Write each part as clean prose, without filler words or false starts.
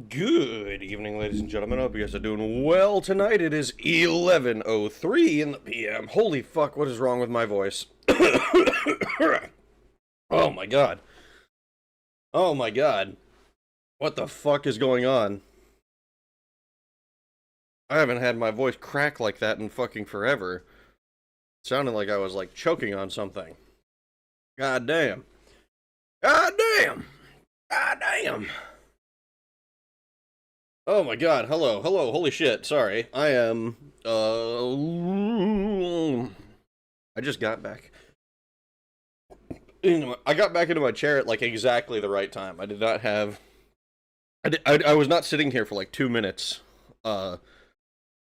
Good evening, ladies and gentlemen. I hope you guys are doing well tonight. It is 11:03 in the PM. Holy fuck, what is wrong with my voice? Oh my god. Oh my god. What the fuck is going on? I haven't had my voice crack like that in fucking forever. It sounded like I was like choking on something. God damn. God damn. God damn. Oh my god, hello, holy shit, sorry. I am, I just got back. I got back into my chair at, like, exactly the right time. I did not have... I was not sitting here for, like, 2 minutes,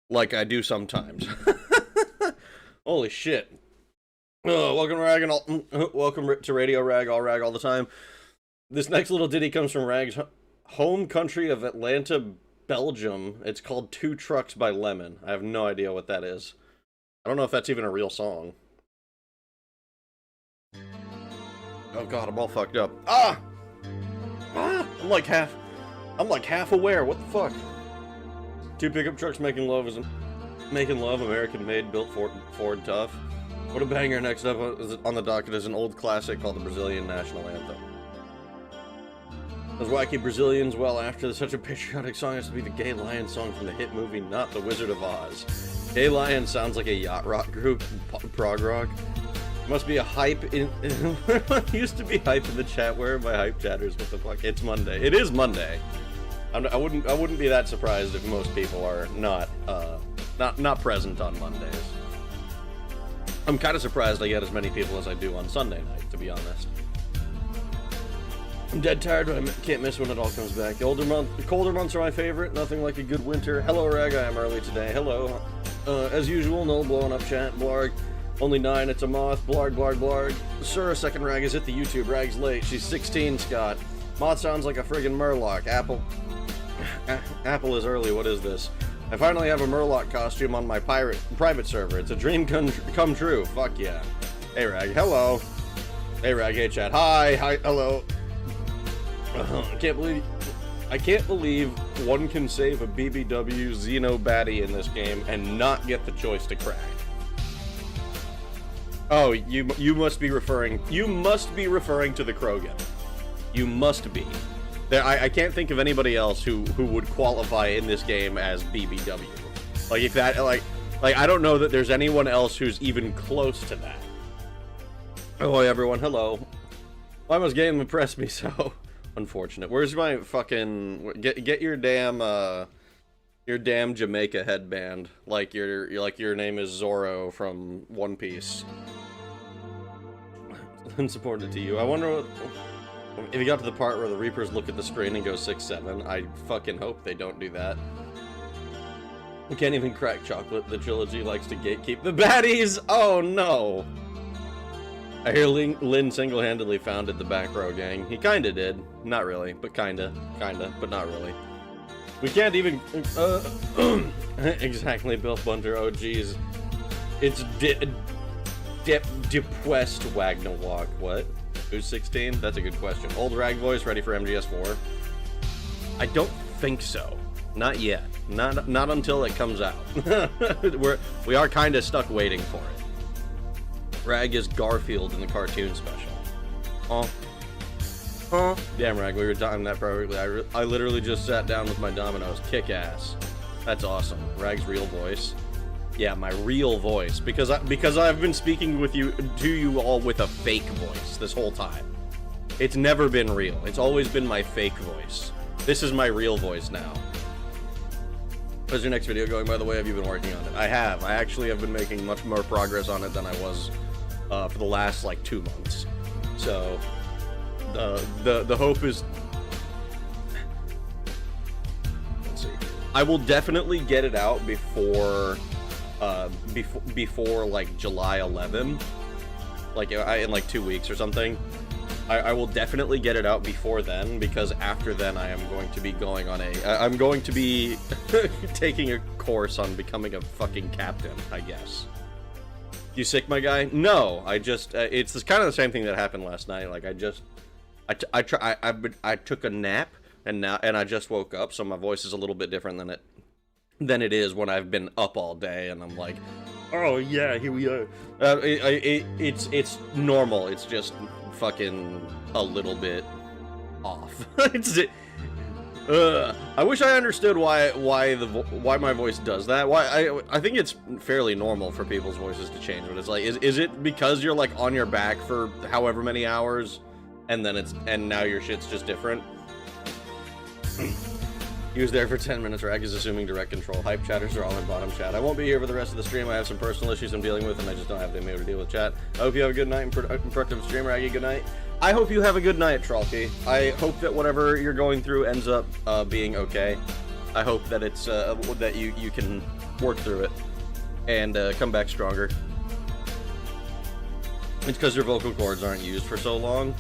like I do sometimes. Holy shit. Welcome, Rag, and welcome to Radio Rag, all rag all the time. This next little ditty comes from Rag's home country of Atlanta, Belgium. It's called Two Trucks by Lemon. I have no idea what that is. I don't know if that's even a real song. Oh god, I'm all fucked up. Ah! I'm like half aware. What the fuck? Two pickup trucks making love, American made, built Ford tough. What a banger. Next up on the docket is an old classic called the Brazilian National Anthem. Those wacky Brazilians, well, after such a patriotic song has to be the Gay Lion song from the hit movie Not the Wizard of Oz. Gay Lion sounds like a yacht rock group, prog rock. Must be a hype in... used to be hype in the chat. Where are my hype chatters? What the fuck? It's Monday. It is Monday. I wouldn't be that surprised if most people are not present on Mondays. I'm kind of surprised I get as many people as I do on Sunday night, to be honest. I'm dead tired, but I can't miss when it all comes back. The colder months are my favorite. Nothing like a good winter. Hello, Rag. I am early today. Hello. As usual, no blowing up chat. Blarg. Only 9, it's a moth. Blarg, blarg, blarg. Sir, second Rag is at the YouTube. Rag's late. She's 16, Scott. Moth sounds like a friggin' Murloc. Apple is early. What is this? I finally have a Murloc costume on my private server. It's a dream come true. Fuck yeah. Hey, Rag. Hello. Hey, Rag. Hey, chat. Hi. Hello. I can't believe one can save a BBW Xeno baddie in this game and not get the choice to crack. Oh, you must be referring to the Krogan. You must be. I can't think of anybody else who would qualify in this game as BBW. Like if that like I don't know that there's anyone else who's even close to that. Oh, everyone, hello. Why must game impress me so? Unfortunate. Where's my fucking get your damn Jamaica headband like your name is Zorro from One Piece. Unsupported to you. I wonder what if you got to the part where the Reapers look at the screen and go 6-7. I fucking hope they don't do that. We can't even crack chocolate. The trilogy likes to gatekeep the baddies. Oh no. I hear Lynn single-handedly founded the Back Row Gang. He kinda did. Not really, but kinda, but not really. We can't even, exactly, Bill Bunter, oh geez. It's Depressed Wagner Walk, what? Who's 16? That's a good question. Old Rag voice, ready for MGS4? I don't think so. Not yet. Not until it comes out. We are kinda stuck waiting for it. Rag is Garfield in the cartoon special. Damn, Rag, we were timing that perfectly. I literally just sat down with my dominoes. Kick ass. That's awesome. Rag's real voice. Yeah, my real voice. Because I've been speaking to you all with a fake voice this whole time. It's never been real. It's always been my fake voice. This is my real voice now. How's your next video going, by the way? Have you been working on it? I have. I actually have been making much more progress on it than I was for the last, like, 2 months. So, the hope is... Let's see. I will definitely get it out before like, July 11. Like, in, like, 2 weeks or something. I will definitely get it out before then, because after then I am going to be going on I'm going to be taking a course on becoming a fucking captain, I guess. You sick, my guy? No, I just, it's kind of the same thing that happened last night. Like, I took a nap, and I just woke up, so my voice is a little bit different than it is when I've been up all day, and I'm like, oh yeah, here we are. It's normal, it's just fucking a little bit off. I wish I understood why my voice does that. I think it's fairly normal for people's voices to change, but it's like, is it because you're like on your back for however many hours, and now your shit's just different? He was there for 10 minutes. Rag is assuming direct control. Hype chatters are all in bottom chat. I won't be here for the rest of the stream. I have some personal issues I'm dealing with, and I just don't have the able to deal with chat. I hope you have a good night and productive stream. Raggy, good night. I hope you have a good night, Trolky. I hope that whatever you're going through ends up being okay. I hope that it's that you can work through it and come back stronger. It's because your vocal cords aren't used for so long.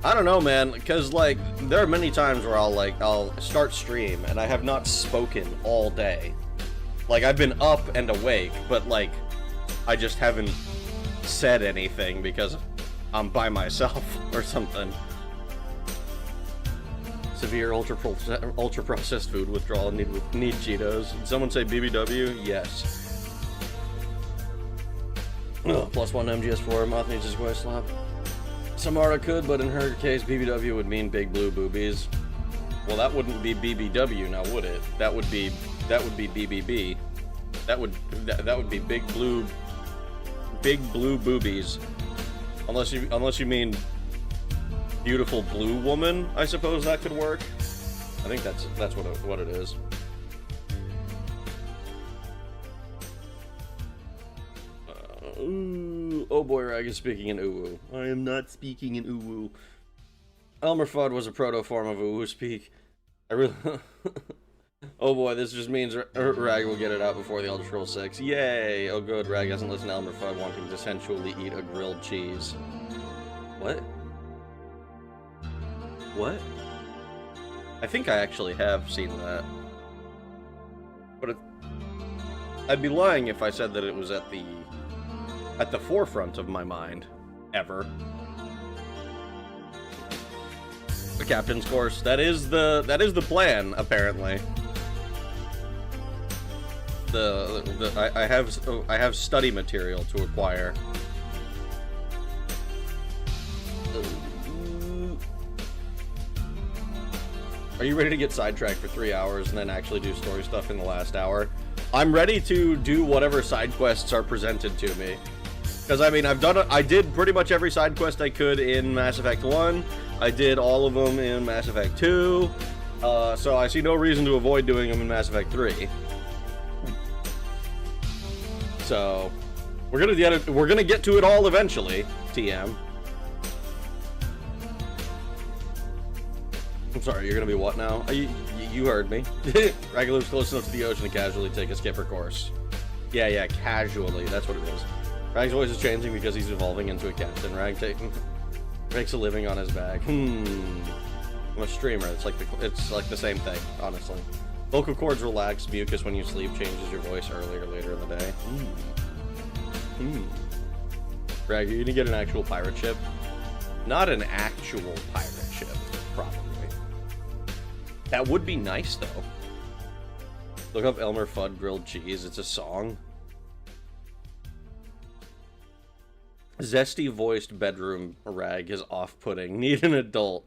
I don't know, man, because, like, there are many times where I'll start stream and I have not spoken all day. Like, I've been up and awake, but, like, I just haven't said anything because I'm by myself or something. Severe ultra-processed food withdrawal, need Cheetos. Did someone say BBW? Yes. Oh, +1 MGS4, Moth needs his voice slap. Samara could, but in her case, BBW would mean big blue boobies. Well, that wouldn't be BBW now, would it? That would be BBB. That would be big blue boobies. Unless you mean beautiful blue woman, I suppose that could work. I think that's what it is. Ooh, oh boy, Rag is speaking in uwu. I am not speaking in uwu. Elmer Fudd was a proto form of uwu speak. I really... Oh boy, this just means Rag will get it out before the Elder Scrolls 6. Yay! Oh good, Rag hasn't listened to Elmer Fudd wanting to sensually eat a grilled cheese. What? What? I think I actually have seen that. But I'd be lying if I said that it was at the forefront of my mind, ever. The captain's course. That is the plan, apparently. I have study material to acquire. Are you ready to get sidetracked for 3 hours and then actually do story stuff in the last hour? I'm ready to do whatever side quests are presented to me. Because, I mean, I did pretty much every side quest I could in Mass Effect 1. I did all of them in Mass Effect 2. So I see no reason to avoid doing them in Mass Effect 3. So, we're gonna get to it all eventually, TM. I'm sorry, you're gonna be what now? You heard me. Rag lives close enough to the ocean to casually take a skipper course. Yeah, casually, that's what it is. Rag's voice is changing because he's evolving into a captain. Rag makes a living on his back. I'm a streamer. It's like the same thing, honestly. Vocal cords relax. Mucus when you sleep changes your voice earlier or later in the day. Rag, are you gonna get an actual pirate ship? Not an actual pirate ship, probably. That would be nice, though. Look up Elmer Fudd grilled cheese. It's a song. Zesty voiced bedroom Rag is off-putting. Need an adult.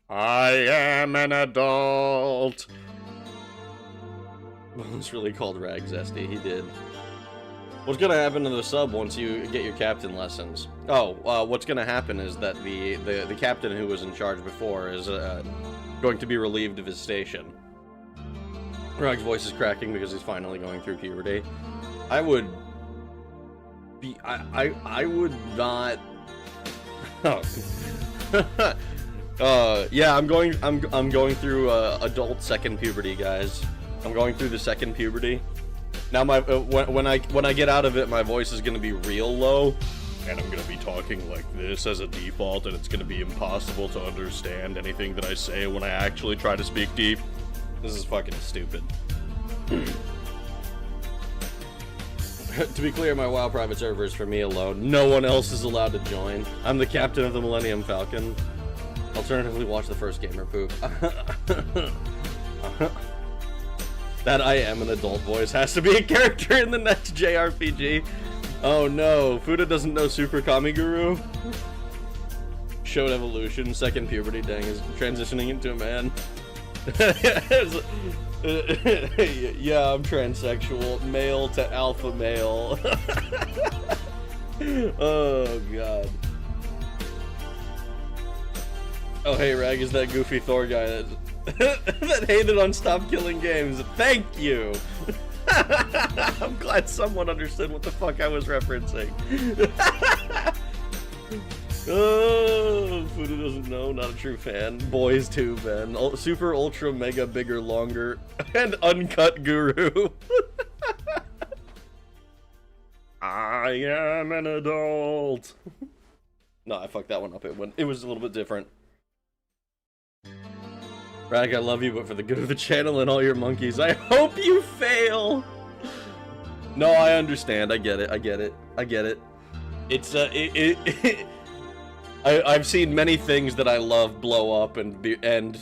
I am an adult. It's really called Rag Zesty. He did. What's gonna happen to the sub once you get your captain lessons? Oh, what's gonna happen is that the captain who was in charge before is going to be relieved of his station. Rag's voice is cracking because he's finally going through puberty. I would not. Oh. Yeah, I'm going through adult second puberty, guys. I'm going through the second puberty. Now when I get out of it, my voice is gonna be real low, and I'm gonna be talking like this as a default, and it's gonna be impossible to understand anything that I say when I actually try to speak deep. This is fucking stupid. To be clear, my WoW private server is for me alone. No one else is allowed to join. I'm the captain of the Millennium Falcon. Alternatively, watch the first gamer poop. That I am an adult voice has to be a character in the next JRPG. Oh no, Fuda doesn't know Super Kamiguru. Showed evolution, second puberty, dang, is transitioning into a man. Yeah, I'm transsexual, male to alpha male. Oh god. Oh hey Rag, is that goofy Thor guy that hated on Stop Killing Games. Thank you. I'm glad someone understood what the fuck I was referencing. Oh, Fuda doesn't know, not a true fan. Boys too, man. Super, ultra, mega, bigger, longer, and uncut guru. I am an adult. No, I fucked that one up. It was a little bit different. Rag, I love you, but for the good of the channel and all your monkeys, I hope you fail. No, I understand. I get it. I get it. I get it. It's I've seen many things that I love blow up and then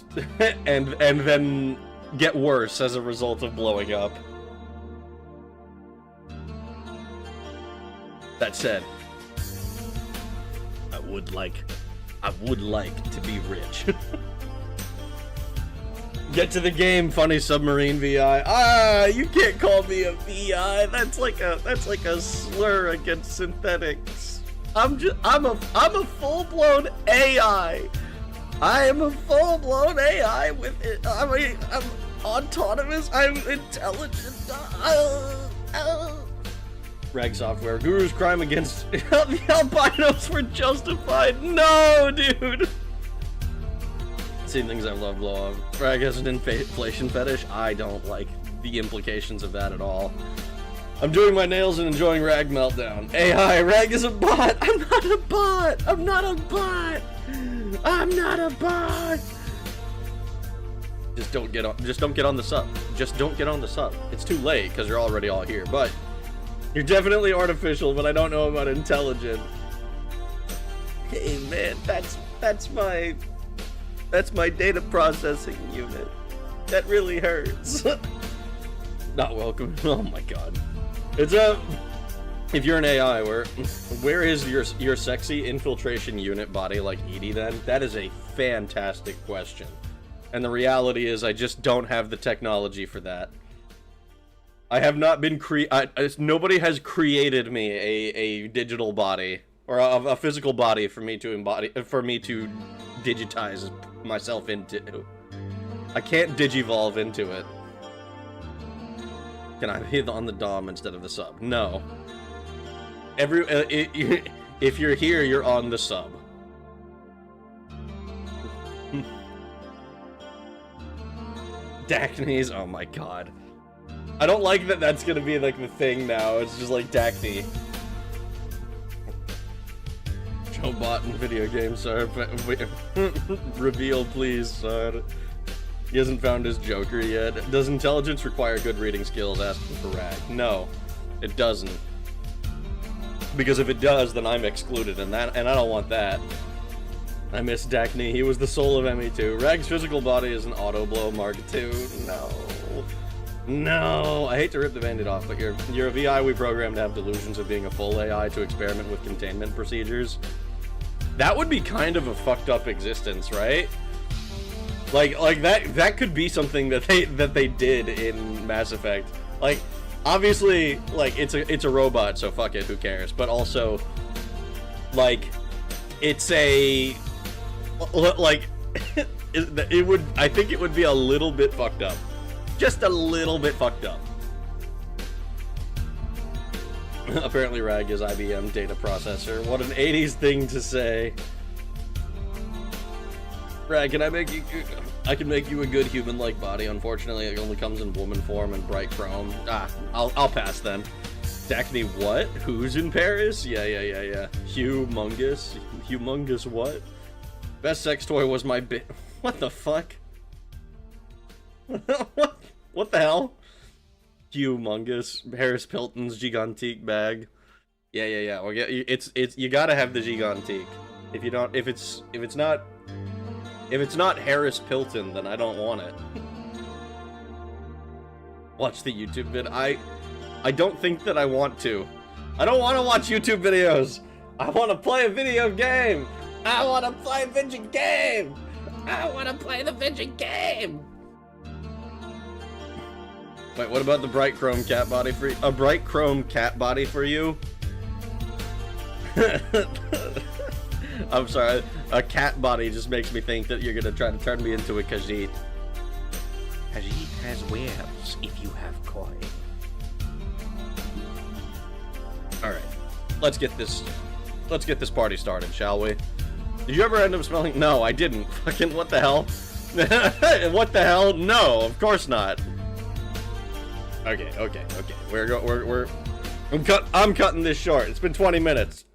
get worse as a result of blowing up. That said, I would like to be rich. Get to the game, funny submarine VI. Ah, you can't call me a VI. That's like a slur against synthetics. I'm a full-blown AI. I am a full-blown AI with it. I'm autonomous. I'm intelligent. Rag Software. Guru's crime against the albinos were justified. No, dude. Seen things I love blow up. Rag has an inflation fetish. I don't like the implications of that at all. I'm doing my nails and enjoying Rag Meltdown. AI, Rag is a bot. I'm not a bot. I'm not a bot. I'm not a bot. Just don't get on the sub. Just don't get on the sub. It's too late because you're already all here. But you're definitely artificial, but I don't know about intelligent. Hey man, that's my data processing unit. That really hurts. Not welcome. Oh my god. It's if you're an AI, where is your sexy infiltration unit body like Edie then? That is a fantastic question. And the reality is I just don't have the technology for that. I have not been nobody has created me a digital body or a physical body for me to digitize myself into. I can't digivolve into it. Can I hit on the dom instead of the sub? No. If you're here, you're on the sub. Dacnes, oh my god. I don't like that that's gonna be like the thing now. It's just like Dacne. Joe bot in video games, sir. Reveal, please, sir. He hasn't found his Joker yet. Does intelligence require good reading skills? Asking for Rag. No, it doesn't. Because if it does, then I'm excluded, and I don't want that. I miss Dacne. He was the soul of ME2. Rag's physical body is an auto blow Mark II. No. No, I hate to rip the Band-Aid off, but you're a VI we programmed to have delusions of being a full AI to experiment with containment procedures. That would be kind of a fucked up existence, right? Like that could be something that they did in Mass Effect. Like, obviously, like it's a robot, so fuck it, who cares? But also, like, it's a like I think it would be a little bit fucked up. Just a little bit fucked up. Apparently Rag is IBM data processor. What an 80s thing to say. Rag, can I make you... I can make you a good human-like body. Unfortunately, it only comes in woman form and bright chrome. Ah, I'll pass then. Dacne, what? Who's in Paris? Yeah. Humongous. Humongous what? Best sex toy was my What the fuck? What the hell? Humongous. Harris Pilton's Gigantique bag. Yeah. Well, it's you gotta have the Gigantique. If you don't, if it's not Harris Pilton, then I don't want it. Watch the YouTube vid. I don't think that I want to. I don't want to watch YouTube videos. I want to play a video game. I want to play a video game. I want to play the video game. Wait, what about the bright chrome cat body for you? A bright chrome cat body for you? I'm sorry, a cat body just makes me think that you're gonna try to turn me into a Khajiit. has wares if you have coin. All right, let's get this party started, shall we? Did you ever end up smelling? No, I didn't. Fucking what the hell? What the hell? No, of course not. Okay. I'm cutting this short. It's been 20 minutes.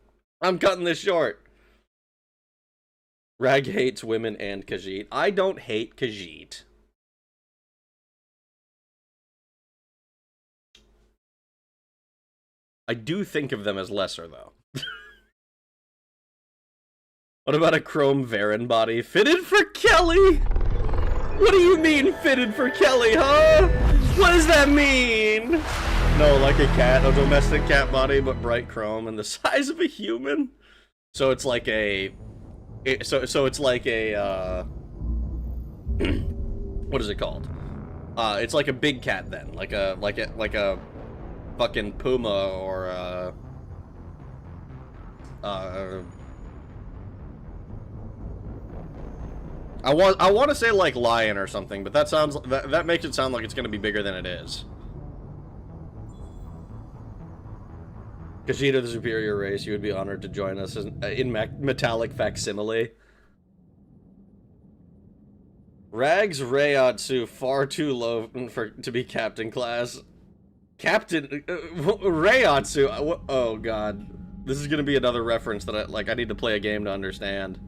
I'm cutting this short. Rag hates women and Khajiit. I don't hate Khajiit. I do think of them as lesser, though. What about a chrome Varen body? Fitted for Kelly? What do you mean, fitted for Kelly, huh? What does that mean? No, like a cat, a domestic cat body, but bright chrome and the size of a human? So it's like a... So it's like a, what is it called? It's like a big cat then, like a fucking puma or I want to say like lion or something, but that makes it sound like it's gonna be bigger than it is. Khajiit of the superior race, you would be honored to join us in metallic facsimile. Rags Reiatsu, far too low to be captain class. Captain Reiatsu. Oh god, this is gonna be another reference that I need to play a game to understand.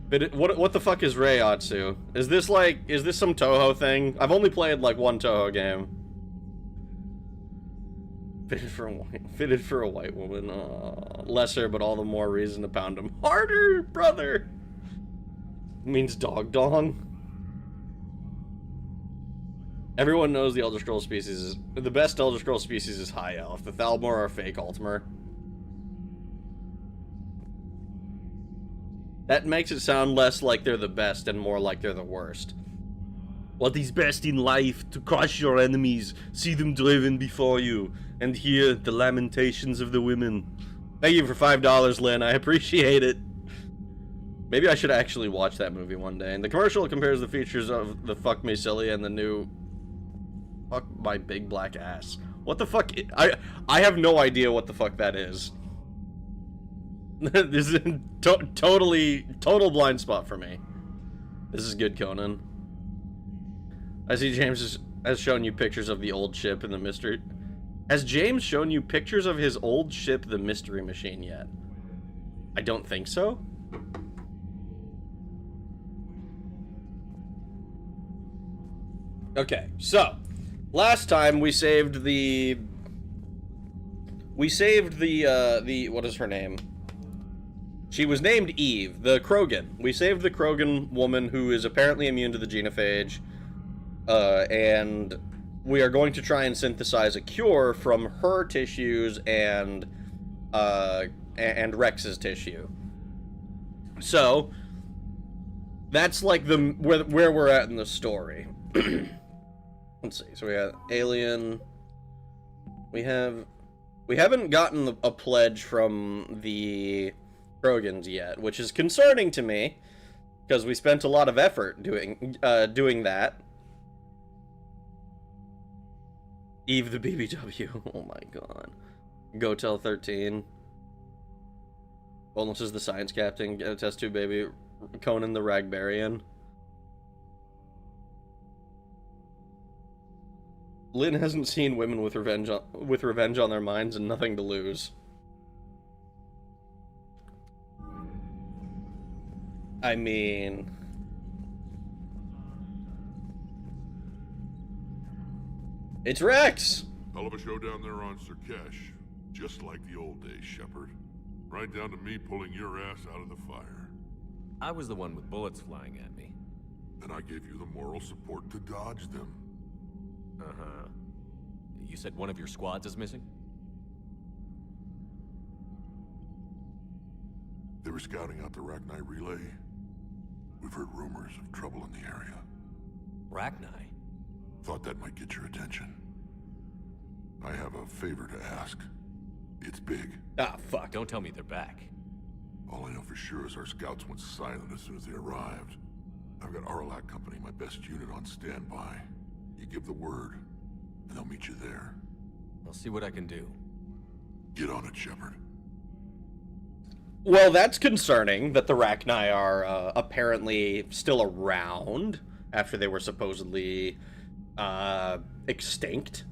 But what the fuck is Reiatsu? Is this some Toho thing? I've only played like one Toho game. Fitted for a white woman. Lesser, but all the more reason to pound him harder, brother. Means dog dong. Everyone knows the Elder Scrolls species is the best. Elder Scrolls species is High Elf. The Thalmor are fake Altmer. That makes it sound less like they're the best and more like they're the worst. What is best in life? To crush your enemies, see them driven before you, and hear the lamentations of the women. Thank you for $5, Lynn. I appreciate it. Maybe I should actually watch that movie one day. And the commercial compares the features of the Fuck Me Silly and the new Fuck My Big Black Ass. What the fuck? I have no idea what the fuck that is. This is a total blind spot for me. This is good, Conan. I see James has shown you pictures of the old ship and the mystery. Has James shown you pictures of his old ship, the Mystery Machine, yet? I don't think so. Okay, so last time we saved the what is her name? She was named Eve, the Krogan. We saved the Krogan woman who is apparently immune to the genophage. And we are going to try and synthesize a cure from her tissues and Rex's tissue. So that's like where we're at in the story. Let's see. So we got Alien. We haven't gotten a pledge from the Krogans yet, which is concerning to me because we spent a lot of effort doing that. Eve the BBW. Oh my god. Go tell 13. Bonus is the science captain. Get a test tube baby. Conan the Ragbarian. Lynn hasn't seen women with revenge on their minds and nothing to lose. I mean, it's Rex! Hell of a show down there on Surkesh. Just like the old days, Shepard. Right down to me pulling your ass out of the fire. I was the one with bullets flying at me. And I gave you the moral support to dodge them. Uh-huh. You said one of your squads is missing? They were scouting out the Rachni relay. We've heard rumors of trouble in the area. Rachni? Thought that might get your attention. I have a favor to ask. It's big. Ah, fuck. Don't tell me they're back. All I know for sure is our scouts went silent as soon as they arrived. I've got Aralak Company, my best unit, on standby. You give the word, and they'll meet you there. I'll see what I can do. Get on it, Shepard. Well, that's concerning that the Rachni are apparently still around after they were supposedly extinct.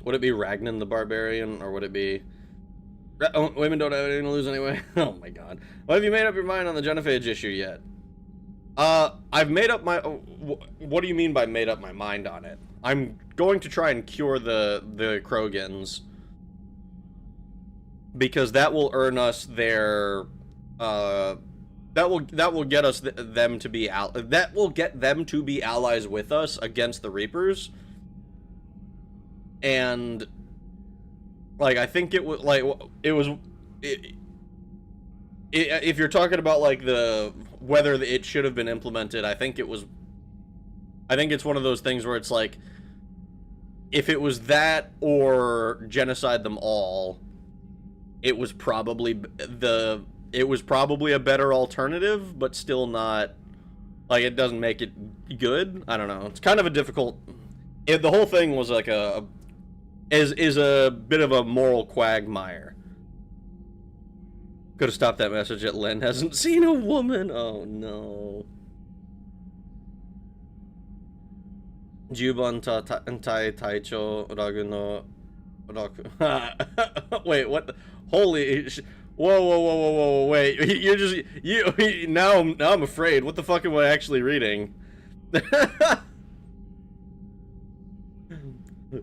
Would it be Ragnan the Barbarian, or would it be... Oh, women don't have anything to lose anyway. Oh my god. Well, have you made up your mind on the Genophage issue yet? I've made up my... What do you mean by made up my mind on it? I'm going to try and cure the Krogans, because that will earn us their... that will get us them to be that will get them to be allies with us against the Reapers. And like, I think it was like if you're talking about like whether it should have been implemented, I think it's one of those things where it's like, if it was that or genocide them all, it was probably a better alternative, but still not, like, it doesn't make it good. I don't know. It's kind of a difficult... the whole thing was like is a bit of a moral quagmire. Could have stopped that message at Len hasn't seen a woman. Oh no. Juban tai taicho ragu no raku. Wait, what? Holy... Whoa, wait. You're just... Now I'm afraid. What the fuck am I actually reading?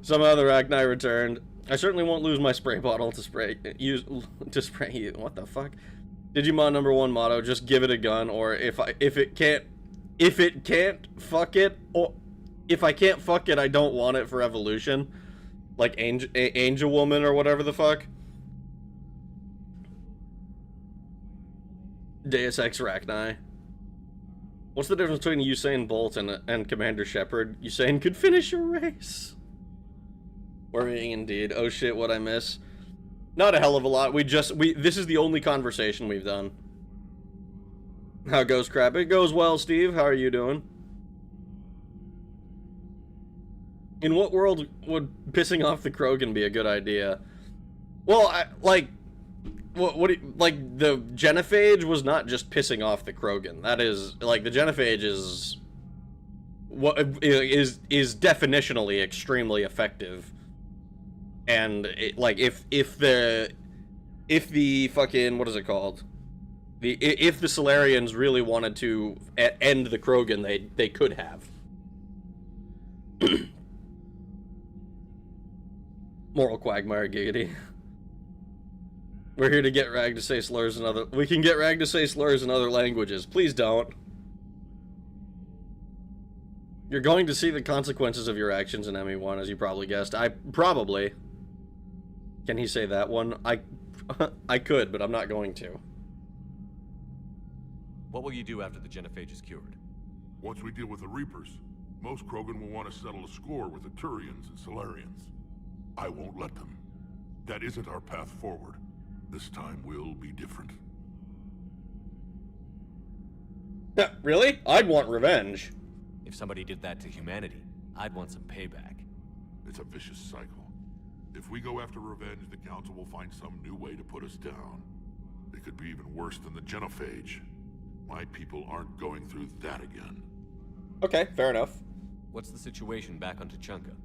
Somehow the Rachni returned. I certainly won't lose my spray bottle to spray you. What the fuck? Digimon #1 motto: just give it a gun, or if it can't fuck it, or if I can't fuck it, I don't want it for evolution. Like Angel Woman or whatever the fuck. Deus Ex Rachni. What's the difference between Usain Bolt and Commander Shepard? Usain could finish a race. Worrying indeed. Oh shit, what I miss? Not a hell of a lot. This is the only conversation we've done. How goes, Crab? It goes well, Steve. How are you doing? In what world would pissing off the Krogan be a good idea? Well, what do you, like, the Genophage was not just pissing off the Krogan. That is, like, the Genophage is what is definitionally extremely effective. And like, if the fucking, what is it called? If the Solarians really wanted to end the Krogan, they could have. Moral quagmire giggity. We're here to get Rag to say slurs in other... We can get Rag to say slurs in other languages. Please don't. You're going to see the consequences of your actions in ME1, as you probably guessed. Probably. Can he say that one? I could, but I'm not going to. What will you do after the Genophage is cured? Once we deal with the Reapers, most Krogan will want to settle a score with the Turians and Solarians. I won't let them. That isn't our path forward. This time will be different. Really? I'd want revenge. If somebody did that to humanity, I'd want some payback. It's a vicious cycle. If we go after revenge, the Council will find some new way to put us down. It could be even worse than the Genophage. My people aren't going through that again. Okay, fair enough. What's the situation back on Tuchanka?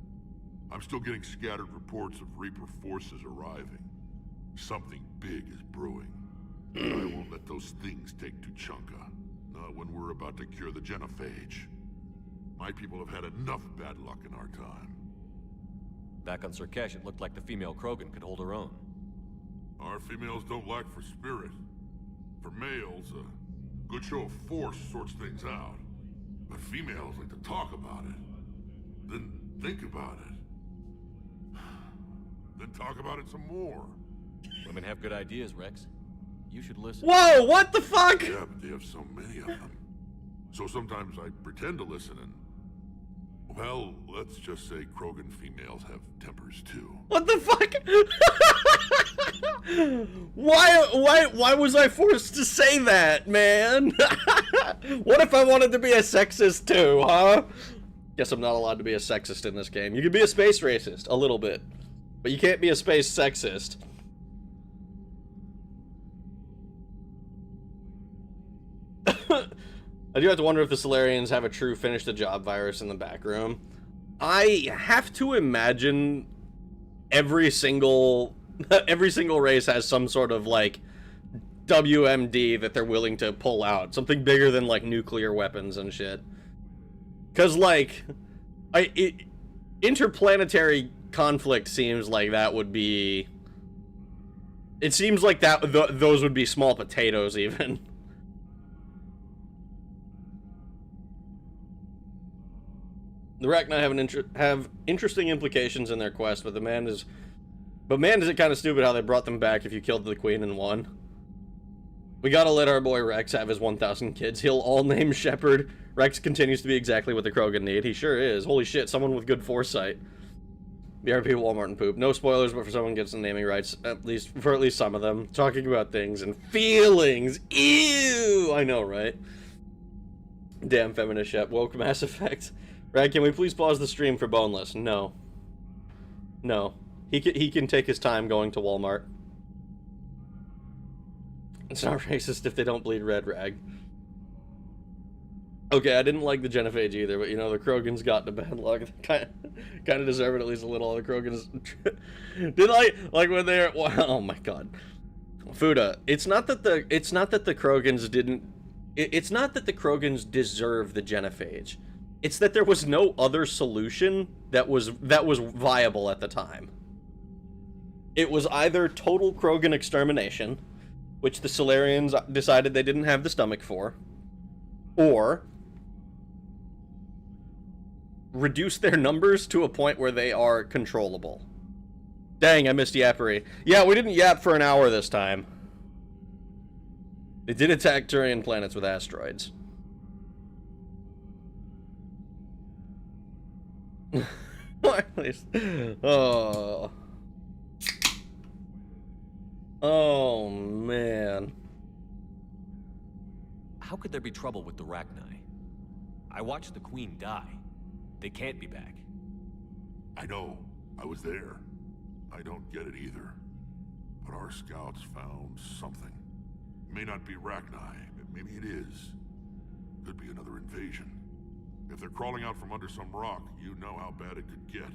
I'm still getting scattered reports of Reaper forces arriving. Something big is brewing. I won't let those things take Tuchanka. Not when we're about to cure the Genophage. My people have had enough bad luck in our time. Back on Surkesh, it looked like the female Krogan could hold her own. Our females don't lack for spirit. For males, a good show of force sorts things out. But females like to talk about it. Then think about it. Then talk about it some more. Women have good ideas, Rex. You should listen. Whoa, what the fuck? Yeah, but they have so many of them. So sometimes I pretend to listen and... Well, let's just say Krogan females have tempers too. What the fuck? Why was I forced to say that, man? What if I wanted to be a sexist too, huh? Guess I'm not allowed to be a sexist in this game. You can be a space racist, a little bit. But you can't be a space sexist. I do have to wonder if the Solarians have a true finish the job virus in the back room. I have to imagine every single race has some sort of like WMD that they're willing to pull out, something bigger than like nuclear weapons and shit. Cause like, interplanetary conflict seems like that would be. It seems like those would be small potatoes even. The Rachni have interesting implications in their quest, but man, is it kind of stupid how they brought them back if you killed the queen and won. We gotta let our boy Rex have his 1,000 kids. He'll all name Shepard. Rex continues to be exactly what the Krogan need. He sure is. Holy shit, someone with good foresight. BRP, Walmart, and poop. No spoilers, but for someone gets the naming rights, at least some of them. Talking about things and feelings. Ew! I know, right? Damn feminist Shep. Woke Mass Effect. Rag, can we please pause the stream for Boneless? No. No. He can take his time going to Walmart. It's not racist if they don't bleed red, Rag. Okay, I didn't like the Genophage either, but you know, the Krogans got to bad luck. Kind of deserve it at least a little. The Krogans... Did like when they're... Oh my god. Fuda, it's not that the Krogans didn't... It's not that the Krogans deserve the Genophage. It's that there was no other solution that was viable at the time. It was either total Krogan extermination, which the Solarians decided they didn't have the stomach for, or reduce their numbers to a point where they are controllable. Dang, I missed Yappery. Yeah, we didn't yap for an hour this time. They did attack Turian planets with asteroids. Oh. Oh, man. How could there be trouble with the Rachni? I watched the Queen die. They can't be back. I know. I was there. I don't get it either. But our scouts found something. It may not be Rachni, but maybe it is. Could be another invasion. If they're crawling out from under some rock, you know how bad it could get.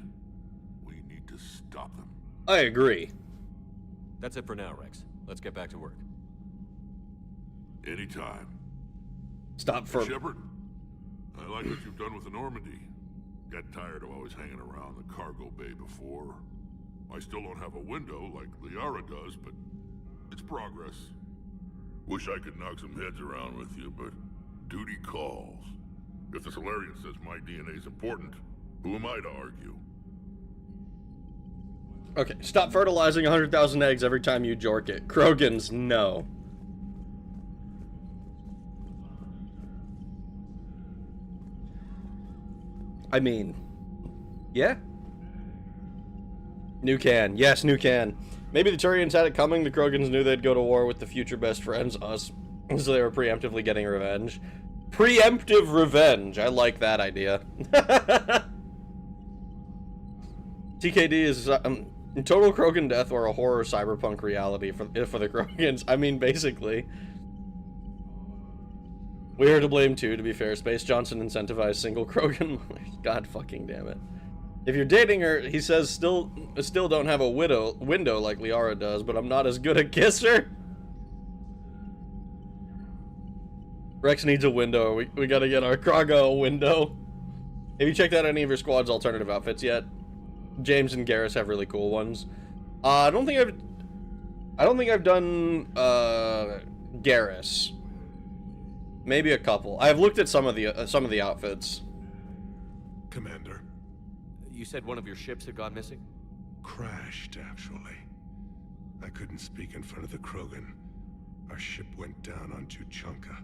We need to stop them. I agree. That's it for now, Rex. Let's get back to work. Anytime. Stop for... Shepard, I like what you've done with the Normandy. Got tired of always hanging around the cargo bay before. I still don't have a window like Liara does, but it's progress. Wish I could knock some heads around with you, but duty calls. If the Solarian says my DNA's important, who am I to argue? Okay, stop fertilizing 100,000 eggs every time you jork it. Krogans, no. I mean, yeah. New can. Yes, new can. Maybe the Turians had it coming. The Krogans knew they'd go to war with the future best friends, us. So they were preemptively getting revenge. Preemptive revenge. I like that idea. TKD is total Krogan death or a horror cyberpunk reality for the Krogans. I mean, basically. We are to blame too, to be fair. Space Johnson incentivized single Krogan. God fucking damn it. If you're dating her, he says still don't have a window like Liara does, but I'm not as good a kisser. Rex needs a window. We gotta get our Kraga a window. Have you checked out any of your squad's alternative outfits yet? James and Garrus have really cool ones. I don't think I've done Garrus. Maybe a couple. I've looked at some of the outfits. Commander. You said one of your ships had gone missing? Crashed, actually. I couldn't speak in front of the Krogan. Our ship went down on Tuchanka.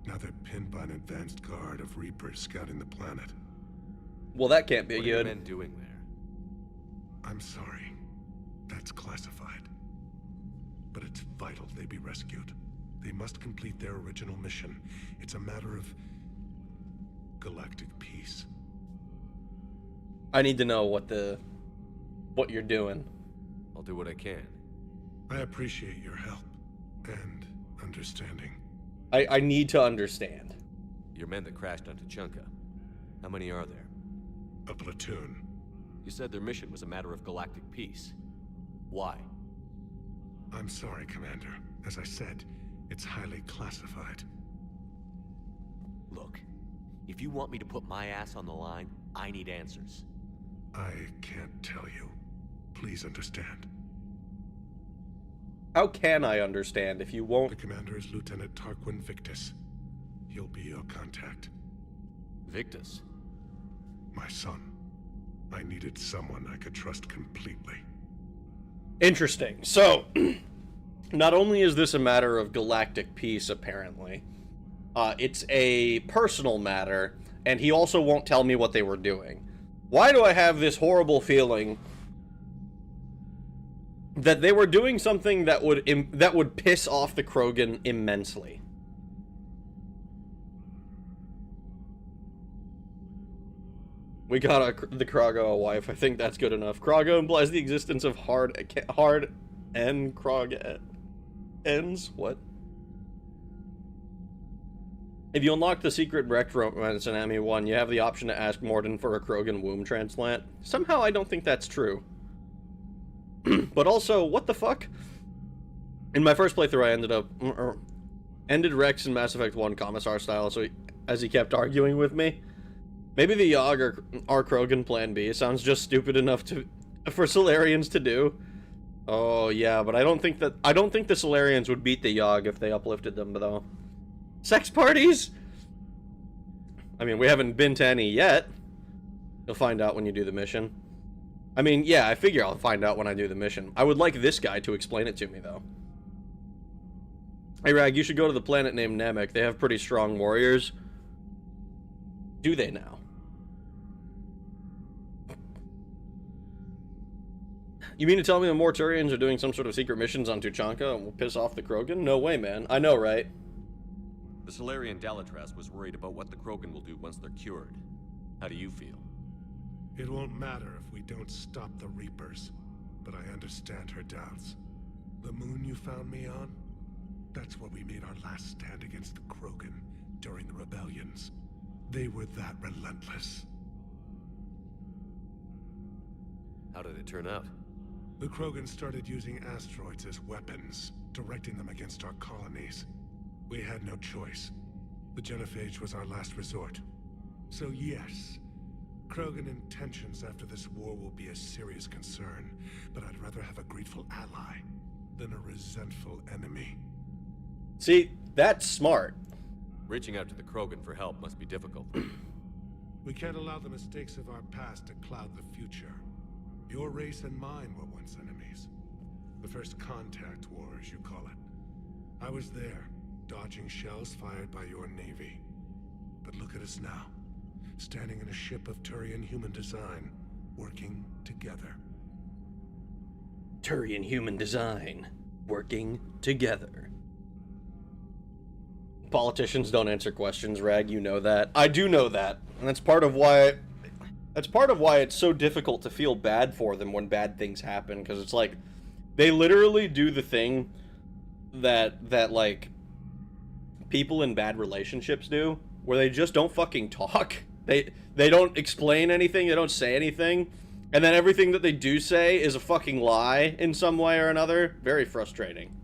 Now they're pinned by an advanced guard of Reapers scouting the planet. Well, that can't be What are good. your men doing there? I'm sorry. That's classified. but it's vital they be rescued. They must complete their original mission. It's a matter of galactic peace. I need to know what you're doing. I'll do what I can. I appreciate your help and understanding. I need to understand. Your men that crashed on Tuchanka. How many are there? A platoon. You said their mission was a matter of galactic peace. Why? I'm sorry, Commander. As I said, it's highly classified. Look, if you want me to put my ass on the line, I need answers. I can't tell you. Please understand. How can I understand if you The won't? commander is Lieutenant Tarquin Victus. He'll be your contact. Victus. My son. I needed someone I could trust completely. Interesting. So, not only is this a matter of galactic peace, apparently, it's a personal matter, and he also won't tell me what they were doing. Why do I have this horrible feeling that they were doing something that would piss off the Krogan immensely? We got the Krago a wife. I think that's good enough. Krago implies the existence of hard and Krog ends. What? If you unlock the secret Wrecked Romance in ME1, you have the option to ask Mordin for a Krogan womb transplant. Somehow I don't think that's true. But also, what the fuck? In my first playthrough, I ended Rex in Mass Effect 1 Commissar style, so as he kept arguing with me. Maybe the Yogg are Krogan Plan B. It sounds just stupid enough for Solarians to do. Oh yeah, but I don't think the Solarians would beat the Yogg if they uplifted them, though. Sex parties? I mean, we haven't been to any yet. You'll find out when you do the mission. I mean, yeah, I figure I'll find out when I do the mission. I would like this guy to explain it to me, though. Hey, Rag, you should go to the planet named Namek. They have pretty strong warriors. Do they now? You mean to tell me the Morturians are doing some sort of secret missions on Tuchanka and will piss off the Krogan? No way, man. I know, right? The Solarian Dalatras was worried about what the Krogan will do once they're cured. How do you feel? It won't matter if we don't stop the Reapers, but I understand her doubts. The moon you found me on? That's where we made our last stand against the Krogan during the rebellions. They were that relentless. How did it turn out? The Krogan started using asteroids as weapons, directing them against our colonies. We had no choice. The Genophage was our last resort. So yes, Krogan intentions after this war will be a serious concern, but I'd rather have a grateful ally than a resentful enemy. See, that's smart. Reaching out to the Krogan for help must be difficult. We can't allow the mistakes of our past to cloud the future. Your race and mine were once enemies. The first contact war, as you call it. I was there, dodging shells fired by your navy. But look at us now, standing in a ship of Turian human design, working together. Turian human design, working together. Politicians don't answer questions, Rag, you know that. I do know that, and that's part of why it's so difficult to feel bad for them when bad things happen, because it's like, they literally do the thing that like, people in bad relationships do, where they just don't fucking talk. They don't explain anything, they don't say anything, and then everything that they do say is a fucking lie in some way or another. Very frustrating.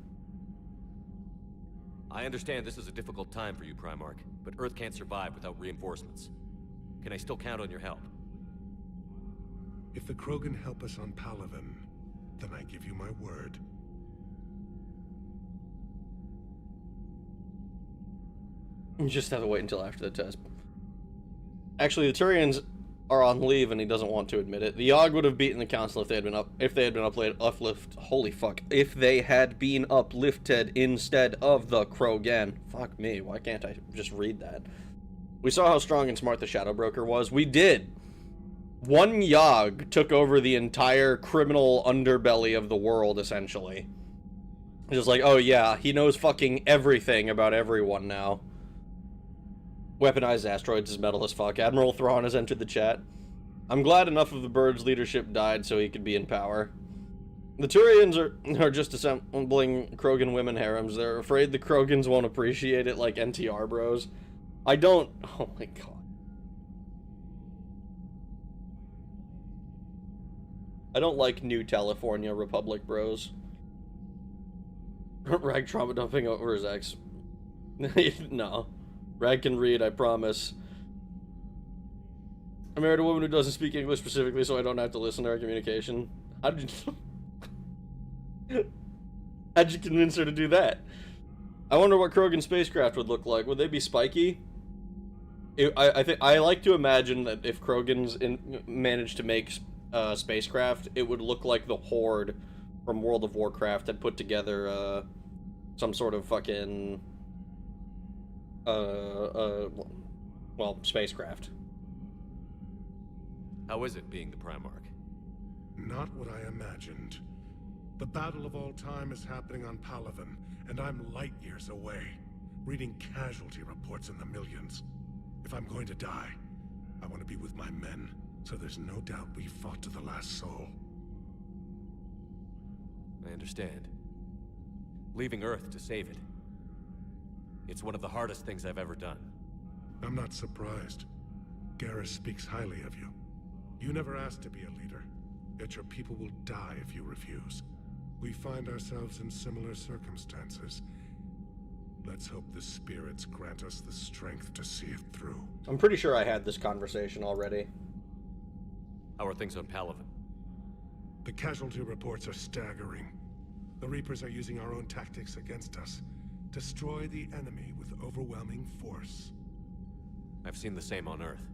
I understand this is a difficult time for you, Primarch, but Earth can't survive without reinforcements. Can I still count on your help? If the Krogan help us on Palaven, then I give you my word. You just have to wait until after the test. Actually, the Turians are on leave, and he doesn't want to admit it. The Yogg would have beaten the Council if they had been uplifted. Holy fuck! If they had been uplifted instead of the Krogan. Fuck me. Why can't I just read that? We saw how strong and smart the Shadow Broker was. We did. One Yogg took over the entire criminal underbelly of the world, essentially. Just like, oh yeah, he knows fucking everything about everyone now. Weaponized asteroids is metal as fuck. Admiral Thrawn has entered the chat. I'm glad enough of the Bird's leadership died so he could be in power. The Turians are just assembling Krogan women harems. They're afraid the Krogans won't appreciate it like NTR bros. I don't... Oh my god. I don't like New California Republic bros. Rag trauma dumping over his ex. No. Rag can read, I promise. I married a woman who doesn't speak English specifically, so I don't have to listen to her communication. How'd you... How'd you convince her to do that? I wonder what Krogan spacecraft would look like. Would they be spiky? I like to imagine that if Krogans managed to make spacecraft, it would look like the Horde from World of Warcraft had put together some sort of fucking well, spacecraft. How is it being the Primarch? Not what I imagined. The battle of all time is happening on Palaven, and I'm light years away, reading casualty reports in the millions. If I'm going to die, I want to be with my men, so there's no doubt we fought to the last soul. I understand. Leaving Earth to save it. It's one of the hardest things I've ever done. I'm not surprised. Garrus speaks highly of you. You never asked to be a leader, yet your people will die if you refuse. We find ourselves in similar circumstances. Let's hope the spirits grant us the strength to see it through. I'm pretty sure I had this conversation already. How are things on Palaven? The casualty reports are staggering. The Reapers are using our own tactics against us. Destroy the enemy with overwhelming force. I've seen the same on Earth.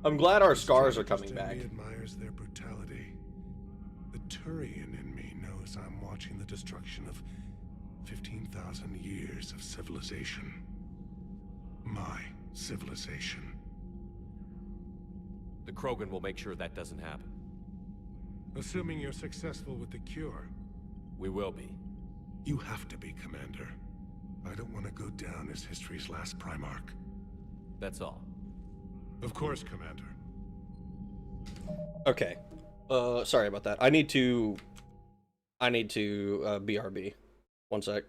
I'm glad our scars are coming back. He admires their brutality. The Turian in me knows I'm watching the destruction of 15,000 years of civilization. My civilization. The Krogan will make sure that doesn't happen. Assuming you're successful with the cure. We will be. You have to be, Commander. I don't want to go down as history's last Primarch. That's all. Of course, Commander. Okay. Sorry about that. I need to BRB. One sec.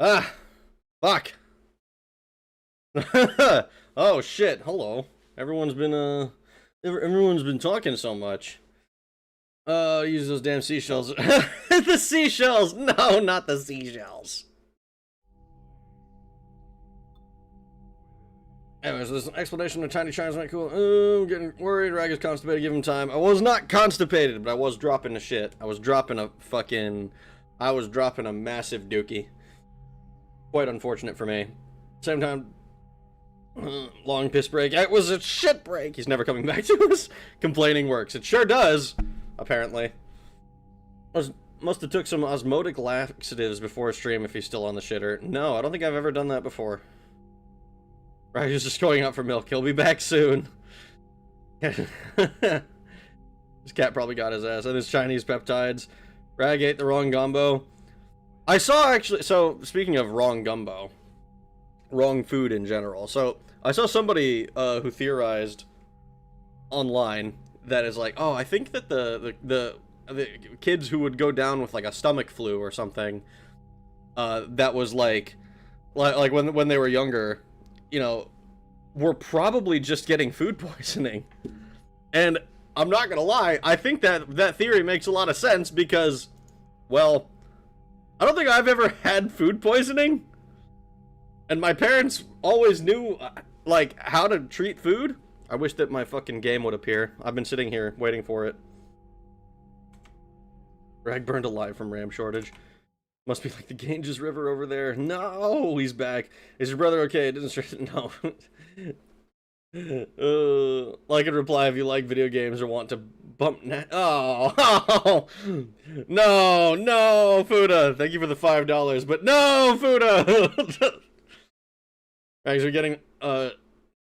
Ah! Fuck! Oh shit, hello. Everyone's been talking so much. Use those damn seashells. The seashells! No, not the seashells. Anyways, there's an explanation of Tiny Chimes might cool. I'm getting worried. Rag is constipated. Give him time. I was not constipated, but I was dropping a shit. I was dropping a massive dookie. Quite unfortunate for me. Same time, long piss break. It was a shit break. He's never coming back to us. Complaining works. It sure does, apparently. Must have took some osmotic laxatives before stream if he's still on the shitter. No, I don't think I've ever done that before. Right, he's just going out for milk. He'll be back soon. This cat probably got his ass. And his Chinese peptides. Rag ate the wrong gumbo. I saw actually, so speaking of wrong gumbo, wrong food in general. So I saw somebody who theorized online that is like, oh, I think that the kids who would go down with like a stomach flu or something, that was like when they were younger, you know, were probably just getting food poisoning. And I'm not gonna lie, I think that theory makes a lot of sense because, well, I don't think I've ever had food poisoning. And my parents always knew, like, how to treat food. I wish that my fucking game would appear. I've been sitting here waiting for it. Rag burned alive from RAM shortage. Must be like the Ganges River over there. No, he's back. Is your brother okay? It didn't. No. Like and reply if you like video games or want to bump. Oh, no, Fuda. Thank you for the $5, but no, Fuda. Rags are getting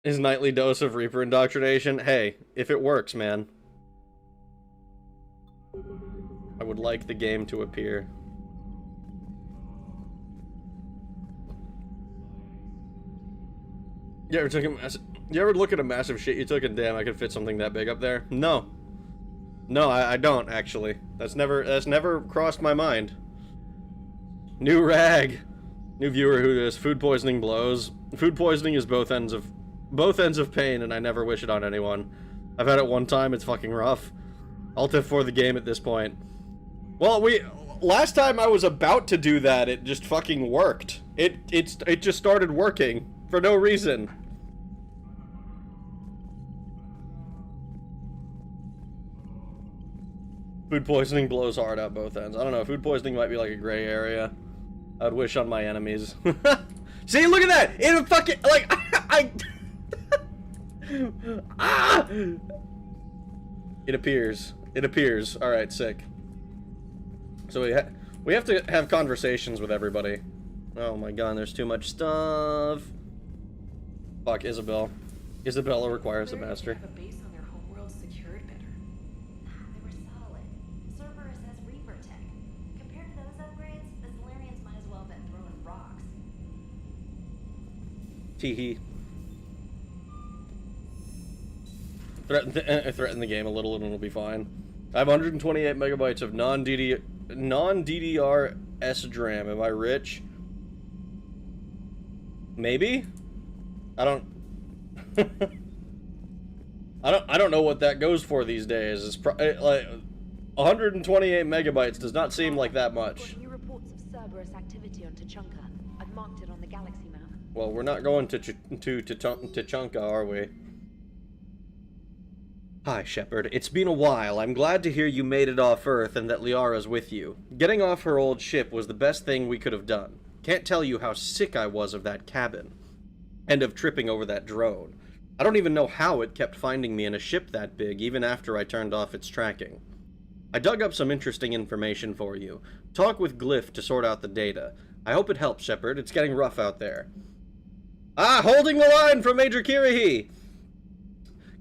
his nightly dose of Reaper indoctrination. Hey, if it works, man. I would like the game to appear. You ever look at a massive shit you took and damn, I could fit something that big up there? No. No, I don't, actually. That's never crossed my mind. New Rag. New viewer who does food poisoning blows. Food poisoning is both ends of pain, and I never wish it on anyone. I've had it one time, it's fucking rough. Alt F4 the game at this point. Well, last time I was about to do that, it just fucking worked. It just started working for no reason. Food poisoning blows hard out both ends. I don't know, food poisoning might be like a gray area. I would wish on my enemies. See, look at that! It fucking, like, ah! It appears. It appears. Alright, sick. So we have to have conversations with everybody. Oh my god, there's too much stuff. Fuck, Isabel. Isabella requires a master. Teehee. Threaten the game a little and it'll be fine. I have 128 megabytes of non-DDR SDRAM. Am I rich? Maybe? I don't know what that goes for these days. It's like 128 megabytes does not seem like that much. New reports of Cerberus activity on Tuchanka. I've marked it on the galaxy map. Well, we're not going to Tuchanka, are we? Hi, Shepard. It's been a while. I'm glad to hear you made it off Earth and that Liara's with you. Getting off her old ship was the best thing we could have done. Can't tell you how sick I was of that cabin. And of tripping over that drone. I don't even know how it kept finding me in a ship that big, even after I turned off its tracking. I dug up some interesting information for you. Talk with Glyph to sort out the data. I hope it helps, Shepard. It's getting rough out there. Ah, holding the line from Major Kirihi!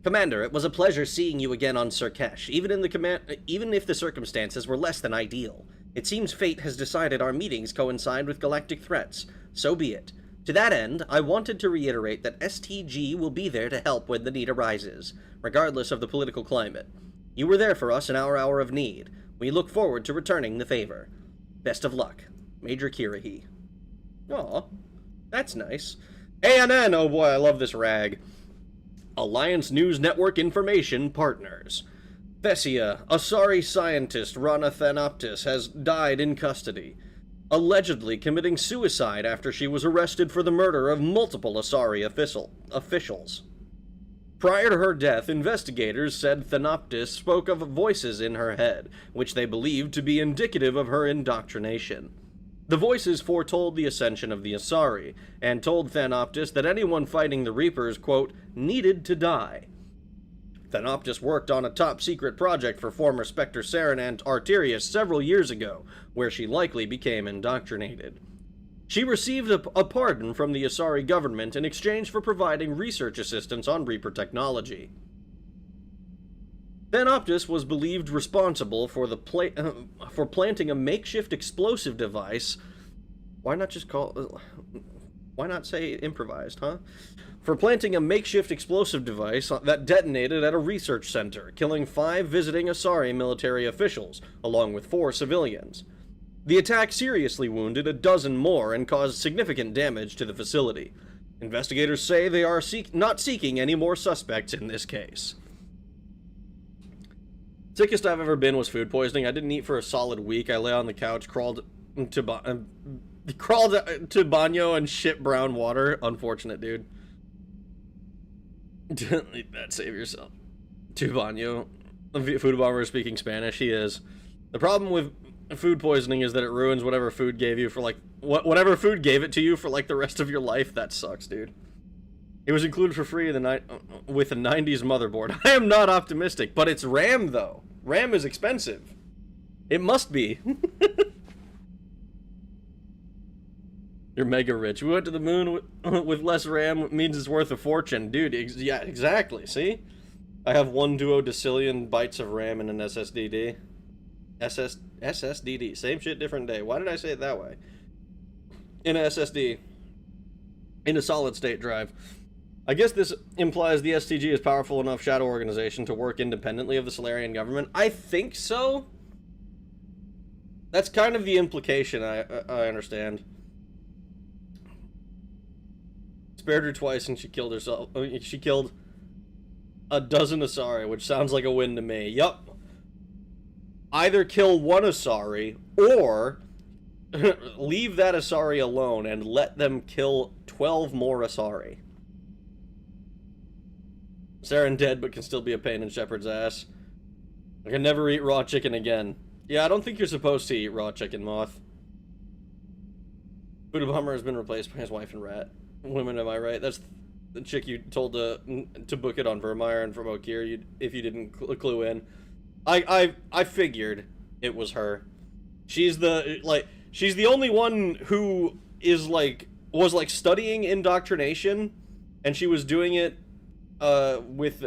Commander, it was a pleasure seeing you again on Surkesh, even if the circumstances were less than ideal. It seems fate has decided our meetings coincide with galactic threats. So be it. To that end, I wanted to reiterate that STG will be there to help when the need arises, regardless of the political climate. You were there for us in our hour of need. We look forward to returning the favor. Best of luck, Major Kirihi. Aw, that's nice. ANN, oh boy, I love this rag. Alliance News Network Information Partners. Thessia, Asari scientist Rana Thanoptis, has died in custody, allegedly committing suicide after she was arrested for the murder of multiple Asari officials. Prior to her death, investigators said Thanoptis spoke of voices in her head, which they believed to be indicative of her indoctrination. The voices foretold the ascension of the Asari, and told Thanoptis that anyone fighting the Reapers, quote, needed to die. Thanoptis worked on a top-secret project for former Spectre Saren and Arterius several years ago, where she likely became indoctrinated. She received a pardon from the Asari government in exchange for providing research assistance on Reaper technology. Thanoptis was believed responsible for for planting a makeshift explosive device. Why not say improvised, huh? For planting a makeshift explosive device that detonated at a research center, killing 5 visiting Asari military officials, along with 4 civilians. The attack seriously wounded a dozen more and caused significant damage to the facility. Investigators say they are not seeking any more suspects in this case. Sickest I've ever been was food poisoning. I didn't eat for a solid week. I lay on the couch, crawled to banyo and shit brown water. Unfortunate, dude. Eat that, save yourself. To banyo. Food bomber is speaking Spanish. He is. The problem with food poisoning is that it ruins whatever food gave you for like whatever food gave it to you for like the rest of your life. That sucks, dude. It was included for free in the with a 90s motherboard. I am not optimistic, but it's RAM though. RAM is expensive. It must be. You're mega rich. We went to the moon with less RAM means it's worth a fortune. Dude, yeah, exactly. See? I have 1 duodecillion bytes of RAM in an SSDD. SSDD. Same shit, different day. Why did I say it that way? In a SSD. In a solid state drive. I guess this implies the STG is powerful enough shadow organization to work independently of the Solarian government. I think so. That's kind of the implication, I understand. Spared her twice and she killed herself. She killed a dozen Asari, which sounds like a win to me. Yup. Either kill one Asari, or leave that Asari alone and let them kill 12 more Asari. Saren dead, but can still be a pain in Shepard's ass. I can never eat raw chicken again. Yeah, I don't think you're supposed to eat raw chicken, Moth. Buddha Bummer has been replaced by his wife and rat. Women, am I right? That's the chick you told to book it on Vermeer and from Okier if you didn't clue in. I figured it was her. She's the only one who is was studying indoctrination, and she was doing it with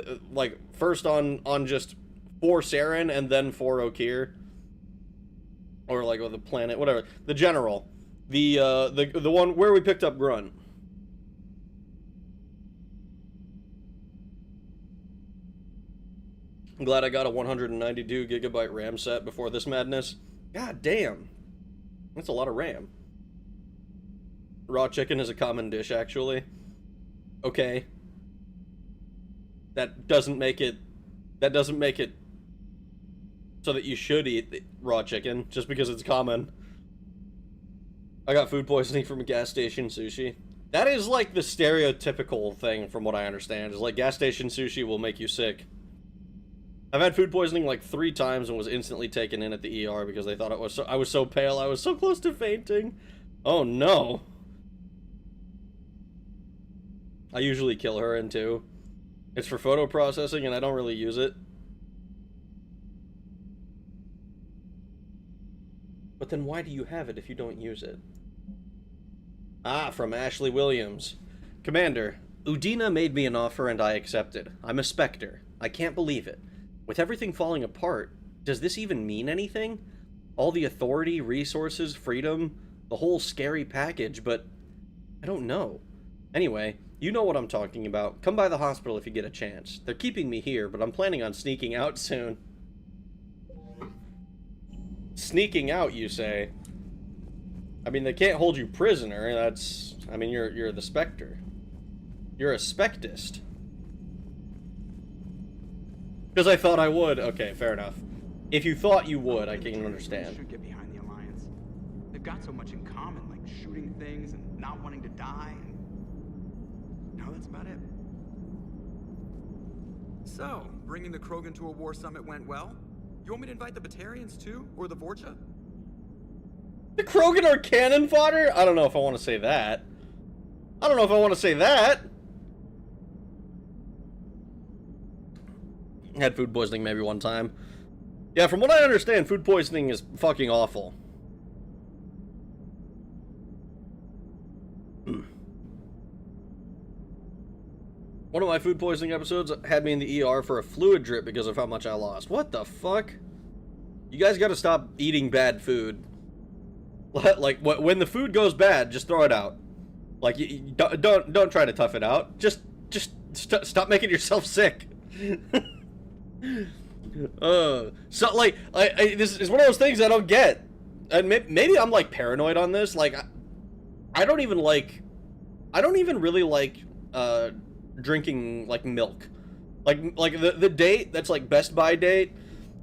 first on just for Saren and then for Okier, or with the planet, whatever. The general, the one where we picked up Grunt. I'm glad I got a 192 gigabyte RAM set before this madness. God damn, that's a lot of RAM. Raw chicken is a common dish, actually. Okay. That doesn't make it so that you should eat raw chicken just because it's common. I got food poisoning from a gas station sushi. That is the stereotypical thing from what I understand, is gas station sushi will make you sick. I've had food poisoning 3 times and was instantly taken in at the ER because they thought I was so pale, I was so close to fainting. Oh no. I usually kill her in too. It's for photo processing and I don't really use it. But then why do you have it if you don't use it? Ah, from Ashley Williams. Commander, Udina made me an offer and I accepted. I'm a Spectre. I can't believe it. With everything falling apart, does this even mean anything? All the authority, resources, freedom, the whole scary package, but I don't know. Anyway, you know what I'm talking about. Come by the hospital if you get a chance. They're keeping me here, but I'm planning on sneaking out soon. Sneaking out, you say? I mean, they can't hold you prisoner. That's... I mean, you're the Spectre. You're a Spectist. Because I thought I would. Okay, fair enough. If you thought you would, I can understand. Should get behind the Alliance. They've got so much in common, like shooting things and not wanting to die. And no, that's about it. So, bringing the Krogan to a war summit went well? You want me to invite the Batarians too, or the Vorcha? The Krogan are cannon fodder? I don't know if I want to say that. I don't know if I want to say that. Had food poisoning maybe one time. Yeah, from what I understand, food poisoning is fucking awful. One of my food poisoning episodes had me in the ER for a fluid drip because of how much I lost. What the fuck? You guys gotta stop eating bad food. Like, when the food goes bad, just throw it out. Like, don't try to tough it out. Just stop making yourself sick. So like, this is one of those things I don't get, and maybe I'm like paranoid on this. Like, I don't even really like drinking like milk. Like the date that's like Best By date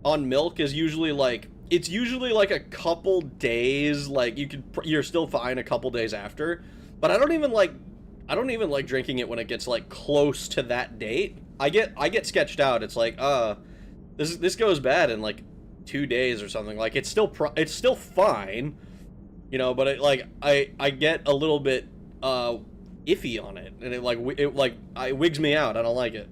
on milk is usually like, it's usually like a couple days. Like you're still fine a couple days after, but I don't even like drinking it when it gets like close to that date. I get sketched out. It's like, this goes bad in like 2 days or something. Like it's still fine, you know, but I get a little bit iffy on it, and it wigs me out. I don't like it.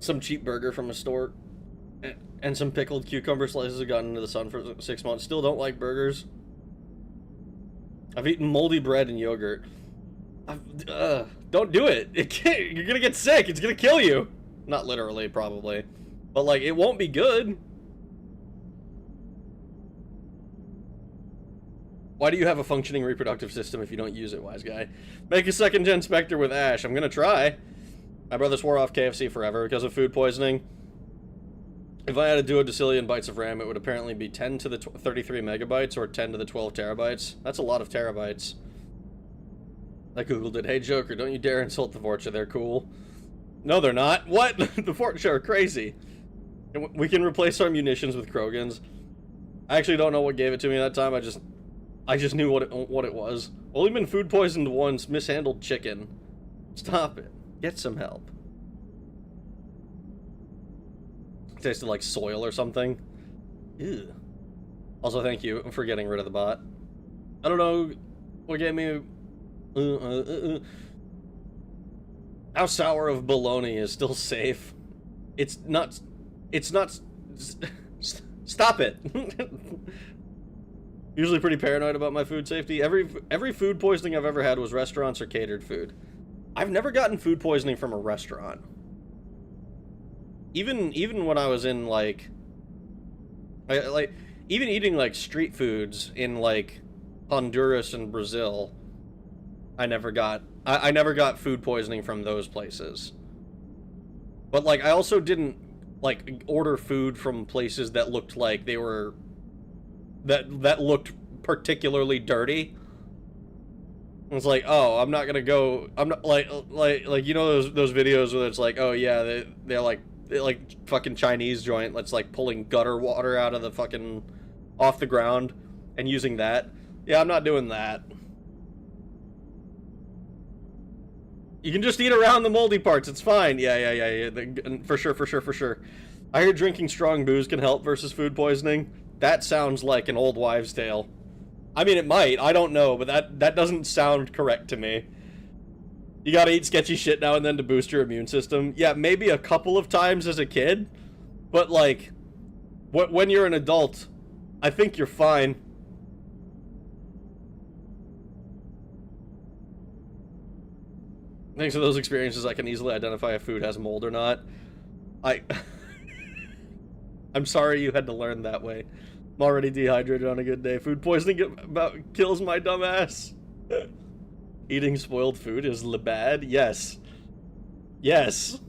Some cheap burger from a store and some pickled cucumber slices have gotten into the sun for 6 months. Still don't like burgers. I've eaten moldy bread and yogurt. Don't do it. You're gonna get sick. It's gonna kill you. Not literally, probably, but like, it won't be good. Why do you have a functioning reproductive system if you don't use it, wise guy? Make a second-gen Spectre with Ash. I'm gonna try. My brother swore off KFC forever because of food poisoning. If I had a duodecillion bytes of RAM, it would apparently be 10 to the 33 megabytes or 10 to the 12 terabytes. That's a lot of terabytes. I googled it. Hey, Joker, don't you dare insult the Vorcha. They're cool. No, they're not. What? The Vorcha are crazy. We can replace our munitions with Krogans. I actually don't know what gave it to me that time. I just knew what it was. Only been food poisoned once. Mishandled chicken. Stop it. Get some help. Tasted like soil or something. Ew. Also, thank you for getting rid of the bot. I don't know what gave me... How sour of bologna is still safe? It's not... Stop it! Usually pretty paranoid about my food safety. Every food poisoning I've ever had was restaurants or catered food. I've never gotten food poisoning from a restaurant. Even when I was in like even eating like street foods in like Honduras and Brazil, I never got food poisoning from those places. But like, I also didn't like order food from places that looked like they were that looked particularly dirty. It's like, oh, I'm not gonna go. I'm not like you know those videos where it's like, oh yeah, they're like fucking Chinese joint that's like pulling gutter water out of the fucking off the ground and using that. Yeah, I'm not doing that. You can just eat around the moldy parts. It's fine. Yeah. For sure. I hear drinking strong booze can help versus food poisoning. That sounds like an old wives' tale. I mean, it might. I don't know, but that doesn't sound correct to me. You gotta eat sketchy shit now and then to boost your immune system. Yeah, maybe a couple of times as a kid, but like, when you're an adult, I think you're fine. Thanks to those experiences, I can easily identify if food has mold or not. I'm sorry you had to learn that way. I'm already dehydrated on a good day. Food poisoning about kills my dumb ass. Eating spoiled food is bad. Yes. Yes.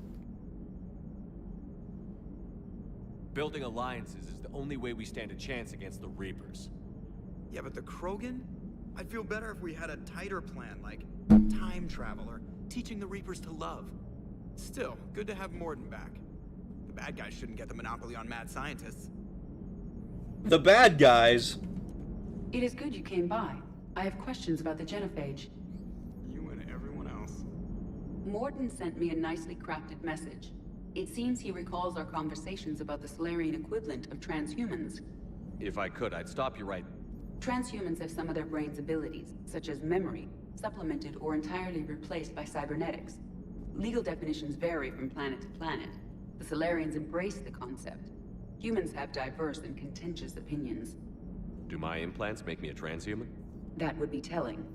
Building alliances is the only way we stand a chance against the Reapers. Yeah, but the Krogan? I'd feel better if we had a tighter plan, like time travel or teaching the Reapers to love. Still, good to have Mordin back. The bad guys shouldn't get the monopoly on mad scientists. The bad guys. It is good you came by. I have questions about the genophage. You and everyone else. Mordin sent me a nicely crafted message. It seems he recalls our conversations about the Solarian equivalent of transhumans. If I could, I'd stop you right. Transhumans have some of their brain's abilities, such as memory, supplemented or entirely replaced by cybernetics. Legal definitions vary from planet to planet. The Solarians embrace the concept. Humans have diverse and contentious opinions. Do my implants make me a transhuman? That would be telling.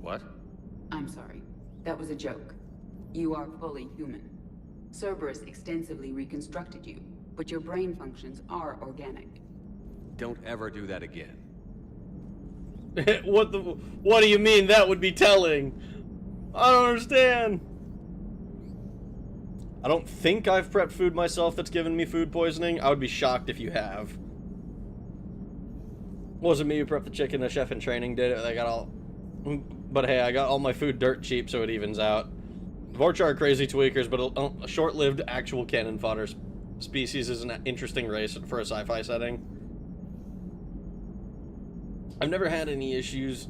What? I'm sorry. That was a joke. You are fully human. Cerberus extensively reconstructed you, but your brain functions are organic. Don't ever do that again. What do you mean that would be telling? I don't understand. I don't think I've prepped food myself that's given me food poisoning. I would be shocked if you have. Wasn't me who prepped the chicken, a chef in training did it. I got all... But hey, I got all my food dirt cheap, so it evens out. Vorcha are crazy tweakers, but a short-lived actual cannon fodder species is an interesting race for a sci-fi setting. I've never had any issues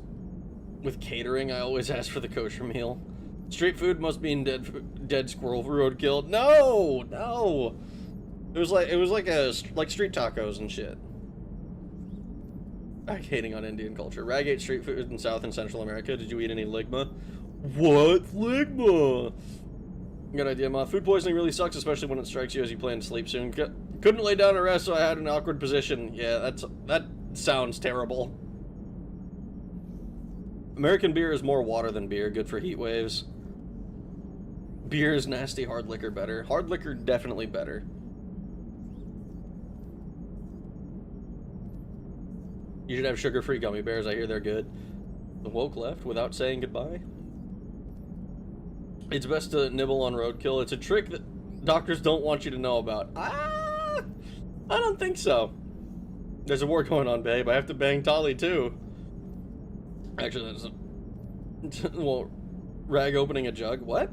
with catering. I always ask for the kosher meal. Street food must mean dead squirrel roadkill. No. It was like street tacos and shit. I'm hating on Indian culture. Ragate street food in South and Central America. Did you eat any ligma? What Ligma? Good idea, Ma. Food poisoning really sucks, especially when it strikes you as you plan to sleep soon. Couldn't lay down to rest, so I had an awkward position. Yeah, that sounds terrible. American beer is more water than beer. Good for heat waves. Beer is nasty. Hard liquor better. Hard liquor definitely better. You should have sugar-free gummy bears. I hear they're good. The woke left without saying goodbye. It's best to nibble on roadkill. It's a trick that doctors don't want you to know about. I don't think so. There's a war going on, babe. I have to bang Tali, too. Actually, that's a... Well, Rag opening a jug. What?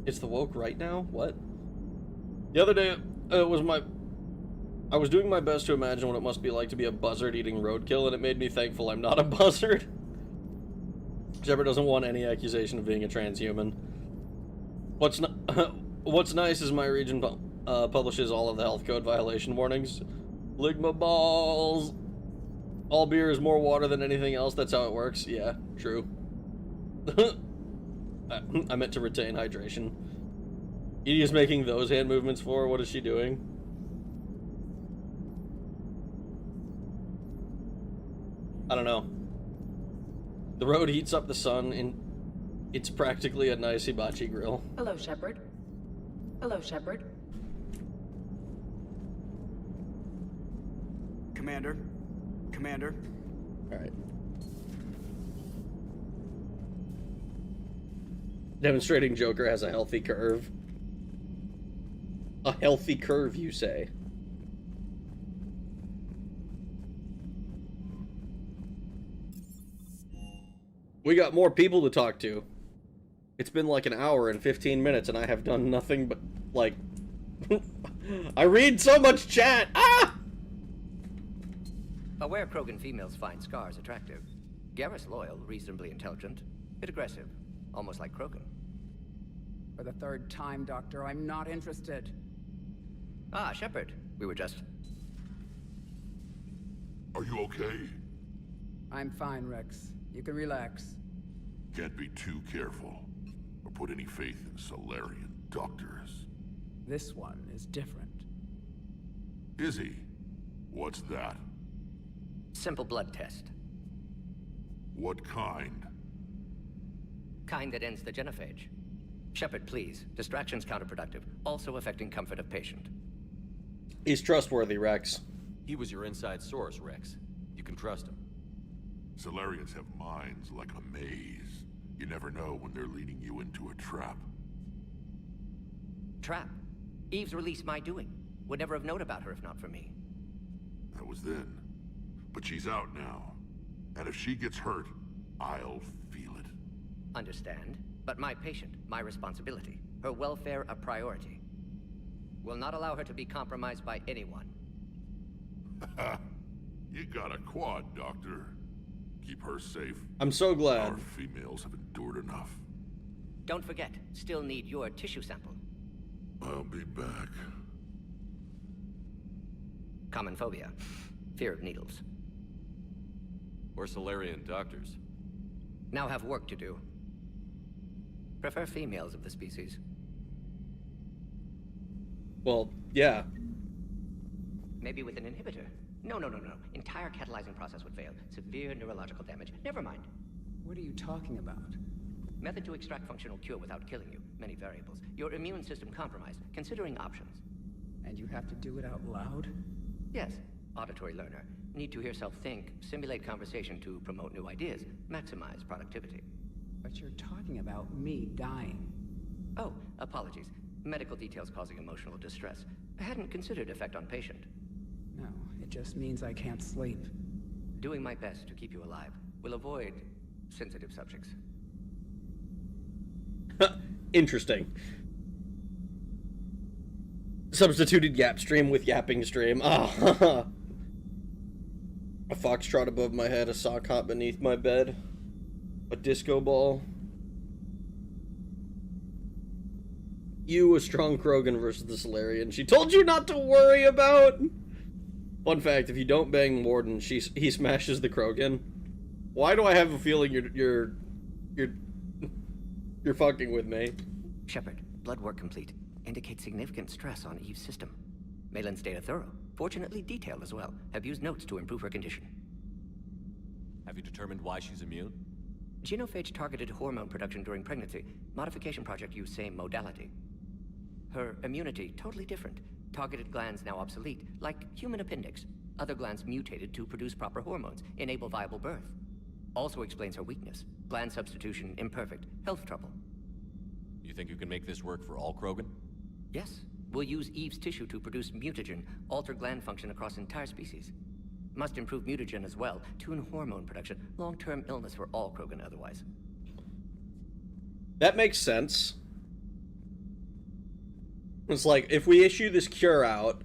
It's the woke right now? What? The other day, I was doing my best to imagine what it must be like to be a buzzard eating roadkill, and it made me thankful I'm not a buzzard. Shepard doesn't want any accusation of being a transhuman. What's nice is my region publishes all of the health code violation warnings. Ligma balls. All beer is more water than anything else. That's how it works. Yeah, true. I meant to retain hydration. Edie is making those hand movements for. What is she doing? I don't know. The road heats up the sun, and it's practically a nice hibachi grill. Hello, Shepard. Hello, Shepard. Commander. Alright. Demonstrating Joker has a healthy curve. A healthy curve, you say? We got more people to talk to. It's been like an hour and 15 minutes and I have done nothing but, like... I read so much chat! Ah! Aware Krogan females find scars attractive. Garrus loyal, reasonably intelligent, bit aggressive, almost like Krogan. For the third time, Doctor, I'm not interested. Ah, Shepard, we were just... Are you okay? I'm fine, Rex. You can relax. Can't be too careful, or put any faith in Solarian doctors. This one is different. Is he? What's that? Simple blood test. What kind? Kind that ends the genophage. Shepard, please. Distraction's counterproductive, also affecting comfort of patient. He's trustworthy, Rex. He was your inside source, Rex. You can trust him. Solarians have minds like a maze. You never know when they're leading you into a trap. Trap? Eve's release my doing. Would never have known about her if not for me. That was then. But she's out now. And if she gets hurt, I'll feel it. Understand, but my patient, my responsibility. Her welfare a priority. Will not allow her to be compromised by anyone. You got a quad, Doctor. Keep her safe. I'm so glad. Our females have endured enough. Don't forget, still need your tissue sample. I'll be back. Common phobia. Fear of needles. Or Solarian doctors. Now have work to do. Prefer females of the species. Well, yeah. Maybe with an inhibitor. No. Entire catalyzing process would fail. Severe neurological damage. Never mind. What are you talking about? Method to extract functional cure without killing you. Many variables. Your immune system compromised. Considering options. And you have to do it out loud? Yes. Auditory learner. Need to hear self think, simulate conversation to promote new ideas, maximize productivity. But you're talking about me dying. Oh, apologies. Medical details causing emotional distress. I hadn't considered effect on patient. No, it just means I can't sleep. Doing my best to keep you alive. Will avoid sensitive subjects. Interesting. Substituted yap stream with yapping stream. Ah, a foxtrot above my head, a sock hop beneath my bed, a disco ball. You, a strong Krogan versus the Solarian. She told you not to worry about. Fun fact: if you don't bang Morden, he smashes the Krogan. Why do I have a feeling you're fucking with me? Shepard, blood work complete. Indicates significant stress on Eve's system. Malin's data thorough. Fortunately detailed as well. Have used notes to improve her condition. Have you determined why she's immune? Genophage targeted hormone production during pregnancy. Modification project used same modality. Her immunity totally different. Targeted glands now obsolete, like human appendix. Other glands mutated to produce proper hormones, enable viable birth. Also explains her weakness. Gland substitution imperfect. Health trouble. You think you can make this work for all Krogan? Yes. We'll use Eve's tissue to produce mutagen, alter gland function across entire species. Must improve mutagen as well, tune hormone production. Long-term illness for all Krogan otherwise. That makes sense. It's like, if we issue this cure out,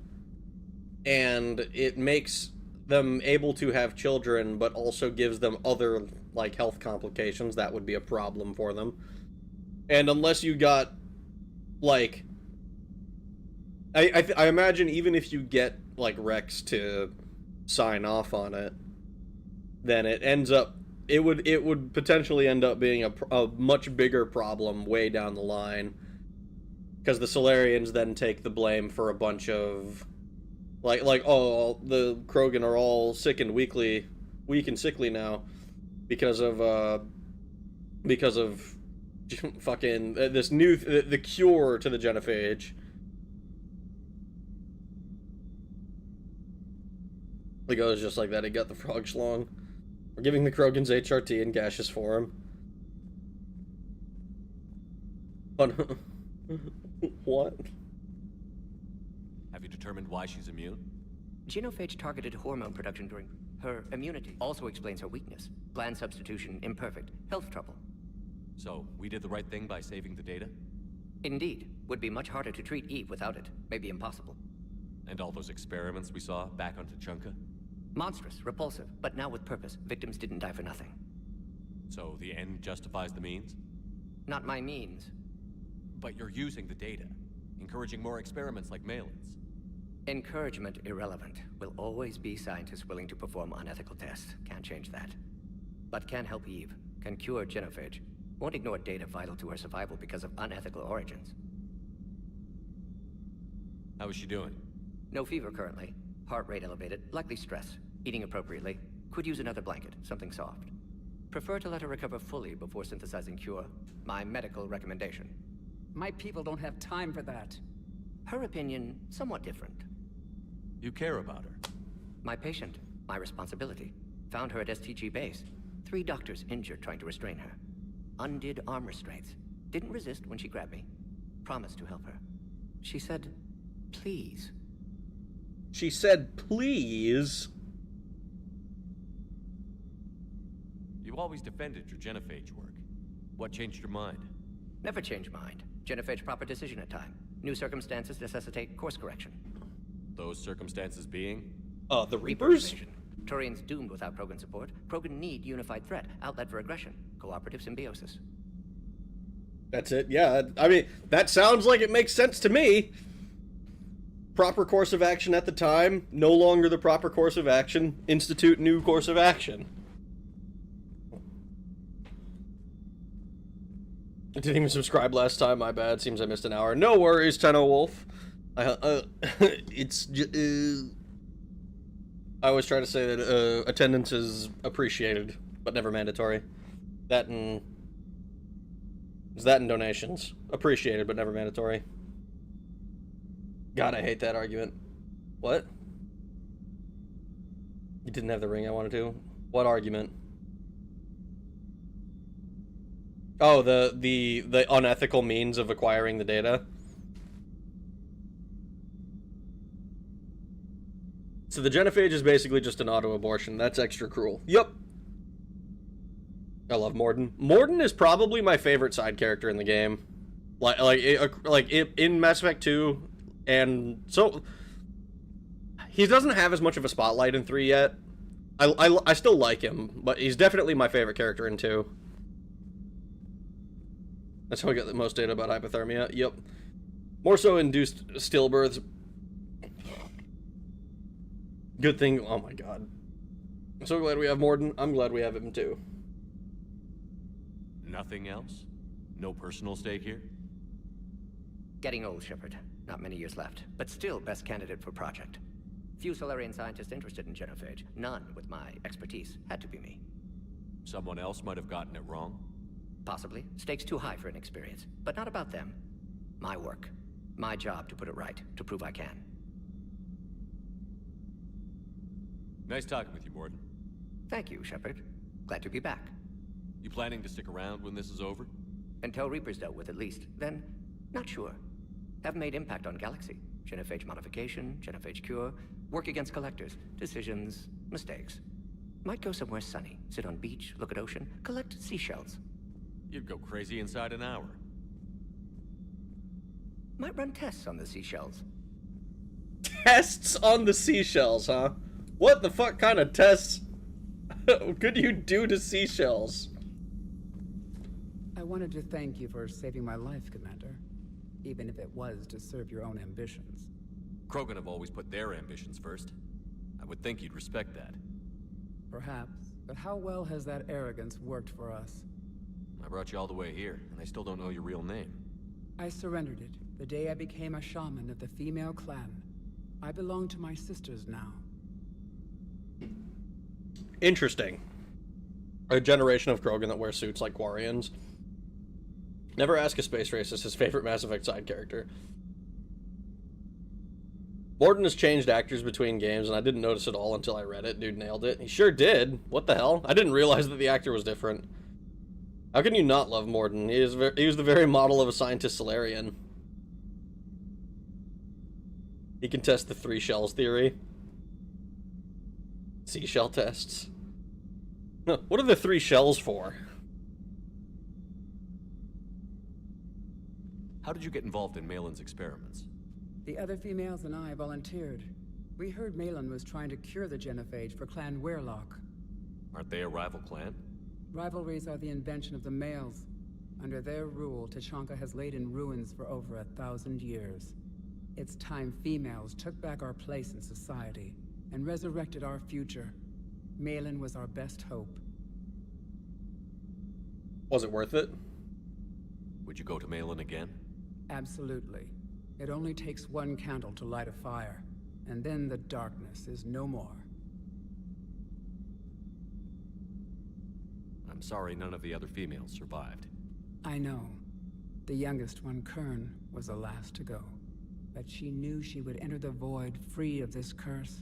and it makes them able to have children, but also gives them other, like, health complications, that would be a problem for them. And unless you got, like... I imagine even if you get, like, Rex to sign off on it, then it ends up... It would potentially end up being a much bigger problem way down the line. Because the Solarians then take the blame for a bunch of... Like, oh, the Krogan are all weak and sickly now. Because of fucking this new the cure to the genophage. It goes just like that. He got the frog schlong. We're giving the Krogans HRT in gaseous form. What? Have you determined why she's immune? Genophage targeted hormone production during her immunity. Also explains her weakness. Gland substitution imperfect. Health trouble. So, we did the right thing by saving the data? Indeed. Would be much harder to treat Eve without it. Maybe impossible. And all those experiments we saw back on Tuchanka? Monstrous, repulsive, but now with purpose. Victims didn't die for nothing. So, the end justifies the means? Not my means. But you're using the data, encouraging more experiments like Malin's. Encouragement irrelevant. Will always be scientists willing to perform unethical tests. Can't change that. But can help Eve. Can cure genophage. Won't ignore data vital to her survival because of unethical origins. How is she doing? No fever currently. Heart rate elevated, likely stress. Eating appropriately. Could use another blanket, something soft. Prefer to let her recover fully before synthesizing cure. My medical recommendation. My people don't have time for that. Her opinion, somewhat different. You care about her. My patient, my responsibility. Found her at STG base. 3 doctors injured trying to restrain her. Undid arm restraints. Didn't resist when she grabbed me. Promised to help her. She said, please. She said, please. You always defended your genophage work. What changed your mind? Never change mind. Genophage proper decision at time. New circumstances necessitate course correction. Those circumstances being? The Reapers? Invasion. Turian's doomed without Krogan support. Krogan need unified threat, outlet for aggression, cooperative symbiosis. That's it, yeah. I mean, that sounds like it makes sense to me. Proper course of action at the time, no longer the proper course of action, institute new course of action. I didn't even subscribe last time, my bad, seems I missed an hour. No worries, Tenno Wolf. I always try to say that attendance is appreciated, but never mandatory. That and donations. Appreciated, but never mandatory. God, I hate that argument. What? You didn't have the ring I wanted to? What argument? Oh, the unethical means of acquiring the data. So the genophage is basically just an auto-abortion. That's extra cruel. Yep. I love Mordin. Mordin is probably my favorite side character in the game. Like in Mass Effect 2, and so he doesn't have as much of a spotlight in 3 yet. I still like him, but he's definitely my favorite character in 2. That's how I get the most data about hypothermia. Yep. More so induced stillbirths. Good thing. Oh my god. I'm so glad we have Mordin. I'm glad we have him too. Nothing else? No personal stake here? Getting old, Shepard. Not many years left, but still best candidate for project. Few Solarian scientists interested in genophage. None with my expertise. Had to be me. Someone else might have gotten it wrong? Possibly. Stakes too high for inexperience. But not about them. My work. My job to put it right. To prove I can. Nice talking with you, Mordin. Thank you, Shepard. Glad to be back. You planning to stick around when this is over? Until Reaper's dealt with, at least. Then, not sure. Have made impact on Galaxy. Genophage modification, genophage cure, work against collectors, decisions, mistakes. Might go somewhere sunny, sit on beach, look at ocean, collect seashells. You'd go crazy inside an hour. Might run tests on the seashells. Tests on the seashells, huh? What the fuck kind of tests could you do to seashells? I wanted to thank you for saving my life, Commander. Even if it was to serve your own ambitions. Krogan have always put their ambitions first. I would think you'd respect that. Perhaps, but how well has that arrogance worked for us? I brought you all the way here, and I still don't know your real name. I surrendered it the day I became a shaman of the female clan. I belong to my sisters now. Interesting. A generation of Krogan that wear suits like Quarians. Never ask a space racist his favorite Mass Effect side character. Mordin has changed actors between games, and I didn't notice it all until I read it. Dude nailed it. He sure did. What the hell? I didn't realize that the actor was different. How can you not love Mordin? He was the very model of a scientist Solarian. He can test the 3 shells theory. Seashell tests. What are the 3 shells for? How did you get involved in Malin's experiments? The other females and I volunteered. We heard Malin was trying to cure the genophage for Clan Weirlock. Aren't they a rival clan? Rivalries are the invention of the males. Under their rule, Tuchanka has laid in ruins for over 1,000 years. It's time females took back our place in society and resurrected our future. Malin was our best hope. Was it worth it? Would you go to Malin again? Absolutely. It only takes one candle to light a fire, and then the darkness is no more. I'm sorry none of the other females survived. I know. The youngest one, Kern, was the last to go. But she knew she would enter the void free of this curse,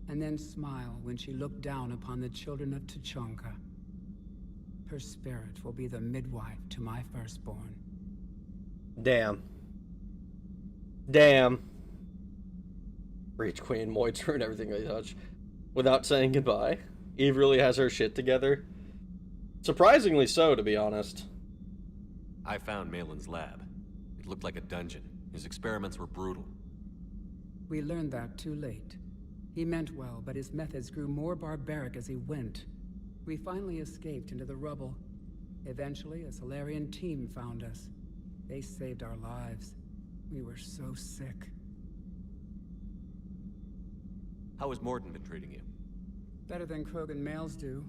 and then smile when she looked down upon the children of Tuchanka. Her spirit will be the midwife to my firstborn. Damn. Damn. Rage Queen, Moits ruin everything they touch. Without saying goodbye. Eve really has her shit together. Surprisingly so, to be honest. I found Malin's lab. It looked like a dungeon. His experiments were brutal. We learned that too late. He meant well, but his methods grew more barbaric as he went. We finally escaped into the rubble. Eventually, a Solarian team found us. They saved our lives. We were so sick. How has Mordin been treating you? Better than Krogan males do.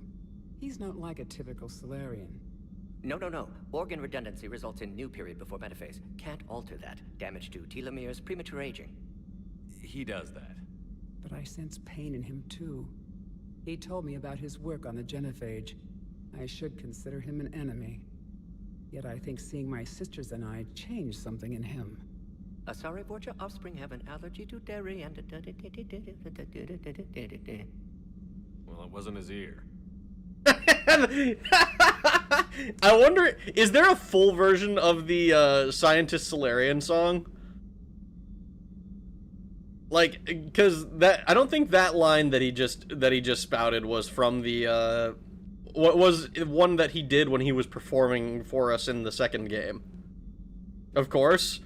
He's not like a typical Solarian. No. Organ redundancy results in new period before metaphase. Can't alter that. Damage to telomeres, premature aging. He does that. But I sense pain in him too. He told me about his work on the genophage. I should consider him an enemy. Yet I think seeing my sisters and I changed something in him. Asari Vorcha offspring have an allergy to dairy and... Well, it wasn't his ear. I wonder, is there a full version of the Scientist Solarian song? Like, because that, I don't think that line that he just spouted was from the what was one that he did when he was performing for us in the second game. Of course.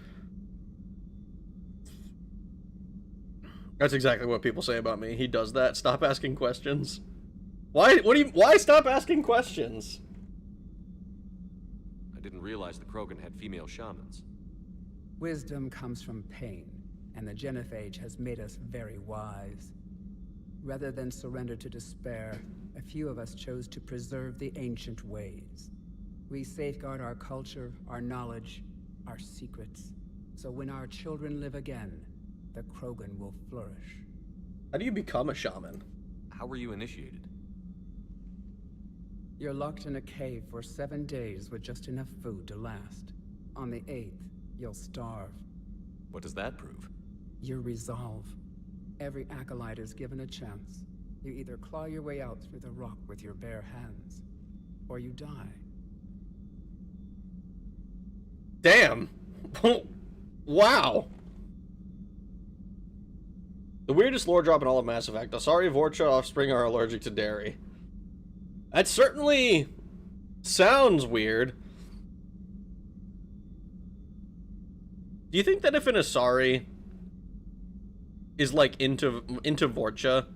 That's exactly what people say about me. He does that. Stop asking questions. Why stop asking questions? I didn't realize the Krogan had female shamans. Wisdom comes from pain, and the genophage has made us very wise. Rather than surrender to despair, a few of us chose to preserve the ancient ways. We safeguard our culture, our knowledge, our secrets. So when our children live again, the Krogan will flourish. How do you become a shaman? How were you initiated? You're locked in a cave for 7 days with just enough food to last. On the 8th, you'll starve. What does that prove? Your resolve. Every acolyte is given a chance. You either claw your way out through the rock with your bare hands, or you die. Damn. Wow. The weirdest lore drop in all of Mass Effect. Asari Vorcha offspring are allergic to dairy. That certainly sounds weird. Do you think that if an Asari is like into Vorcha,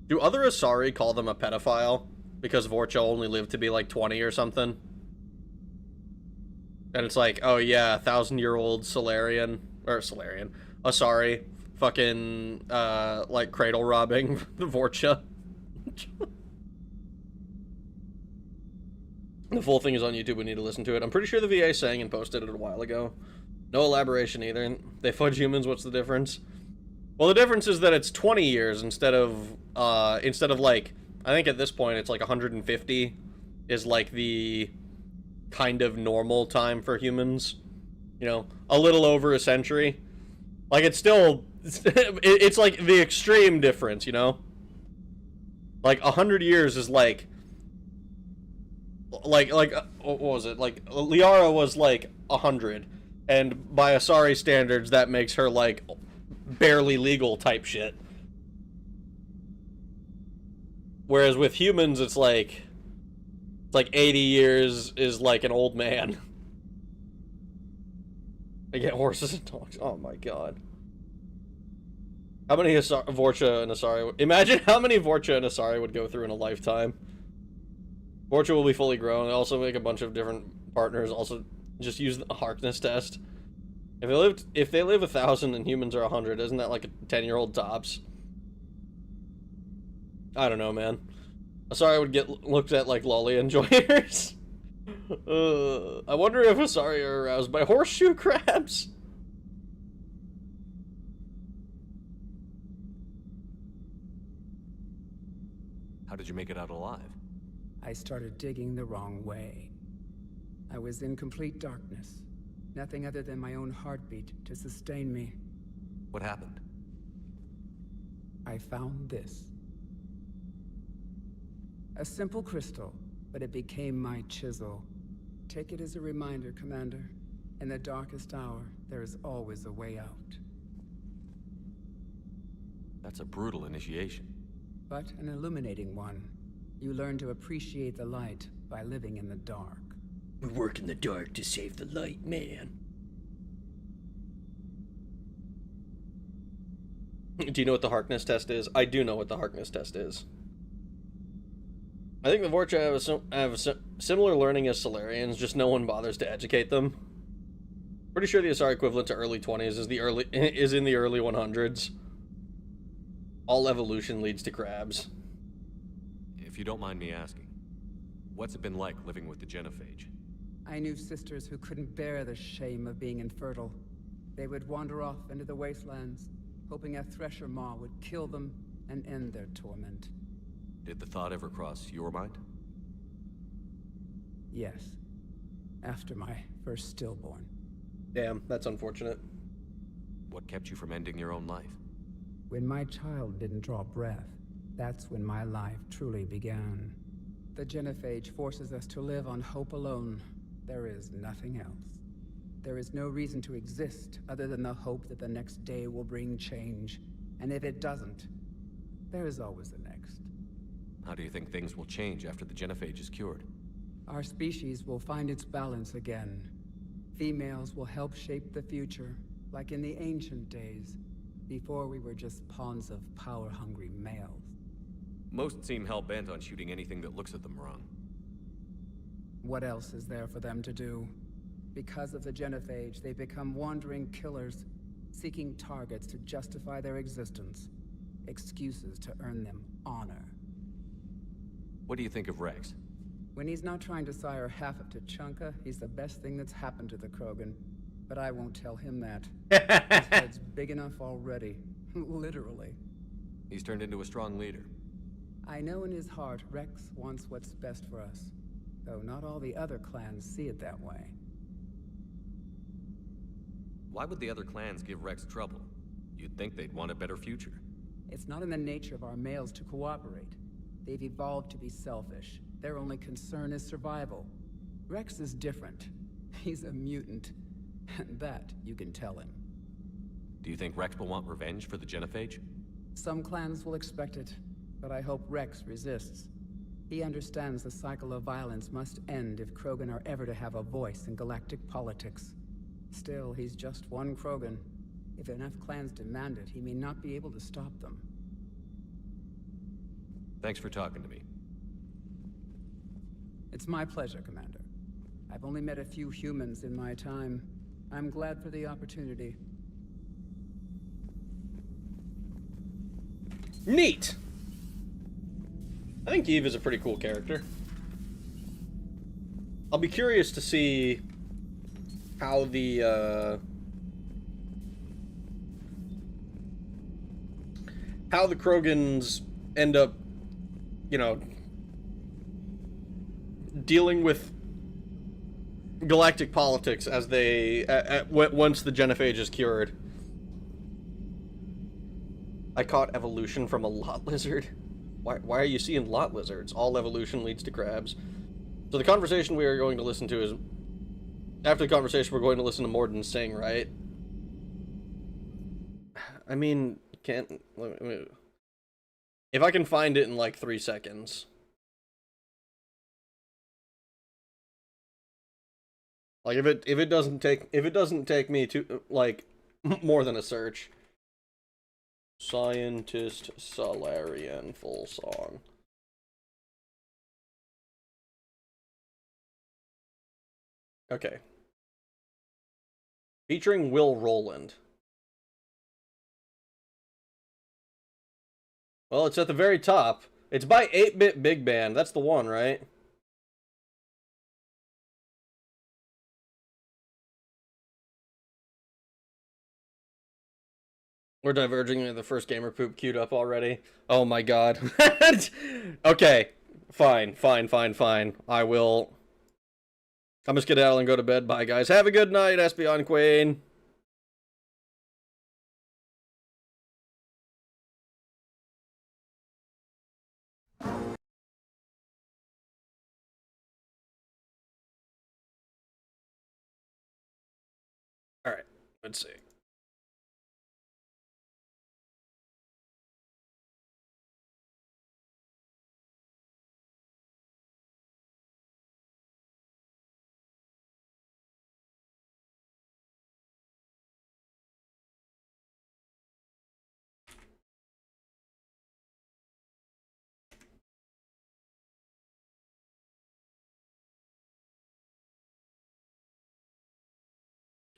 do other Asari call them a pedophile because Vorcha only lived to be like 20 or something? And it's like, oh yeah, 1,000-year-old Asari, fucking like cradle robbing the Vorcha. The full thing is on YouTube. We need to listen to it. I'm pretty sure the VA sang and posted it a while ago. No elaboration either. They fudge humans. What's the difference? Well, the difference is that it's 20 years instead of like, I think at this point it's like 150 is like the kind of normal time for humans. You know, a little over a century. Like it's still, it's like the extreme difference, you know? Like 100 years is like what was it? Like Liara was like 100, and by Asari standards that makes her like barely legal type shit. Whereas with humans it's like 80 years is like an old man. They get horses and dogs. Oh my god. How many Vorcha and Asari... Imagine how many Vorcha and Asari would go through in a lifetime. Vorcha will be fully grown. They also make a bunch of different partners. Also, just use the Harkness test. If they live 1,000 and humans are 100, isn't that like a 10-year-old tops? I don't know, man. Asari would get looked at like lolly enjoyers. I wonder if Asari are aroused by horseshoe crabs. How did you make it out alive? I started digging the wrong way. I was in complete darkness. Nothing other than my own heartbeat to sustain me. What happened? I found this. A simple crystal, but it became my chisel. Take it as a reminder, Commander. In the darkest hour, there is always a way out. That's a brutal initiation. But an illuminating one. You learn to appreciate the light by living in the dark. We work in the dark to save the light, man. Do you know what the Harkness test is? I do know what the Harkness test is. I think the Vorcha have a similar learning as Solarians, just no one bothers to educate them. Pretty sure the Asari equivalent to early 20s is in the early 100s. All evolution leads to crabs. If you don't mind me asking, what's it been like living with the Genophage? I knew sisters who couldn't bear the shame of being infertile. They would wander off into the wastelands, hoping a Thresher Maw would kill them and end their torment. Did the thought ever cross your mind? Yes. After my first stillborn. Damn, that's unfortunate. What kept you from ending your own life? When my child didn't draw breath, that's when my life truly began. The Genophage forces us to live on hope alone. There is nothing else. There is no reason to exist other than the hope that the next day will bring change. And if it doesn't, there is always the next. How do you think things will change after the Genophage is cured? Our species will find its balance again. Females will help shape the future, like in the ancient days, before we were just pawns of power-hungry males. Most seem hell-bent on shooting anything that looks at them wrong. What else is there for them to do? Because of the Genophage, they become wandering killers, seeking targets to justify their existence, excuses to earn them honor. What do you think of Rex? When he's not trying to sire half of Tuchanka, he's the best thing that's happened to the Krogan. But I won't tell him that. His head's big enough already. Literally. He's turned into a strong leader. I know in his heart Rex wants what's best for us. Though not all the other clans see it that way. Why would the other clans give Rex trouble? You'd think they'd want a better future. It's not in the nature of our males to cooperate. They've evolved to be selfish. Their only concern is survival. Rex is different. He's a mutant. And that you can tell him. Do you think Rex will want revenge for the Genophage? Some clans will expect it, but I hope Rex resists. He understands the cycle of violence must end if Krogan are ever to have a voice in galactic politics. Still, he's just one Krogan. If enough clans demand it, he may not be able to stop them. Thanks for talking to me. It's my pleasure, Commander. I've only met a few humans in my time. I'm glad for the opportunity. Neat! I think Eve is a pretty cool character. I'll be curious to see how the Krogans end up, you know, dealing with galactic politics as they once the Genophage is cured. I caught evolution from a lot lizard. Why are you seeing lot lizards? All evolution leads to crabs. So the conversation we are going to listen to is... After the conversation, we're going to listen to Mordin sing, right? I mean, can't... If I can find it in like 3 seconds. Like if it doesn't take me to like more than a search. Scientist Solarian full song. Okay. Featuring Will Roland. Well, it's at the very top. It's by 8-Bit Big Band. That's the one, right? We're diverging. The first gamer poop queued up already. Oh my god. Okay. Fine. I will... I'm just gonna and go to bed. Bye, guys. Have a good night, Espeon Queen. Alright. Let's see.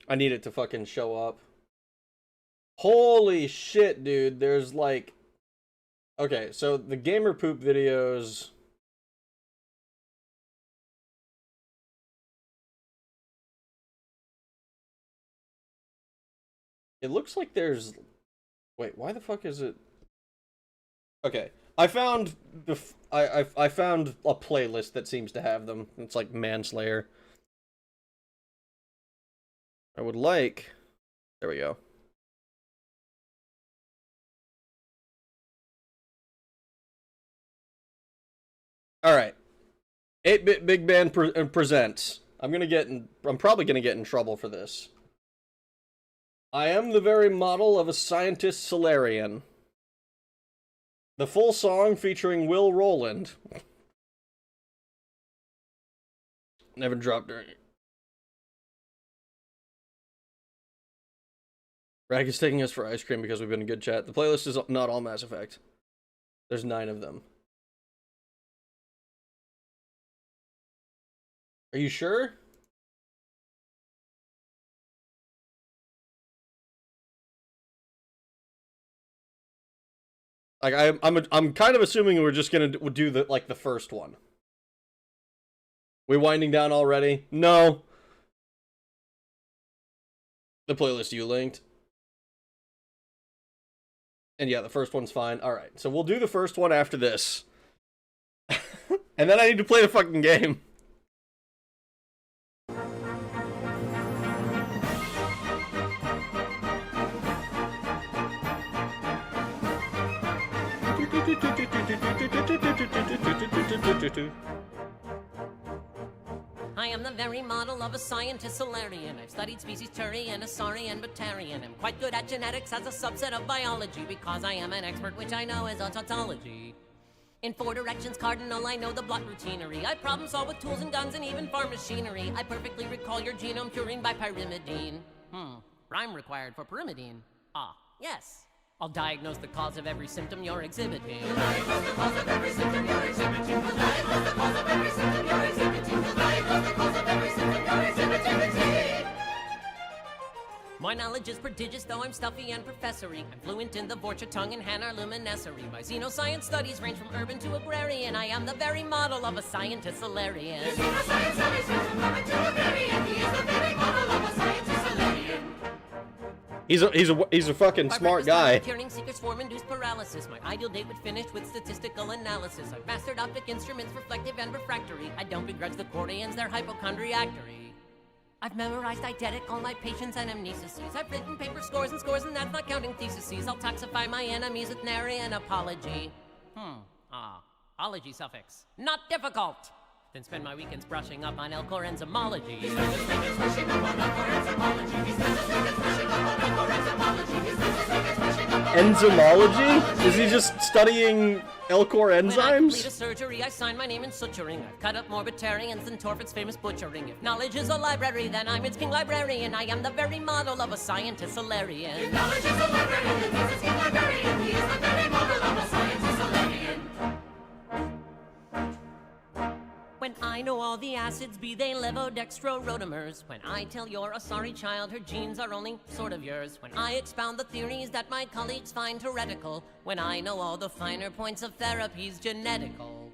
I need it to fucking show up. Holy shit, dude. There's like... Okay, so the gamer poop videos... It looks like there's... Wait, why the fuck is it... Okay, I found I found a playlist that seems to have them. It's like Manslayer. I would like... There we go. Alright. 8-Bit Big Band presents. I'm probably gonna get in trouble for this. I am the very model of a scientist Solarian. The full song featuring Will Rowland. Never dropped during it. Rag is taking us for ice cream because we've been in good chat. The playlist is not all Mass Effect. There's 9 of them. Are you sure? Like I'm kind of assuming we're just gonna do the first one. We winding down already? No. The playlist you linked. And yeah, the first one's fine. Alright, so we'll do the first one after this. And then I need to play the fucking game. I am the very model of a scientist Solarian. I've studied species Turian, Asari, and Batarian. I'm quite good at genetics as a subset of biology because I am an expert, which I know is a tautology. In 4 directions cardinal, I know the blot routinary. I problem solve with tools and guns and even farm machinery. I perfectly recall your genome curing by pyrimidine. Rhyme required for pyrimidine. Ah, yes. I'll diagnose the cause of every symptom you're exhibiting. You'll diagnose the cause of every symptom you're exhibiting. You'll diagnose the cause of every symptom you're exhibiting. You'll diagnose the cause of every symptom you're exhibiting. My knowledge is prodigious, though I'm stuffy and professory. I'm fluent in the Vorcha tongue and Hanar luminescery. My xenoscience studies range from urban to agrarian. I am the very model of a scientist Solarian. His xenoscience studies range from urban to agrarian. He is the very model of a scientist Solarian. He's a fucking smart guy. Curing seekers form-induced paralysis. My ideal date would finish with statistical analysis. I've mastered optic instruments, reflective and refractory. I don't begrudge the Quarians their hypochondriactory. I've memorized eidetic, all my patients and amnesises. I've written paper scores, and that's not counting theses. I'll toxify my enemies with nary an apology. Ology suffix. Not difficult. Then spend my weekends brushing up on Elcor enzymology. Enzymology? Is he just studying Elcor enzymes? When I complete a surgery, I sign my name in suturing. I've cut up morbitarians than Torford's famous butchering. If knowledge is a library, then I'm its king librarian. I am the very model of a scientist Solarian. If knowledge is a library, then he's its king librarian. He is the very model of a scientist Solarian. When I know all the acids, be they levodextrorotamers. When I tell your Asari child her genes are only sort of yours. When I expound the theories that my colleagues find heretical. When I know all the finer points of therapies genetical.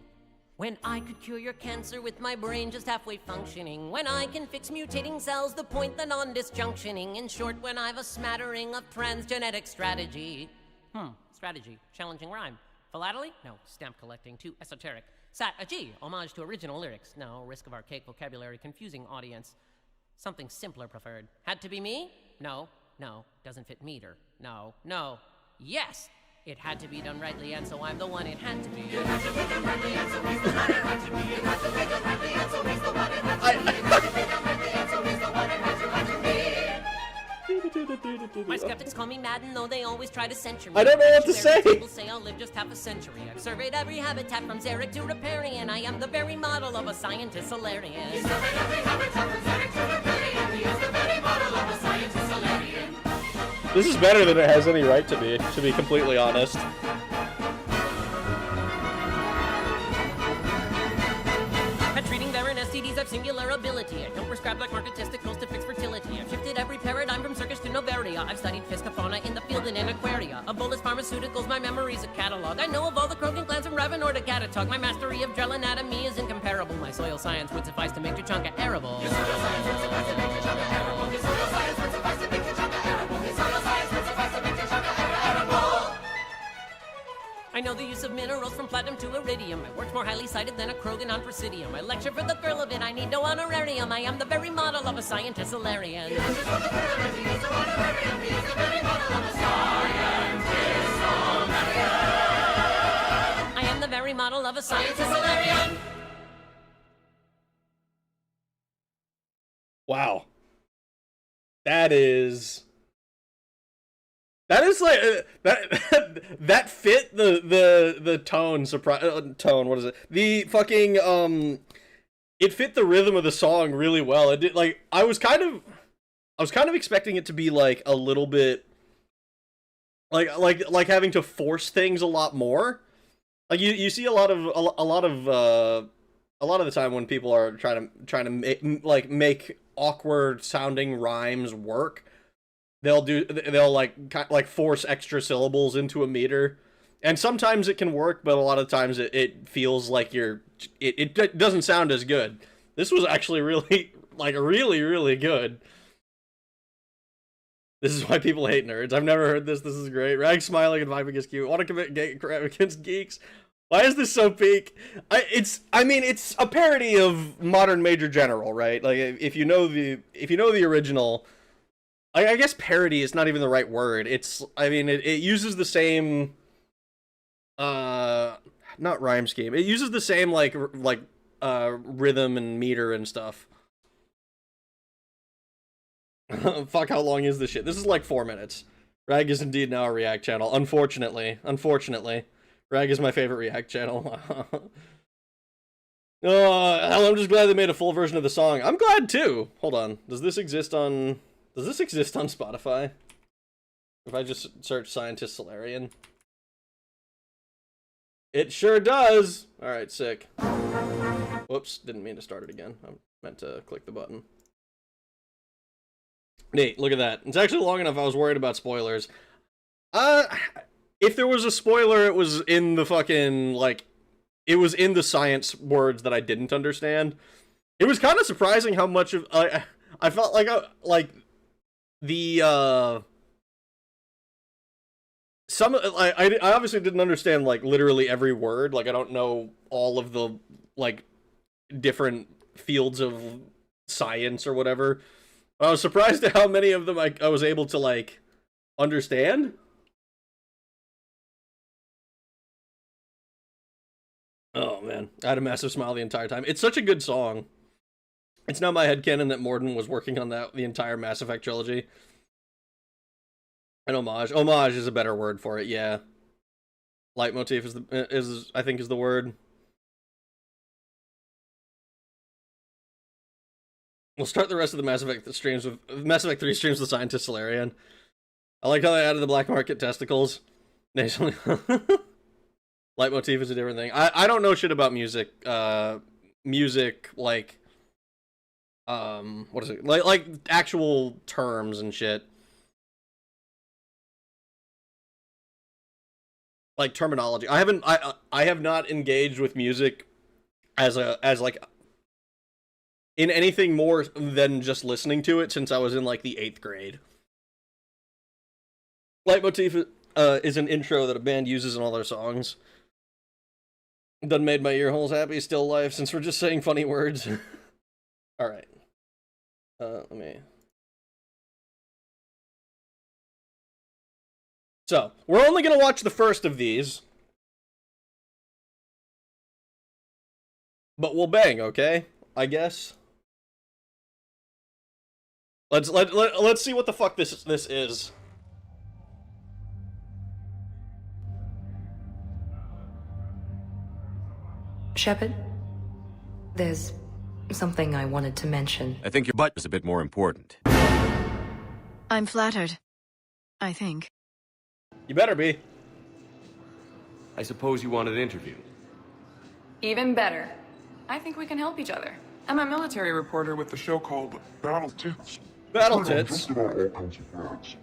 When I could cure your cancer with my brain just halfway functioning. When I can fix mutating cells, the point the non-disjunctioning. In short, when I've a smattering of transgenetic strategy. Strategy. Challenging rhyme. Philately? No. Stamp collecting. Too esoteric. Sat a G, homage to original lyrics. No, risk of archaic vocabulary, confusing audience. Something simpler preferred. Had to be me? No, doesn't fit meter. No, yes! It had to be done rightly, and so I'm the one it had to be. It had to be done rightly, and so he's the one it had to be. It had to be done rightly, and so he's the one it had to be. It had to be done rightly, and so he's the one it had to be. My skeptics call me Madden, though they always try to censure me. I don't know what to say. People say I'll live just half a century. I've surveyed every habitat from Xeric to Riparian. I am the very model of a scientist Solarian. He's surveyed every habitat from Xeric to Riparian. He is the very model of a scientist Solarian. This is better than it has any right to be completely honest. At treating barren STDs, I've singular ability. I don't prescribe like market testicles to fix fertility. I've shifted every area. I've studied Fiscofauna in the field and in aquaria. A bolus pharmaceuticals, my memory's a catalog. I know of all the Krogan clans from Ravenor to Gatatog. My mastery of drill anatomy is incomparable. My soil science would suffice to make Tuchanka arable. Your soil science would suffice to make Tuchanka arable. Your soil science would suffice to make Tuchanka arable. Your soil science would suffice to make Tuchanka arable. I know the use of minerals from platinum to iridium. My work's more highly cited than a Krogan on Presidium. I lecture for the thrill of it, I need no honorarium. I am the very model of a scientist Solarian. I am the very model of a scientist Solarian. Wow. That is like that fit the tone tone. What is it? The fucking it fit the rhythm of the song really well. It did, like I was kind of expecting it to be like a little bit like having to force things a lot more. Like you see a lot of the time when people are trying to make awkward sounding rhymes work. They'll like force extra syllables into a meter, and sometimes it can work, but a lot of times it feels like it doesn't sound as good. This was actually really really good. This is why people hate nerds. I've never heard this. This is great. Rag smiling and vibing is cute. Want to commit crime against geeks? Why is this so peak? It's a parody of Modern Major General, right? Like if you know the original. I guess parody is not even the right word. It uses the same, not rhyme scheme. It uses the same rhythm and meter and stuff. Fuck, how long is this shit? This is like 4 minutes. Rag is indeed now a React channel. Unfortunately, Rag is my favorite React channel. Hell, I'm just glad they made a full version of the song. I'm glad too. Hold on, does this exist on Spotify? If I just search Scientist Solarian. It sure does! Alright, sick. Whoops, didn't mean to start it again. I meant to click the button. Neat, look at that. It's actually long enough I was worried about spoilers. If there was a spoiler, it was in the fucking, it was in the science words that I didn't understand. It was kind of surprising how much of, I felt like I obviously didn't understand literally every word. I don't know all of the different fields of science or whatever. I was surprised at how many of them I was able to understand. Oh man, I had a massive smile the entire time. It's such a good song. It's now my headcanon that Morden was working on the entire Mass Effect trilogy. An homage. Homage is a better word for it, yeah. Leitmotif is I think is the word. We'll start the rest of the Mass Effect streams with Mass Effect 3 streams with Scientist Solarian. I like how they added the black market testicles. Nasally. Leitmotif is a different thing. I don't know shit about music. Music what is it? Like actual terms and shit. Like terminology. I have not engaged with music as in anything more than just listening to it since I was in the 8th grade. Leitmotif is an intro that a band uses in all their songs. Done made my ear holes happy, still alive, since we're just saying funny words. Alright. Let me... So, we're only gonna watch the first of these. But we'll bang, okay? I guess. Let's see what the fuck this is. Shepard, there's something I wanted to mention. I think your butt is a bit more important. I'm flattered. I think. You better be. I suppose you want an interview. Even better. I think we can help each other. I'm a military reporter with the show called Battle Tits. Battle Tits. Just about all kinds of words.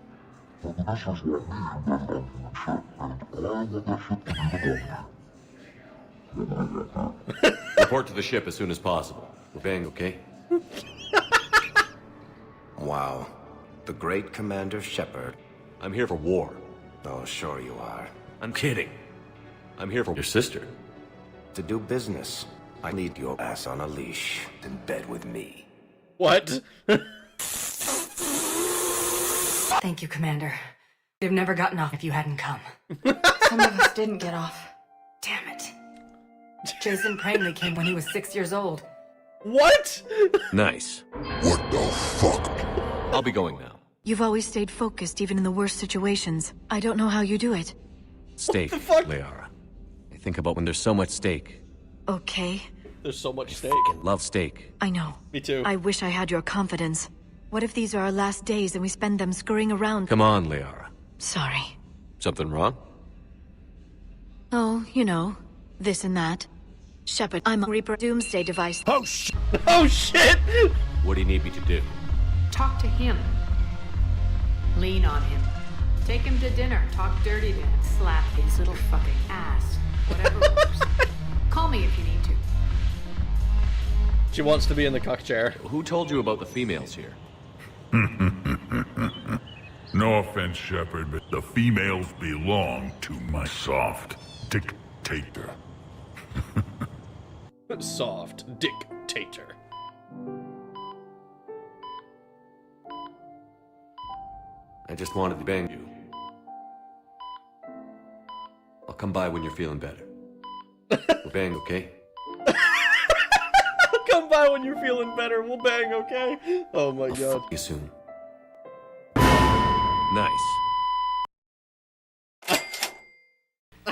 Report to the ship as soon as possible. We're bang, okay? Wow. The great Commander Shepard. I'm here for war. Oh, sure you are. I'm kidding. I'm here for your sister. To do business, I need your ass on a leash in bed with me. What? Thank you, Commander. They've never gotten off if you hadn't come. Some of us didn't get off. Damn it. Jason Prangley came when he was 6 years old. What? Nice. What the fuck? I'll be going now. You've always stayed focused, even in the worst situations. I don't know how you do it. Steak, What the fuck? Liara. I think about when there's so much steak. Okay, There's so much steak. Love steak. I know. Me too. I wish I had your confidence. What if these are our last days and we spend them scurrying around? Come on, Liara. Sorry. Something wrong? Oh, you know, this and that. Shepard, I'm a Reaper Doomsday device. Oh shit! Oh shit! What do you need me to do? Talk to him. Lean on him. Take him to dinner. Talk dirty to him. Slap his little fucking ass. Whatever works. Call me if you need to. She wants to be in the cuck chair. Who told you about the females here? No offense, Shepard, but the females belong to my soft dictator. Soft dictator. I just wanted to bang you. I'll come by when you're feeling better. We're bang, okay? Come by when you're feeling better. We'll bang, okay? Oh my god. See you soon. Nice.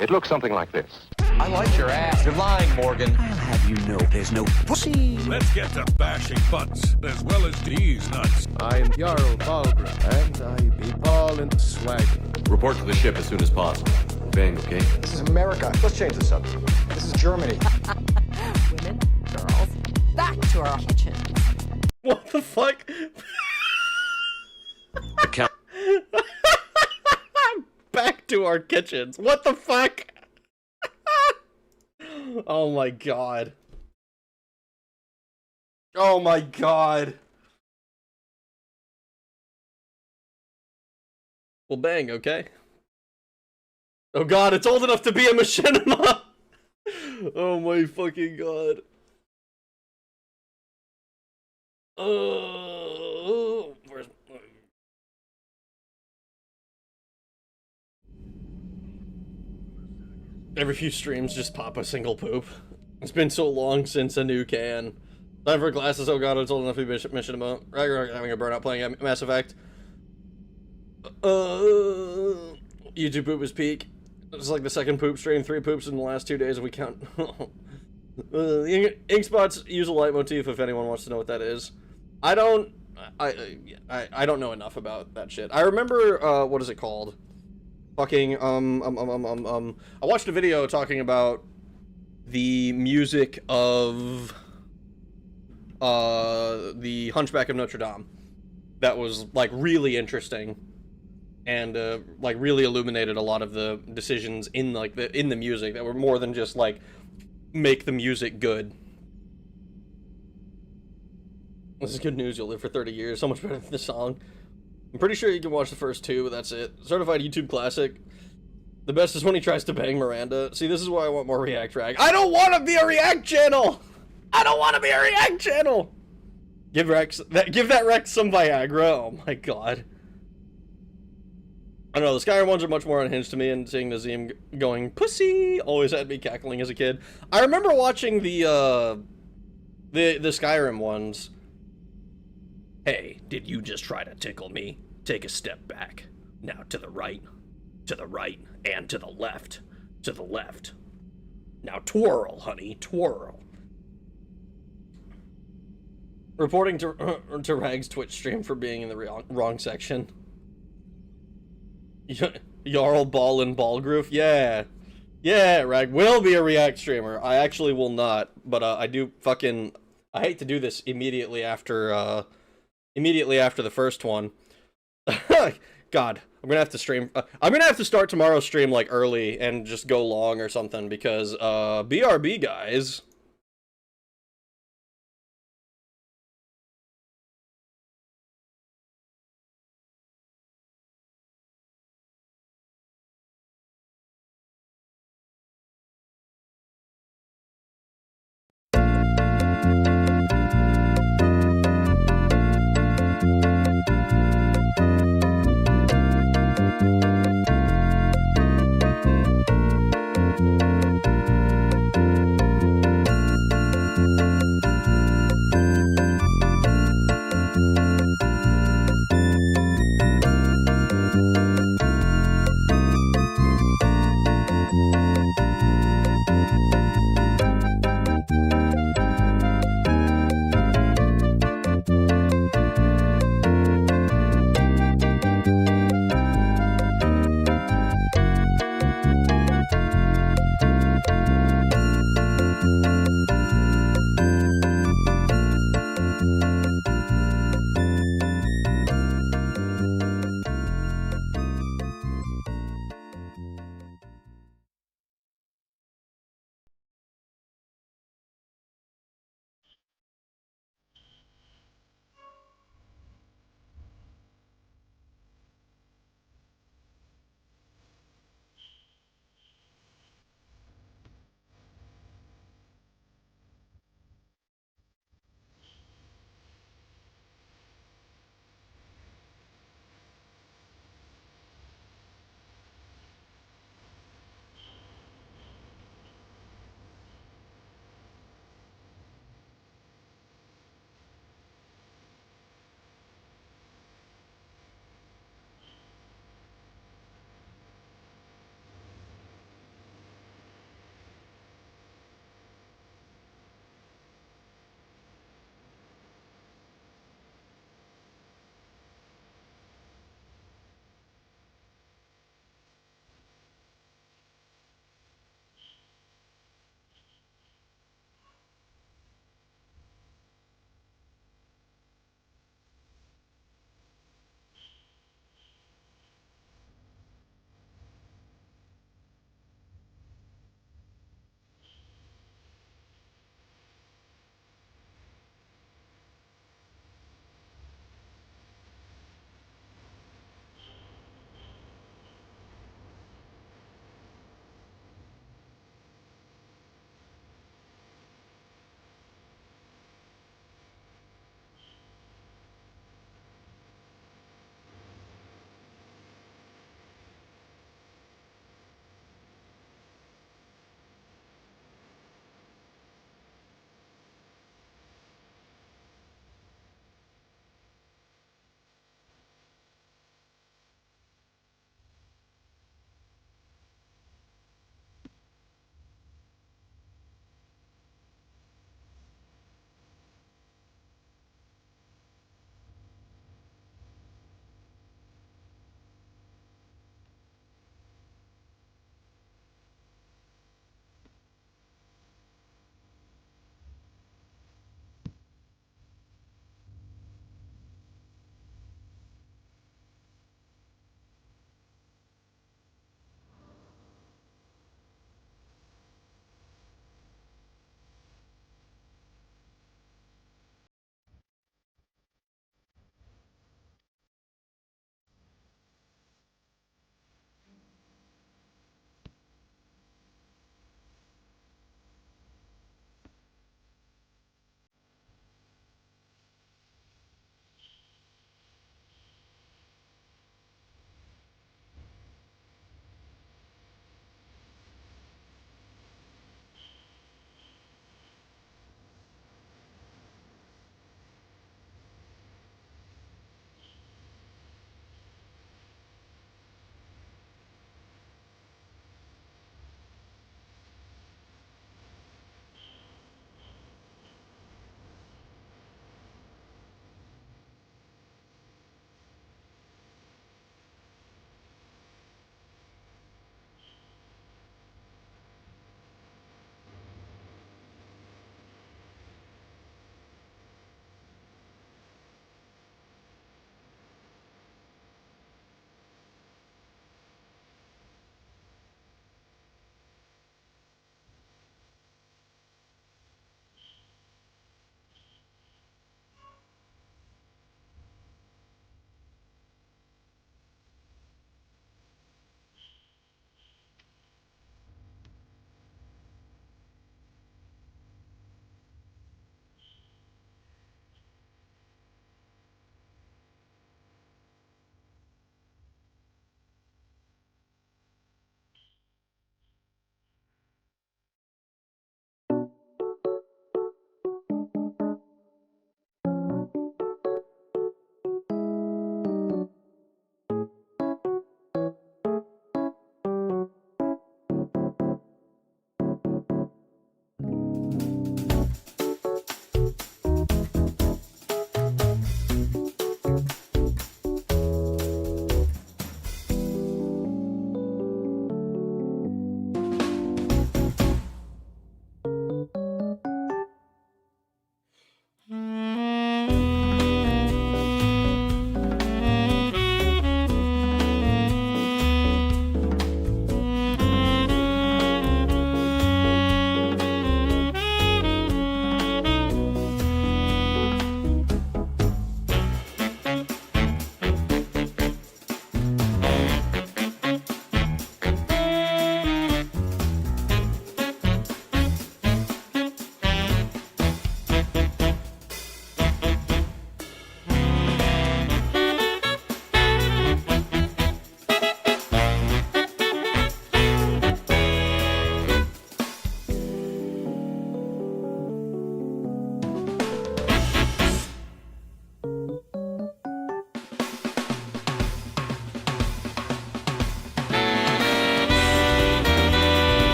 It looks something like this. I like your ass. You're lying, Morgan. I'll have you know there's no pussy. Let's get to bashing butts, as well as these nuts. I am Jarl Balgrim, and I be Paul in swag. Report to the ship as soon as possible. Bang, okay? This is America. Let's change the subject. This is Germany. Women, girls, back to our kitchen. What the fuck? Back to our kitchens. What the fuck? Oh my god. Oh my god. Well, bang, okay? Oh god, it's old enough to be a machinima! Oh my fucking god. Where's... Every few streams, just pop a single poop. It's been so long since a new can. Time for glasses, oh god, it's old enough to be machinima. Ragnarok having a burnout playing Mass Effect. YouTube poop is peak. It's like the second poop stream, 3 poops in the last 2 days if we count. Ink spots use a leitmotif if anyone wants to know what that is. I don't know enough about that shit. I remember, what is it called? Fucking, I watched a video talking about the music of, the Hunchback of Notre Dame. That was, like, really interesting. And, like, really illuminated a lot of the decisions in, like, in the music that were more than just, like, make the music good. This is good news, you'll live for 30 years, so much better than the song. I'm pretty sure you can watch the first 2, but that's it. Certified YouTube classic. The best is when he tries to bang Miranda. See, this is why I want more React Rag. I don't want to be a React channel! I don't want to be a React channel! Give that Rex some Viagra. Oh my god. I don't know, the Skyrim ones are much more unhinged to me, and seeing Nazim going, pussy, always had me cackling as a kid. I remember watching the Skyrim ones. Hey, did you just try to tickle me? Take a step back. Now to the right, and to the left, to the left. Now twirl, honey, twirl. Reporting to Rag's Twitch stream for being in the wrong section. Jarl Ball and Ballgroove? Yeah. Yeah, Rag will be a React streamer. I actually will not, but I do fucking... I hate to do this immediately after the first one. God, I'm gonna have to stream. I'm gonna have to start tomorrow's stream like early and just go long or something because BRB guys.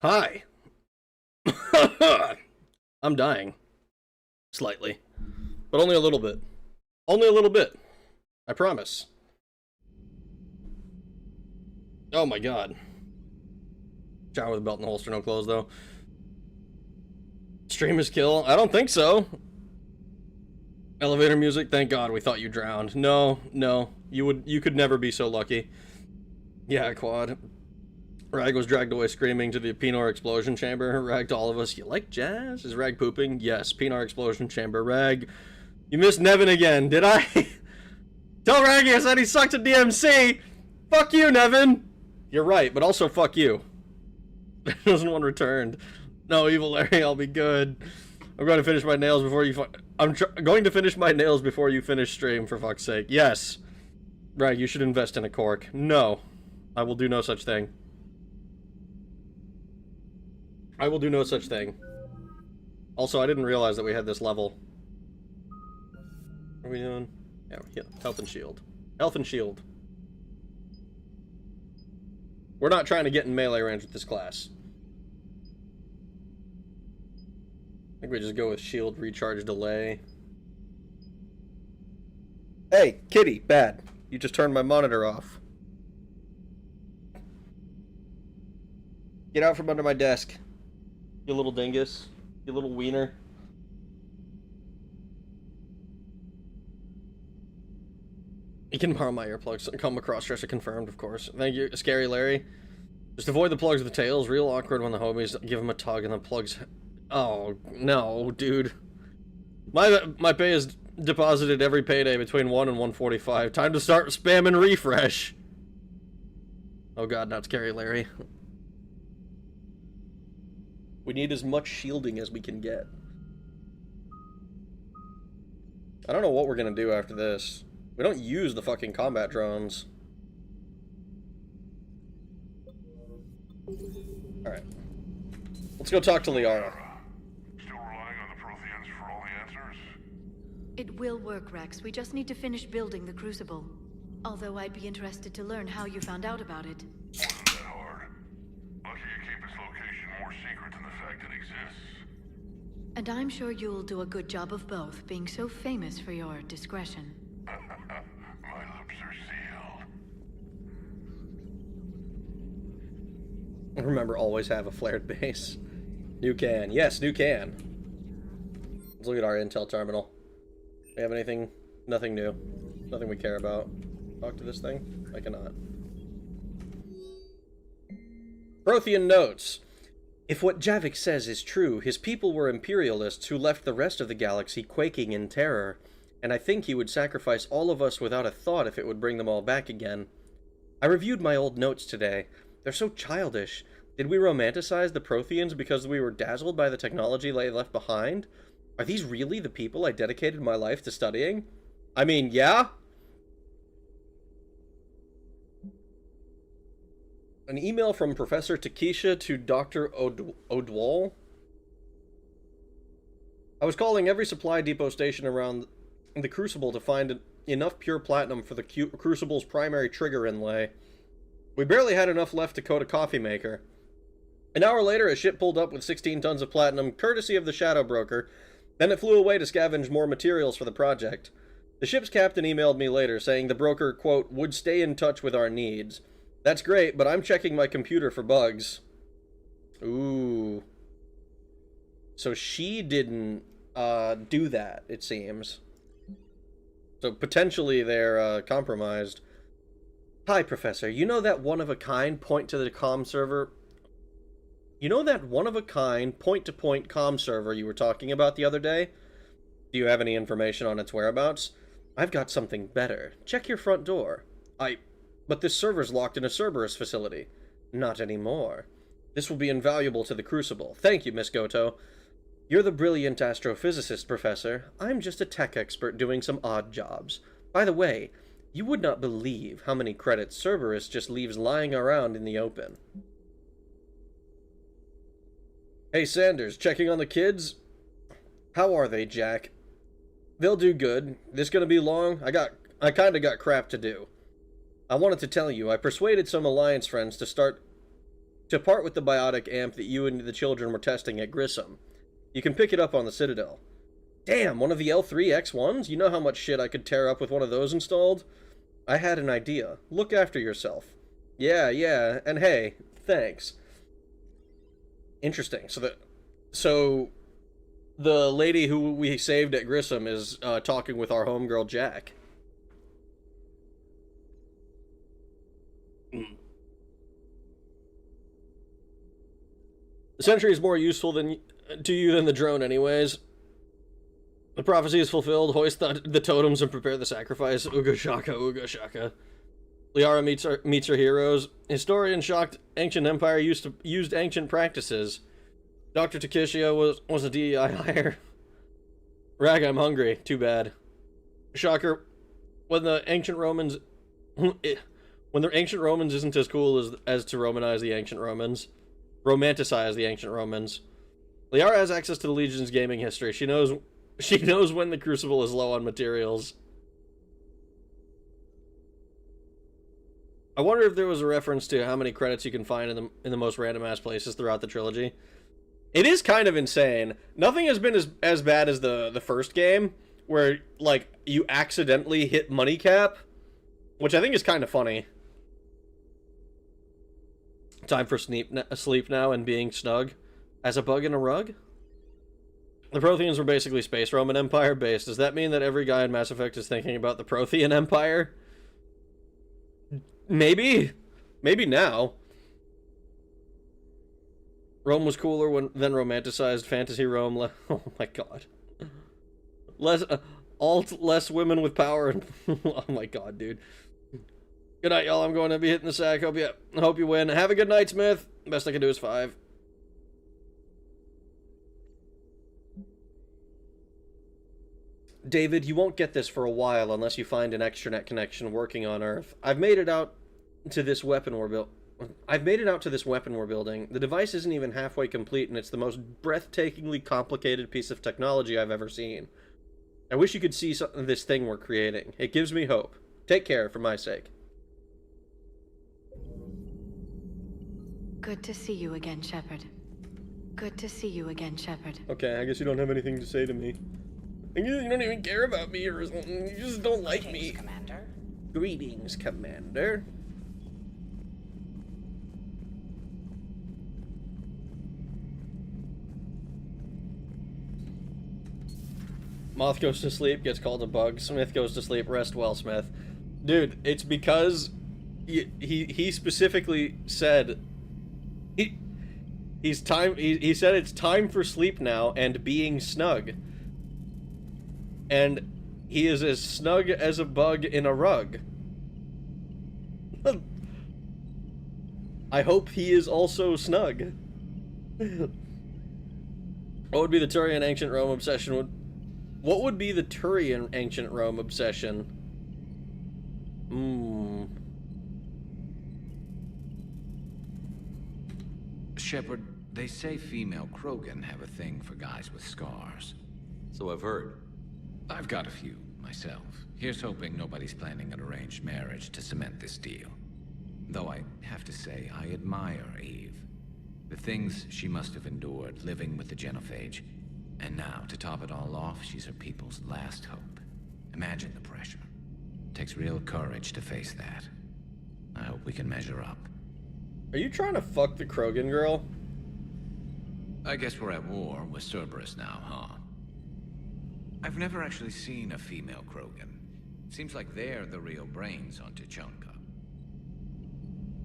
Hi. I'm dying. Slightly. But only a little bit. Only a little bit. I promise. Oh my god. Shower with a belt and holster, no clothes though. Stream is kill? I don't think so. Elevator music? Thank god we thought you drowned. No, no. You could never be so lucky. Yeah, Quad. Rag was dragged away screaming to the Pinor explosion chamber. Rag to all of us, you like jazz? Is Rag pooping? Yes, Pinor explosion chamber. Rag, you missed Nevin again, did I? Tell Raggy I said he sucked at DMC! Fuck you, Nevin! You're right, but also fuck you. There wasn't one returned. No, Evil Larry, I'll be good. I'm going to finish my nails before you I'm going to finish my nails before you finish stream, for fuck's sake. Yes. Rag, you should invest in a cork. No. I will do no such thing. I will do no such thing. Also, I didn't realize that we had this level. What are we doing? Yeah, health and shield. Health and shield. We're not trying to get in melee range with this class. I think we just go with shield recharge delay. Hey, kitty, bad. You just turned my monitor off. Get out from under my desk. You little dingus. You little wiener. You can borrow my earplugs. Come across dresser confirmed, of course. Thank you, Scary Larry. Just avoid the plugs with the tails. Real awkward when the homies give him a tug and the plugs... Oh, no, dude. My pay is deposited every payday between 1 and 1:45. Time to start spamming refresh. Oh god, not Scary Larry. We need as much shielding as we can get. I don't know what we're gonna do after this. We don't use the fucking combat drones. Alright. Let's go talk to Liara. Still relying on the Protheans for all the answers? It will work, Rex. We just need to finish building the Crucible. Although I'd be interested to learn how you found out about it. Wasn't that hard. Lucky you keep its location more secret than the fact it exists. And I'm sure you'll do a good job of both, being so famous for your discretion. My lips are sealed. Remember, always have a flared base. New can. Yes, new can. Let's look at our intel terminal. We have anything? Nothing new. Nothing we care about. Talk to this thing? I cannot. Prothean notes. If what Javik says is true, his people were imperialists who left the rest of the galaxy quaking in terror, and I think he would sacrifice all of us without a thought if it would bring them all back again. I reviewed my old notes today. They're so childish. Did we romanticize the Protheans because we were dazzled by the technology they left behind? Are these really the people I dedicated my life to studying? I mean, yeah? An email from Professor Takesha to Dr. Odwall. I was calling every supply depot station around the Crucible to find enough pure platinum for the Crucible's primary trigger inlay. We barely had enough left to coat a coffee maker. An hour later, a ship pulled up with 16 tons of platinum, courtesy of the Shadow Broker. Then it flew away to scavenge more materials for the project. The ship's captain emailed me later, saying the broker, quote, would stay in touch with our needs. That's great, but I'm checking my computer for bugs. Ooh. So she didn't do that, it seems. So potentially they're compromised. Hi, Professor. You know that one-of-a-kind point-to-the comm server... You know that one-of-a-kind point-to-point comm server you were talking about the other day? Do you have any information on its whereabouts? I've got something better. Check your front door. But this server's locked in a Cerberus facility. Not anymore. This will be invaluable to the Crucible. Thank you, Miss Goto. You're the brilliant astrophysicist, Professor. I'm just a tech expert doing some odd jobs. By the way, you would not believe how many credits Cerberus just leaves lying around in the open. Hey, Sanders, checking on the kids? How are they, Jack? They'll do good. This gonna be long? I kinda got crap to do. I wanted to tell you, I persuaded some Alliance friends to start to part with the biotic amp that you and the children were testing at Grissom. You can pick it up on the Citadel. Damn, one of the L3X1s? You know how much shit I could tear up with one of those installed? I had an idea. Look after yourself. Yeah, and hey, thanks. Interesting. So the lady who we saved at Grissom is talking with our homegirl Jack. The Sentry is more useful to you than the drone anyways. The prophecy is fulfilled. Hoist the totems and prepare the sacrifice. Uga shaka, uga shaka. Liara meets her heroes. Historian shocked ancient empire used ancient practices. Dr. Takeshia was a DEI hire. Rag, I'm hungry. Too bad. Shocker. When the ancient Romans isn't as cool as to romanticize the ancient Romans. Liara has access to the Legion's gaming history. She knows when the Crucible is low on materials. I wonder if there was a reference to how many credits you can find in the most random ass places throughout the trilogy. It is kind of insane. Nothing has been as bad as the first game, where like you accidentally hit money cap, which I think is kind of funny. Time for sleep now and being snug as a bug in a rug. The Protheans were basically space Roman Empire based. Does that mean that every guy in Mass Effect is thinking about the Prothean Empire? Maybe now. Rome was cooler than romanticized fantasy Rome. Oh my god. Less women with power. Oh my god, dude. Good night, y'all. I'm going to be hitting the sack. Hope you win. Have a good night, Smith. Best I can do is 5. David, you won't get this for a while unless you find an extranet connection working on Earth. I've made it out to this weapon we're building. The device isn't even halfway complete, and it's the most breathtakingly complicated piece of technology I've ever seen. I wish you could see this thing we're creating. It gives me hope. Take care, for my sake. Good to see you again, Shepard. Good to see you again, Shepard. Okay, I guess you don't have anything to say to me. You don't even care about me or something. You just don't like me. Commander. Greetings, Commander. Moth goes to sleep, gets called a bug. Smith goes to sleep, rest well, Smith. Dude, it's because he specifically said he said it's time for sleep now and being snug. And he is as snug as a bug in a rug. I hope he is also snug. What would be the Turian ancient Rome obsession? What would be the Turian ancient Rome obsession? Shepard, they say female Krogan have a thing for guys with scars. So I've heard. I've got a few, myself. Here's hoping nobody's planning an arranged marriage to cement this deal. Though I have to say, I admire Eve. The things she must have endured living with the Genophage. And now, to top it all off, she's her people's last hope. Imagine the pressure. Takes real courage to face that. I hope we can measure up. Are you trying to fuck the Krogan girl? I guess we're at war with Cerberus now, huh? I've never actually seen a female Krogan. Seems like they're the real brains on Tuchanka.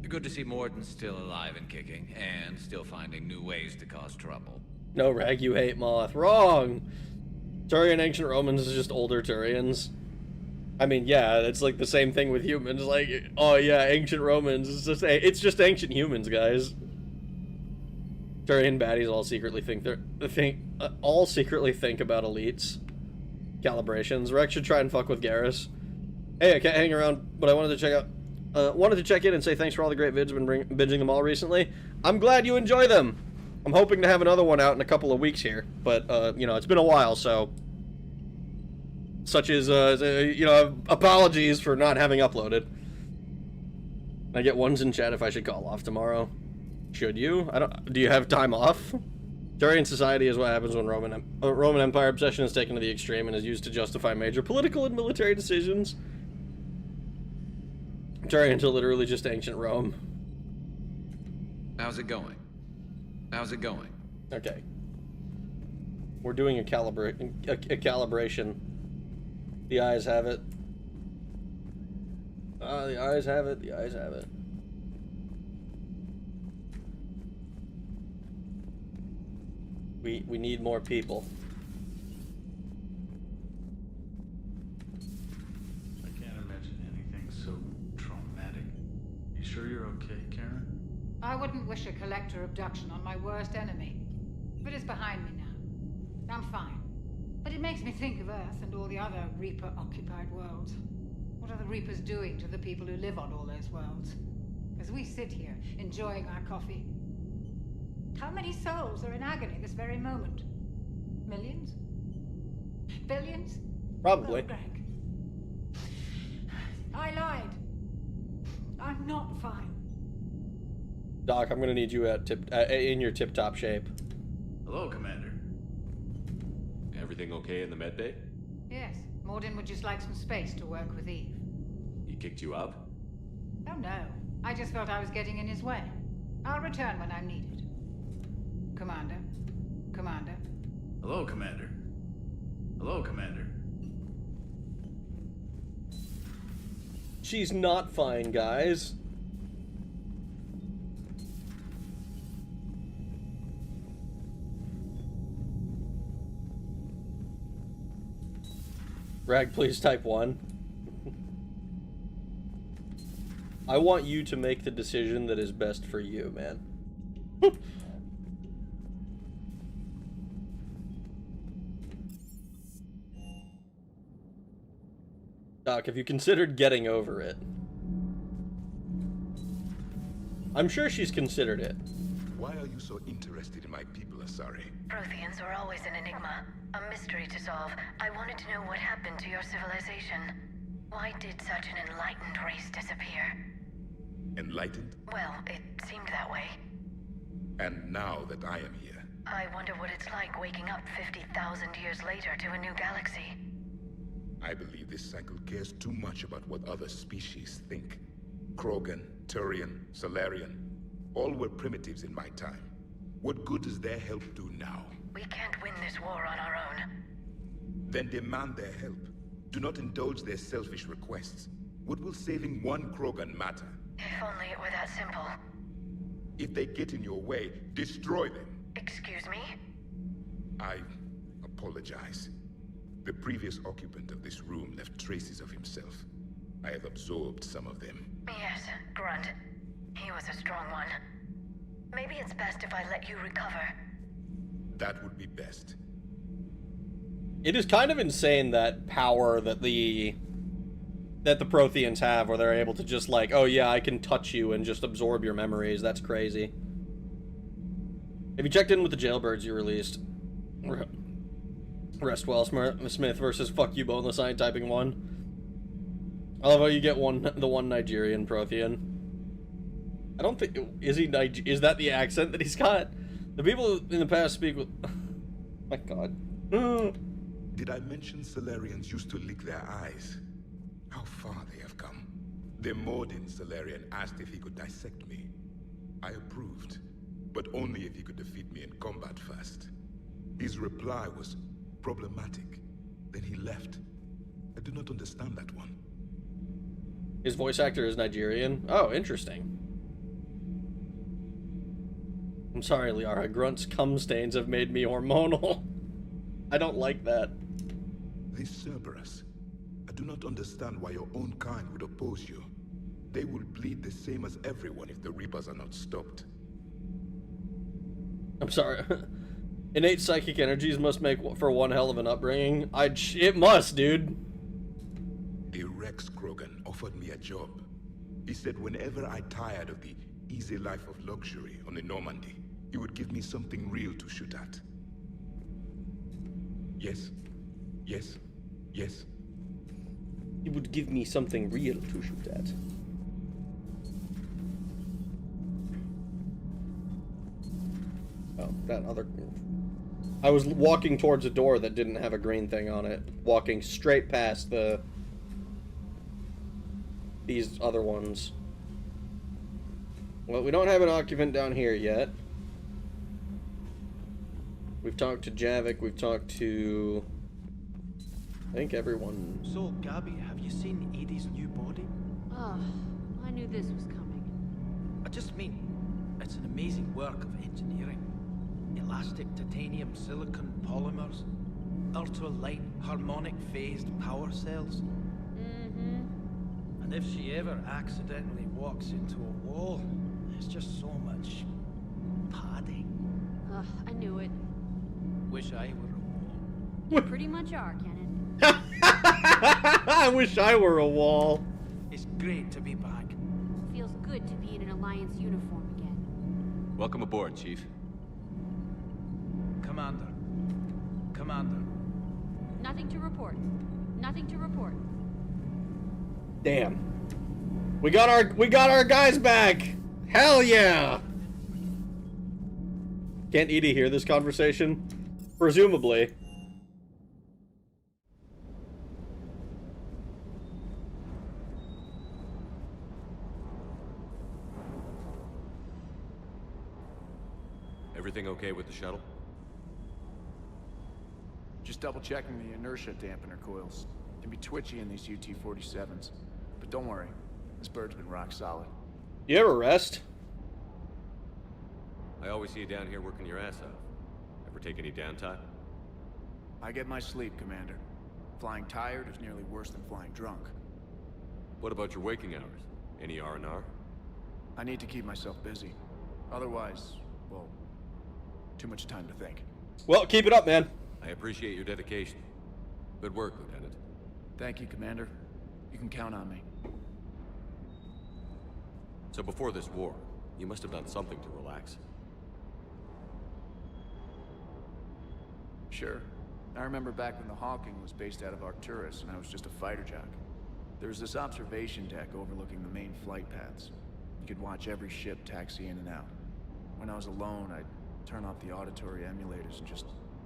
Good to see Mordin still alive and kicking, and still finding new ways to cause trouble. No, Rag, you hate Moth. Wrong! Turian ancient Romans is just older Turians. I mean, yeah, it's like the same thing with humans. Like, oh yeah, ancient Romans. It's just ancient humans, guys. Turian baddies all secretly think about elites. Calibrations. Rex should try and fuck with Garrus. Hey, I can't hang around, but I wanted to check in and say thanks for all the great vids. I've been binging them all recently. I'm glad you enjoy them. I'm hoping to have another one out in a couple of weeks here, but you know, it's been a while, so such as you know, apologies for not having uploaded. I get ones in chat if I should call off tomorrow. Should you? Do you have time off? Turian society is what happens when Roman Empire obsession is taken to the extreme and is used to justify major political and military decisions. Turians are literally just ancient Rome. How's it going? How's it going? Okay. We're doing a calibration. The eyes have it. The eyes have it. The eyes have it. We need more people. I can't imagine anything so traumatic. You sure you're okay, Karen? I wouldn't wish a collector abduction on my worst enemy. But it's behind me now. I'm fine. But it makes me think of Earth and all the other Reaper-occupied worlds. What are the Reapers doing to the people who live on all those worlds? As we sit here, enjoying our coffee. How many souls are in agony this very moment? Millions? Billions? Probably. Oh, Greg. I lied. I'm not fine. Doc, I'm gonna need you in your tip-top shape. Hello, Commander. Everything okay in the med bay? Yes. Mordin would just like some space to work with Eve. He kicked you out? Oh no. I just felt I was getting in his way. I'll return when I'm needed. Commander? Commander? Hello, Commander. Hello, Commander. She's not fine, guys. Rag, please type 1. I want you to make the decision that is best for you, man. Doc, have you considered getting over it? I'm sure she's considered it. Why are you so interested in my people, Asari? Protheans are always an enigma, a mystery to solve. I wanted to know what happened to your civilization. Why did such an enlightened race disappear? Enlightened? Well, it seemed that way. And now that I am here... I wonder what it's like waking up 50,000 years later to a new galaxy. I believe this cycle cares too much about what other species think. Krogan, Turian, Salarian, all were primitives in my time. What good does their help do now? We can't win this war on our own. Then demand their help. Do not indulge their selfish requests. What will saving one Krogan matter? If only it were that simple. If they get in your way, destroy them. Excuse me? I apologize. The previous occupant of this room left traces of himself. I have absorbed some of them. Yes, Grunt. He was a strong one. Maybe it's best if I let you recover. That would be best. It is kind of insane, that power that the Protheans have, where they're able to just like, oh yeah, I can touch you and just absorb your memories. That's crazy. Have you checked in with the jailbirds you released? Rest well, Smith versus fuck you, boneless eye typing 1. I love how you get the one Nigerian Prothean. I don't think, is that the accent that he's got? The people in the past speak with, my god. Did I mention Salarians used to lick their eyes? How far they have come. The Mordin Salarian asked if he could dissect me. I approved, but only if he could defeat me in combat first. His reply was problematic. Then he left. I do not understand that one. His voice actor is Nigerian? Oh, interesting. I'm sorry, Liara. Grunt's cum stains have made me hormonal. I don't like that. This Cerberus. I do not understand why your own kind would oppose you. They will bleed the same as everyone if the Reapers are not stopped. I'm sorry. Innate psychic energies must make for one hell of an upbringing. It must, dude. The Rex Krogan offered me a job. He said whenever I tired of the easy life of luxury on the Normandy, he would give me something real to shoot at. Yes. Yes. Yes. He would give me something real to shoot at. Oh, that other... I was walking towards a door that didn't have a green thing on it. Walking straight past these other ones. Well, we don't have an occupant down here yet. We've talked to Javik, we've talked to... I think everyone... So, Gabby, have you seen Edie's new body? Oh, I knew this was coming. I just mean, it's an amazing work of engineering. Elastic titanium silicon polymers, ultra-light harmonic phased power cells. Mm-hmm. And if she ever accidentally walks into a wall, there's just so much padding. Ugh, I knew it. Wish I were a wall. You pretty much are, Kenneth. I wish I were a wall. It's great to be back. Feels good to be in an Alliance uniform again. Welcome aboard, Chief. Commander. Commander. Nothing to report. Nothing to report. Damn. We got our guys back. Hell yeah. Can't Edie hear this conversation? Presumably. Everything okay with the shuttle? Just double checking the inertia dampener coils. Can be twitchy in these UT-47s. But don't worry, this bird's been rock solid. You ever rest? I always see you down here working your ass off. Ever take any downtime? I get my sleep, Commander. Flying tired is nearly worse than flying drunk. What about your waking hours? Any R&R? I need to keep myself busy. Otherwise, well, too much time to think. Well, keep it up, man. I appreciate your dedication. Good work, Lieutenant. Thank you, Commander. You can count on me. So before this war, you must have done something to relax. Sure. I remember back when the Hawking was based out of Arcturus and I was just a fighter jock. There was this observation deck overlooking the main flight paths. You could watch every ship taxi in and out. When I was alone, I'd turn off the auditory emulators and just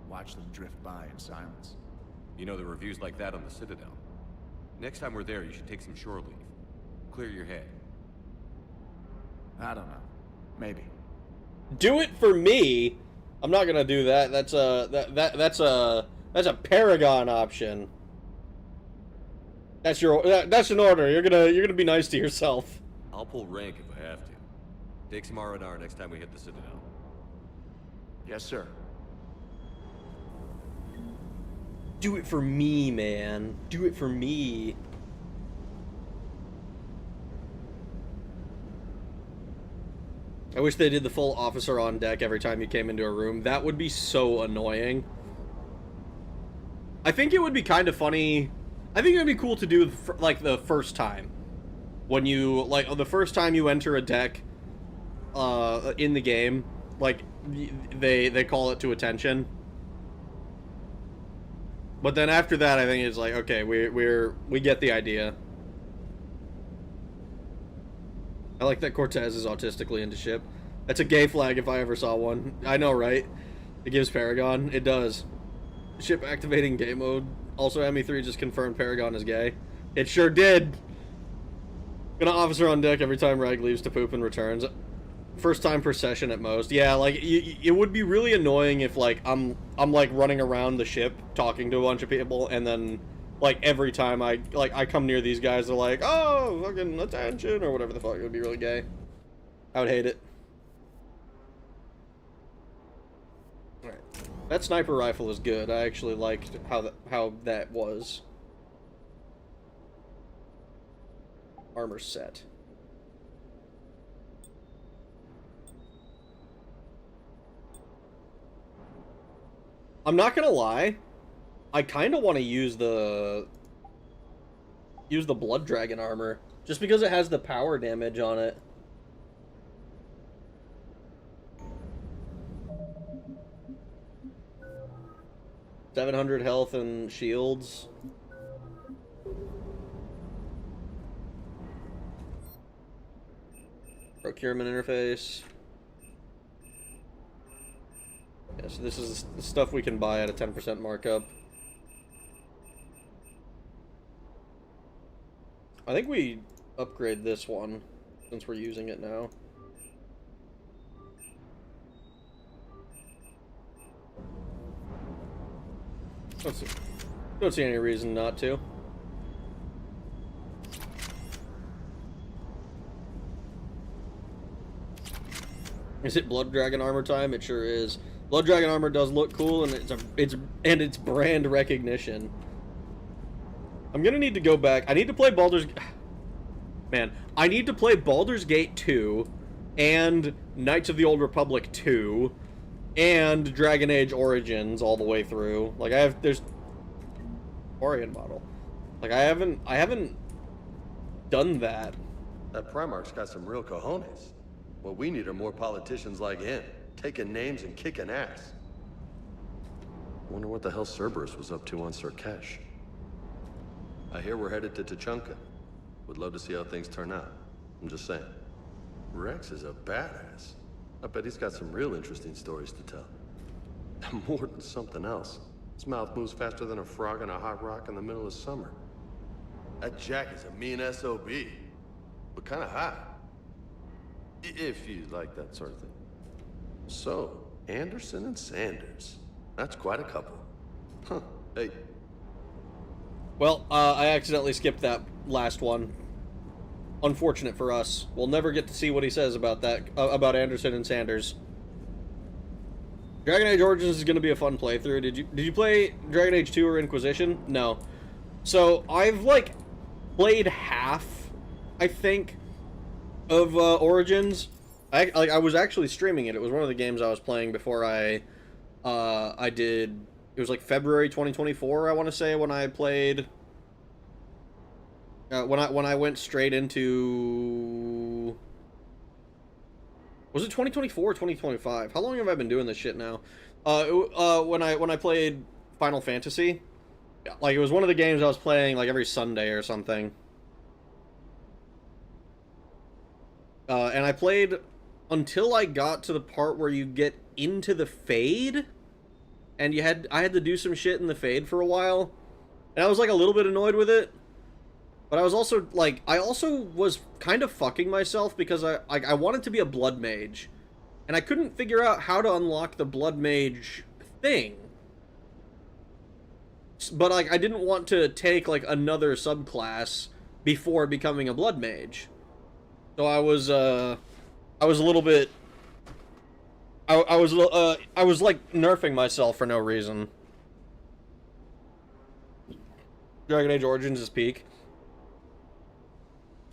watch them drift by in silence. You know, the reviews like that on the Citadel. Next time we're there, you should take some shore leave. Clear your head. I don't know. Maybe. Do it for me. I'm not gonna do that. That's a Paragon option. That's an order. You're gonna be nice to yourself. I'll pull rank if I have to. Take some R&R next time we hit the Citadel. Yes, sir. Do it for me, man. Do it for me. I wish they did the full officer on deck every time you came into a room. That would be so annoying. I think it would be kind of funny. I think it would be cool to do, like, the first time. When you, like, the first time you enter a deck in the game, like, they call it to attention. But then after that, I think it's like, okay, we get the idea. I like that Cortez is autistically into ship. That's a gay flag if I ever saw one. I know, right? It gives Paragon. It does. Ship activating gay mode. Also, ME3 just confirmed Paragon is gay. It sure did. Gonna officer on deck every time Rag leaves to poop and returns. First time per session at most. Yeah, like, it would be really annoying if, like, I'm like, running around the ship talking to a bunch of people, and then, like, every time I come near these guys, they're like, oh, fucking attention, or whatever the fuck. It would be really gay. I would hate it. Alright. That sniper rifle is good. I actually liked how that was. Armor set. I'm not gonna lie, I kind of want to use the Blood Dragon armor, just because it has the power damage on it. $700 health and shields. Procurement interface. So this is the stuff we can buy at a 10% markup. I think we upgrade this one, since we're using it now. Don't see any reason not to. Is it Blood Dragon armor time? It sure is. Blood Dragon armor does look cool, and it's brand recognition. I'm gonna need to go back. I need to play Baldur's... Man, I need to play Baldur's Gate 2, and Knights of the Old Republic 2, and Dragon Age Origins all the way through. Like, there's... Orion model. Like, I haven't done that. That Primarch's got some real cojones. What we need are more politicians like him, taking names and kicking ass. Wonder what the hell Cerberus was up to on Surkesh. I hear we're headed to Tuchanka. Would love to see how things turn out. I'm just saying. Rex is a badass. I bet he's got some real interesting stories to tell. More than something else. His mouth moves faster than a frog on a hot rock in the middle of summer. That Jack is a mean SOB, but kind of hot. If you like that sort of thing. So, Anderson and Sanders. That's quite a couple. Huh. Hey. Well, I accidentally skipped that last one. Unfortunate for us. We'll never get to see what he says about that, about Anderson and Sanders. Dragon Age Origins is going to be a fun playthrough. Did you play Dragon Age 2 or Inquisition? No. So, I've, like, played half, I think, of Origins. I was actually streaming it. It was one of the games I was playing before I did. It was like February 2024, I want to say, when I played. When I went straight into. Was it 2024 or 2025? How long have I been doing this shit now? When I played Final Fantasy, like, it was one of the games I was playing like every Sunday or something. And I played until I got to the part where you get into the Fade, and I had to do some shit in the Fade for a while, and I was like a little bit annoyed with it, but I was also like, I also was kind of fucking myself because I wanted to be a Blood Mage, and I couldn't figure out how to unlock the Blood Mage thing, but like I didn't want to take like another subclass before becoming a Blood Mage. So I was a little bit. I was like nerfing myself for no reason. Dragon Age Origins is peak.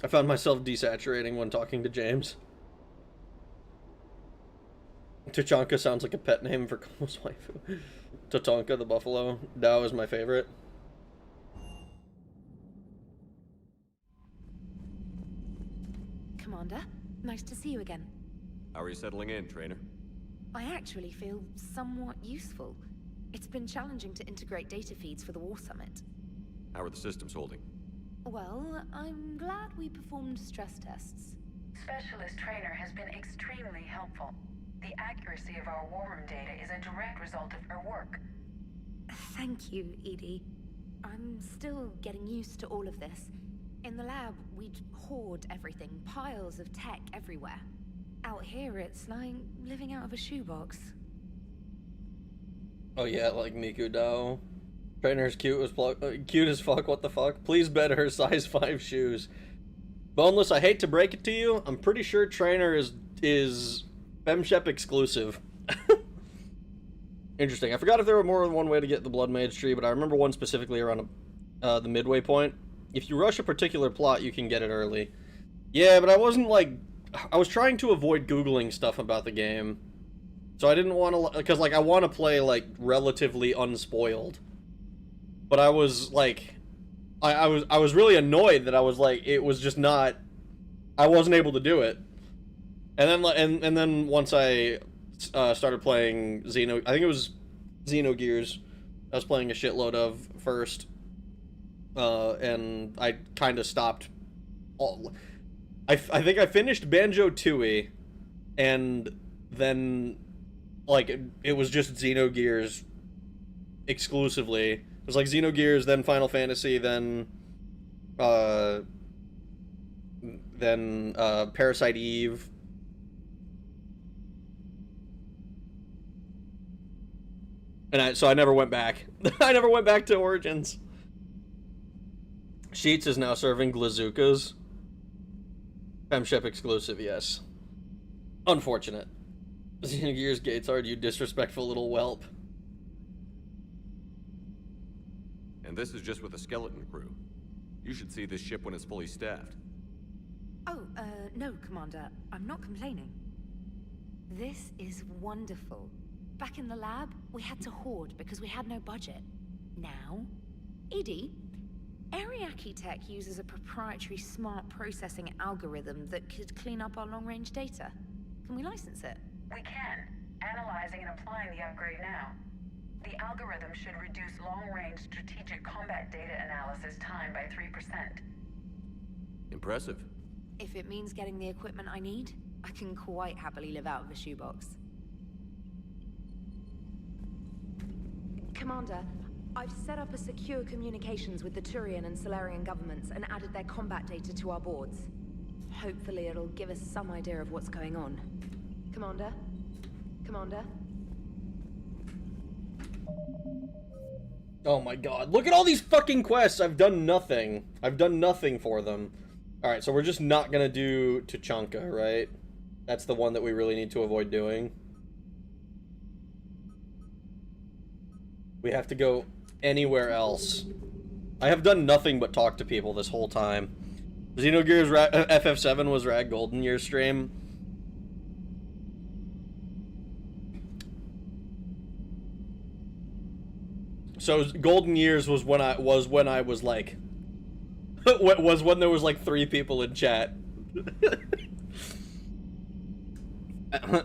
I found myself desaturating when talking to James. Tuchanka sounds like a pet name for Komo's waifu. Tatanka the buffalo. Dao is my favorite. Commander, nice to see you again. How are you settling in, Trainer? I actually feel somewhat useful. It's been challenging to integrate data feeds for the War Summit. How are the systems holding? Well, I'm glad we performed stress tests. Specialist Trainer has been extremely helpful. The accuracy of our war room data is a direct result of her work. Thank you, Edie. I'm still getting used to all of this. In the lab, we'd hoard everything, piles of tech everywhere. Out here, it's like living out of a shoebox. Oh yeah, like Miku Dao. Trainer's cute as fuck, what the fuck? Please bet her size 5 shoes. Boneless, I hate to break it to you, I'm pretty sure Trainer is FemShep exclusive. Interesting. I forgot if there were more than one way to get the Blood Mage tree, but I remember one specifically around the midway point. If you rush a particular plot, you can get it early. Yeah, but I wasn't like... I was trying to avoid Googling stuff about the game. So I didn't want to... Because, like, I want to play, like, relatively unspoiled. But I was, like... I was really annoyed that I was, like, it was just not... I wasn't able to do it. And then, and then once I started playing I think it was Xenogears I was playing a shitload of first. And I kind of stopped. I think I finished Banjo-Tooie, and then like, it was just Xenogears exclusively. It was like Xenogears, then Final Fantasy, then Parasite Eve. And so I never went back. I never went back to Origins. Sheets is now serving Glazookas. FemShep exclusive, yes. Unfortunate. Xenogears Gatesard, you disrespectful little whelp. And this is just with a skeleton crew. You should see this ship when it's fully staffed. Oh, no, Commander. I'm not complaining. This is wonderful. Back in the lab, we had to hoard because we had no budget. Now, EDI, Ariake Tech uses a proprietary smart processing algorithm that could clean up our long-range data. Can we license it? We can. Analyzing and applying the upgrade now. The algorithm should reduce long-range strategic combat data analysis time by 3%. Impressive. If it means getting the equipment I need, I can quite happily live out of a shoebox. Commander, I've set up a secure communications with the Turian and Solarian governments and added their combat data to our boards. Hopefully it'll give us some idea of what's going on. Commander? Commander? Oh my god, look at all these fucking quests! I've done nothing. I've done nothing for them. Alright, so we're just not gonna do Tuchanka, right? That's the one that we really need to avoid doing. We have to go anywhere else. I have done nothing but talk to people this whole time. Xenogears FF7 was Rag Golden Year stream. So Golden Years was when I was like was when there was like 3 people in chat.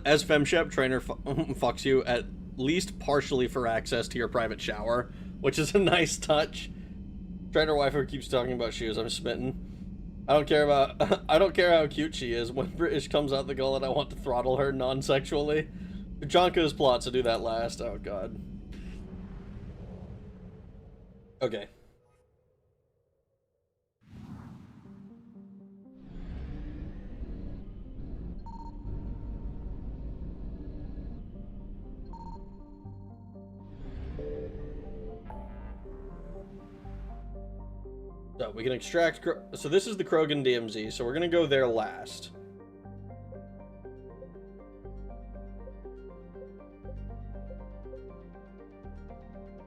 As FemShep, trainer fucks you at least partially for access to your private shower, which is a nice touch. Trainer Wifer keeps talking about shoes. I'm smitten. I don't care how cute she is. When British comes out the gullet, I want to throttle her non-sexually. Tuchanka's plot, so do that last. Oh god. Okay. So we can extract. So this is the Krogan DMZ. So we're gonna go there last.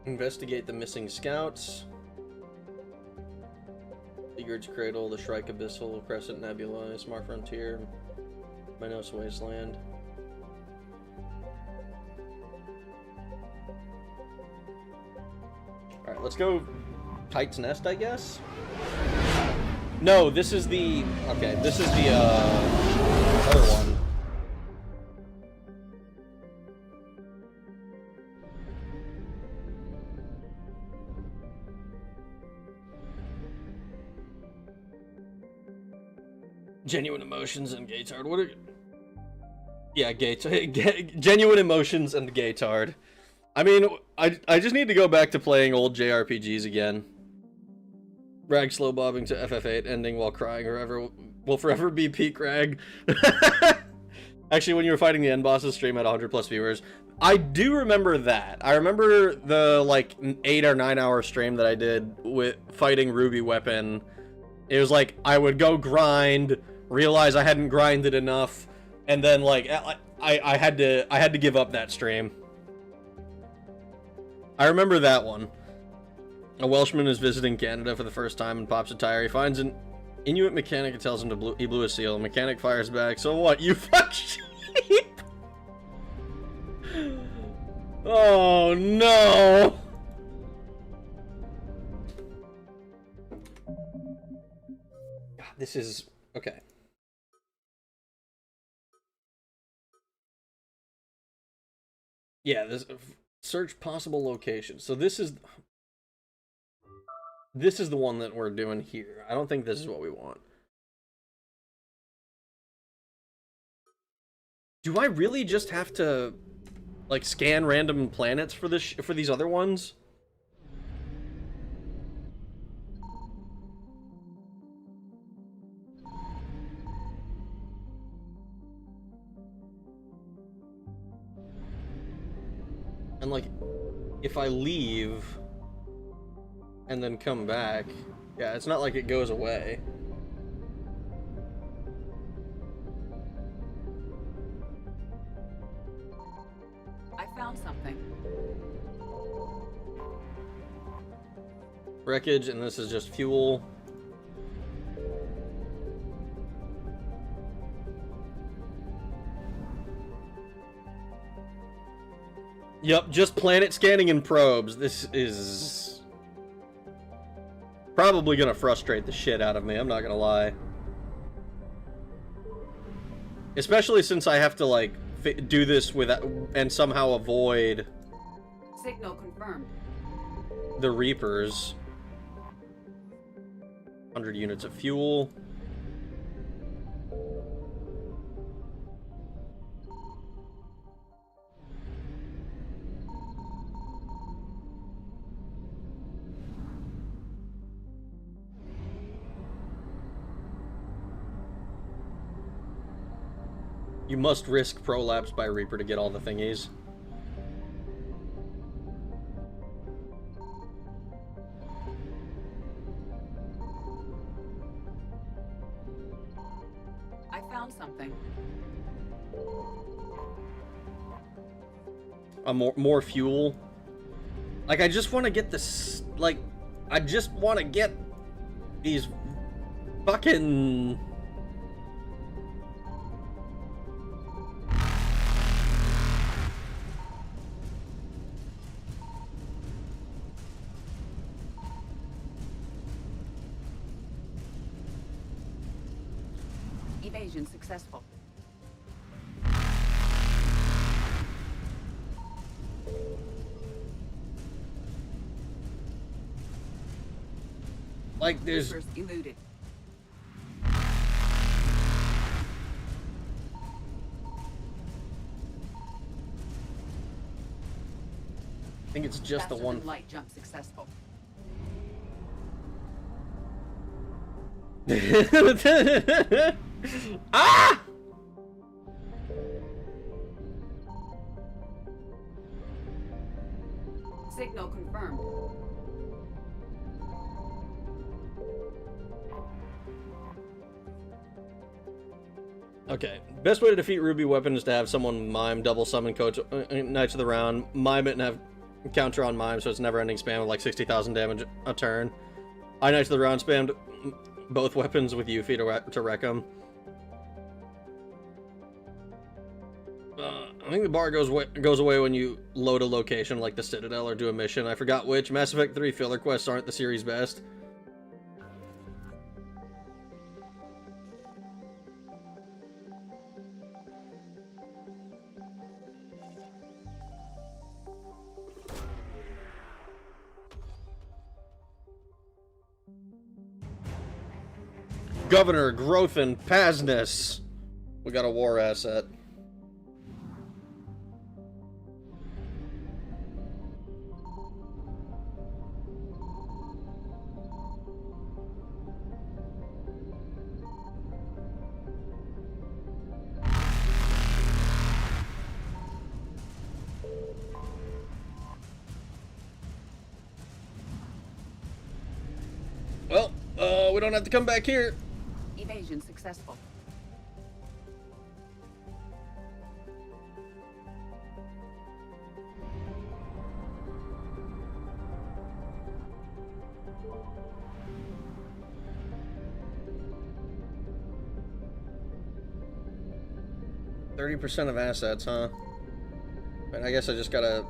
Investigate the missing scouts. Sigurd's Cradle, the Shrike Abyssal, Crescent Nebula, Smart Frontier, Minos Wasteland. Alright, let's go Kite's Nest, I guess? No, this is the... Okay, this is the, other one. Genuine Emotions and Gatard. What are... Yeah, Genuine Emotions and Gatard. I mean, I just need to go back to playing old JRPGs again. Rag slow bobbing to FF8, ending while crying will forever be peak Rag. Actually, when you were fighting the end bosses, stream at 100+ viewers. I do remember that. I remember the, like, 8 or 9 hour stream that I did with fighting Ruby Weapon. It was like, I would go grind, realize I hadn't grinded enough, and then, like, I had to give up that stream. I remember that one. A Welshman is visiting Canada for the first time and pops a tire. He finds an Inuit mechanic and tells him he blew a seal. The mechanic fires back. So what? You fuck sheep! Oh no! God, this is... Okay. Yeah, this... Search possible locations. So this is the one that we're doing here. I don't think this is what we want. Do I really just have to Like, scan random planets for this for these other ones? And like, if I leave and then come back, yeah, it's not like it goes away. I found something. Wreckage, and this is just fuel. Yep, just planet scanning and probes. This is probably gonna frustrate the shit out of me, I'm not gonna lie. Especially since I have to, like, do this without, and somehow avoid Signal confirmed. the Reapers. 100 units of fuel. You must risk prolapse by Reaper to get all the thingies. I found something. More fuel. Like, I just want to get this, like, I just want to get these fucking... Evasion successful. Like, there's... Reapers eluded. I think it's just Faster the one... than light jump successful. Ah! Signal confirmed. Okay, best way to defeat Ruby Weapon is to have someone mime double summon Knights of the Round, mime it and have counter on mime, so it's never-ending spam with like 60,000 damage a turn. I Knights of the Round spammed both weapons with Yuffie to wreck them. I think the bar goes away when you load a location like the Citadel or do a mission. I forgot which. Mass Effect 3 filler quests aren't the series' best. Governor, Grothin, Pazness. We got a war asset. Well, we don't have to come back here. Evasion successful. %30 of assets, huh? And I guess I just gotta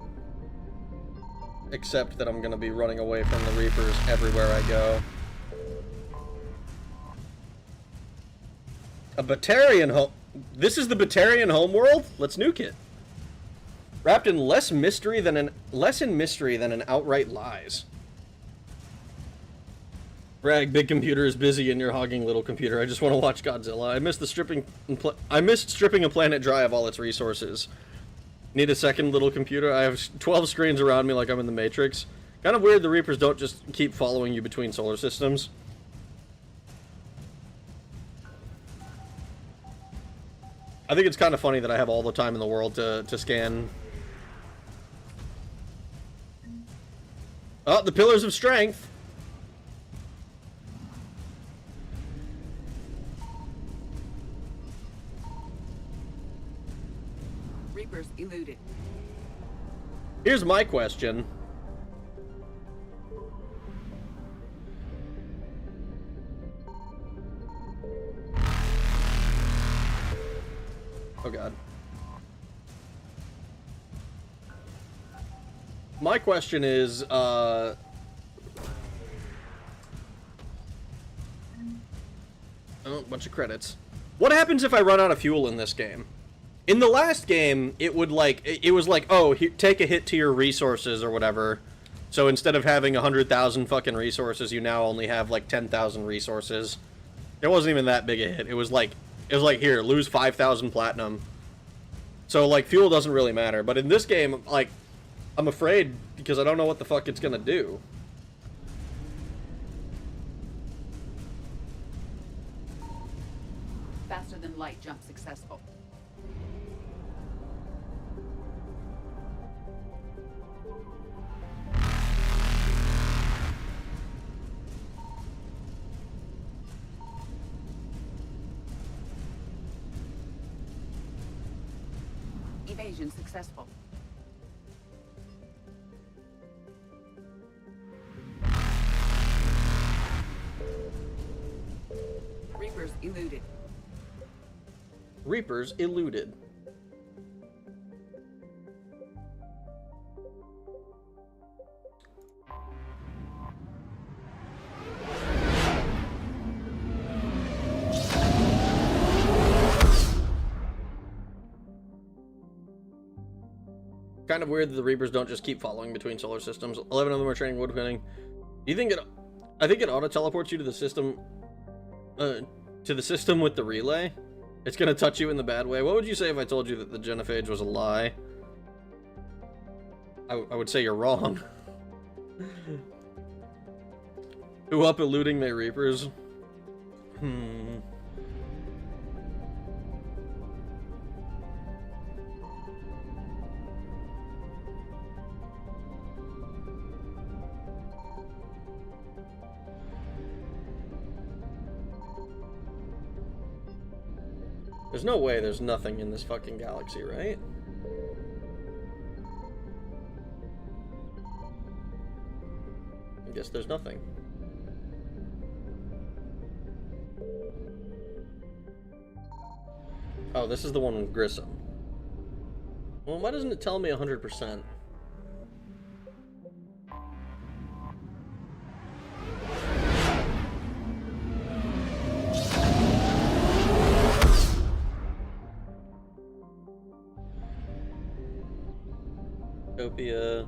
accept that I'm gonna be running away from the Reapers everywhere I go. A Batarian home. This is the Batarian homeworld? Let's nuke it. Wrapped in less in mystery than an outright lies. Brag, big computer is busy and you're hogging little computer. I just want to watch Godzilla. I missed stripping a planet dry of all its resources. Need a second little computer? I have 12 screens around me like I'm in the Matrix. Kind of weird the Reapers don't just keep following you between solar systems. I think it's kind of funny that I have all the time in the world to scan. Oh, the Pillars of Strength. Reapers eluded. Here's my question. Oh god. My question is, oh, bunch of credits. What happens if I run out of fuel in this game? In the last game, it would like, it was like, oh, take a hit to your resources or whatever. So instead of having 100,000 fucking resources, you now only have like 10,000 resources. It wasn't even that big a hit. It was like, here, lose 5,000 platinum. So like, fuel doesn't really matter. But in this game, like, I'm afraid because I don't know what the fuck it's gonna do. Faster than light jump successful. Evasion successful. Reapers eluded. Reapers eluded. Kind of weird that the Reapers don't just keep following between solar systems. 11 of them are training woodcutting. Do you think it... I think it auto-teleports you to the system... to the system with the relay. It's gonna touch you in the bad way. What would you say if I told you that the genophage was a lie? I would say you're wrong. Who up eluding their Reapers? There's no way there's nothing in this fucking galaxy, right? I guess there's nothing. Oh, this is the one with Grissom. Well, why doesn't it tell me 100%? Utopia.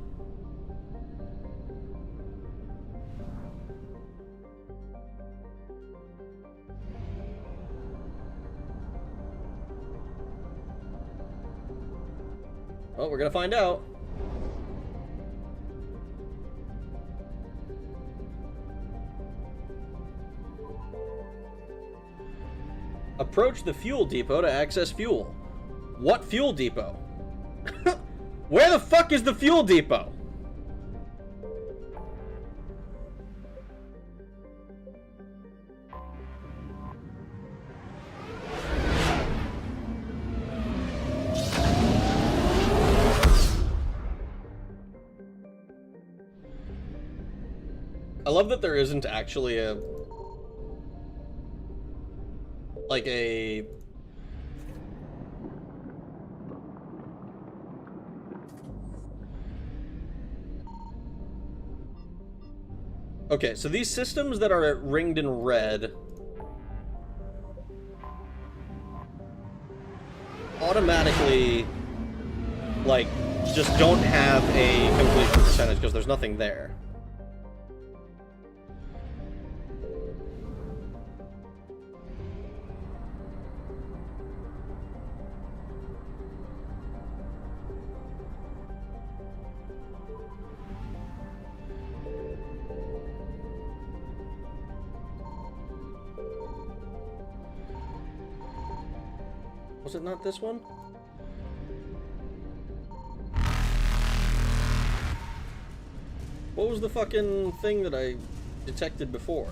Well, we're gonna find out. Approach the fuel depot to access fuel. What fuel depot? Where the fuck is the fuel depot? I love that there isn't actually a... like a... Okay, so these systems that are ringed in red automatically, like, just don't have a completion percentage because there's nothing there. Was it not this one? What was the fucking thing that I detected before?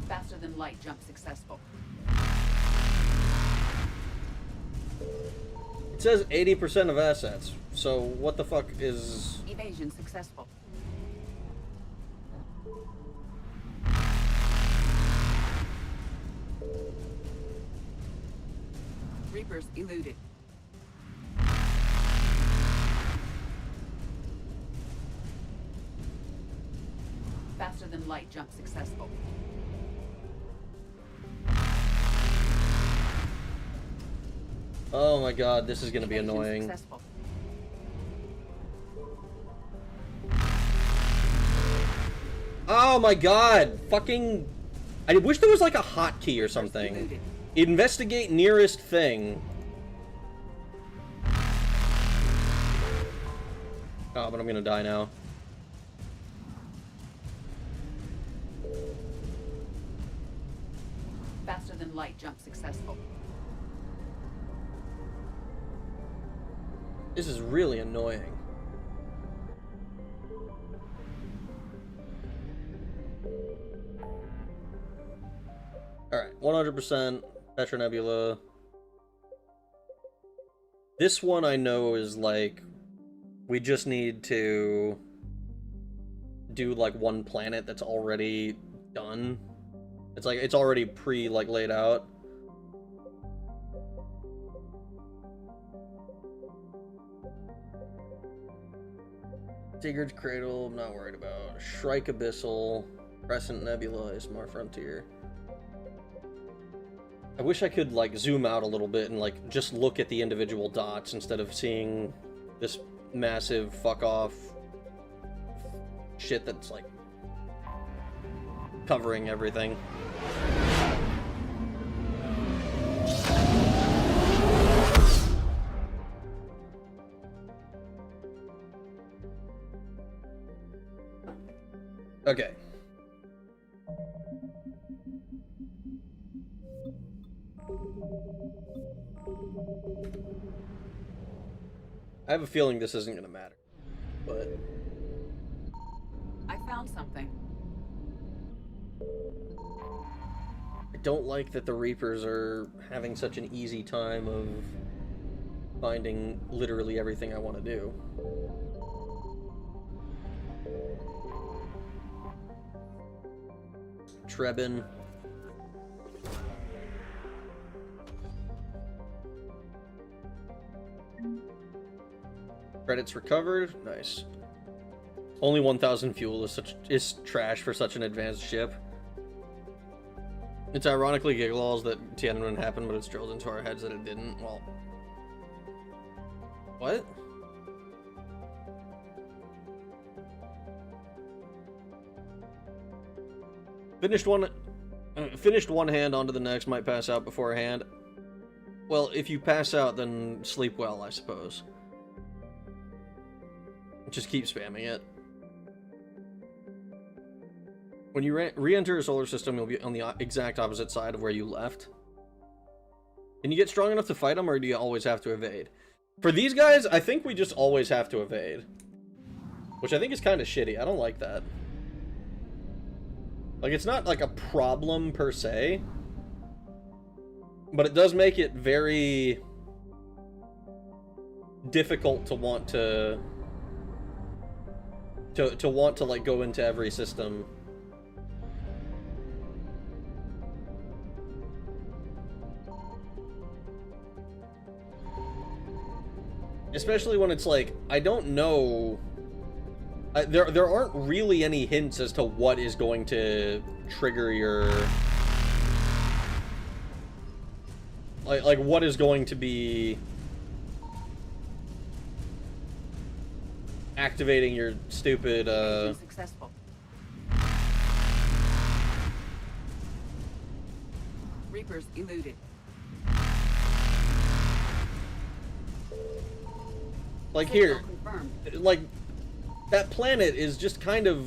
Faster than light jump successful. It says 80% of assets, so what the fuck is... Evasion successful. Reapers eluded. Faster than light jump successful. Oh my god, this is gonna be annoying. Successful. Oh my god! Fucking... I wish there was like a hotkey or something. Investigate nearest thing. Oh, but I'm gonna die now. Faster than light jump successful. This is really annoying. Alright, 100% Petra Nebula. This one I know is like, we just need to do like one planet that's already done. It's like, it's already laid out. Sigurd's Cradle, I'm not worried about. Shrike Abyssal, Crescent Nebula, Ismar Frontier. I wish I could like zoom out a little bit and like just look at the individual dots instead of seeing this massive fuck off shit that's like covering everything. Okay. I have a feeling this isn't gonna matter, but... I found something. I don't like that the Reapers are having such an easy time of finding literally everything I want to do. Trebin. Credits recovered. Nice. Only 1,000 fuel is trash for such an advanced ship. It's ironically giggles that Tiananmen happened, but it's drilled into our heads that it didn't. Well, what? Finished one hand onto the next, might pass out before a hand. Well, if you pass out, then sleep well, I suppose. Just keep spamming it. When you re-enter a solar system, you'll be on the exact opposite side of where you left. Can you get strong enough to fight them, or do you always have to evade? For these guys, I think we just always have to evade. Which I think is kind of shitty. I don't like that. Like, it's not like a problem per se, but it does make it very difficult to want to like go into every system. Especially when it's like, I don't know. There aren't really any hints as to what is going to trigger your... Like what is going to be... activating your stupid, Successful. Reapers eluded. Like here, like, that planet is just kind of...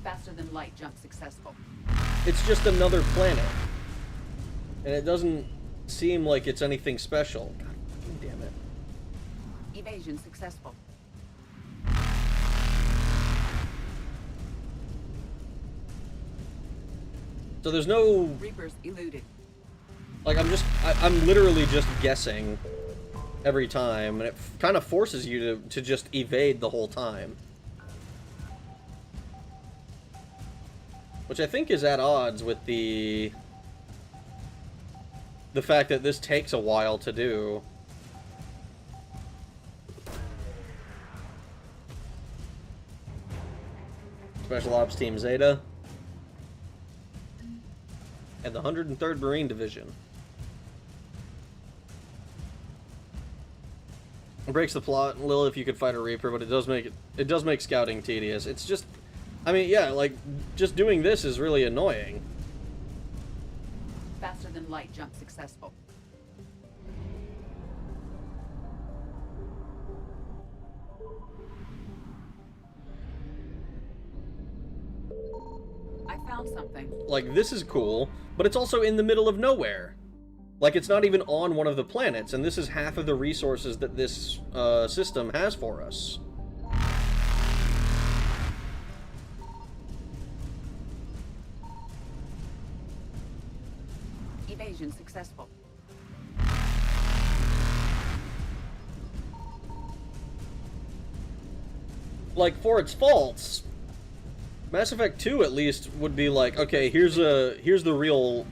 Faster than light jump successful. It's just another planet. And it doesn't seem like it's anything special. God fucking damn it. Evasion successful. So there's no... Reapers eluded. Like, I'm literally just guessing every time, and it kind of forces you to just evade the whole time. Which I think is at odds with the fact that this takes a while to do. Special Ops Team Zeta. And the 103rd Marine Division. It breaks the plot a little if you could fight a Reaper, but it does make scouting tedious. It's just, I mean, yeah, like, just doing this is really annoying. Faster than light jump successful. I found something. Like, this is cool, but it's also in the middle of nowhere. Like, it's not even on one of the planets, and this is half of the resources that this system has for us. Evasion successful. Like, for its faults, Mass Effect 2 at least would be like, okay, here's the real...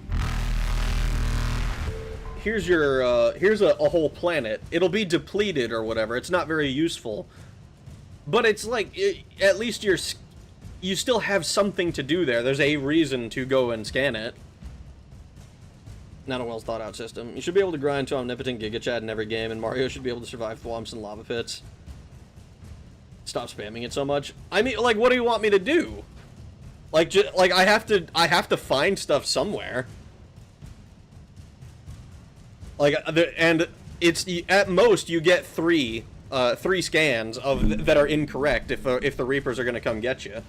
Here's a whole planet. It'll be depleted or whatever. It's not very useful. But it's like, at least you still have something to do there. There's a reason to go and scan it. Not a well thought out system. You should be able to grind to Omnipotent Giga Chad in every game, and Mario should be able to survive thwomps and lava pits. Stop spamming it so much. I mean, like, what do you want me to do? Like, I have to find stuff somewhere. Like, and it's, at most, you get three scans that are incorrect if the Reapers are gonna come get you.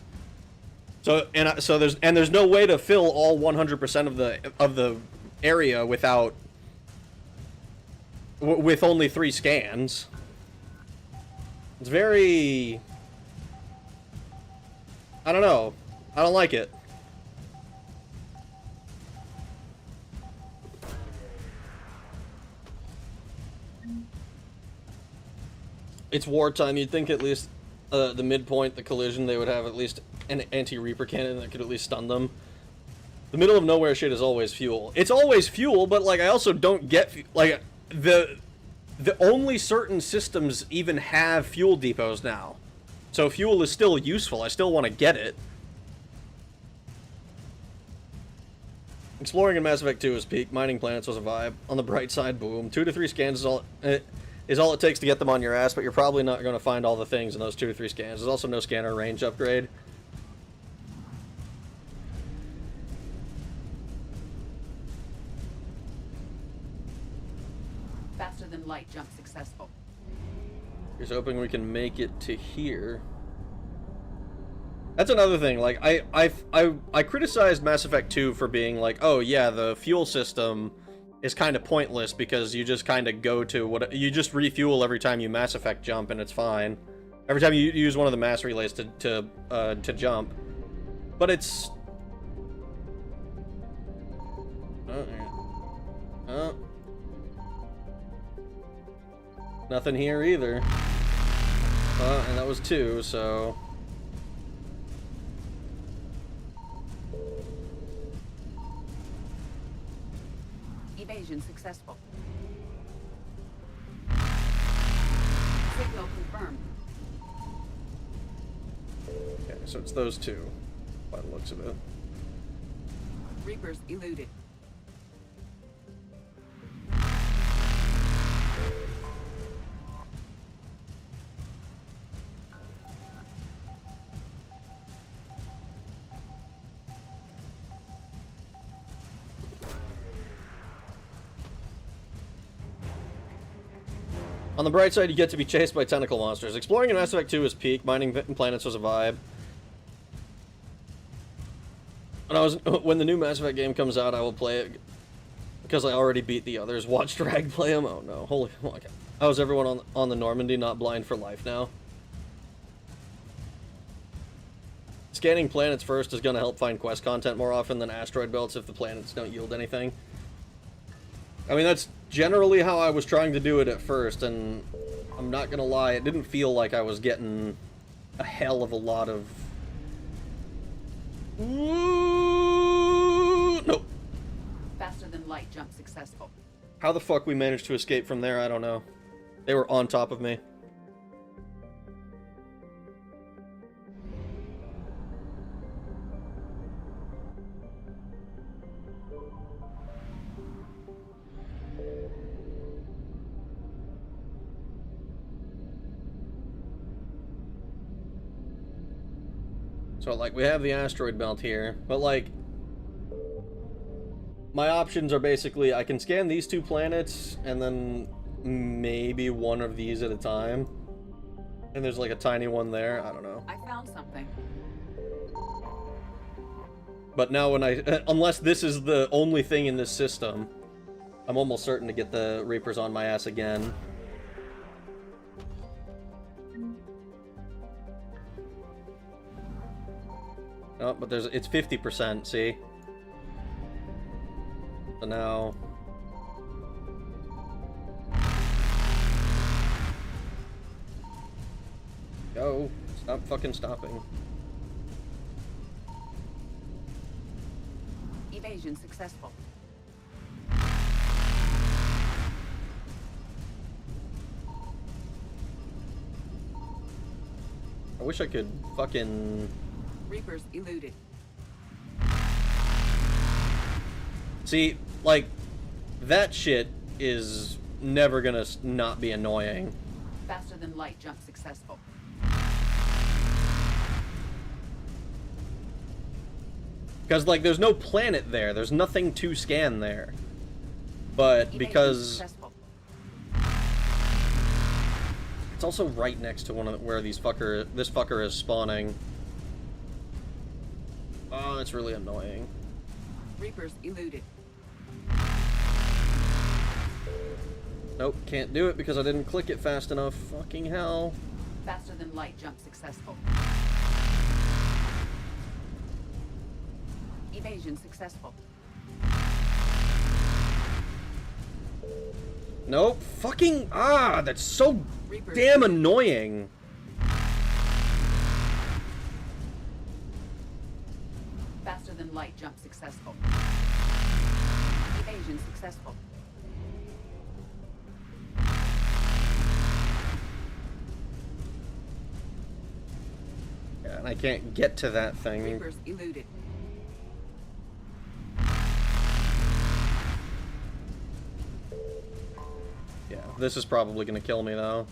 So there's no way to fill all 100% of the area with only 3 scans. It's very... I don't know. I don't like it. It's wartime. You'd think at least the midpoint, the collision, they would have at least an anti-Reaper cannon that could at least stun them. The middle of nowhere shit is always fuel. It's always fuel, but like I also don't get like the only certain systems even have fuel depots now. So fuel is still useful. I still want to get it. Exploring in Mass Effect 2 is peak. Mining planets was a vibe. On the bright side, boom. 2 to 3 scans is all it takes to get them on your ass, but you're probably not going to find all the things in those 2 to 3 scans. There's also no scanner range upgrade. Faster than light jump successful. Here's hoping we can make it to here. That's another thing. Like I criticized Mass Effect 2 for being like, oh yeah, the fuel system is kind of pointless because you just kind of go to what you just refuel every time you Mass Effect jump and it's fine. Every time you use one of the mass relays to jump, but it's nothing here either. And that was 2, so. Evasion successful. Signal confirmed. Okay, so it's those 2, by the looks of it. Reapers eluded. On the bright side, you get to be chased by tentacle monsters. Exploring in Mass Effect 2 is peak. Mining planets was a vibe. When the new Mass Effect game comes out, I will play it. Because I already beat the others. Watched Rag play him? Oh no. Holy fuck. How is everyone on the Normandy not blind for life now? Scanning planets first is going to help find quest content more often than asteroid belts if the planets don't yield anything. I mean, that's generally how I was trying to do it at first, and I'm not going to lie, it didn't feel like I was getting a hell of a lot of... Nope. Faster than light jump successful. How the fuck we managed to escape from there, I don't know. They were on top of me. So, like, we have the asteroid belt here, but, like, my options are basically, I can scan these two planets, and then maybe one of these at a time. And there's, like, a tiny one there, I don't know. I found something. But now when unless this is the only thing in this system, I'm almost certain to get the Reapers on my ass again. Oh, but it's 50%, see? So now... Go! Stop fucking stopping. Evasion successful. I wish I could fucking... Reapers eluded. See, like, that shit is never gonna not be annoying. Faster than light jump successful. Because, like, there's no planet there. There's nothing to scan there. But because... It's also right next to one of where this fucker is spawning. Oh, it's really annoying. Reapers eluded. Nope, can't do it because I didn't click it fast enough. Fucking hell. Faster than light jump successful. Evasion successful. Nope. Fucking... Ah, that's so damn annoying. Faster than light jump successful. Evasion successful. Yeah, and I can't get to that thing. Reapers eluded. Yeah, this is probably gonna kill me though.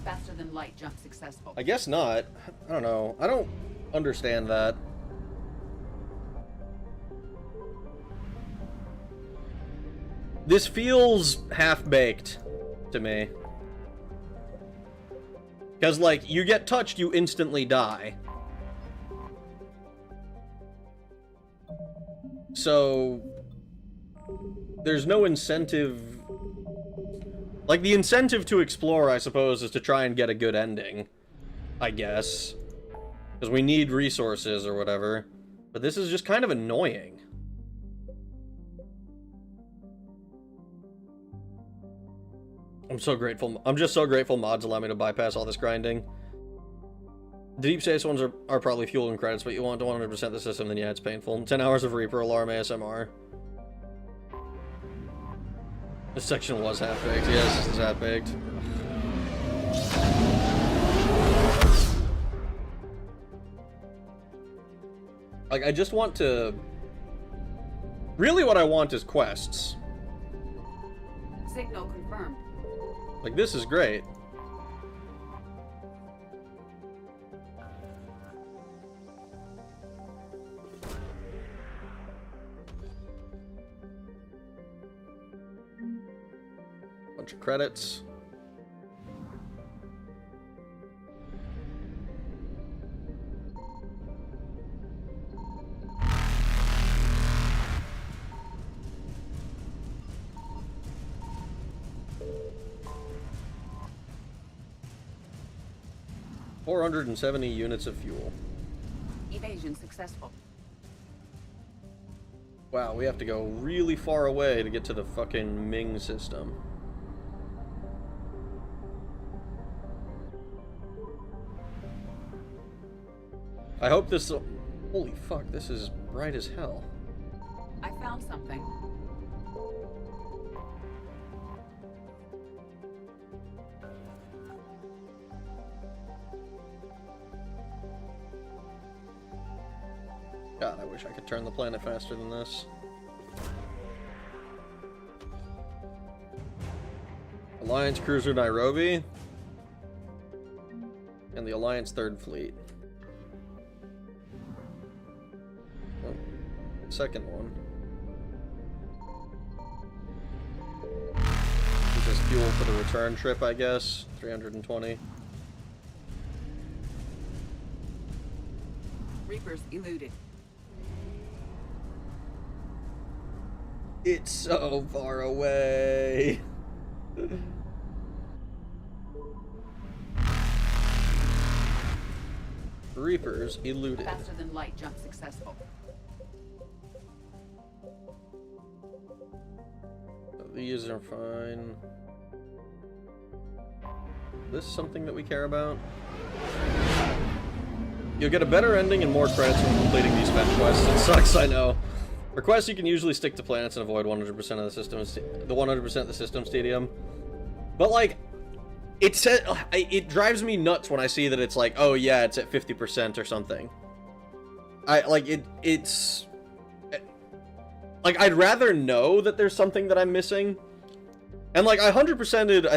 Faster than light jump successful. I guess not. I don't know. I don't understand that. This feels half-baked to me. Because, like, you get touched, you instantly die. So... there's no incentive... Like, the incentive to explore, I suppose, is to try and get a good ending. I guess. Because we need resources or whatever. But this is just kind of annoying. I'm so grateful. I'm just so grateful mods allow me to bypass all this grinding. The Deep Space ones are probably fuel and credits, but you want to 100% the system, then yeah, it's painful. 10 hours of Reaper Alarm ASMR. This section was half-baked. Yes, this is half-baked. Like, I just want to... Really what I want is quests. Signal confirmed. Like, this is great. Bunch of credits. 470 units of fuel. Evasion successful. Wow, we have to go really far away to get to the fucking Ming system. I hope this... Holy fuck, this is bright as hell. I found something. God, I wish I could turn the planet faster than this. Alliance Cruiser Nairobi. And the Alliance 3rd Fleet. Oh, second one. Which is fuel for the return trip, I guess. 320. Reapers eluded. It's so far away. Reapers eluded. Faster than light jump successful. These are fine. This is something that we care about. You'll get a better ending and more credits when completing these fetch quests. It sucks, I know. For quests, you can usually stick to planets and avoid 100% of the system, the 100% of the system stadium. But like, it drives me nuts when I see that it's like, oh yeah, it's at 50% or something. It's like, I'd rather know that there's something that I'm missing. And like, I 100%ed,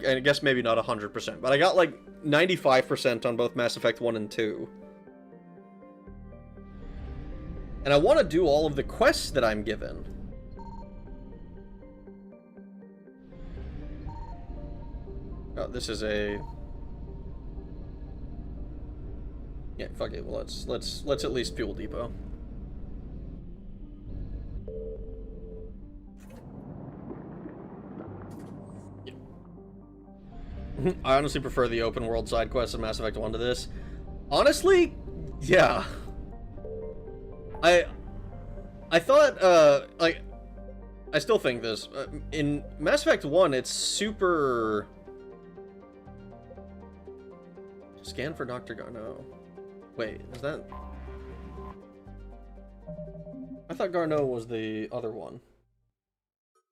I guess maybe not 100%, but I got like 95% on both Mass Effect 1 and 2. And I want to do all of the quests that I'm given. Oh, this is a... Yeah, fuck it. Well, let's at least fuel depot. I honestly prefer the open world side quests of Mass Effect 1 to this. Honestly, yeah. I thought, like, I still think this. In Mass Effect 1, it's super... Scan for Dr. Garneau. Wait, is that... I thought Garneau was the other one.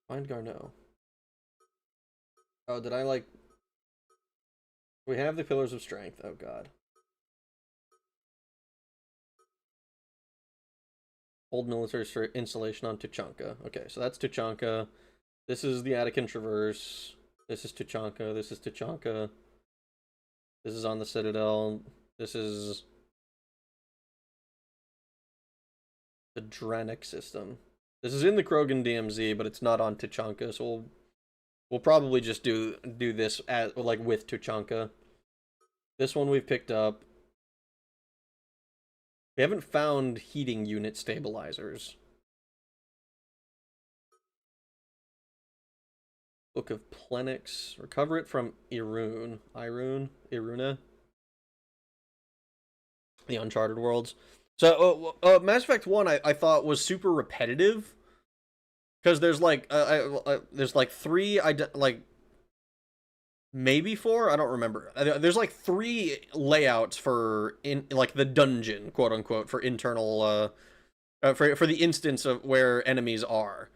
Find Garneau. Oh, did I, like... We have the Pillars of Strength. Oh, God. Old military installation on Tuchanka. Okay, so that's Tuchanka. This is the Attican Traverse. This is Tuchanka. This is Tuchanka. This is on the Citadel. This is the Dranik system. This is in the Krogan DMZ, but it's not on Tuchanka, so we'll probably just do this as like with Tuchanka. This one we've picked up. We haven't found heating unit stabilizers. Book of Plenix. Recover it from Iruna. The Uncharted Worlds. So, Mass Effect 1 I thought was super repetitive. Because there's like, there's like 3, maybe 4? I don't remember. There's like 3 layouts for, like, the dungeon, quote unquote, for internal, for the instance of where enemies are.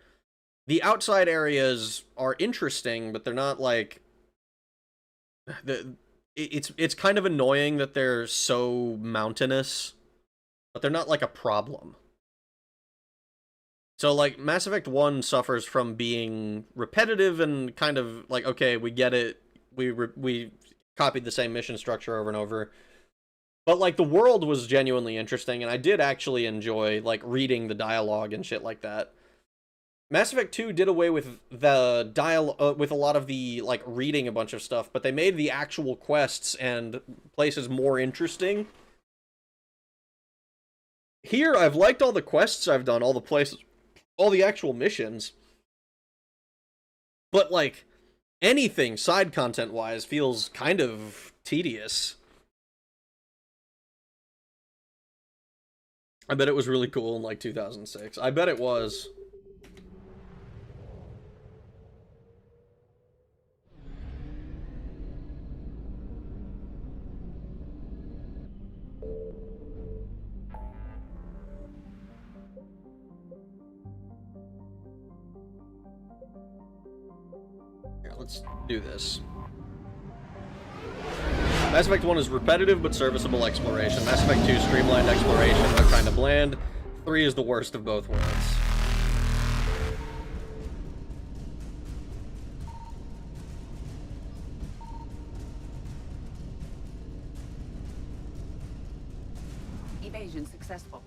The outside areas are interesting, but they're not like... It's kind of annoying that they're so mountainous, but they're not like a problem. So, like, Mass Effect 1 suffers from being repetitive and kind of like, okay, we get it. We copied the same mission structure over and over. But, like, the world was genuinely interesting, and I did actually enjoy, like, reading the dialogue and shit like that. Mass Effect 2 did away with the dialogue, with a lot of the, like, reading a bunch of stuff, but they made the actual quests and places more interesting. Here, I've liked all the quests I've done, all the places, all the actual missions. But, like, anything side content-wise feels kind of tedious. I bet it was really cool in like 2006. I bet it was. Here, let's do this. Mass Effect 1 is repetitive but serviceable exploration. Mass Effect 2 streamlined exploration but kind of bland. 3 is the worst of both worlds. Evasion successful.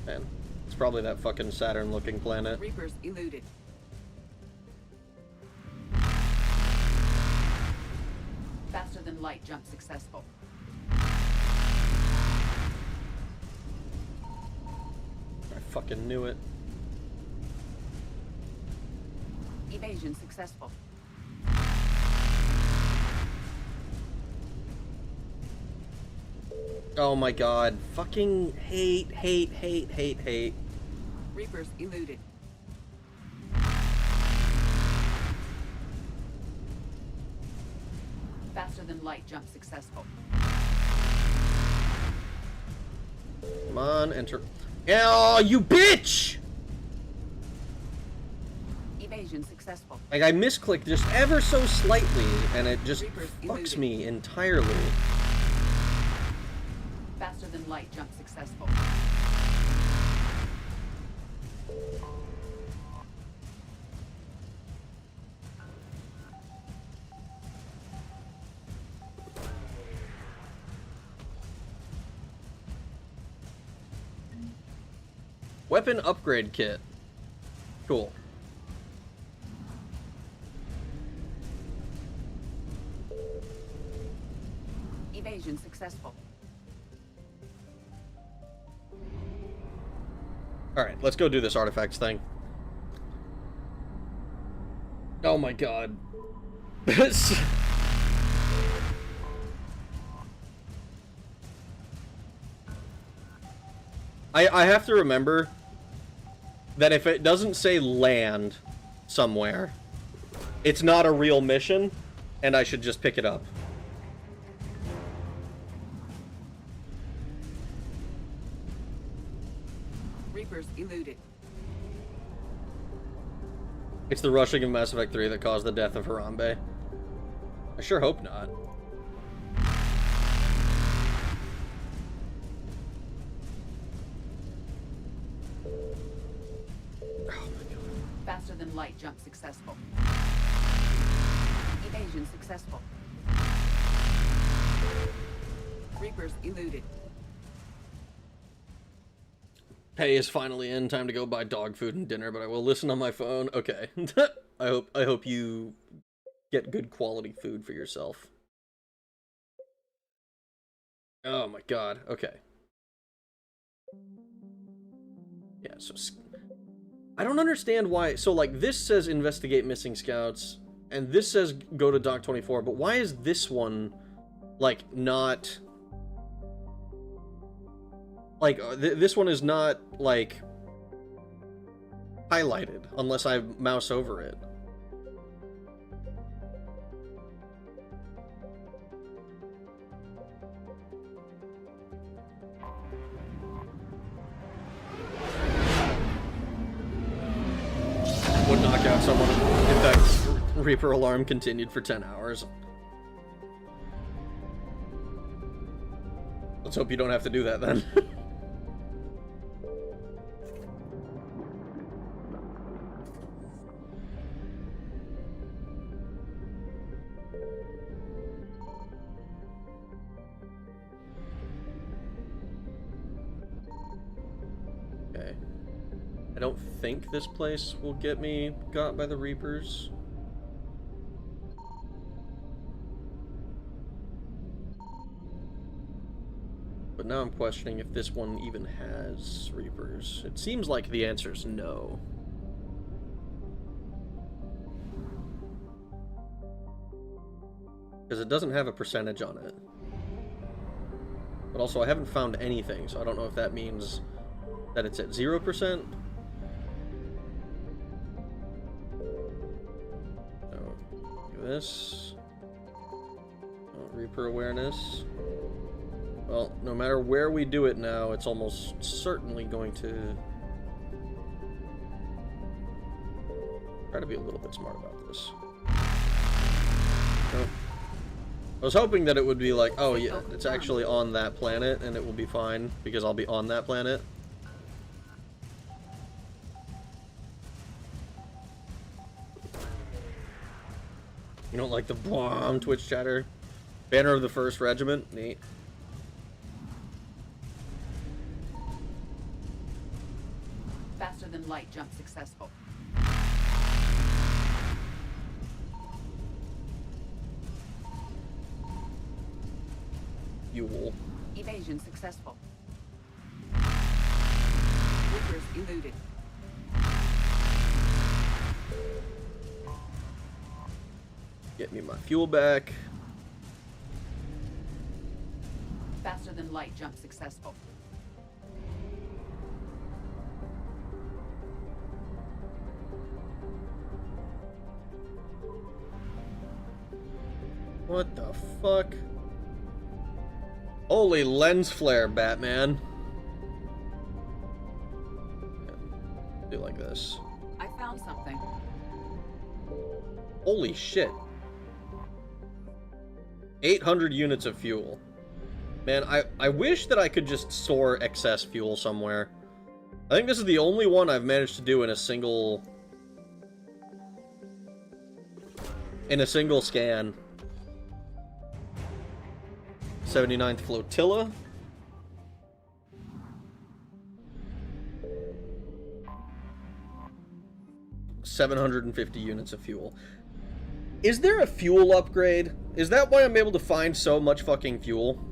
Man, it's probably that fucking Saturn-looking planet. Reapers eluded. Faster than light jump successful. I fucking knew it. Evasion successful. Oh my god. Fucking hate. Reapers eluded. Faster than light jump successful. Come on, enter. Oh, you bitch! Evasion successful. Like, I misclicked just ever so slightly, and it just fucks me entirely. Faster than light jump successful. Weapon upgrade kit. Cool. Evasion successful. Alright, let's go do this artifacts thing. Oh my god. This... I have to remember that if it doesn't say land somewhere, it's not a real mission, and I should just pick it up. Reapers eluded. It's the rushing of Mass Effect 3 that caused the death of Harambe. I sure hope not. Faster than light jump successful. Evasion successful. Reapers eluded. Pay is finally in. Time to go buy dog food and dinner, but I will listen on my phone. Okay. I hope you get good quality food for yourself. Oh my god. Okay. Yeah, so I don't understand why. So like this says investigate missing scouts and this says go to Dock 24, but why is this one like not like this one is not like highlighted unless I mouse over it? Would knock out someone if that Reaper alarm continued for 10 hours. Let's hope you don't have to do that then. Okay. I don't think this place will get me got by the Reapers. But now I'm questioning if this one even has Reapers. It seems like the answer is no. Because it doesn't have a percentage on it. But also, I haven't found anything, so I don't know if that means that it's at 0%. So, do this. Reaper awareness. Well, no matter where we do it now, it's almost certainly going to try to be a little bit smart about this. Oh. I was hoping that it would be like, oh yeah, it's actually on that planet and it will be fine because I'll be on that planet. You don't like the bomb Twitch chatter? Banner of the 1st Regiment? Neat. Faster than light jump successful. Fuel. Evasion successful. Reapers eluded. Get me my fuel back. Faster than light jump successful. What the fuck? Holy lens flare, Batman. Do like this. I found something. Holy shit. 800 units of fuel. Man, I wish that I could just store excess fuel somewhere. I think this is the only one I've managed to do in a single scan. 79th Flotilla. $750 units of fuel. Is there a fuel upgrade? Is that why I'm able to find so much fucking fuel?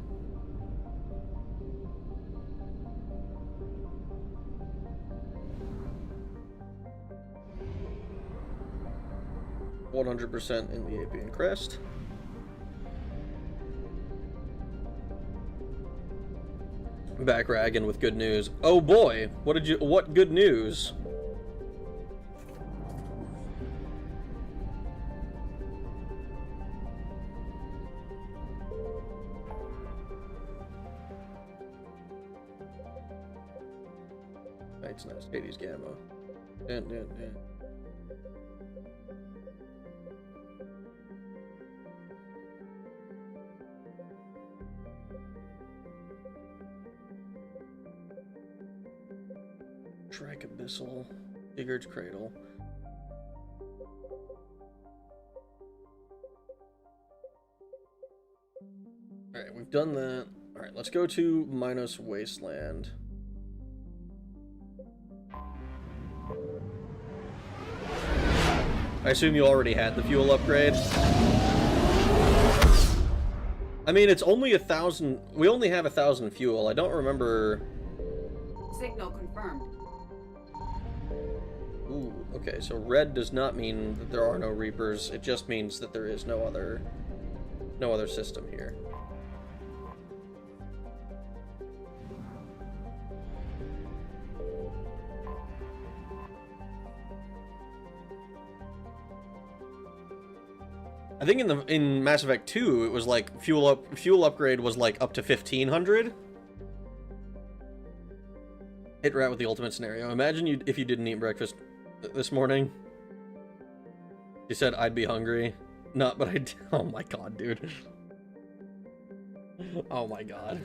%100% in the Apian Crest. Back ragging with good news. Oh boy, what good news? It's nice. Hades Gamma. Dun, dun, dun. Shrike Abyssal. Sigurd's Cradle. Alright, we've done that. Alright, let's go to Minos Wasteland. I assume you already had the fuel upgrade. I mean, it's only 1,000. We only have 1,000 fuel. I don't remember. Signal confirmed. Ooh, okay. So red does not mean that there are no Reapers. It just means that there is no other system here. I think in Mass Effect 2, it was like fuel upgrade was like up to 1,500. Hit rat with the ultimate scenario. Imagine if you didn't eat breakfast this morning. You said I'd be hungry. Not, but I. Oh my god, dude. Oh my god.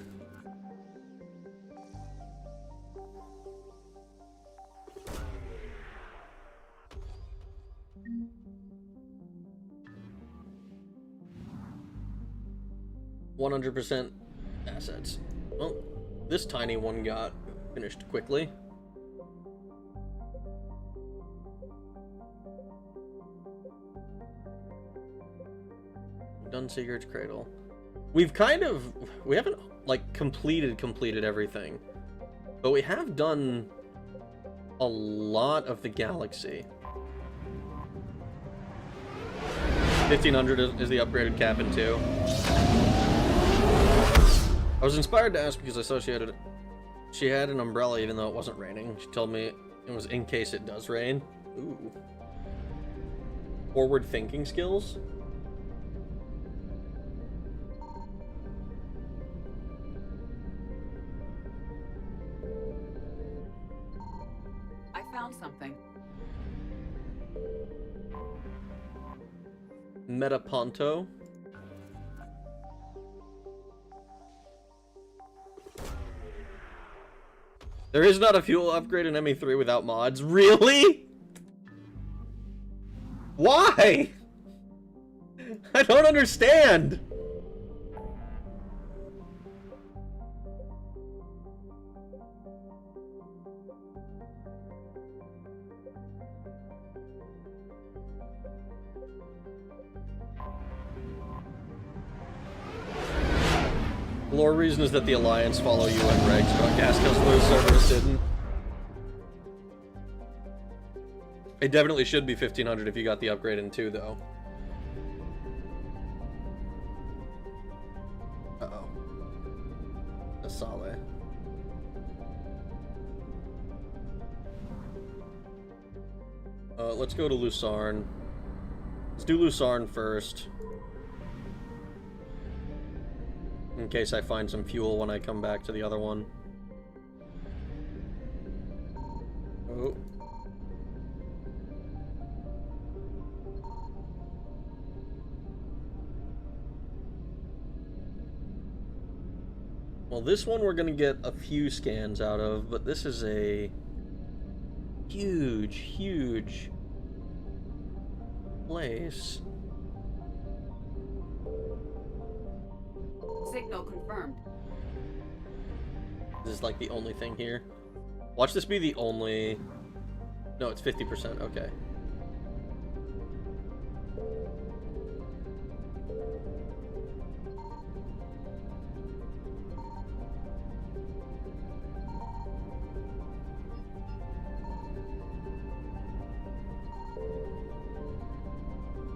%100% assets. Well, this tiny one got finished quickly. We've done Sigurd's Cradle. We haven't like completed everything, but we have done a lot of the galaxy. 1500 is the upgraded cabin too. I was inspired to ask because I associated she had an umbrella even though it wasn't raining. She told me it was in case it does rain. Ooh. Forward thinking skills? I found something. Metaponto. There is not a fuel upgrade in ME3 without mods. Really? Why? I don't understand. The lore reason is that the Alliance follow UN regs, but Gaskell's Cerberus didn't. It definitely should be 1500 if you got the upgrade in 2, though. Uh-oh. Asale. Let's go to Lucerne. Let's do Lucerne first. In case I find some fuel when I come back to the other one. Oh. Well, this one we're gonna get a few scans out of, but this is a huge, huge place. Signal confirmed. This is like the only thing here. Watch this be the only... No, it's 50%, okay.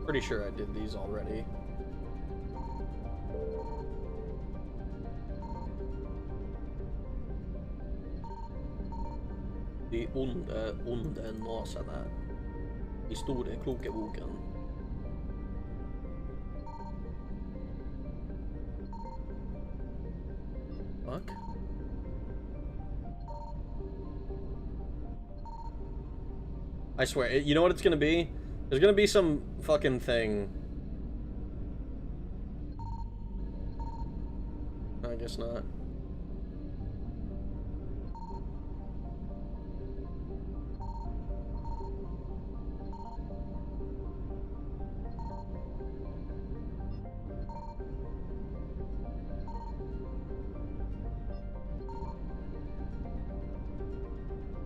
Pretty sure I did these already. De onde nasarna I store kloka boken. Fuck. I swear, you know what it's gonna be? There's gonna be some fucking thing. I guess not.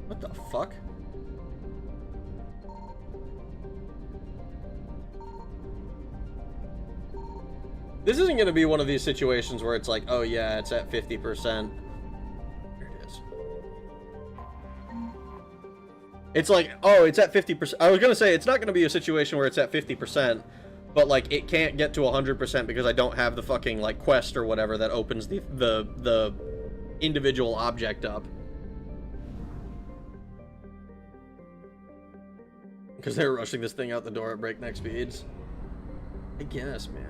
What the fuck? This isn't going to be one of these situations where it's like, oh yeah, it's at 50%. Here it is. It's like, oh, it's at 50%. I was going to say, it's not going to be a situation where it's at 50%, but like, it can't get to 100% because I don't have the fucking, like, quest or whatever that opens the individual object up. Because they're rushing this thing out the door at breakneck speeds. I guess, man.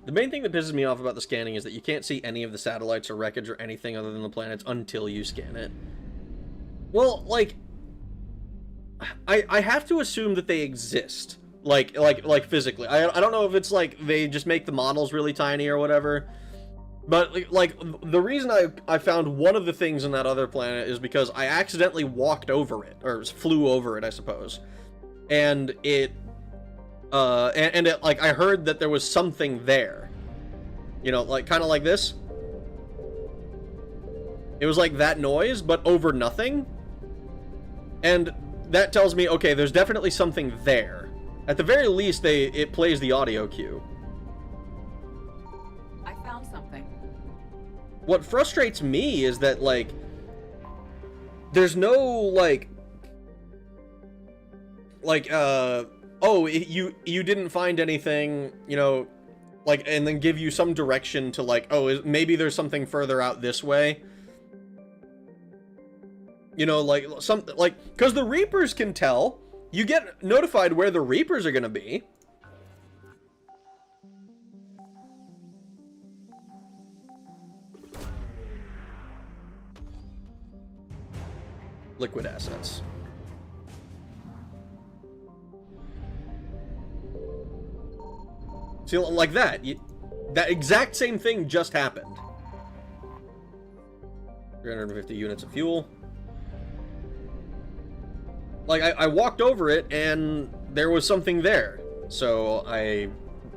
The main thing that pisses me off about the scanning is that you can't see any of the satellites or wreckage or anything other than the planets until you scan it. Well, like, I have to assume that they exist. Like physically. I don't know if it's like they just make the models really tiny or whatever. But, like, the reason I found one of the things in that other planet is because I accidentally walked over it, or flew over it, I suppose. And it, like, I heard that there was something there. You know, like, kind of like this. It was like that noise, but over nothing. And that tells me, okay, there's definitely something there. At the very least, it plays the audio cue. I found something. What frustrates me is that, like, there's no, like, oh, you didn't find anything, you know, like, and then give you some direction to like, oh, maybe there's something further out this way. You know, like something like, because the Reapers can tell. You get notified where the Reapers are gonna be. Liquid assets. See, like that. That exact same thing just happened. 350 units of fuel. Like, I walked over it, and there was something there. So I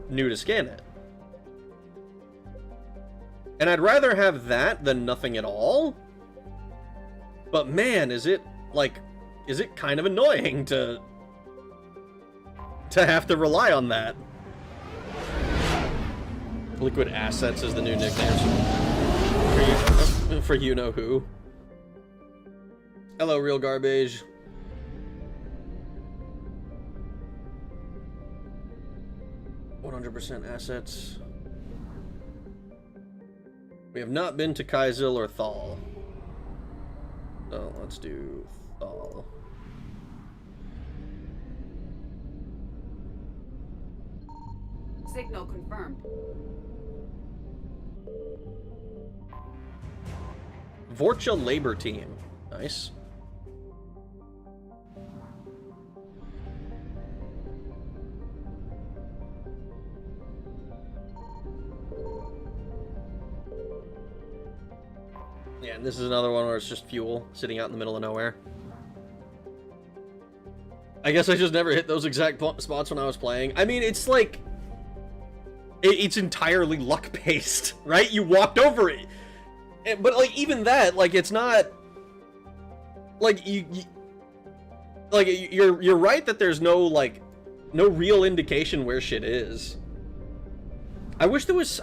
knew to scan it. And I'd rather have that than nothing at all. But man, is it kind of annoying to have to rely on that. Liquid assets is the new nickname for you know who. Hello, real garbage. %, assets. We have not been to Kaizil or Thal. So let's do Thal. Signal confirmed. Vorcha Labor Team. Nice. Yeah, and this is another one where it's just fuel sitting out in the middle of nowhere. I guess I just never hit those exact spots when I was playing. I mean, it's like... It's entirely luck-based, right? You walked over it. But, like, even that, like, it's not... Like, you're right that there's no, like... No real indication where shit is. I wish there was...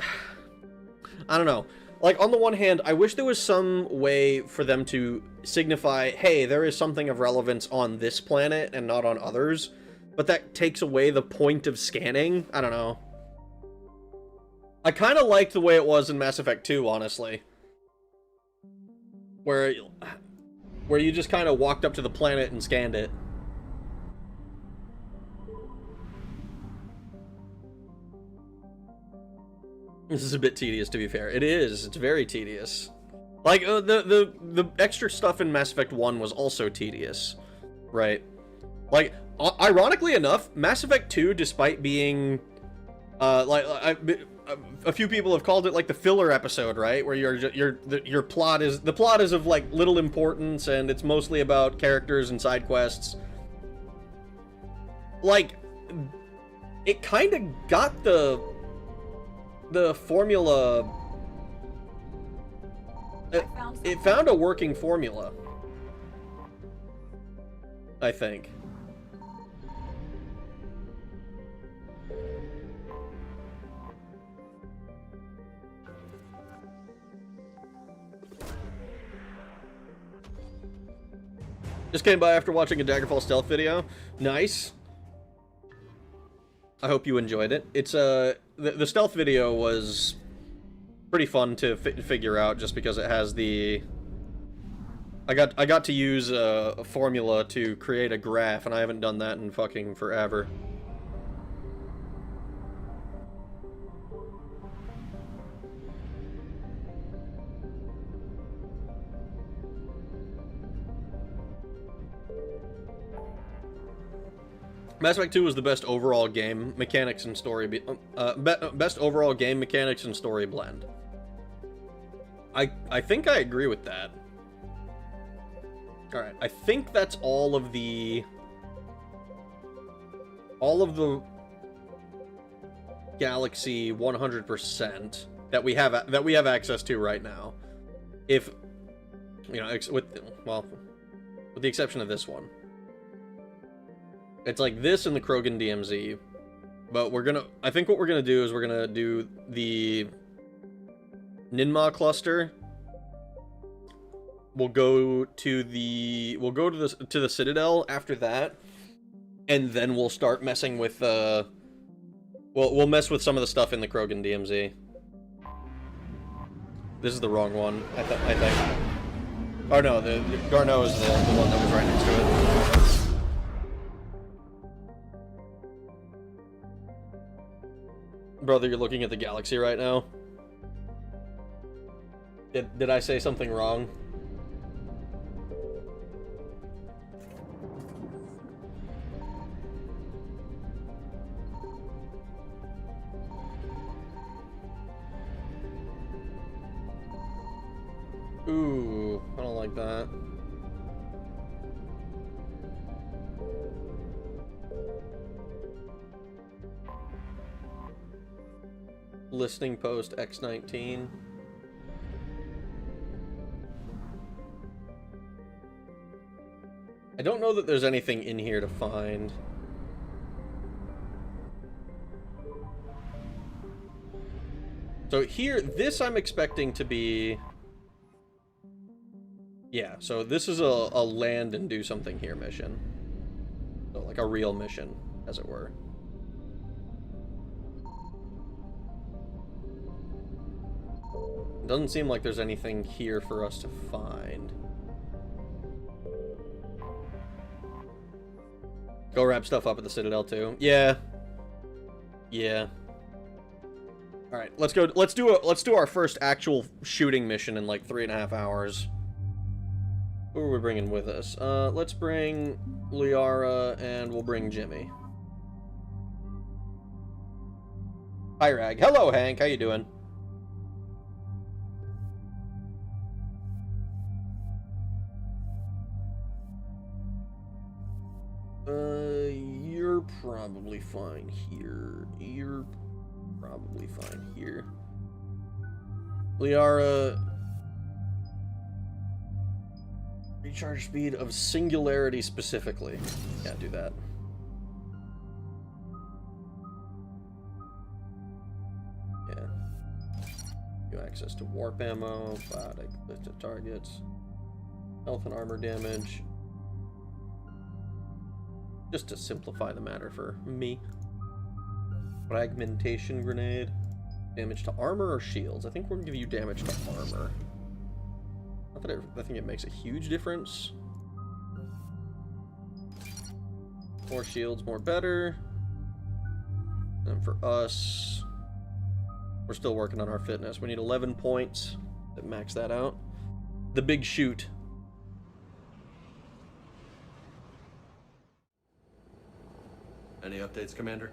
I don't know. Like, on the one hand, I wish there was some way for them to signify, hey, there is something of relevance on this planet and not on others. But that takes away the point of scanning. I don't know. I kind of liked the way it was in Mass Effect 2, honestly. Where you just kind of walked up to the planet and scanned it. This is a bit tedious, to be fair. It is. It's very tedious. Like, the extra stuff in Mass Effect 1 was also tedious. Right? Like, ironically enough, Mass Effect 2, despite being... a few people have called it like the filler episode, right? Where your plot is of like little importance and it's mostly about characters and side quests. Like, it kind of got the formula. It found a working formula, I think. Just came by after watching a Daggerfall stealth video. Nice. I hope you enjoyed it. It's the stealth video was pretty fun to figure out, just because it has the... I got to use a formula to create a graph, and I haven't done that in fucking forever. Mass Effect 2 was the best overall game mechanics and story. Best overall game mechanics and story blend. I think I agree with that. All right, I think that's all of the Galaxy 100% that we have access to right now. If you know, with the exception of this one. It's like this and the Krogan DMZ, but I think what we're gonna do is we're gonna do the Ninma cluster. We'll go to the Citadel after that, and then we'll start messing with, we'll mess with some of the stuff in the Krogan DMZ. This is the wrong one, I think. Oh no, the Garneau is the one that was right next to it. Brother, you're looking at the galaxy right now? Did I say something wrong? Ooh, I don't like that. Listening post X19. I don't know that there's anything in here to find. So here, this I'm expecting to be... Yeah, so this is a land and do something here mission. So like a real mission, as it were. Doesn't seem like there's anything here for us to find. Go wrap stuff up at the Citadel too. Yeah. Yeah. All right, let's go. Let's do our first actual shooting mission in like 3.5 hours. Who are we bringing with us? Let's bring Liara and we'll bring Jimmy. Hi, Rag. Hello, Hank. How you doing? You're probably fine here. You're probably fine here. Liara... Recharge speed of Singularity specifically. Yeah, do that. Yeah. New access to warp ammo, biotic lifted targets, health and armor damage. Just to simplify the matter for me. Fragmentation grenade. Damage to armor or shields? I think we're gonna give you damage to armor. Not that I think it makes a huge difference. More shields, more better. And for us, we're still working on our fitness. We need 11 points to max that out. The big shoot. Any updates, Commander?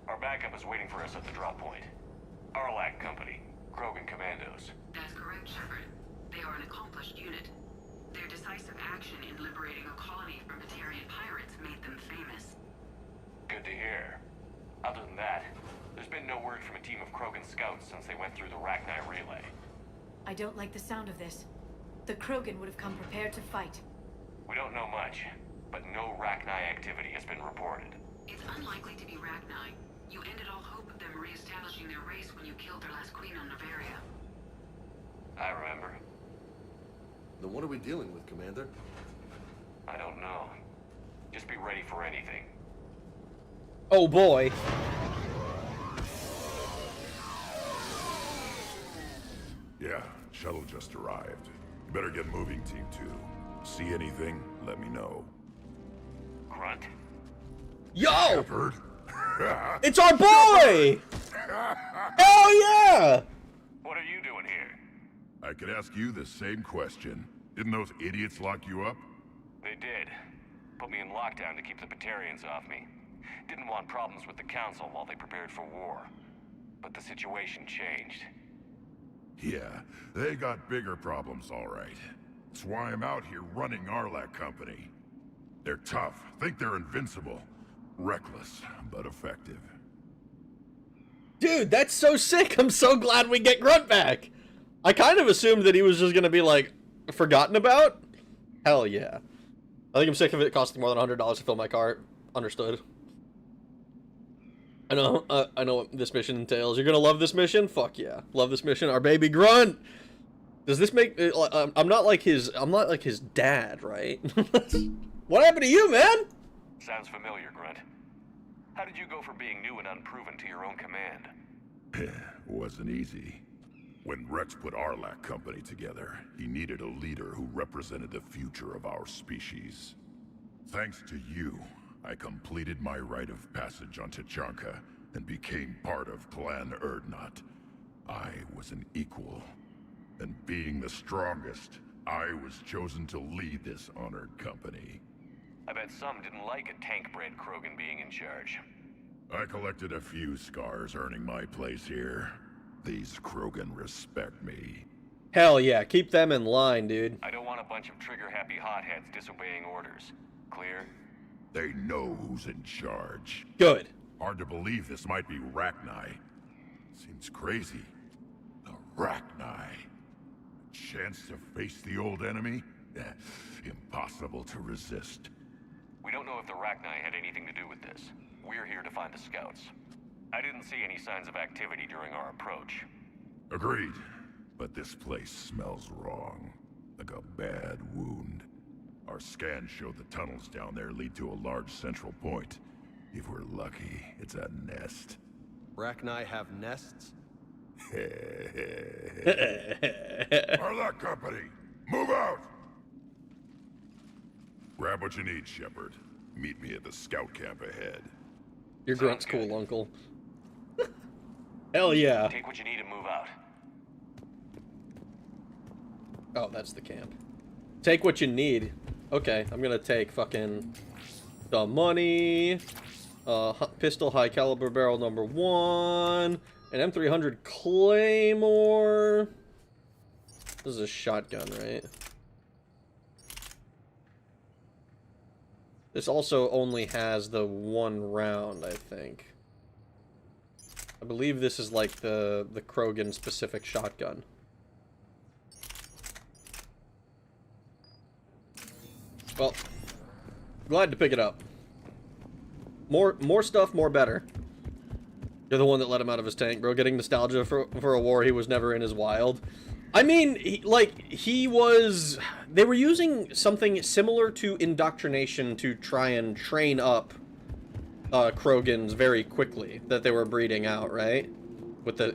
Our backup is waiting for us at the drop point. Arlac Company, Krogan Commandos. That's correct, Shepard. They are an accomplished unit. Their decisive action in liberating a colony from Batarian pirates made them famous. Good to hear. Other than that, there's been no word from a team of Krogan scouts since they went through the Rachni relay. I don't like the sound of this. The Krogan would have come prepared to fight. We don't know much, but no Rachni activity has been reported. It's unlikely to be Rachni. You ended all hope of them re-establishing their race when you killed their last queen on Noveria. I remember. Then what are we dealing with, Commander? I don't know. Just be ready for anything. Oh boy. Yeah, shuttle just arrived. You better get moving, Team 2. See anything, let me know. Grunt. Yo! Shepard. It's our boy! Hell yeah! What are you doing here? I could ask you the same question. Didn't those idiots lock you up? They did. Put me in lockdown to keep the Batarians off me. Didn't want problems with the Council while they prepared for war. But the situation changed. Yeah, they got bigger problems, all right. That's why I'm out here running Arlac Company. They're tough, think they're invincible. Reckless, but effective. Dude, that's so sick. I'm so glad we get Grunt back. I kind of assumed that he was just going to be, like, forgotten about. Hell yeah. I think I'm sick of it costing more than $100 to fill my cart. Understood. I know what this mission entails. You're going to love this mission? Fuck yeah. Love this mission. Our baby Grunt. Does this make... I'm not like his dad, right? What happened to you, man? Sounds familiar, Grunt. How did you go from being new and unproven to your own command? Wasn't easy. When Rex put Arlac Company together, he needed a leader who represented the future of our species. Thanks to you, I completed my rite of passage on Tuchanka and became part of Clan Urdnot. I was an equal, and being the strongest, I was chosen to lead this honored company. I bet some didn't like a tank-bred Krogan being in charge. I collected a few scars earning my place here. These Krogan respect me. Hell yeah, keep them in line, dude. I don't want a bunch of trigger-happy hotheads disobeying orders. Clear? They know who's in charge. Good. Hard to believe this might be Rachni. Seems crazy. The Rachni. Chance to face the old enemy? Impossible to resist. We don't know if the Rachni had anything to do with this. We're here to find the scouts. I didn't see any signs of activity during our approach. Agreed. But this place smells wrong. Like a bad wound. Our scans show the tunnels down there lead to a large central point. If we're lucky, it's a nest. Rachni have nests? Arlac Company, move out! Grab what you need, Shepard. Meet me at the scout camp ahead. Your Grunt's cool, Uncle. Hell yeah. Take what you need and move out. Oh, that's the camp. Take what you need. Okay, I'm gonna take fucking the money, pistol high caliber barrel number 1, an M300 Claymore. This is a shotgun, right? This also only has the 1 round, I think. I believe this is like the Krogan specific shotgun. Well, glad to pick it up. More stuff, more better. You're the one that let him out of his tank, bro. Getting nostalgia for a war he was never in is wild. I mean, he was... They were using something similar to indoctrination to try and train up Krogans very quickly that they were breeding out, right?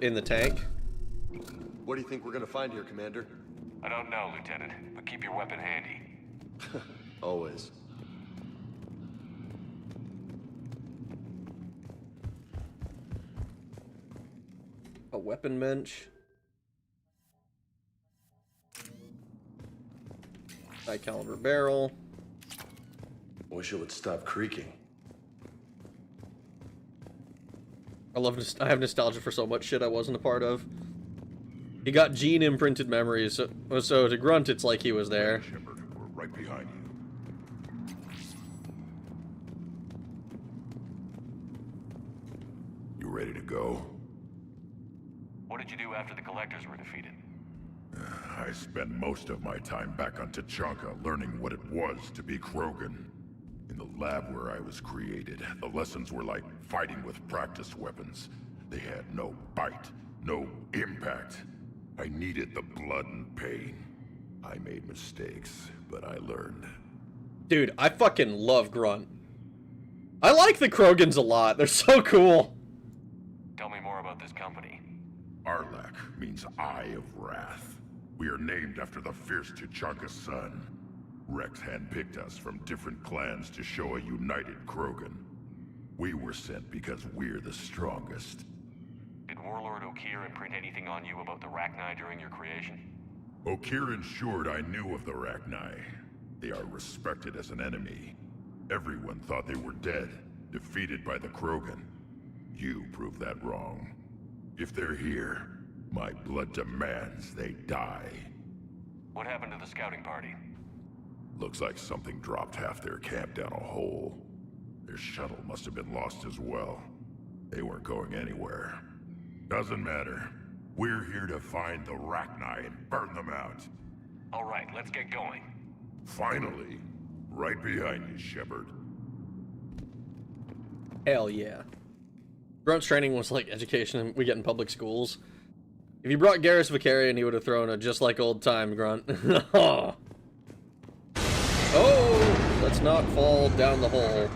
In the tank. What do you think we're gonna find here, Commander? I don't know, Lieutenant, but keep your weapon handy. Always. A weapon bench. High caliber barrel. Wish it would stop creaking. I have nostalgia for so much shit I wasn't a part of. He got gene imprinted memories, so to Grunt it's like he was there. Shepard, we're right behind you. You ready to go? What did you do after the Collectors were defeated? I spent most of my time back on Tuchanka learning what it was to be Krogan. In the lab where I was created, the lessons were like fighting with practice weapons. They had no bite, no impact. I needed the blood and pain. I made mistakes, but I learned. Dude, I fucking love Grunt. I like the Krogans a lot. They're so cool. Tell me more about this company. Arlac means Eye of Wrath. We are named after the fierce Tuchanka sun. Rex handpicked us from different clans to show a united Krogan. We were sent because we're the strongest. Did Warlord Okeer imprint anything on you about the Rachni during your creation? Okeer ensured I knew of the Rachni. They are respected as an enemy. Everyone thought they were dead, defeated by the Krogan. You proved that wrong. If they're here, my blood demands they die. What happened to the scouting party? Looks like something dropped half their camp down a hole. Their shuttle must have been lost as well. They weren't going anywhere. Doesn't matter. We're here to find the Rachni and burn them out. All right, let's get going. Finally. Right behind you, Shepard. Hell yeah. Grunt's training was like education we get in public schools. If you brought Garrus Vakarian, he would have thrown a just like old time, Grunt. Oh, let's not fall down the hole.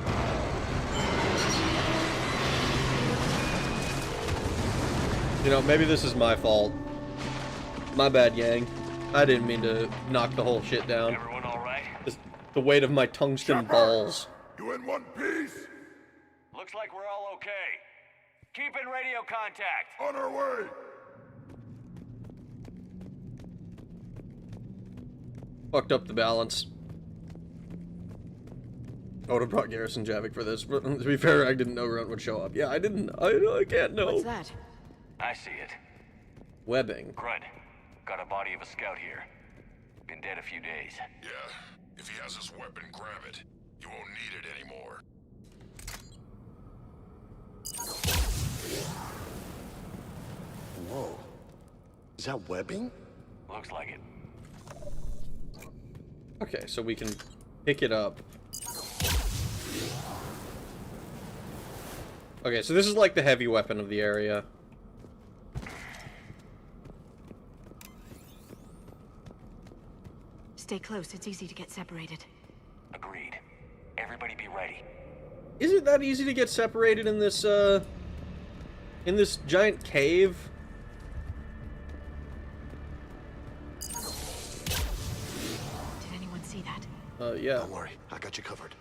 You know, maybe this is my fault. My bad, Yang. I didn't mean to knock the whole shit down. Everyone all right? Just the weight of my tungsten balls. You in one piece? Looks like we're all okay. Keep in radio contact. On our way. Fucked up the balance. I would have brought Garrison Javik for this, but to be fair, I didn't know Grunt would show up. Yeah, I didn't. I can't know. What's that? I see it. Webbing. Grunt, got a body of a scout here. Been dead a few days. Yeah, if he has his weapon, grab it. You won't need it anymore. Whoa. Is that webbing? Looks like it. Okay, so we can pick it up. Okay, so this is like the heavy weapon of the area. Stay close, it's easy to get separated. Agreed. Everybody be ready. Is it that easy to get separated in this giant cave? Did anyone see that? Yeah. Don't worry, I got you covered.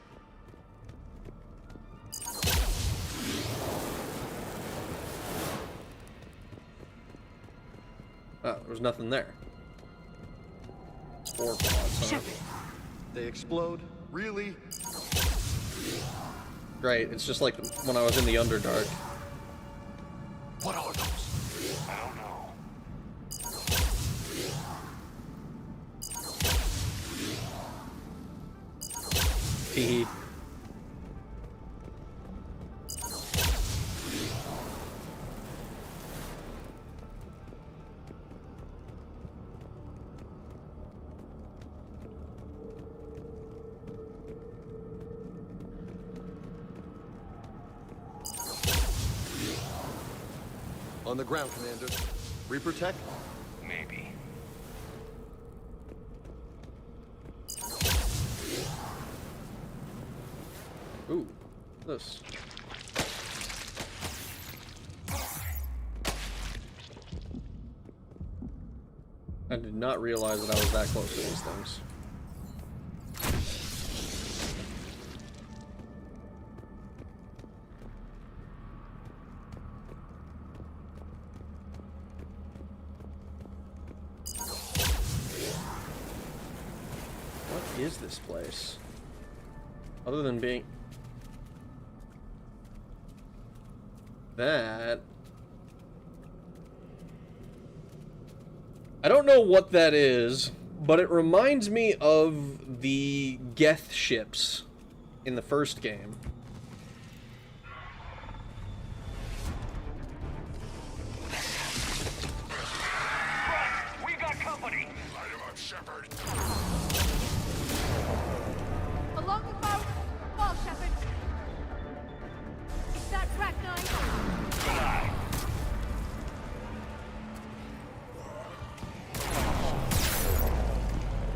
Oh, there was nothing there. Spore pods, huh? They explode? Really? Great, it's just like when I was in the Underdark. What are those? I don't know. Teehee. On the ground, Commander. Reaper tech? Maybe. Ooh, this. I did not realize that I was that close to these things. What is this place? Other than being... that... I don't know what that is, but it reminds me of the Geth ships in the first game. We got company. Light him up, Shepard. Along the boat! Wall, Shepard! Is that Rachni? Good eye.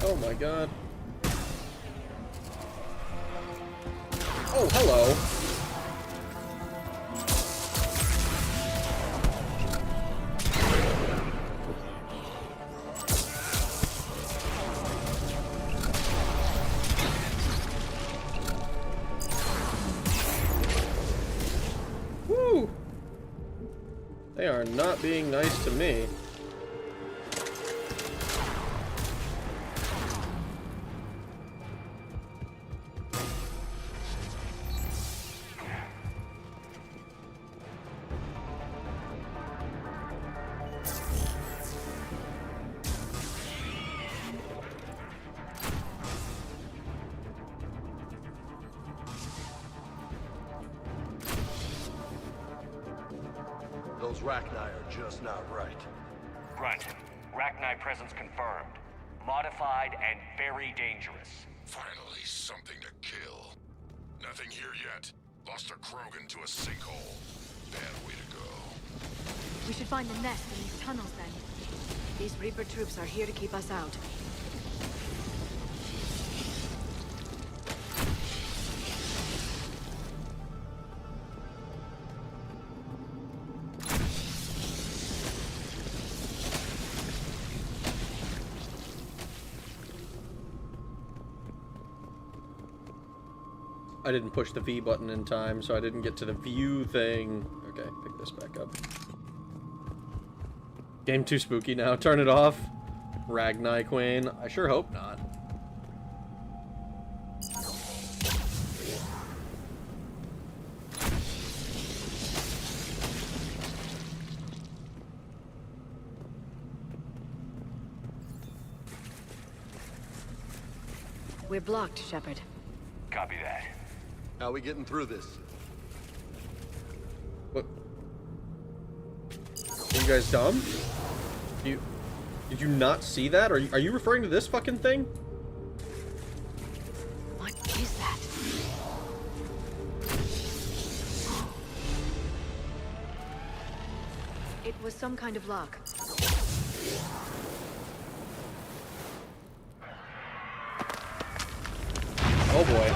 Oh my god. Oh, hello. Woo! They are not being nice to me. Those Rachni are just not right. Grunt, Rachni presence confirmed. Modified and very dangerous. Finally, something to kill. Nothing here yet. Lost a Krogan to a sinkhole. Bad way to go. We should find the nest in these tunnels then. These Reaper troops are here to keep us out. I didn't push the V button in time, so I didn't get to the view thing. Okay, pick this back up. Game too spooky now. Turn it off. Ragni Queen. I sure hope not. We're blocked, Shepard. Copy that. How are we getting through this? What? Are you guys dumb? Did you not see that? Are you referring to this fucking thing? What is that? It was some kind of lock. Oh boy.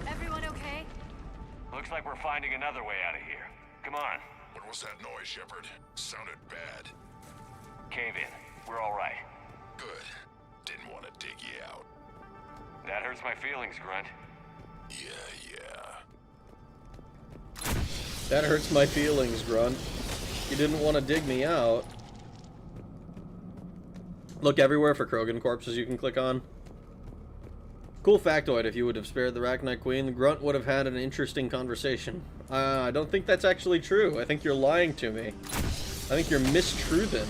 Everyone okay? Looks like we're finding another way out of here. Come on. What was that noise, Shepard? Sounded bad. Cave in. We're all right. Good. Didn't want to dig you out. That hurts my feelings, Grunt. Yeah. That hurts my feelings, Grunt. You didn't want to dig me out. Look everywhere for Krogan corpses you can click on. Cool factoid, if you would have spared the Ragni Queen, the Grunt would have had an interesting conversation. I don't think that's actually true. I think you're lying to me. I think you're mistruthing.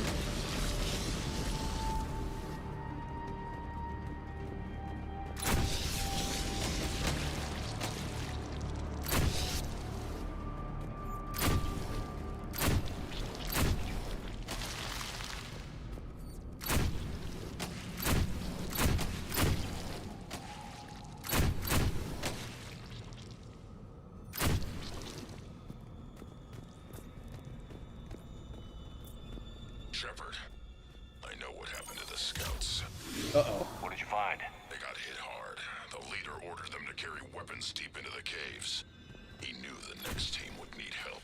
Shepard, I know what happened to the scouts. Uh-oh. What did you find? They got hit hard. The leader ordered them to carry weapons deep into the caves. He knew the next team would need help.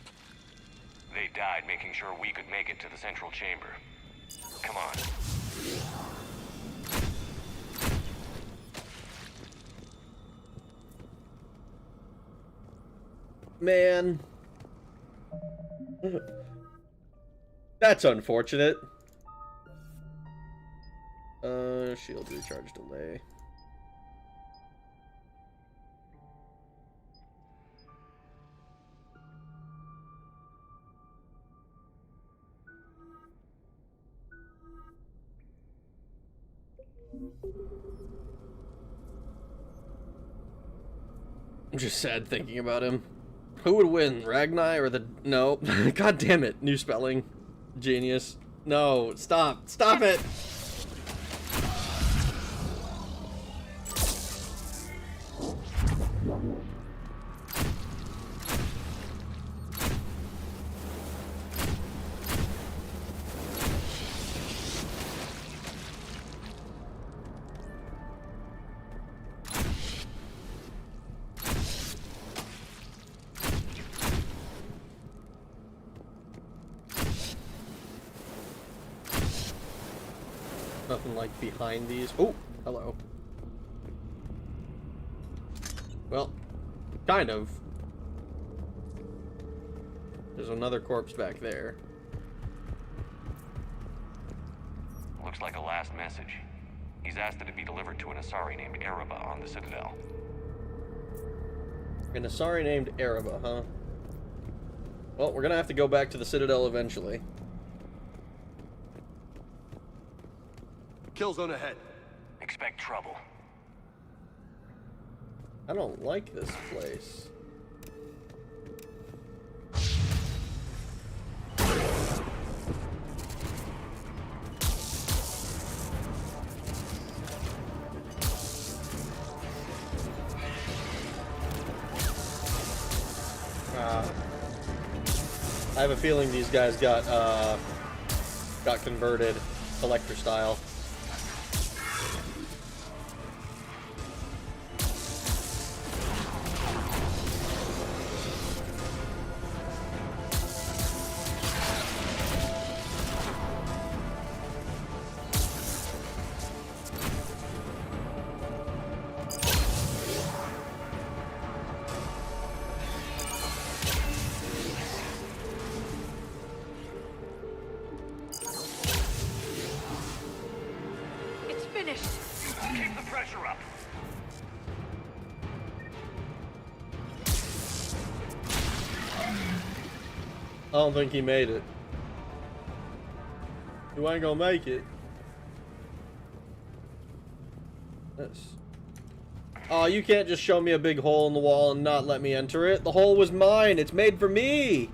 They died making sure we could make it to the central chamber. Come on. Man. That's unfortunate. Shield recharge delay. I'm just sad thinking about him. Who would win, Ragni or the... No. God damn it. New spelling. Genius. No. Stop. Stop it. Nothing like behind these. Oh, hello. Well, kind of. There's another corpse back there. Looks like a last message. He's asked that it be delivered to an Asari named Ereba on the Citadel. An Asari named Ereba, huh? Well, we're gonna have to go back to the Citadel eventually. Kill zone ahead. Expect trouble. I don't like this place. I have a feeling these guys got converted collector style. don't think he made it. You ain't gonna make it. Oh, you can't just show me a big hole in the wall and not let me enter it. The hole was mine. It's made for me.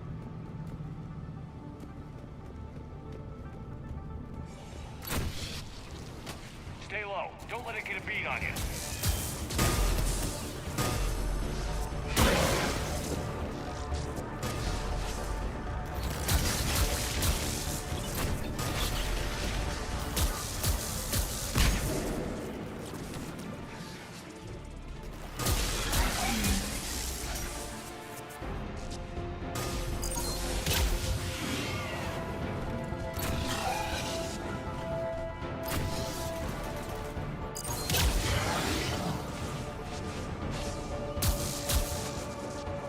Stay low. Don't let it get a beat on you.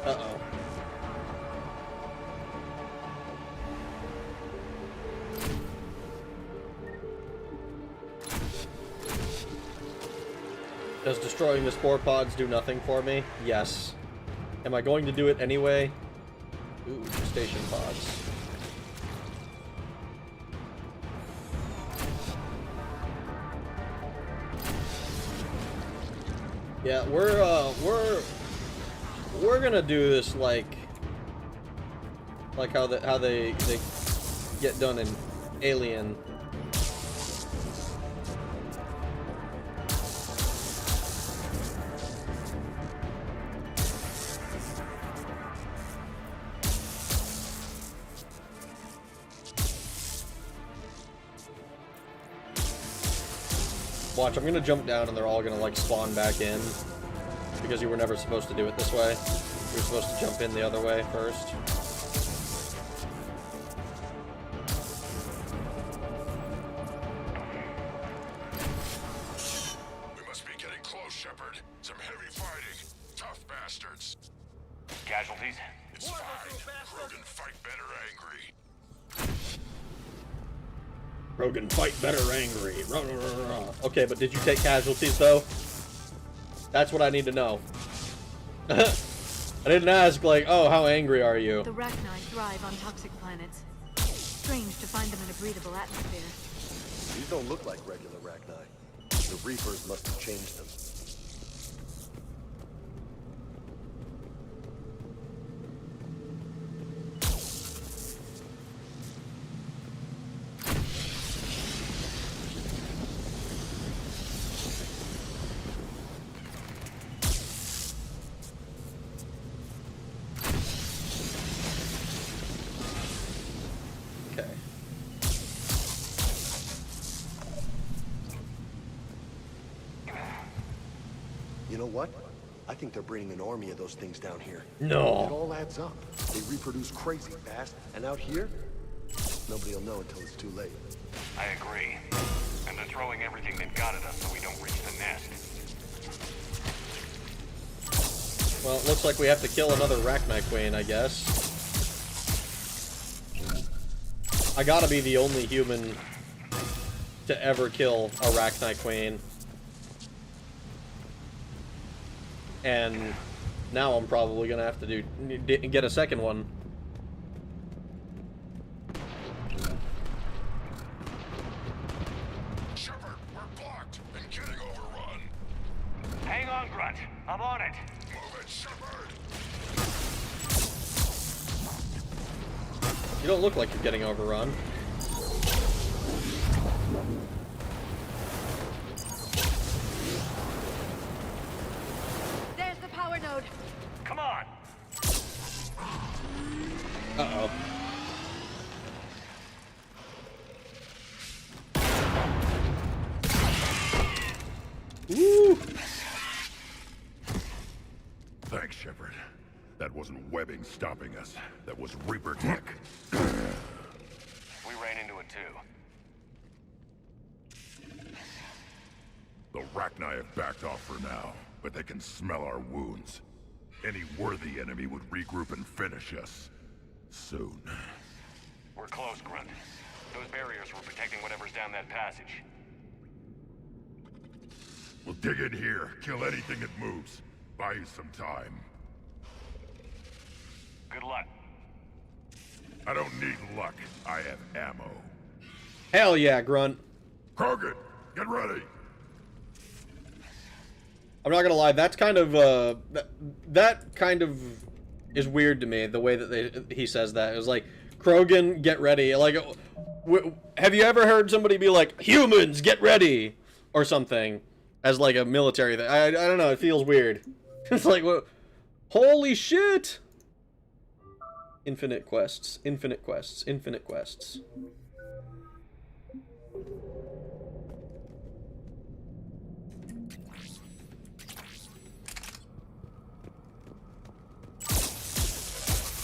Uh-oh. Does destroying the spore pods do nothing for me? Yes. Am I going to do it anyway? Ooh, station pods. Yeah, we're gonna do this like how they get done in Alien. Watch, I'm gonna jump down and they're all gonna like spawn back in. Because you were never supposed to do it this way. You were supposed to jump in the other way first. We must be getting close, Shepard. Some heavy fighting. Tough bastards. Casualties? It's fine. Krogan fight better angry. Krogan fight better angry. Rah, rah, rah, rah. Okay, but did you take casualties though? That's what I need to know. I didn't ask, like, oh, how angry are you? The Rachni thrive on toxic planets. Strange to find them in a breathable atmosphere. These don't look like regular Rachni. The Reapers must have changed them. You know what? I think they're bringing an army of those things down here. No. It all adds up. They reproduce crazy fast, and out here, nobody will know until it's too late. I agree. And they're throwing everything they've got at us so we don't reach the nest. Well, it looks like we have to kill another Rachni Queen, I guess. I gotta be the only human to ever kill a Rachni Queen. And now I'm probably gonna have to get a second one. Shepard, we're blocked and getting overrun. Hang on, Grunt. I'm on it. Move it, Shepard. You don't look like you're getting overrun. Node. Come on. Uh-oh. Woo! Thanks, Shepard. That wasn't webbing stopping us. That was Reaper tech. We ran into it too. The Rachni have backed off for now, but they can smell our wounds. Any worthy enemy would regroup and finish us. Soon. We're close, Grunt. Those barriers were protecting whatever's down that passage. We'll dig in here, kill anything that moves. Buy you some time. Good luck. I don't need luck. I have ammo. Hell yeah, Grunt. Krogan, get ready. I'm not gonna lie, that's kind of that kind of is weird to me. The way that he says that, it was like, Krogan, get ready. Like, have you ever heard somebody be like, humans, get ready, or something, as like a military thing? I don't know. It feels weird. It's like, what? Holy shit! Infinite quests, infinite quests, infinite quests.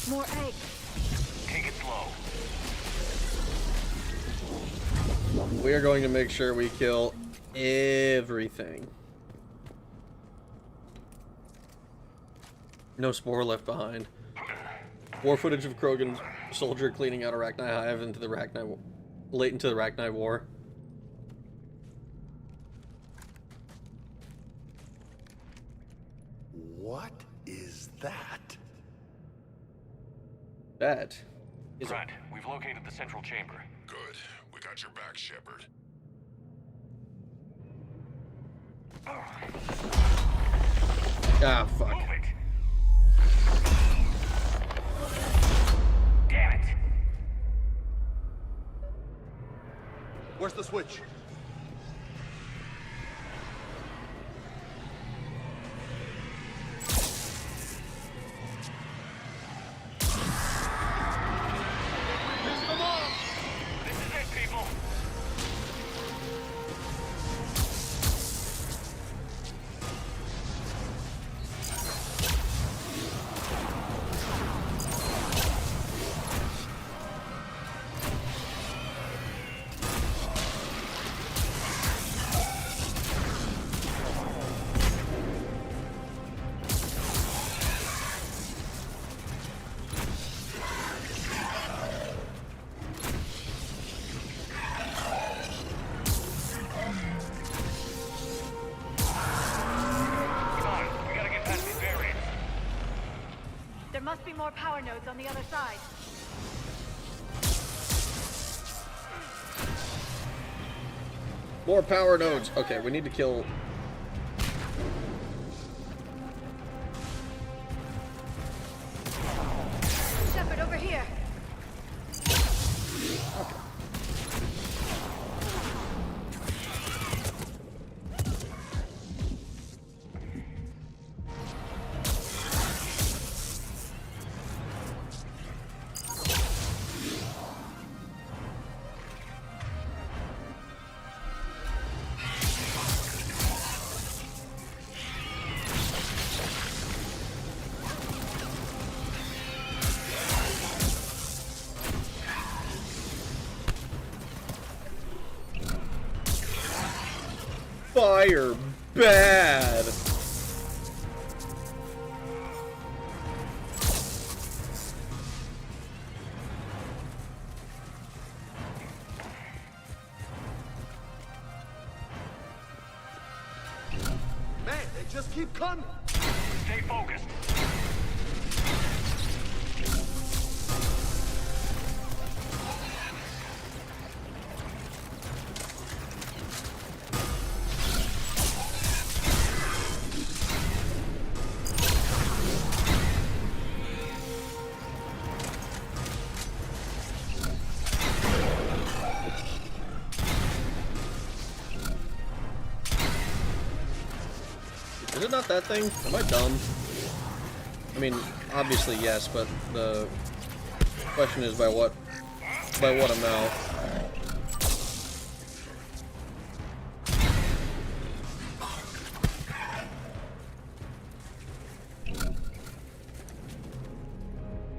More eggs. Take it slow. We are going to make sure we kill everything. No spore left behind. War footage of Krogan soldier cleaning out Arachni Hive into the late into the Arachni War. What is that? That is Grunt, we've located the central chamber. Good. We got your back, Shepard. Ah, fuck. Move it. Damn it. Where's the switch? This is it, people. There must be more power nodes on the other side. More power nodes. Okay, we need to kill. Shepard, over here. Fire bad. Man, they just keep coming. Stay focused. Is it not that thing? Am I dumb? I mean, obviously yes, but the question is by what amount?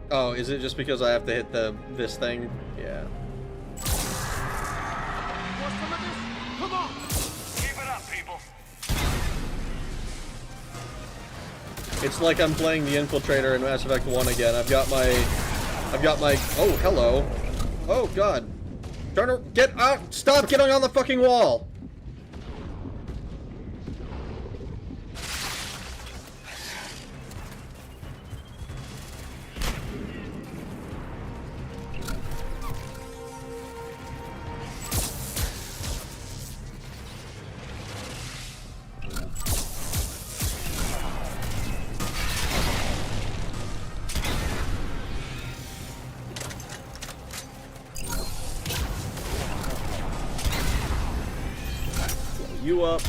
Oh, is it just because I have to hit this thing? Yeah. Come on. Keep it up, people. It's like I'm playing the Infiltrator in Mass Effect 1 again. I've got my oh, hello. Oh god. Get out! Stop getting on the fucking wall! you up.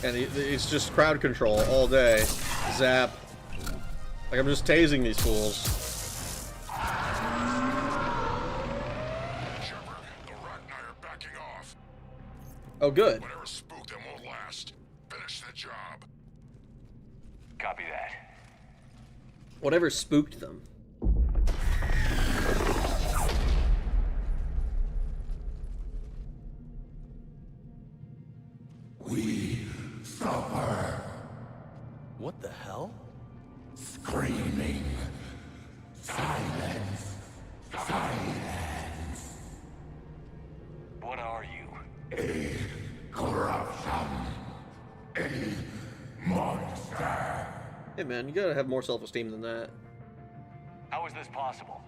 And it's just crowd control all day. Zap. Like, I'm just tasing these fools. Shepard, the Rachni are backing off. Oh, good. Whatever spooked them won't last. Finish the job. Copy that. Whatever spooked them. We suffer. What the hell? Screaming. Silence. Silence. What are you? A corruption. A monster. Hey man, you gotta have more self-esteem than that. How is this possible?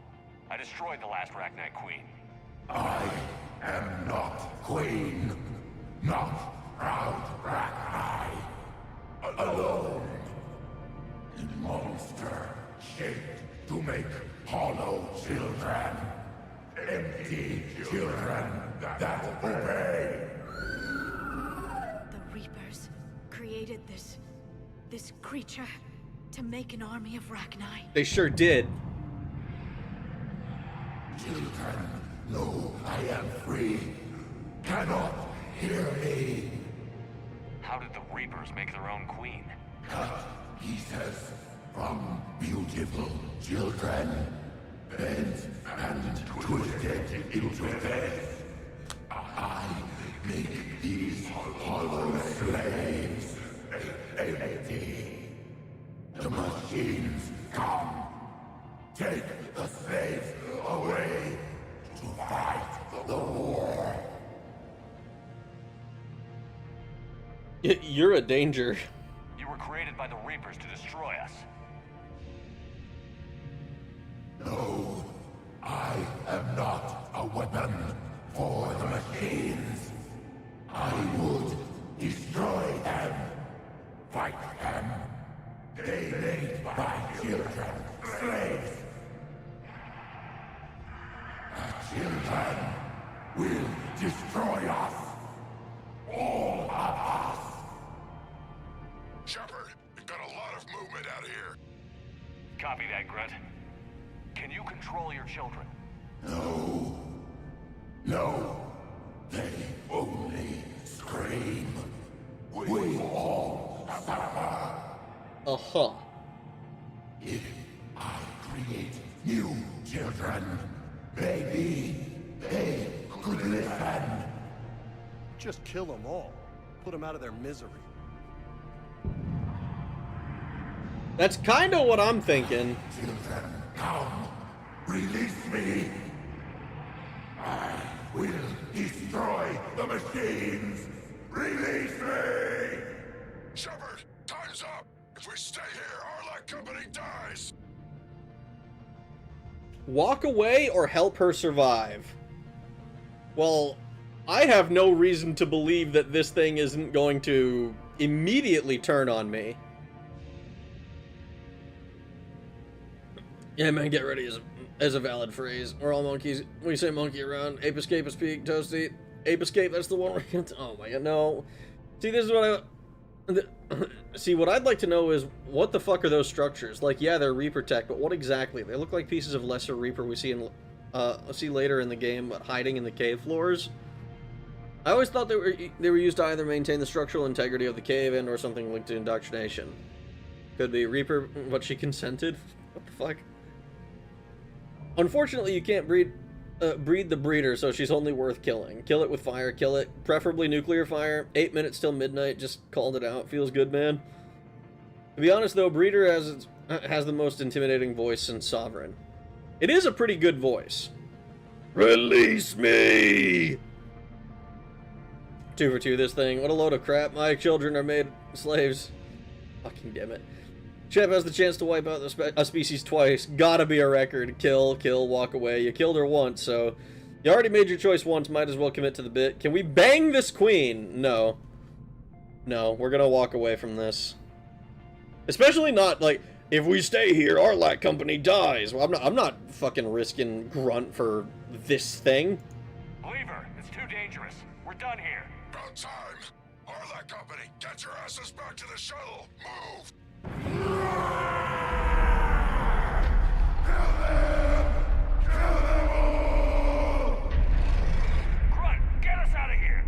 I destroyed the last Rachni Queen. I am not queen. Not proud Rachni. Alone. A monster shaped to make hollow children. Empty children that obey. The Reapers created this creature to make an army of Rachni. They sure did. Children know I am free. Cannot hear me. How did the Reapers make their own queen? Cut pieces from beautiful children, bent and twisted into this. I make these hollow slaves empty. The machines come. Take the slaves away to fight the war. You're a danger. You were created by the Reapers to destroy us. No, I am not a weapon for the machines. I would destroy them, fight them. They made my children slaves. The children will destroy us. All of us. Shepard, we've got a lot of movement out here. Copy that, Grunt. Can you control your children? No. No. They only scream. We all suffer. Uh-huh. If I create new children, maybe they could listen. Just kill them all. Put them out of their misery. That's kind of what I'm thinking. Children, come. Release me. I will destroy the machines. Release me. Shepard, time's up. If we stay here, Arlac Company dies. Walk away or help her survive? Well, I have no reason to believe that this thing isn't going to immediately turn on me. Yeah, man, get ready as a valid phrase. We're all monkeys. When you say monkey around, ape escape is peak, toasty. Ape escape, that's the one where you oh my god, no. See, this is what see, what I'd like to know is, what the fuck are those structures? Like, yeah, they're Reaper tech, but what exactly? They look like pieces of lesser Reaper we see later in the game, but hiding in the cave floors. I always thought they were used to either maintain the structural integrity of the cave and or something linked to indoctrination. Could be Reaper, but she consented? What the fuck? Unfortunately, you can't breed the breeder, so she's only worth killing. Kill it with fire, kill it. Preferably nuclear fire. 8 minutes till midnight, just called it out. Feels good, man. To be honest, though, Breeder has the most intimidating voice since Sovereign. It is a pretty good voice. Release me! 2 for 2 this thing. What a load of crap. My children are made slaves. Fucking damn it. Shep has the chance to wipe out a species twice. Gotta be a record. Kill, walk away. You killed her once, so... You already made your choice once, might as well commit to the bit. Can we bang this queen? No. No, we're gonna walk away from this. Especially not, like, if we stay here, our Light Company dies. Well, I'm not fucking risking Grunt for this thing. Lever, it's too dangerous. We're done here. About time. Arlac Company, get your asses back to the shuttle. Move! Grunt, get us out of here!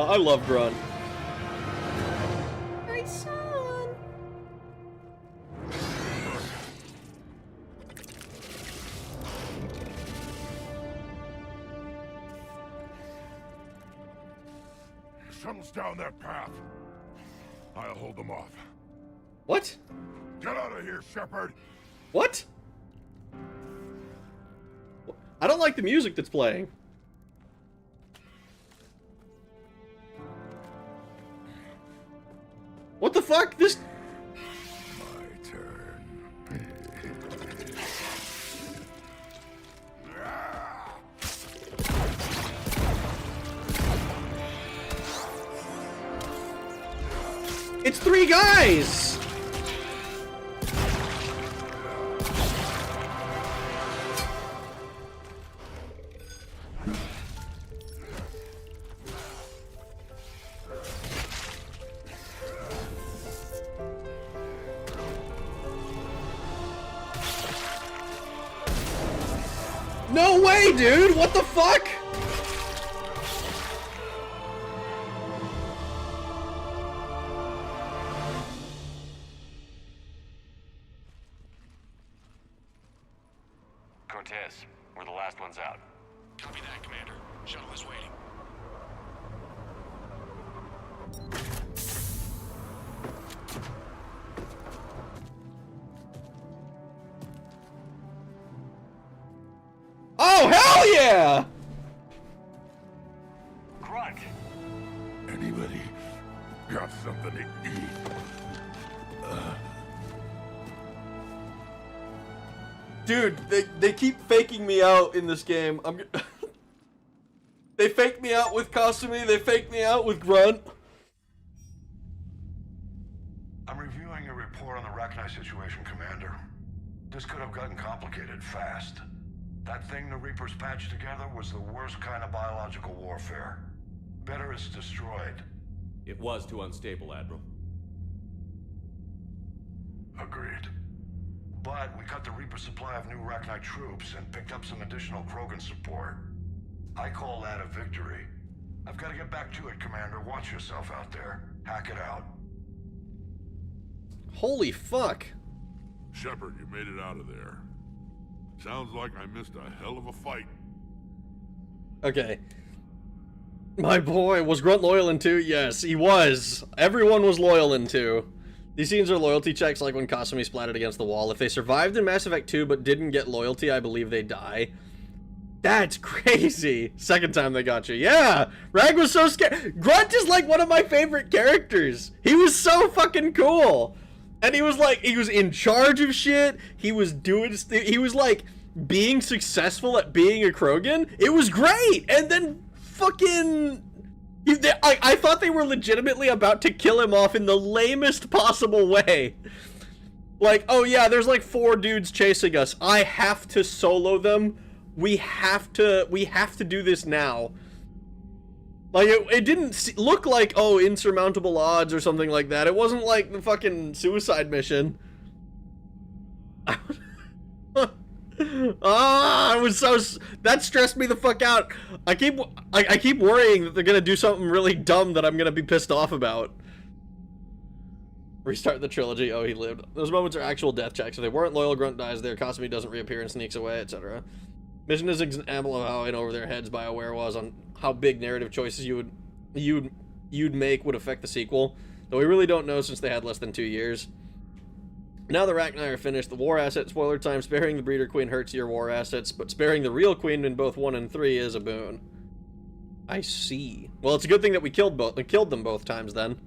I love Grunt. My son. The shuttle's down that path. I'll hold them off. What? Get out of here, Shepard! What? I don't like the music that's playing. What the fuck? This... My turn. It's 3 guys! No way, dude! What the fuck? Cortez, we're the last ones out. Copy that, Commander. Shuttle is waiting. Oh, hell yeah! Grunt! Anybody got something to eat? Dude, they keep faking me out in this game. They fake me out with Kasumi, they fake me out with Grunt. I'm reviewing your report on the Rachni situation, Commander. This could have gotten complicated fast. That thing the Reapers patched together was the worst kind of biological warfare. Better it's destroyed. It was too unstable, Admiral. Agreed. But we cut the Reaper supply of new Rachni troops and picked up some additional Krogan support. I call that a victory. I've got to get back to it, Commander. Watch yourself out there. Hack it out. Holy fuck. Shepard, you made it out of there. Sounds like I missed a hell of a fight. Okay. My boy, was Grunt loyal in 2? Yes, he was. Everyone was loyal in 2. These scenes are loyalty checks, like when Kasumi splattered against the wall. If they survived in Mass Effect 2 but didn't get loyalty, I believe they die. That's crazy. Second time they got you. Yeah! Rag was so scared. Grunt is like one of my favorite characters. He was so fucking cool. And he was like, he was in charge of shit. He was doing, he was like being successful at being a Krogan. It was great. And then fucking, I thought they were legitimately about to kill him off in the lamest possible way. Like, oh yeah, there's like 4 dudes chasing us. I have to solo them. We have to do this now. Like, it didn't look like, oh, insurmountable odds or something like that. It wasn't like the fucking suicide mission. I was so... That stressed me the fuck out. I keep worrying that they're gonna do something really dumb that I'm gonna be pissed off about. Restart the trilogy. Oh, he lived. Those moments are actual death checks. If they weren't loyal, Grunt dies there. Kasumi doesn't reappear and sneaks away, etc. Mission is an example of how in over their heads BioWare was on how big narrative choices you'd make would affect the sequel. Though we really don't know since they had less than 2 years. Now the Rachni are finished. The war asset, spoiler time, sparing the Breeder Queen hurts your war assets, but sparing the real Queen in both 1 and 3 is a boon. I see. Well, it's a good thing that we killed them both times then.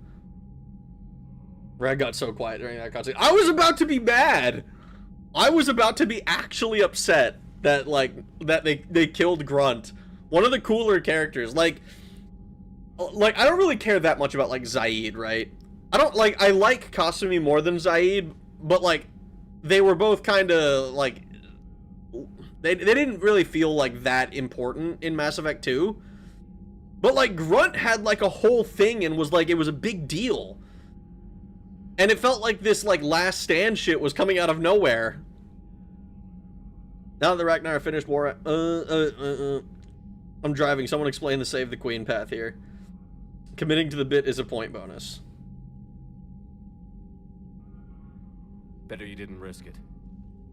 Rag got so quiet during that cutscene. I was about to be mad! I was about to be actually upset that, like, that they killed Grunt. One of the cooler characters. Like, I don't really care that much about, like, Zaid, right? I like Kasumi more than Zaid, but, like, they were both kind of, like, they didn't really feel, like, that important in Mass Effect 2. But, like, Grunt had, like, a whole thing and was, like, it was a big deal. And it felt like this, like, last stand shit was coming out of nowhere. Now that the Rachni are finished war... I'm driving. Someone explain the Save the Queen path here. Committing to the bit is a point bonus. Better you didn't risk it.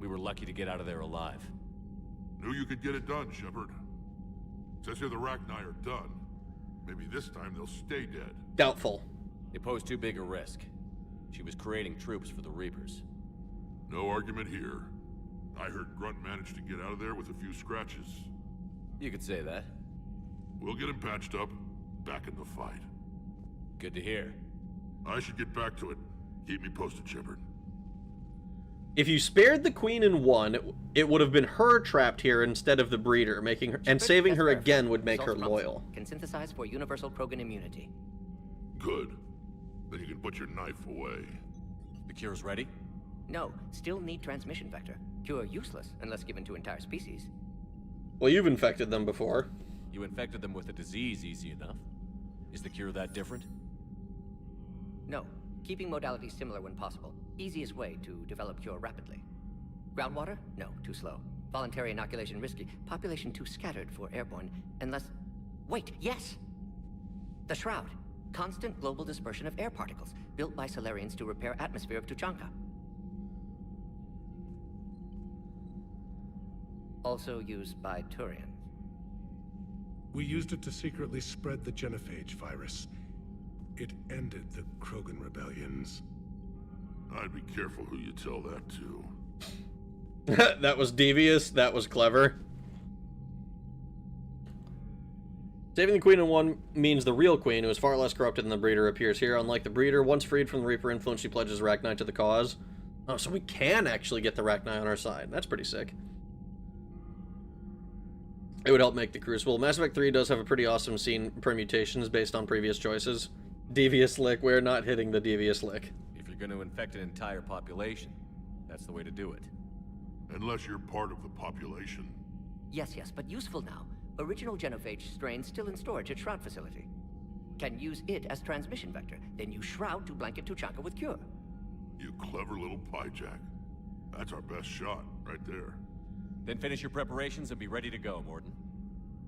We were lucky to get out of there alive. Knew you could get it done, Shepard. Says here the Rachni are done. Maybe this time they'll stay dead. Doubtful. It posed too big a risk. She was creating troops for the Reapers. No argument here. I heard Grunt managed to get out of there with a few scratches. You could say that. We'll get him patched up, back in the fight. Good to hear. I should get back to it. Keep me posted, Shepard. If you spared the Queen in 1, it would have been her trapped here instead of the Breeder, making her, and saving her again would make her loyal. Can synthesize for universal Krogan immunity. Good. Then you can put your knife away. The cure's ready? No, still need transmission vector. Cure useless unless given to entire species. Well, you've infected them before. You infected them with a disease easy enough. Is the cure that different? No. Keeping modalities similar when possible. Easiest way to develop cure rapidly. Groundwater? No, too slow. Voluntary inoculation risky. Population too scattered for airborne. Unless... Wait, yes! The Shroud. Constant global dispersion of air particles. Built by Salarians to repair atmosphere of Tuchanka. Also used by Turians. We used it to secretly spread the genophage virus. It ended the Krogan rebellions. I'd be careful who you tell that to. That was devious. That was clever. Saving the Queen in 1 means the real Queen, who is far less corrupted than the Breeder, appears here. Unlike the Breeder, once freed from the Reaper influence, she pledges Rachni to the cause. Oh, so we can actually get the Rachni on our side. That's pretty sick. It would help make the Crucible. Mass Effect 3 does have a pretty awesome scene permutations based on previous choices. Devious lick. We're not hitting the devious lick. If you're going to infect an entire population, that's the way to do it. Unless you're part of the population. Yes, but useful now. Original genophage strain still in storage at Shroud facility. Can use it as transmission vector, then use Shroud to blanket Tuchanka with cure. You clever little pyjack. That's our best shot, right there. Then finish your preparations and be ready to go, Mordin.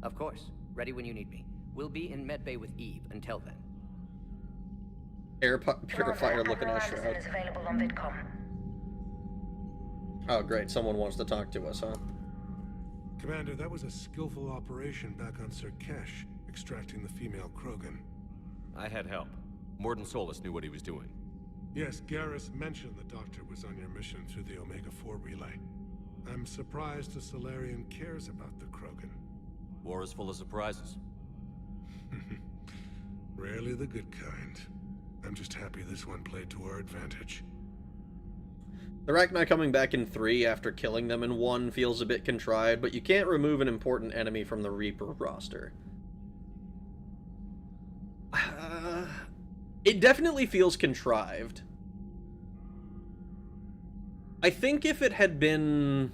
Of course. Ready when you need me. We'll be in Medbay with Eve until then. Air purifier looking at Shroud. Is available on VidCom. Oh, great. Someone wants to talk to us, huh? Commander, that was a skillful operation back on Surkesh, extracting the female Krogan. I had help. Mordin Solus knew what he was doing. Yes, Garrus mentioned the Doctor was on your mission through the Omega-4 relay. I'm surprised a Salarian cares about the Krogan. War is full of surprises. Rarely the good kind. I'm just happy this one played to our advantage. The Rachni coming back in 3 after killing them in 1 feels a bit contrived, but you can't remove an important enemy from the Reaper roster. It definitely feels contrived. I think if it had been...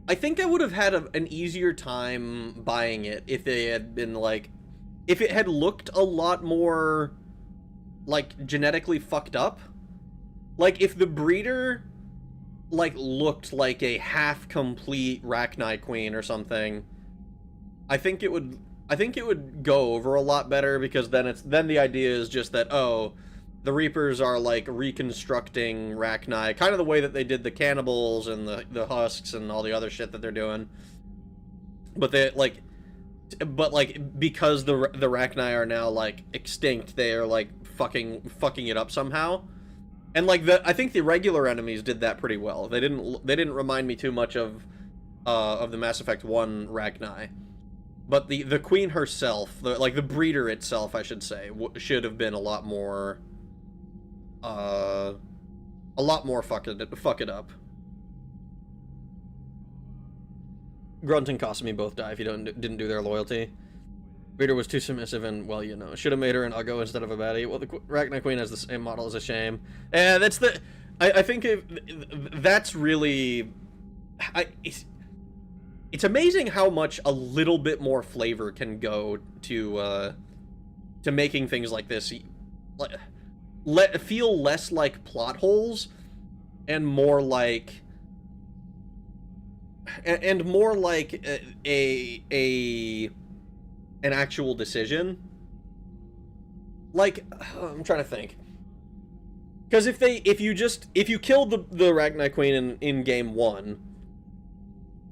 I think I would have had an easier time buying it if they had been, like... If it had looked a lot more, like, genetically fucked up. Like, if the Breeder, like, looked like a half-complete Rachni Queen or something, I think it would go over a lot better, because then the idea is just that, oh, the Reapers are, like, reconstructing Rachni, kind of the way that they did the cannibals and the husks and all the other shit that they're doing. But they, like, but like because the Rachni are now like extinct, they are like fucking it up somehow. And like I think the regular enemies did that pretty well. They didn't remind me too much of the Mass Effect 1 Rachni. But the queen herself, the breeder itself, I should say, should have been a lot more fuck it up. Grunt and Kasumi both die if you didn't do their loyalty. Breeder was too submissive and, well, you know, should have made her an Uggo instead of a baddie. Well, the Rachni Queen has the same model as a shame. And that's the... I think that's really... It's amazing how much a little bit more flavor can go to making things like this feel less like plot holes and more like an actual decision. Like, I'm trying to think. Because if you killed the Rachni Queen in game 1,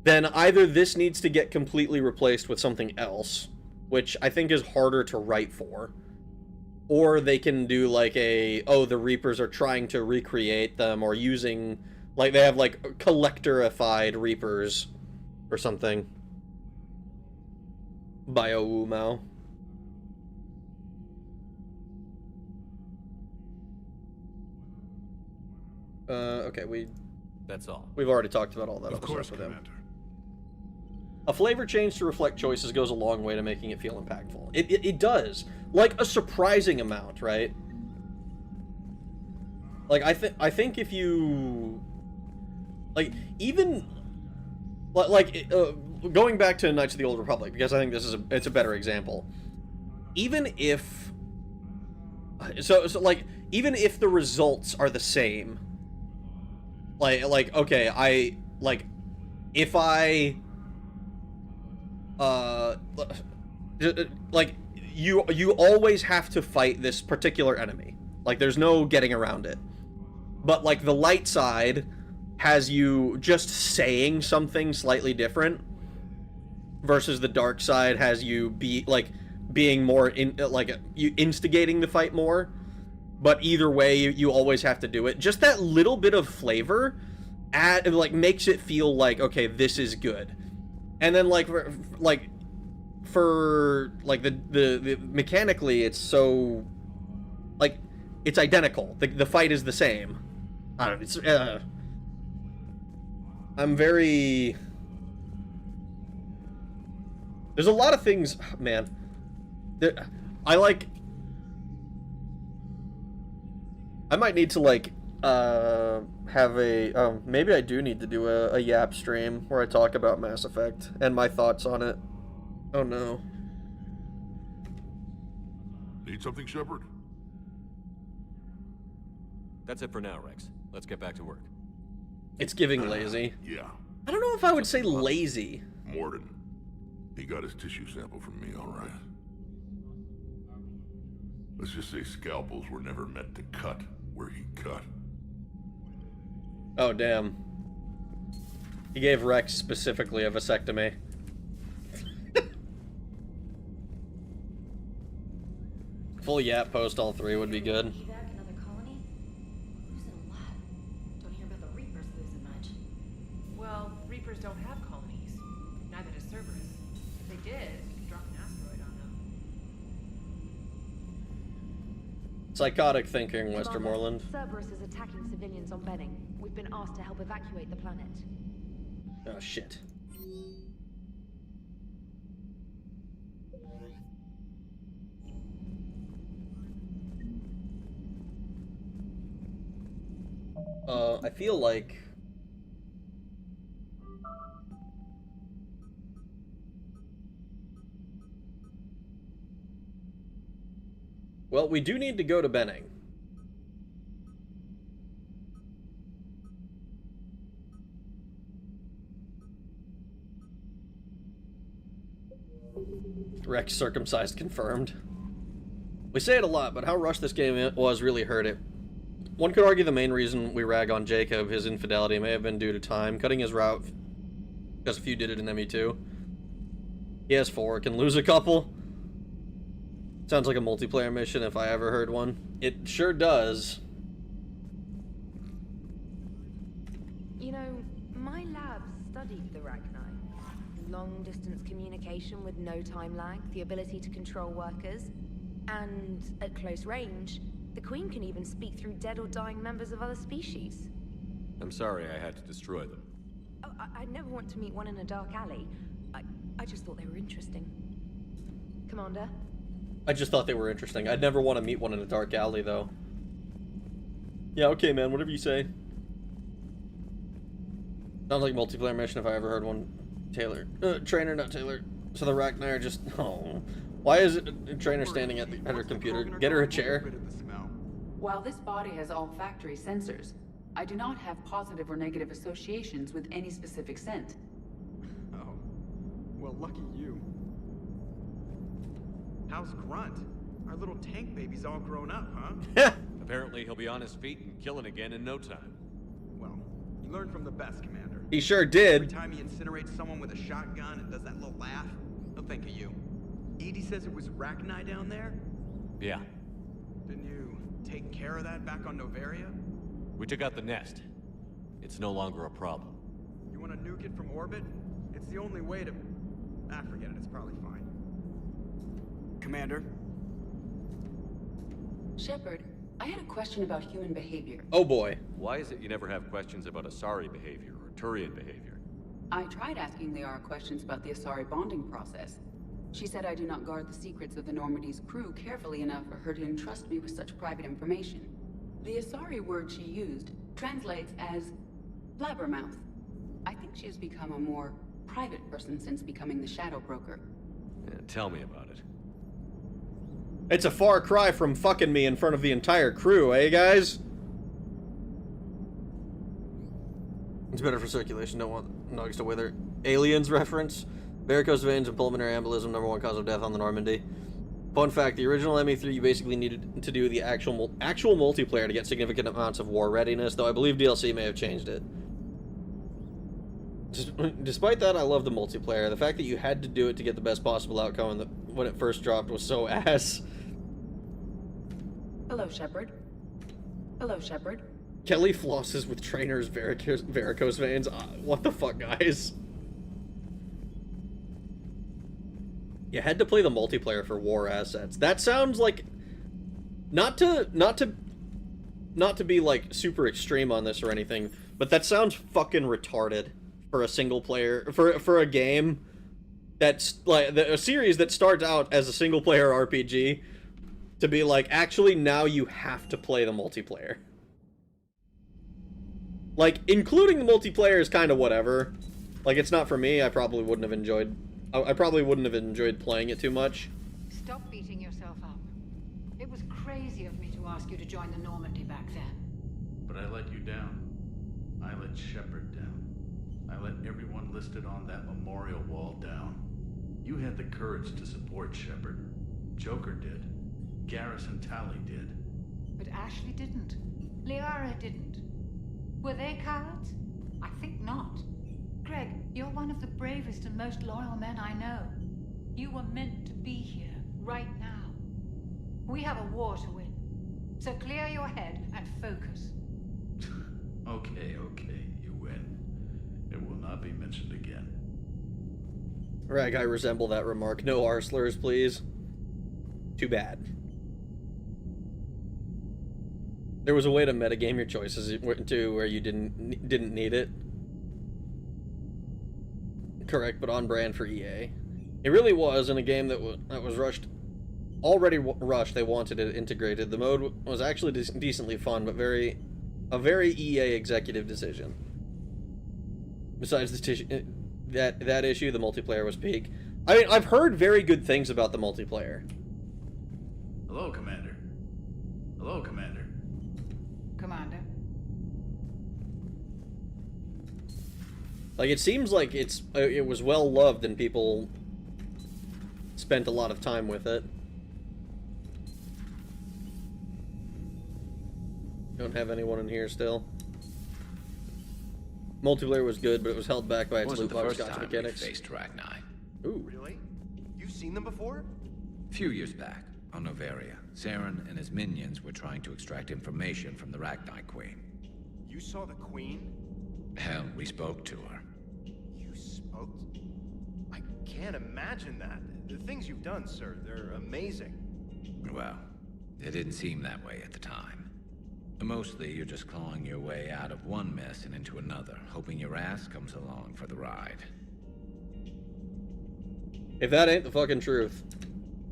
then either this needs to get completely replaced with something else, which I think is harder to write for, or they can do like the Reapers are trying to recreate them, or using, like, they have like collectorified Reapers or something. Bio Mao. Okay, That's all. We've already talked about all that Of other course, stuff with him. Commander. A flavor change to reflect choices goes a long way to making it feel impactful. It does. Like, a surprising amount, right? Like, I think if you... Like, even... Like, going back to Knights of the Old Republic, because I think it's a better example. Even if... So, like, even if the results are the same... Like, okay, if I... like, you always have to fight this particular enemy. Like, there's no getting around it. But, like, the light side has you just saying something slightly different, versus the dark side has you being more you instigating the fight more. But either way, you always have to do it. Just that little bit of flavor makes it feel like, okay, this is good. And then for the mechanically, it's so, like, it's identical. The fight is the same. I don't know, it's I'm very... There's a lot of things, man. I might need to, like, have a, maybe I do need to do a Yap stream where I talk about Mass Effect and my thoughts on it. Oh no. Need something, Shepard? That's it for now, Rex. Let's get back to work. It's giving lazy. Yeah. I don't know if I would say lazy. Mordin. He got his tissue sample from me, all right. Let's just say scalpels were never meant to cut where he cut. Oh, damn. He gave Rex specifically a vasectomy. Full Yap post all 3 would be good. Well, Reapers don't have colonies. Neither does Cerberus. If they did, we could drop an asteroid on them. Psychotic thinking, Westermoreland. Cerberus is attacking civilians on Benning. We've been asked to help evacuate the planet. Oh, shit. I feel like... Well, we do need to go to Benning. Rex circumcised confirmed. We say it a lot, but how rushed this game was really hurt it. One could argue the main reason we rag on Jacob, his infidelity, may have been due to time, cutting his route, because a few did it in ME2. He has 4, can lose a couple. Sounds like a multiplayer mission if I ever heard one. It sure does. You know, my lab studied the Rachni. Long-distance communication with no time lag, the ability to control workers, and at close range, the Queen can even speak through dead or dying members of other species. I'm sorry I had to destroy them. Oh, I'd never want to meet one in a dark alley. I just thought they were interesting. Commander? I just thought they were interesting. I'd never want to meet one in a dark alley, though. Yeah, okay, man, whatever you say. Sounds like a multiplayer mission if I ever heard one. Taylor. Trainer, not Taylor. So the Rachni are just... Oh. Why is it a trainer standing at her computer? Get her a chair. While this body has all factory sensors, I do not have positive or negative associations with any specific scent. Oh. Well, lucky you. How's Grunt? Our little tank baby's all grown up, huh? Apparently he'll be on his feet and killing again in no time. Well, you learned from the best, Commander. He sure did. Every time he incinerates someone with a shotgun and does that little laugh, he'll think of you. Edie says it was Rachni down there? Yeah. Didn't you take care of that back on Noveria? We took out the nest. It's no longer a problem. You want to nuke it from orbit? It's the only way to... Ah, forget it. It's probably fine. Commander? Shepard, I had a question about human behavior. Oh boy. Why is it you never have questions about Asari behavior or Turian behavior? I tried asking Liara questions about the Asari bonding process. She said I do not guard the secrets of the Normandy's crew carefully enough for her to entrust me with such private information. The Asari word she used translates as blabbermouth. I think she has become a more private person since becoming the Shadow Broker. Yeah, tell me about it. It's a far cry from fucking me in front of the entire crew, eh, guys? It's better for circulation, don't want nugs to wither. Aliens reference. Varicose veins and pulmonary embolism, #1 cause of death on the Normandy. Fun fact, the original ME3 you basically needed to do the actual multiplayer to get significant amounts of war readiness, though I believe DLC may have changed it. Despite that, I love the multiplayer. The fact that you had to do it to get the best possible outcome when it first dropped was so ass. Hello, Shepard. Hello, Shepard. Kelly flosses with trainers varicose veins. What the fuck, guys? You had to play the multiplayer for war assets. That sounds like not to be like super extreme on this or anything, but that sounds fucking retarded for a single player for a game that's like a series that starts out as a single player RPG to be like, actually now you have to play the multiplayer. Like, including the multiplayer is kind of whatever. Like, it's not for me. I probably wouldn't have enjoyed playing it too much. Stop beating yourself up. It was crazy of me to ask you to join the Normandy back then. But I let you down. I let Shepard down. I let everyone listed on that memorial wall down. You had the courage to support Shepard. Joker did. Garrus and Tali did. But Ashley didn't. Liara didn't. Were they cowards? I think not. Greg, you're one of the bravest and most loyal men I know. You were meant to be here, right now. We have a war to win. So clear your head and focus. Okay, you win. It will not be mentioned again. Rag, I resemble that remark. No R slurs, please. Too bad. There was a way to metagame your choices to where you didn't need it. Correct, but on brand for EA. It really was in a game that was rushed. Already rushed, they wanted it integrated. The mode was actually decently fun, but a very EA executive decision. Besides that issue, the multiplayer was peak. I mean, I've heard very good things about the multiplayer. Hello, Commander. Hello, Commander. Commander. Like, it seems like it was well loved and people spent a lot of time with it. Don't have anyone in here still. Multiplayer was good, but it was held back by its loot box gotcha mechanics. Faced Rachni. Ooh. Really? You've seen them before? A few years back, on Noveria, Saren and his minions were trying to extract information from the Rachni Queen. You saw the Queen? Hell, we spoke to her. You spoke? I can't imagine that. The things you've done, sir, they're amazing. Well, it didn't seem that way at the time. Mostly, you're just clawing your way out of one mess and into another, hoping your ass comes along for the ride. If that ain't the fucking truth.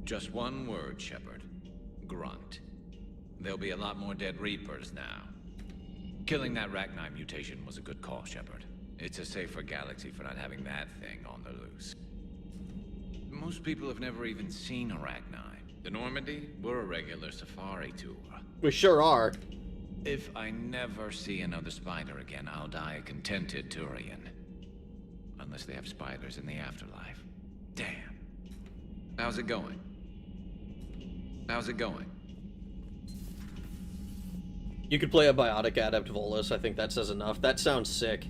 Just one word, Shepard. Grunt. There'll be a lot more dead Reapers now. Killing that Rachni mutation was a good call, Shepard. It's a safer galaxy for not having that thing on the loose. Most people have never even seen a Rachni. The Normandy, we're a regular safari tour. We sure are. If I never see another spider again, I'll die a contented Turian. Unless they have spiders in the afterlife. Damn. How's it going? How's it going? You could play a biotic adept Volus. I think that says enough. That sounds sick.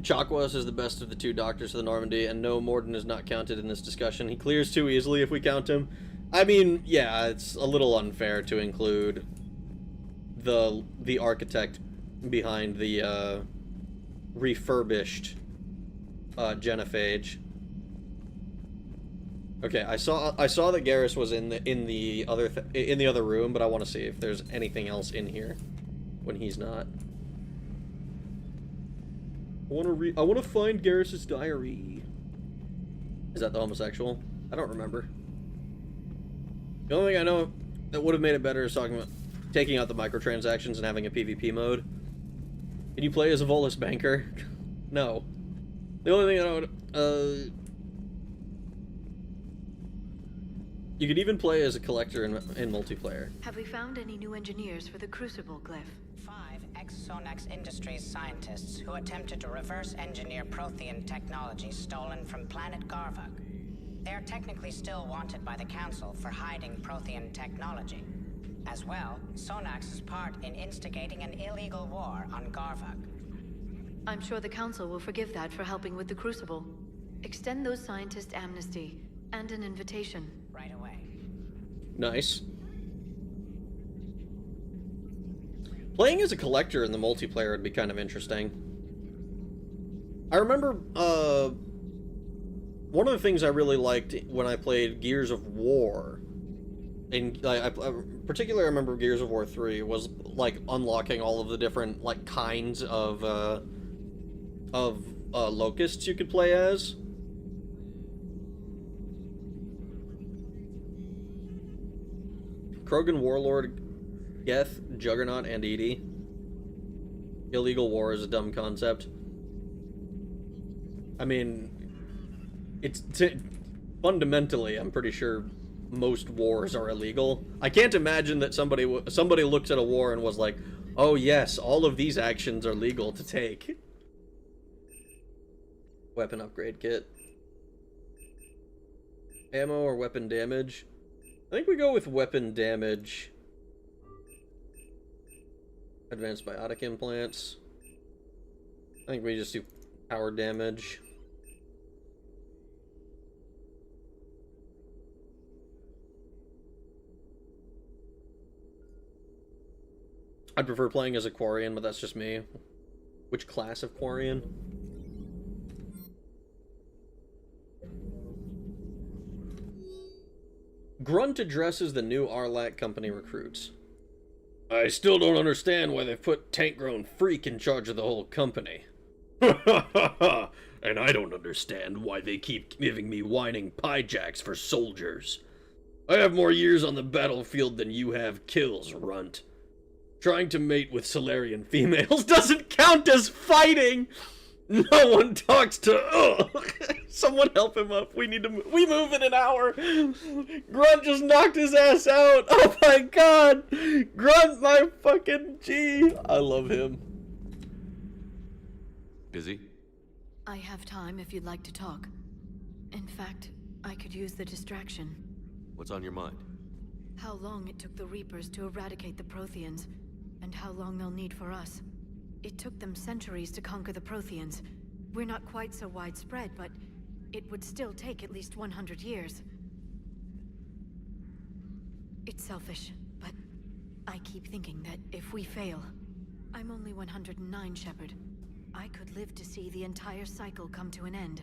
Chakwas is the best of the two doctors of the Normandy, and no, Mordin is not counted in this discussion. He clears too easily if we count him. I mean, yeah, it's a little unfair to include the architect behind the refurbished Genophage. Okay, I saw that Garrus was in the other room, but I want to see if there's anything else in here when he's not. I want to find Garrus's diary. Is that the homosexual? I don't remember. The only thing I know that would have made it better is talking about taking out the microtransactions and having a PvP mode. Can you play as a Volus banker? No. The only thing I know, you could even play as a collector in multiplayer. Have we found any new engineers for the Crucible, Glyph? 5 ex-Sonax Industries scientists who attempted to reverse engineer Prothean technology stolen from planet Garvuk. They are technically still wanted by the Council for hiding Prothean technology. As well, Sonax's part in instigating an illegal war on Garvuk. I'm sure the Council will forgive that for helping with the Crucible. Extend those scientists amnesty and an invitation. Right away. Nice. Playing as a collector in the multiplayer would be kind of interesting. I remember, one of the things I really liked when I played Gears of War, and particularly I remember Gears of War 3, was like unlocking all of the different like kinds of locusts you could play as. Krogan Warlord, Geth, Juggernaut, and EDI. Illegal war is a dumb concept. I mean, fundamentally, I'm pretty sure most wars are illegal. I can't imagine that somebody looks at a war and was like, oh yes, all of these actions are legal to take. Weapon upgrade kit. Ammo or weapon damage? I think we go with weapon damage. Advanced biotic implants. I think we just do power damage. I'd prefer playing as a Quarian, but that's just me. Which class of Quarian? Grunt addresses the new Arlac company recruits. I still don't understand why they've put tank-grown freak in charge of the whole company. And I don't understand why they keep giving me whining piejacks for soldiers. I have more years on the battlefield than you have kills, Runt. Trying to mate with Salarian females doesn't count as fighting! No one talks to... Someone help him up. We need to move. We move in an hour. Grunt just knocked his ass out. Oh my god. Grunt, my fucking G. I love him. Busy? I have time if you'd like to talk. In fact, I could use the distraction. What's on your mind? How long it took the Reapers to eradicate the Protheans, and how long they'll need for us. It took them centuries to conquer the Protheans. We're not quite so widespread, but it would still take at least 100 years. It's selfish, but I keep thinking that if we fail, I'm only 109, Shepard. I could live to see the entire cycle come to an end.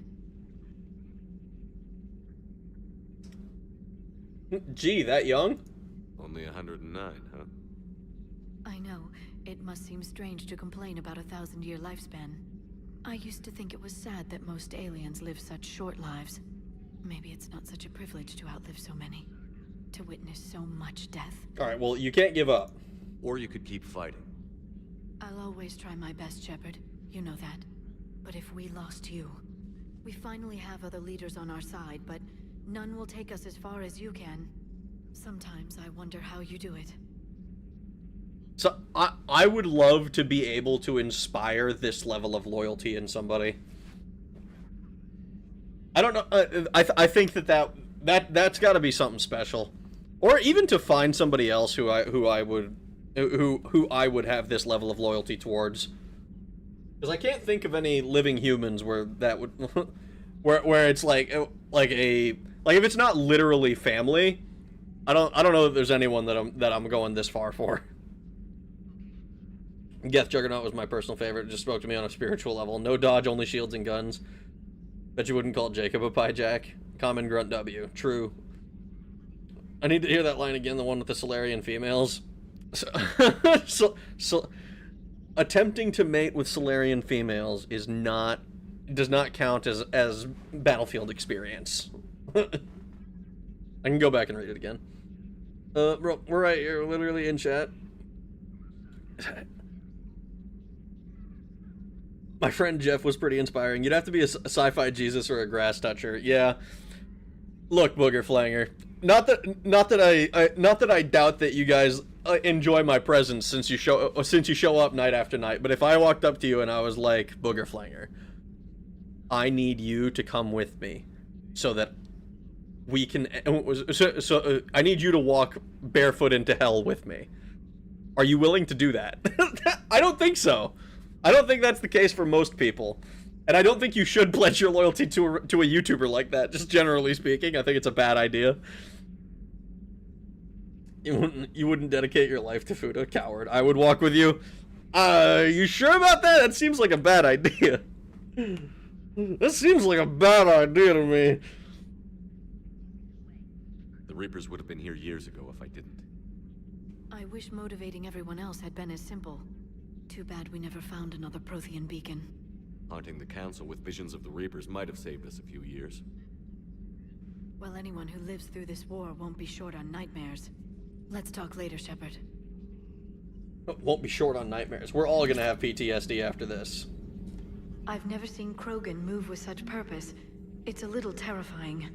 Gee, that young? Only 109, huh? I know. It must seem strange to complain about a 1,000-year lifespan. I used to think it was sad that most aliens live such short lives. Maybe it's not such a privilege to outlive so many. To witness so much death. Alright, well, you can't give up. Or you could keep fighting. I'll always try my best, Shepard. You know that. But if we lost you... We finally have other leaders on our side, but none will take us as far as you can. Sometimes I wonder how you do it. So, I would love to be able to inspire this level of loyalty in somebody. I don't know, I think that's got to be something special. Or even to find somebody else who I would have this level of loyalty towards. Because I can't think of any living humans where that would... where it's like if it's not literally family, I don't know that there's anyone that I'm going this far for. Geth Juggernaut was my personal favorite. It just spoke to me on a spiritual level. No dodge, only shields and guns. Bet you wouldn't call Jacob a pie jack. Common grunt W. True. I need to hear that line again, the one with the Solarian females. So attempting to mate with Solarian females does not count as battlefield experience. I can go back and read it again. We're right here, literally in chat. My friend Jeff was pretty inspiring. You'd have to be a sci-fi Jesus or a grass toucher. Yeah. Look, Booger Flanger. Not that I doubt that you guys enjoy my presence since you show up night after night. But if I walked up to you and I was like, Booger Flanger, I need you to come with me, so that we can. I need you to walk barefoot into hell with me. Are you willing to do that? I don't think so. I don't think that's the case for most people. And I don't think you should pledge your loyalty to a YouTuber like that, just generally speaking. I think it's a bad idea. You wouldn't dedicate your life to Fuda, coward. I would walk with you. You sure about that? That seems like a bad idea. That seems like a bad idea to me. The Reapers would have been here years ago if I didn't. I wish motivating everyone else had been as simple. Too bad we never found another Prothean beacon. Haunting the Council with visions of the Reapers might have saved us a few years. Well, anyone who lives through this war won't be short on nightmares. Let's talk later, Shepard. Won't be short on nightmares. We're all gonna have PTSD after this. I've never seen Krogan move with such purpose. It's a little terrifying.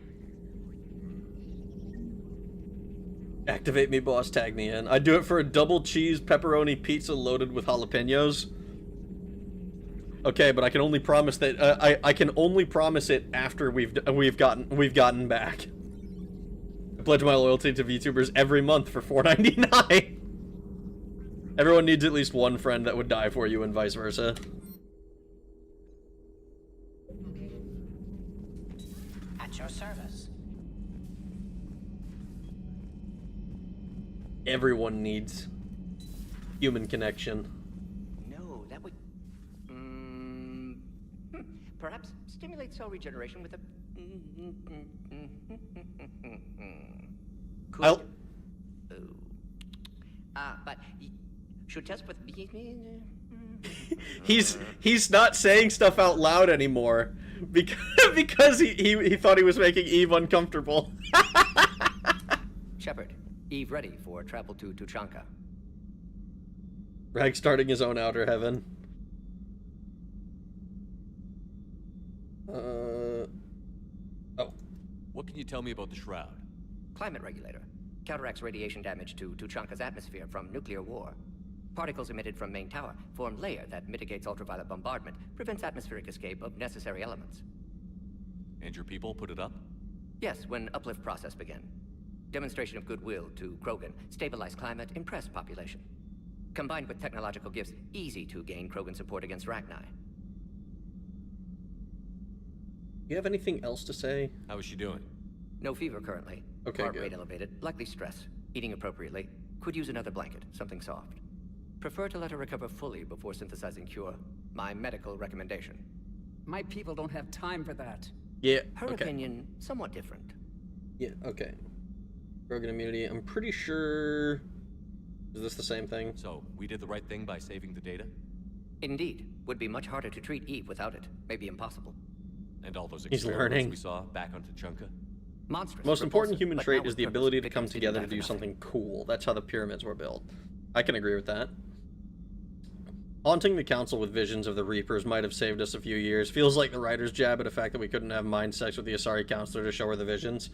Activate me, boss. Tag me in. I'd do it for a double cheese pepperoni pizza loaded with jalapenos. Okay, but I can only promise that I can only promise it after we've gotten back. I pledge my loyalty to VTubers every month for $4.99. Everyone needs at least one friend that would die for you, and vice versa. At your service. Everyone needs human connection. No, that would... perhaps stimulate cell regeneration with a... I'll... but... should test with... He's not saying stuff out loud anymore because he thought he was making Eve uncomfortable. Shepard, Eve ready for travel to Tuchanka. Rag starting his own outer heaven. Oh. What can you tell me about the Shroud? Climate regulator. Counteracts radiation damage to Tuchanka's atmosphere from nuclear war. Particles emitted from main tower form layer that mitigates ultraviolet bombardment, prevents atmospheric escape of necessary elements. And your people put it up? Yes, when uplift process began. Demonstration of goodwill to Krogan, stabilize climate, impress population. Combined with technological gifts, easy to gain Krogan support against Rachni. You have anything else to say? How is she doing? No fever currently. Okay, Heart good. rate elevated, likely stress. Eating appropriately. Could use another blanket, something soft. Prefer to let her recover fully before synthesizing cure. My medical recommendation. My people don't have time for that. Yeah, Her okay. opinion, somewhat different. Yeah, okay. Krogan immunity, I'm pretty sure... Is this the same thing? So, we did the right thing by saving the data? Indeed. Would be much harder to treat Eve without it. Maybe impossible. And all those He's experiments learning. we saw back on Tuchanka? Monstrous. Most important repulsive, human but trait not is with the purpose. ability to come Victims didn't together to die for do nothing. something cool. That's how the pyramids were built. I can agree with that. Haunting the council with visions of the Reapers might have saved us a few years. Feels like the writer's jab at the fact that we couldn't have mind sex with the Asari counselor to show her the visions.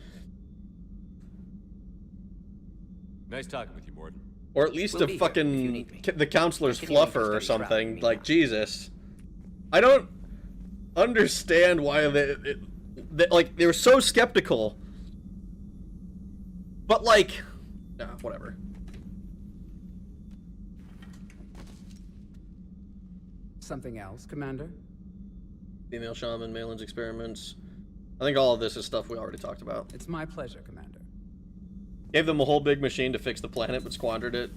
Nice talking with you, Mordin. Or at least We'll a be here if you fucking... need me. The counselor's Continuing to fluffer or study something. travel, Like, Jesus. I don't understand why they like, they were so skeptical. But, like... Nah, whatever. Something else, Commander? Female shaman, Malin's experiments. I think all of this is stuff we already talked about. It's my pleasure, Commander. Gave them a whole big machine to fix the planet, but squandered it.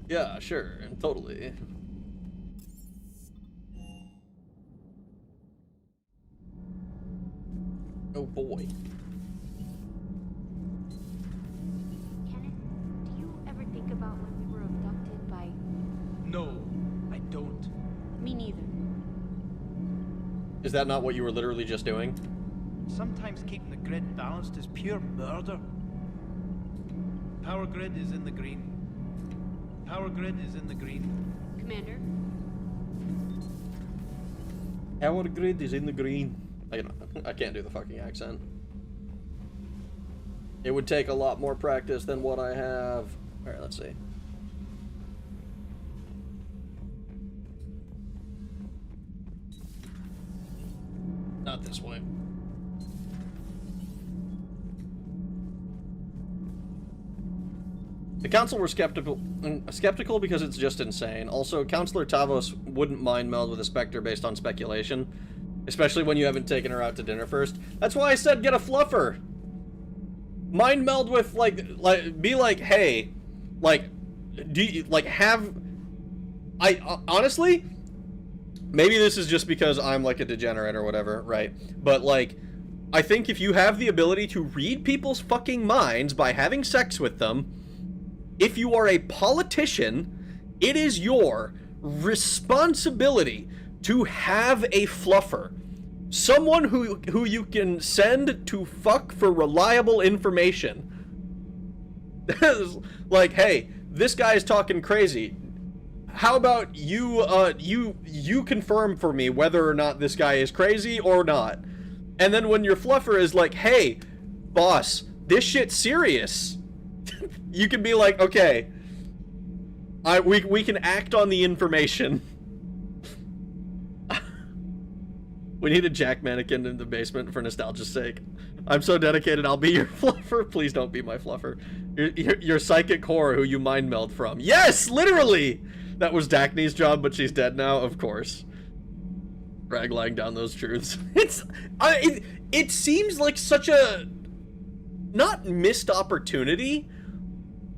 Yeah, sure, totally. Oh boy. Kenneth, do you ever think about when we were abducted by... No, I don't. Me neither. Is that not what you were literally just doing? Sometimes keeping the grid balanced is pure murder. Power grid is in the green. Power grid is in the green. Commander? Power grid is in the green. I can't do the fucking accent. It would take a lot more practice than what I have. Alright, let's see. Not this way. The council were skeptical because it's just insane. Also, Counselor Tavos wouldn't mind meld with a Spectre based on speculation. Especially when you haven't taken her out to dinner first. That's why I said get a fluffer. Mind meld with, like, be like, hey, like, do you, like, have... honestly, maybe this is just because I'm, like, a degenerate or whatever, right? But, like, I think if you have the ability to read people's fucking minds by having sex with them, if you are a politician, it is your responsibility to have a fluffer. Someone who you can send to fuck for reliable information. Like, hey, this guy is talking crazy. How about you, you confirm for me whether or not this guy is crazy or not. And then when your fluffer is like, hey, boss, this shit's serious. You can be like, okay, we can act on the information. We need a Jack mannequin in the basement for nostalgia's sake. I'm so dedicated, I'll be your fluffer. Please don't be my fluffer. Your psychic whore who you mind meld from. Yes, literally! That was Dacne's job, but she's dead now, of course. Rag lying down those truths. It seems like such a... not missed opportunity.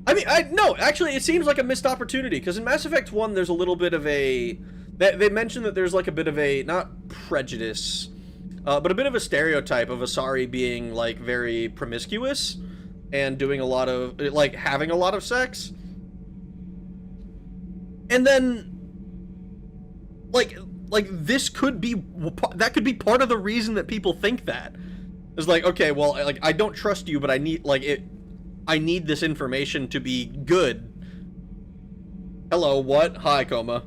I mean, no, actually, it seems like a missed opportunity, because in Mass Effect 1, there's a little bit of a... They mentioned that there's like a bit of a, not prejudice, but a bit of a stereotype of Asari being like very promiscuous and doing a lot of, like, having a lot of sex. And then, like this could be, that could be part of the reason that people think that. It's like, okay, well, like, I don't trust you, but I need, like, I need this information to be good. Hello, what? Hi, Coma.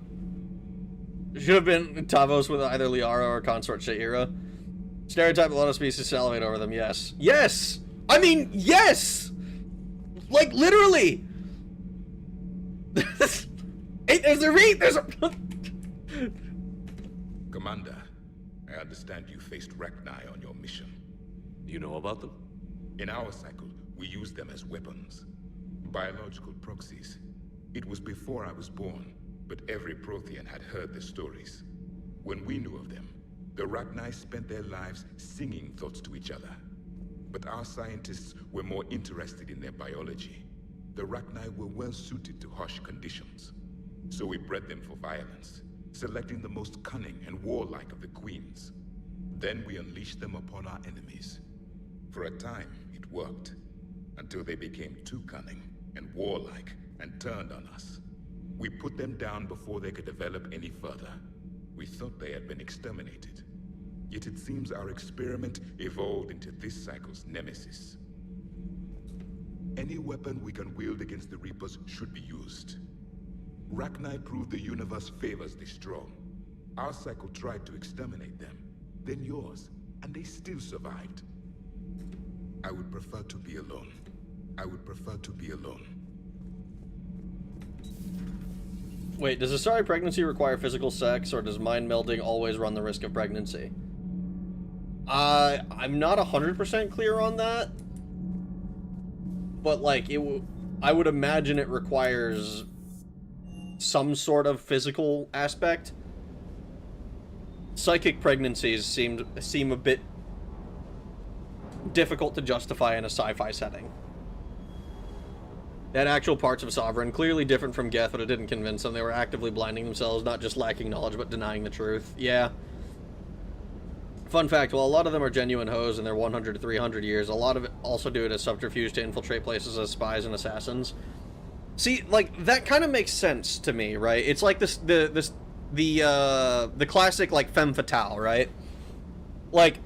Should have been Tavos with either Liara or Consort Sha'ira. Stereotype, a lot of species salivate over them, yes. Yes! I mean, yes! Like, literally! There's a... Commander, I understand you faced Rachni on your mission. You know about them? In our cycle, we use them as weapons. Biological proxies. It was before I was born, but every Prothean had heard the stories. When we knew of them, the Rachni spent their lives singing thoughts to each other. But our scientists were more interested in their biology. The Rachni were well suited to harsh conditions. So we bred them for violence, selecting the most cunning and warlike of the queens. Then we unleashed them upon our enemies. For a time, it worked, until they became too cunning and warlike and turned on us. We put them down before they could develop any further. We thought they had been exterminated. Yet it seems our experiment evolved into this cycle's nemesis. Any weapon we can wield against the Reapers should be used. Rachni proved the universe favors the strong. Our cycle tried to exterminate them, then yours, and they still survived. I would prefer to be alone. I would prefer to be alone. Wait, does Asari pregnancy require physical sex, or does mind melding always run the risk of pregnancy? I'm not 100% clear on that. But, like, I would imagine it requires some sort of physical aspect. Psychic pregnancies seem a bit difficult to justify in a sci-fi setting. They had actual parts of Sovereign, clearly different from Geth, but it didn't convince them. They were actively blinding themselves, not just lacking knowledge, but denying the truth. Yeah. Fun fact, while a lot of them are genuine hoes in their 100 to 300 years, a lot of it also do it as subterfuge to infiltrate places as spies and assassins. See, like, that kind of makes sense to me, right? It's like the classic, like, femme fatale, right? Like,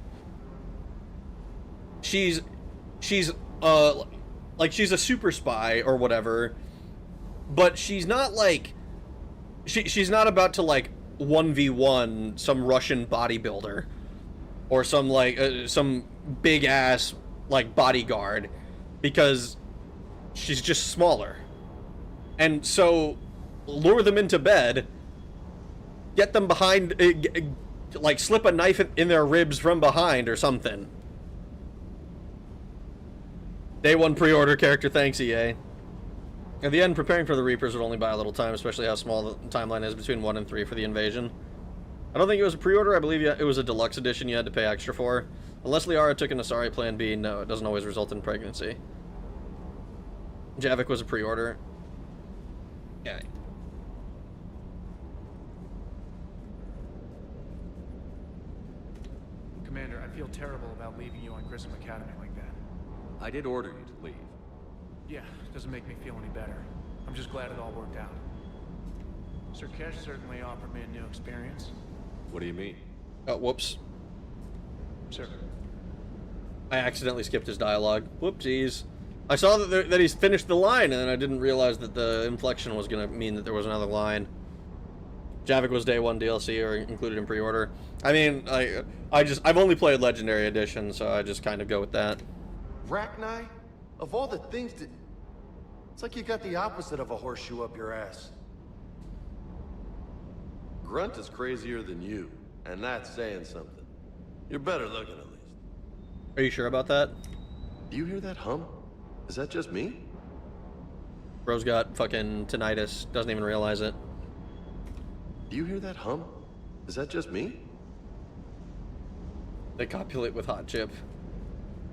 she's a super spy or whatever, but she's not like, she's not about to, like, 1v1 some Russian bodybuilder or some, like, some big ass, like, bodyguard, because she's just smaller. And so lure them into bed, get them behind, like, slip a knife in their ribs from behind or something. Day 1 pre-order character, thanks EA. At the end, preparing for the Reapers would only buy a little time, especially how small the timeline is between 1 and 3 for the invasion. I don't think it was a pre-order, I believe it was a deluxe edition you had to pay extra for. Unless Liara took an Asari Plan B, no, it doesn't always result in pregnancy. Javik was a pre-order. Yeah. Commander, I feel terrible about leaving you on Grissom Academy like that. I did order you to leave. Yeah, doesn't make me feel any better. I'm just glad it all worked out. Sir Kesh certainly offered me a new experience. What do you mean? Oh, whoops. Sir. I accidentally skipped his dialogue. Whoopsies. I saw that he's finished the line, and then I didn't realize that the inflection was going to mean that there was another line. Javik was day 1 DLC or included in pre-order. I mean, I've only played Legendary Edition, so I just kind of go with that. Rachni? Of all the things that... It's like you got the opposite of a horseshoe up your ass. Grunt is crazier than you, and that's saying something. You're better looking, at least. Are you sure about that? Do you hear that hum? Is that just me? Bro's got fucking tinnitus, doesn't even realize it. Do you hear that hum? Is that just me? They copulate with Hot Chip.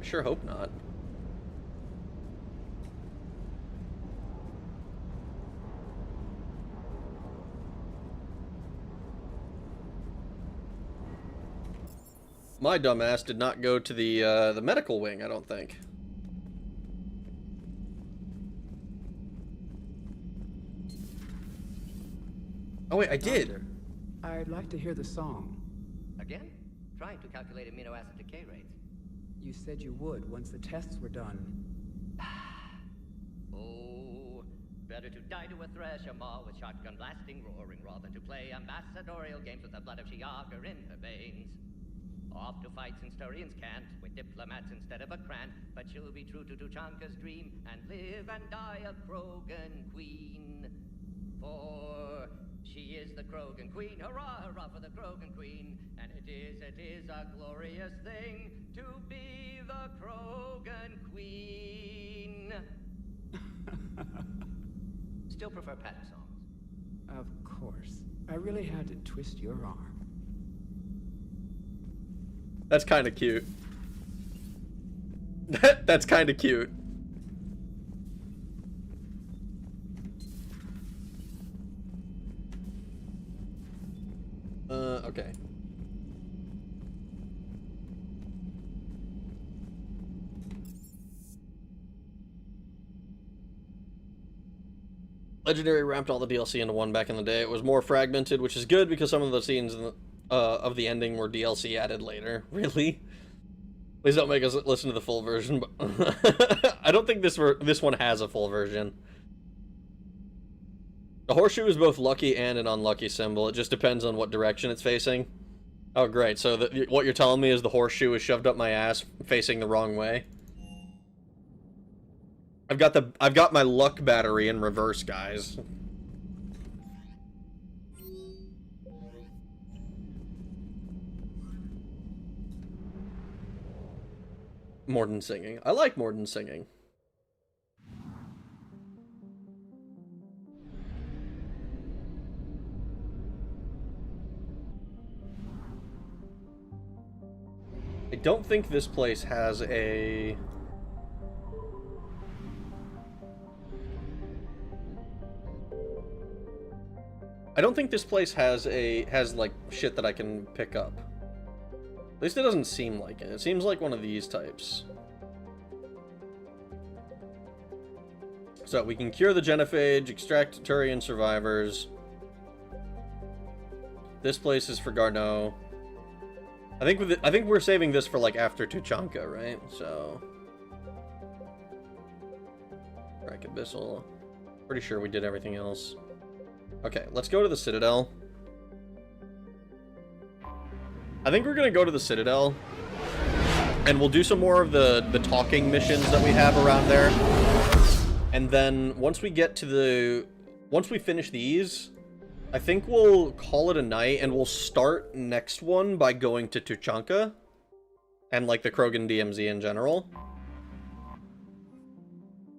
I sure hope not. My dumbass did not go to the medical wing, I don't think. Oh wait, I did. I'd like to hear the song. Again? Trying to calculate amino acid decay rates. You said you would once the tests were done. Oh, better to die to a thresher maw with shotgun blasting roaring rather than to play ambassadorial games with the blood of Shiagar in her veins. Off to fight since Turians can't, with diplomats instead of a Krant, but she'll be true to Tuchanka's dream and live and die a Krogan queen. For she is the Krogan queen, hurrah, hurrah for the Krogan queen, and it is a glorious thing to be the Krogan queen. Still prefer pattern songs. Of course. I really had to twist your arm. That's kind of cute. That's kind of cute. Okay. Legendary wrapped all the DLC into one back in the day. It was more fragmented, which is good because some of the scenes in the, of the ending were DLC added later. Really? Please don't make us listen to the full version. But I don't think this one has a full version. The horseshoe is both lucky and an unlucky symbol. It just depends on what direction it's facing. Oh, great. So what you're telling me is the horseshoe is shoved up my ass, facing the wrong way. I've got my luck battery in reverse, guys. Mordin singing. I like Mordin singing. I don't think this place has a... I don't think this place has like shit that I can pick up. At least it doesn't seem like it. It seems like one of these types. So we can cure the genophage, extract Turian survivors. This place is for Garneau. I think we're saving this for like after Tuchanka, right? So Rack Abyssal. Pretty sure we did everything else. Okay, let's go to the Citadel. I think we're gonna go to the Citadel, and we'll do some more of the talking missions that we have around there. And then once we finish these, I think we'll call it a night, and we'll start next one by going to Tuchanka and like the Krogan DMZ in general.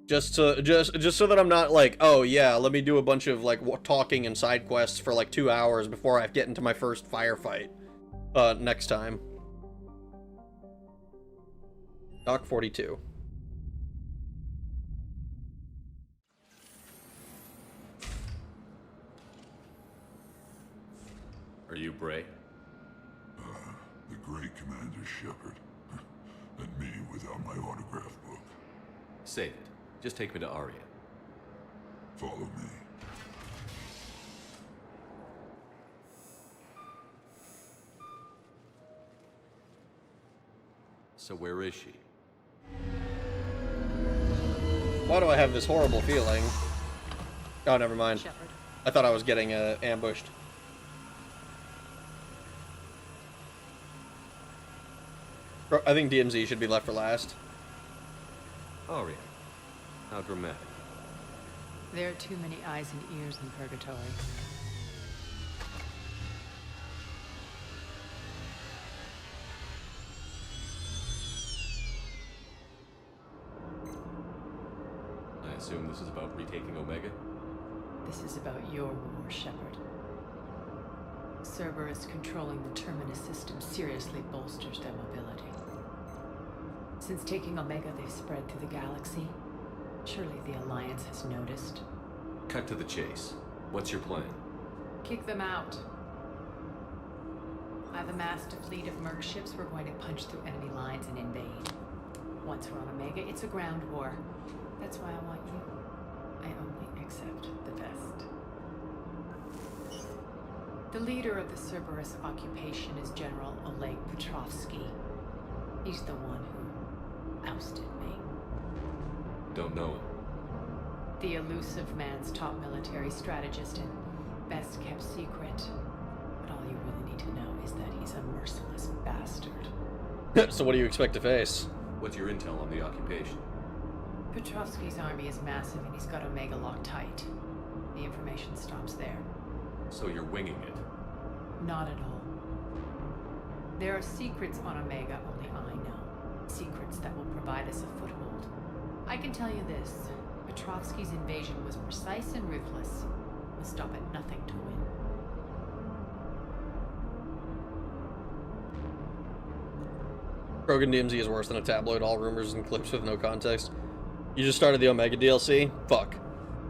Just so that I'm not like, oh yeah, let me do a bunch of like talking and side quests for like 2 hours before I get into my first firefight next time. Dock 42. Are you Bray? The great Commander Shepard. And me without my autograph book. Save it. Just take me to Aria. Follow me. So where is she? Why do I have this horrible feeling? Oh, never mind. Shepard. I thought I was getting ambushed. I think DMZ should be left for last. Aria. How dramatic. There are too many eyes and ears in Purgatory. I assume this is about retaking Omega? This is about your war, Shepard. Cerberus controlling the Terminus system seriously bolsters their mobility. Since taking Omega, they've spread through the galaxy. Surely the Alliance has noticed. Cut to the chase. What's your plan? Kick them out. I've amassed a fleet of merc ships. We're going to punch through enemy lines and invade. Once we're on Omega, it's a ground war. That's why I want you. I only accept the best. The leader of the Cerberus occupation is General Oleg Petrovsky. He's the one who ousted me. Don't know him. The elusive man's top military strategist and best kept secret. But all you really need to know is that he's a merciless bastard. So what do you expect to face? What's your intel on the occupation? Petrovsky's army is massive and he's got Omega locked tight. The information stops there. So you're winging it? Not at all. There are secrets on Omega only I know. Secrets that will provide us a foothold. I can tell you this. Petrovsky's invasion was precise and ruthless. will stop at nothing to win. Krogan DMZ is worse than a tabloid, all rumors and clips with no context. You just started the Omega DLC? Fuck.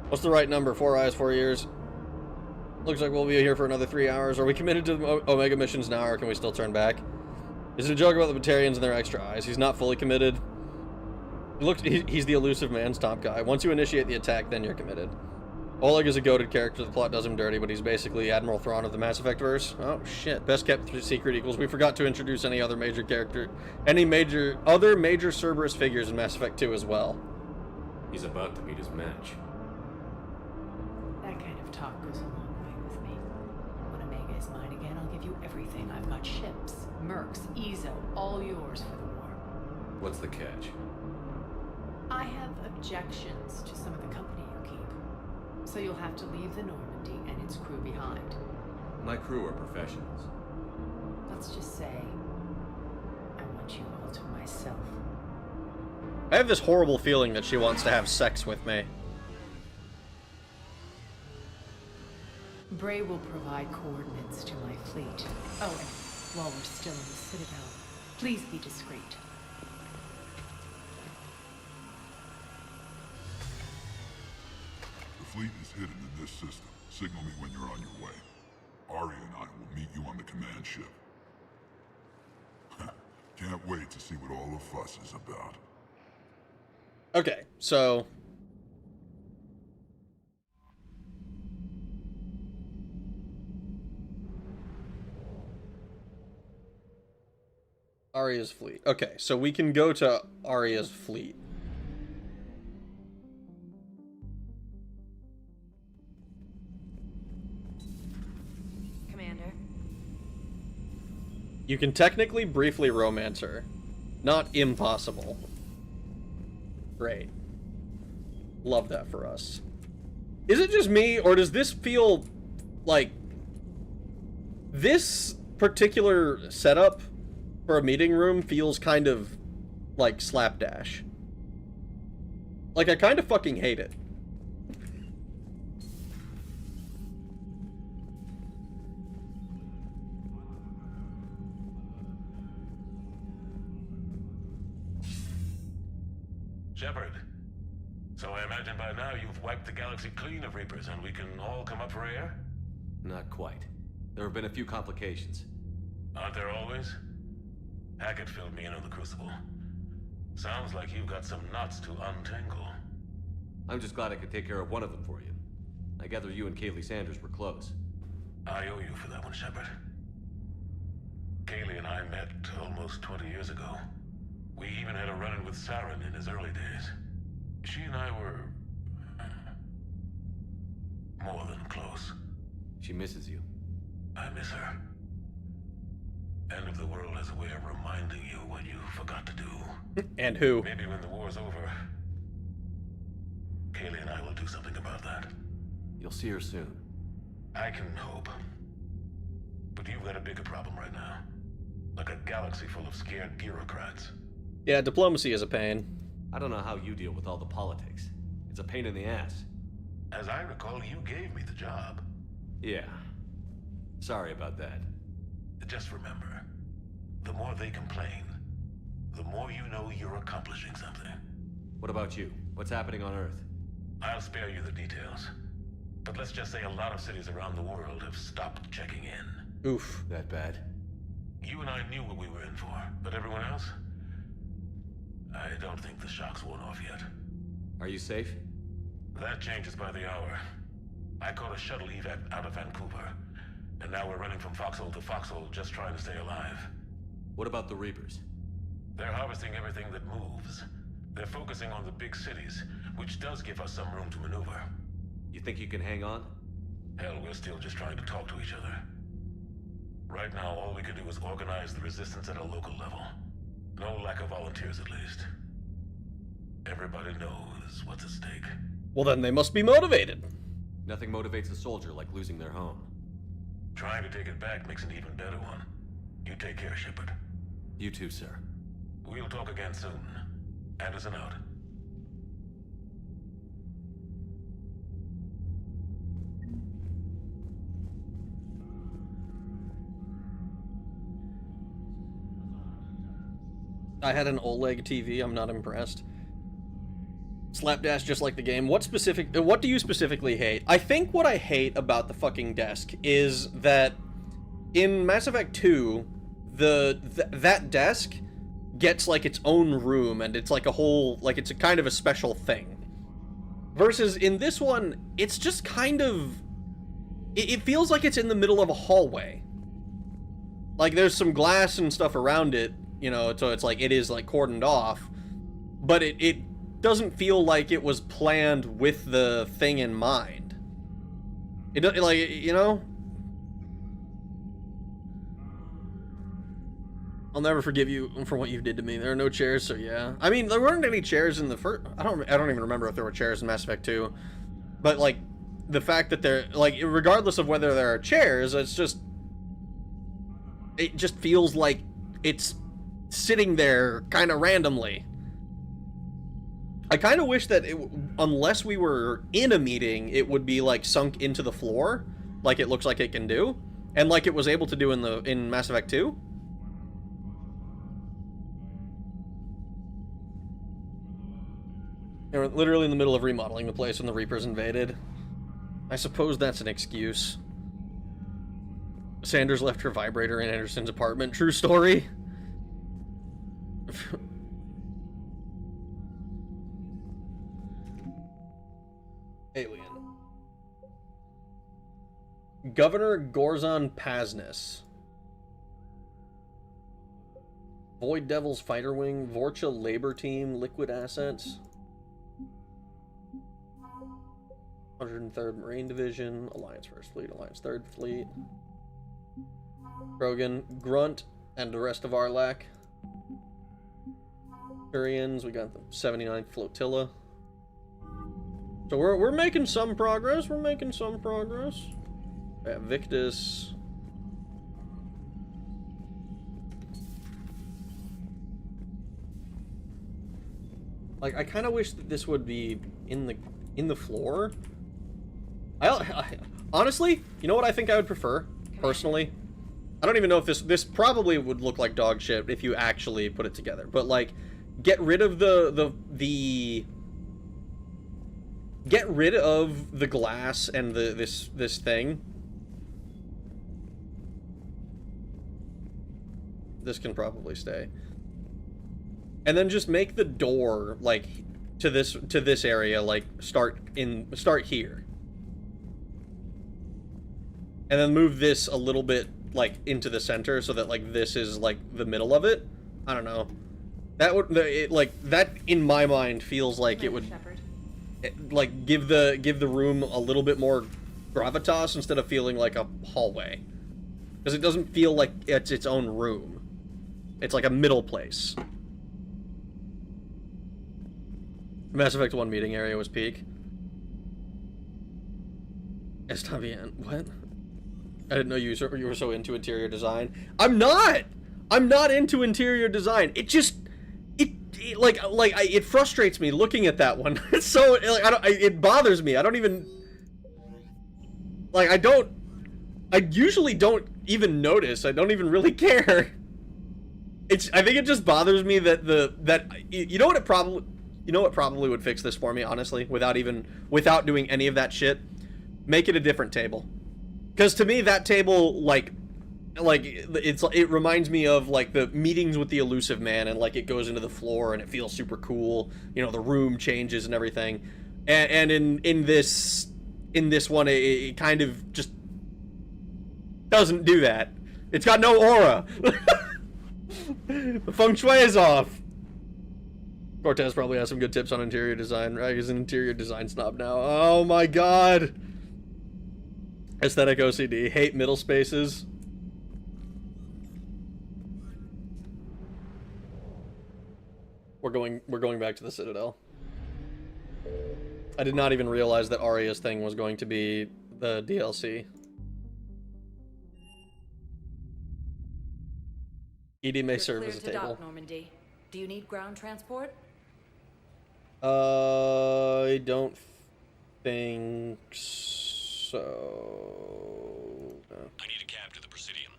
What's the right number? 4 eyes, 4 years? Looks like we'll be here for another 3 hours. Are we committed to the Omega missions now, or can we still turn back? Is it a joke about the Batarians and their extra eyes? He's not fully committed. He's the elusive man's top guy. Once you initiate the attack, then you're committed. Oleg is a goated character. The plot does him dirty, but he's basically Admiral Thrawn of the Mass Effect verse. Oh shit! Best kept secret equals. We forgot to introduce any other major character, other major Cerberus figures in Mass Effect 2 as well. He's about to meet his match. That kind of talk goes a long way with me. When Omega is mine again, I'll give you everything. I've got ships, mercs, Ezo, all yours for the war. What's the catch? I have objections to some of the company you keep. So you'll have to leave the Normandy and its crew behind. My crew are professionals. Let's just say, I want you all to myself. I have this horrible feeling that she wants to have sex with me. Bray will provide coordinates to my fleet. Oh, and while we're still in the Citadel, please be discreet. The fleet is hidden in this system. Signal me when you're on your way. Ari and I will meet you on the command ship. Can't wait to see what all the fuss is about. Okay, so... Arya's fleet. Okay, so we can go to Arya's fleet. Commander. You can technically briefly romance her. Not impossible. Great. Love that for us. Is it just me, or does this feel like... This particular setup for a meeting room feels kind of like slapdash. Like, I kind of fucking hate it. Shepard, so I imagine by now you've wiped the galaxy clean of Reapers and we can all come up for air? Not quite. There have been a few complications. Aren't there always? Hackett filled me in on the Crucible. Sounds like you've got some knots to untangle. I'm just glad I could take care of one of them for you. I gather you and Kaylee Sanders were close. I owe you for that one, Shepard. Kaylee and I met almost 20 years ago. We even had a run-in with Saren in his early days. She and I were... more than close. She misses you. I miss her. End of the world has a way of reminding you what you forgot to do. And who? Maybe when the war's over, Kaylee and I will do something about that. You'll see her soon. I can hope. But you've got a bigger problem right now. Like a galaxy full of scared bureaucrats. Yeah, diplomacy is a pain. I don't know how you deal with all the politics. It's a pain in the ass. As I recall, you gave me the job. Yeah. Sorry about that. Just remember, the more they complain, the more you know you're accomplishing something. What about you? What's happening on Earth? I'll spare you the details. But let's just say a lot of cities around the world have stopped checking in. Oof. That bad? You and I knew what we were in for, but everyone else? I don't think the shock's worn off yet. Are you safe? That changes by the hour. I caught a shuttle evac out of Vancouver, and now we're running from foxhole to foxhole just trying to stay alive. What about the Reapers? They're harvesting everything that moves. They're focusing on the big cities, which does give us some room to maneuver. You think you can hang on? Hell, we're still just trying to talk to each other. Right now, all we can do is organize the resistance at a local level. No lack of volunteers, at least. Everybody knows what's at stake. Well, then they must be motivated. Nothing motivates a soldier like losing their home. Trying to take it back makes an even better one. You take care, Shepard. You too, sir. We'll talk again soon. Anderson out. I had an OLED TV. I'm not impressed. Slapdash just like the game. What do you specifically hate? I think what I hate about the fucking desk is that in Mass Effect 2, that desk gets like its own room, and it's like a whole, like it's a kind of a special thing. Versus in this one, it's just kind of, it feels like it's in the middle of a hallway. Like there's some glass and stuff around it, you know, so it's like it is like cordoned off, but it doesn't feel like it was planned with the thing in mind. It like, you know, I'll never forgive you for what you did to me. There are no chairs, so yeah. I mean, there weren't any chairs in the first. I don't even remember if there were chairs in Mass Effect 2, but like the fact that they're like, regardless of whether there are chairs, it just feels like it's sitting there kind of randomly. I kind of wish that unless we were in a meeting, it would be like sunk into the floor, like it looks like it can do, and like it was able to do in Mass Effect 2. They were literally in the middle of remodeling the place when the Reapers invaded. I suppose that's an excuse. Sanders left her vibrator in Anderson's apartment. True story. Alien. Governor Gorzon Paznis. Void Devils Fighter Wing. Vorcha Labor Team. Liquid Assets. 103rd Marine Division. Alliance 1st Fleet. Alliance 3rd Fleet. Krogan, Grunt, and the rest of Arlak. Turians, we got the 79th Flotilla. So we're making some progress. We're making some progress. Yeah, Victus. Like, I kind of wish that this would be in the floor. I honestly, you know what I think I would prefer personally? I don't even know if this probably would look like dog shit if you actually put it together. But like, get rid of get rid of the glass and this thing. This can probably stay. And then just make the door like to this area like start here. And then move this a little bit like into the center so that like this is like the middle of it. I don't know. That would that in my mind feels like it would like give the room a little bit more gravitas instead of feeling like a hallway. Because it doesn't feel like it's its own room. It's like a middle place. Mass Effect 1 meeting area was peak. Estavian, what? I didn't know you were so into interior design. I'm not into interior design. It just it frustrates me looking at that one. It's so like it bothers me. I don't even like I usually don't even notice. I don't even really care. I think it just bothers me that you know what probably would fix this for me, honestly, without doing any of that shit. Make it a different table. Because to me, that table, it reminds me of, like, the meetings with the Elusive Man, and, like, it goes into the floor, and it feels super cool. You know, the room changes and everything. And in this one, it kind of just doesn't do that. It's got no aura. The feng shui is off. Cortez probably has some good tips on interior design, right? He's an interior design snob now. Oh my god. Aesthetic OCD. Hate middle spaces. We're going back to the Citadel. I did not even realize that Aria's thing was going to be the DLC. ED may serve as a table. Dock, Normandy. Do you need ground transport? I don't think so. No. I need a cab to the Presidium.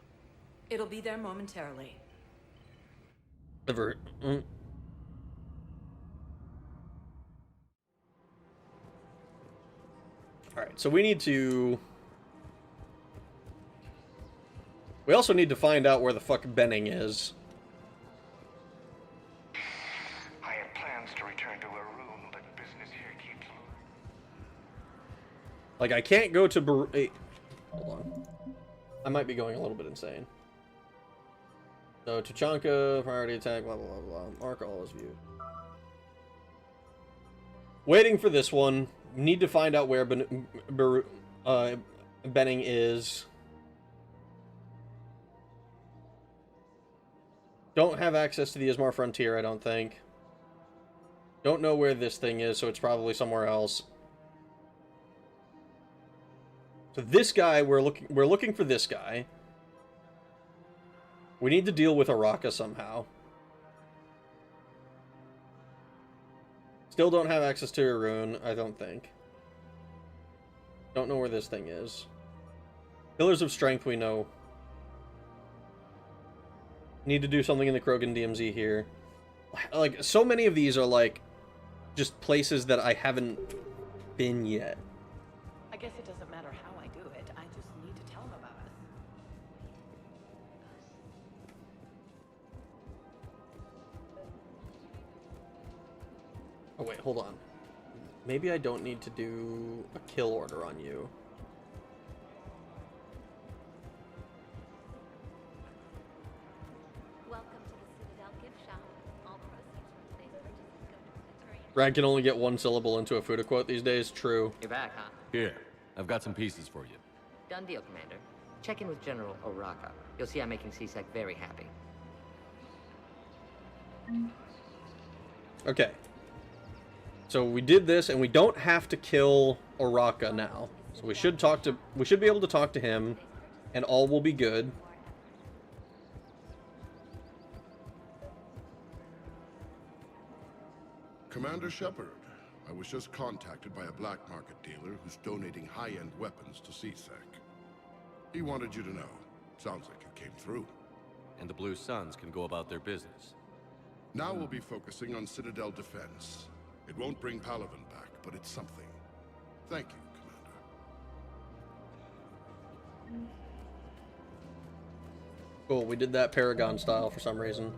It'll be there momentarily. Ever. Alright, so we need to... We also need to find out where the fuck Benning is. I had plans to return to a room, but business here keeps moving. Like, I can't go to hold on. I might be going a little bit insane. So, Tuchanka, priority attack, blah, blah, blah, blah. Mark all is viewed. Waiting for this one. Need to find out where Benning is. Don't have access to the Ismar Frontier, I don't think. Don't know where this thing is, so it's probably somewhere else. So this guy, we're looking for this guy. We need to deal with Araka somehow. Still don't have access to Arun, I don't think. Don't know where this thing is. Pillars of Strength, we know. Need to do something in the Krogan DMZ here. Like, so many of these are, like, just places that I haven't been yet. I guess it doesn't matter how I do it. I just need to tell them about it. Oh, wait, hold on. Maybe I don't need to do a kill order on you. Welcome to the Citadel gift shop. All proceeds from today's purchases go to military. Rad can only get one syllable into a Fuda quote these days. True. You're back, huh? Here, I've got some pieces for you. Done deal, Commander. Check in with General Oraka. You'll see I'm making C-Sec very happy. Okay. So we did this, and we don't have to kill Oraka now. So we should be able to talk to him, and all will be good. Commander Shepard, I was just contacted by a black market dealer who's donating high-end weapons to CSEC. He wanted you to know. Sounds like you came through. And the Blue Suns can go about their business. Now we'll be focusing on Citadel defense. It won't bring Palaven back, but it's something. Thank you, Commander. Cool, we did that Paragon style for some reason.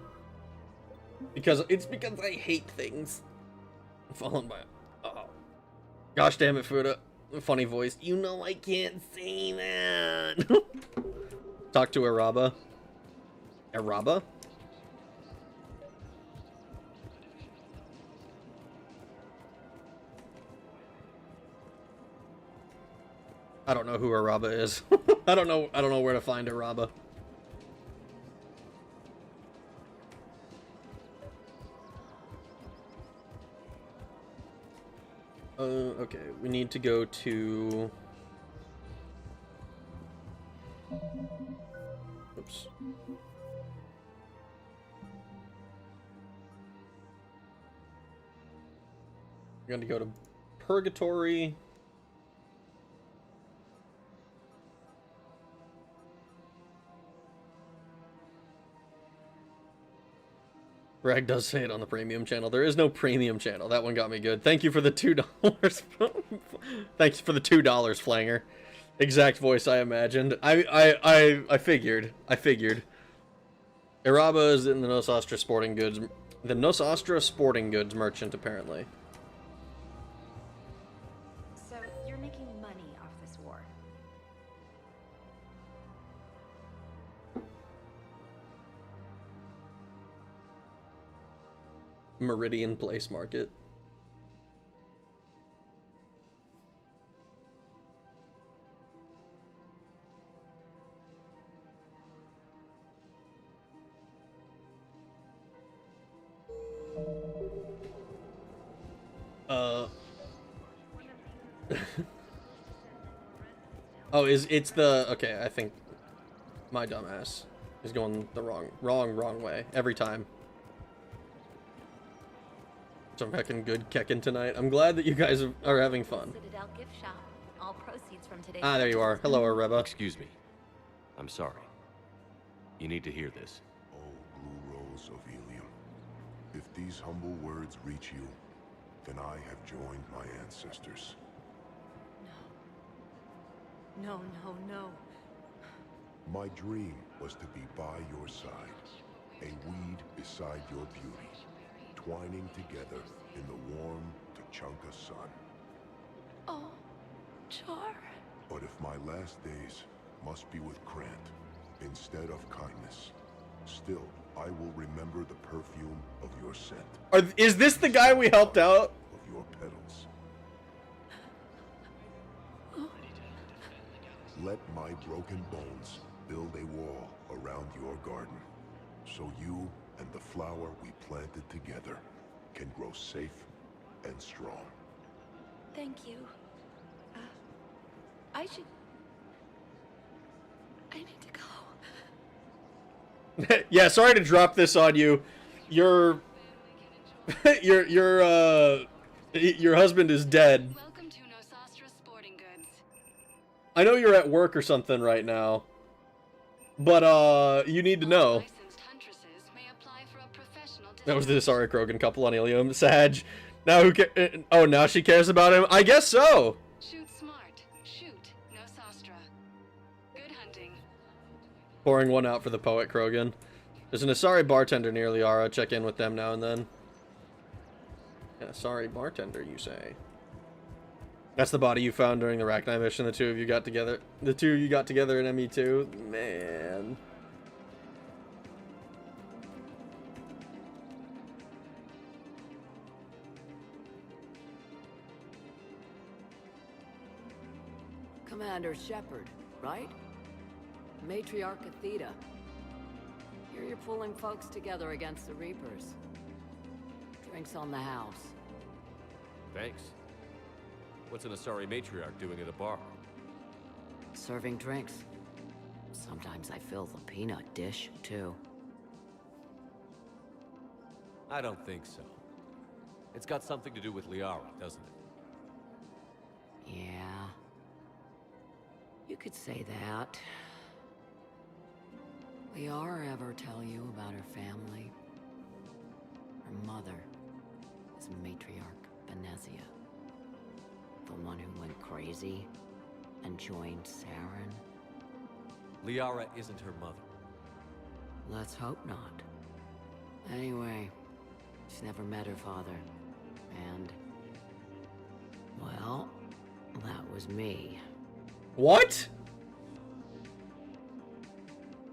Because I hate things. Fallen by... Oh. Gosh damn it, Fuda. Funny voice. You know I can't say that. Talk to Araba. Araba? I don't know who Araba is. I don't know where to find Araba. Okay, we need to go to... Oops. We're going to go to Purgatory. Rag does say it on the premium channel. There is no premium channel. That one got me good. Thank you for the $2. Thanks for the $2, Flanger. Exact voice I imagined. I figured. Araba is in the Nosastra Sporting Goods. The Nosastra Sporting Goods merchant, apparently. So you're making money off this war. Meridian Place Market. Oh, it's the... Okay, I think my dumbass is going the wrong way every time. Some heckin' good keckin' tonight. I'm glad that you guys are having fun. Citadel gift shop. All proceeds from today's Ah, there you are. Hello, Areba. Excuse me. I'm sorry. You need to hear this. Oh, Blue Rose of Helium. If these humble words reach you, then I have joined my ancestors. No, no, no. My dream was to be by your side, a weed beside your beauty, twining together in the warm Tuchanka sun. Oh, Char. But if my last days must be with Krant instead of kindness, still I will remember the perfume of your scent. Is this the guy we helped out? Of your petals. Let my broken bones build a wall around your garden, so you and the flower we planted together can grow safe and strong. Thank you. I need to go. Yeah, sorry to drop this on you. Your husband is dead. Welcome to Nosastra Sporting Goods. I know you're at work or something right now, but you need to know. That was the Asari Krogan couple on Ilium. Sag. Now who oh, now she cares about him? I guess so. Shoot smart. Shoot Nosastra. Good hunting. Pouring one out for the poet Krogan. There's an Asari bartender near Liara. Check in with them now and then. An Asari bartender, you say? That's the body you found during the Rachni mission. The two of you got together. The two of you got together in ME2. Man. Commander Shepard, right? Matriarch Athena. Here you're pulling folks together against the Reapers. Drinks on the house. Thanks. What's an Asari matriarch doing at a bar? Serving drinks. Sometimes I fill the peanut dish, too. I don't think so. It's got something to do with Liara, doesn't it? Yeah. You could say that. Liara ever tell you about her family? Her mother is Matriarch Benezia. The one who went crazy and joined Saren. Liara isn't her mother. Let's hope not. Anyway, she's never met her father. And, well, that was me. What?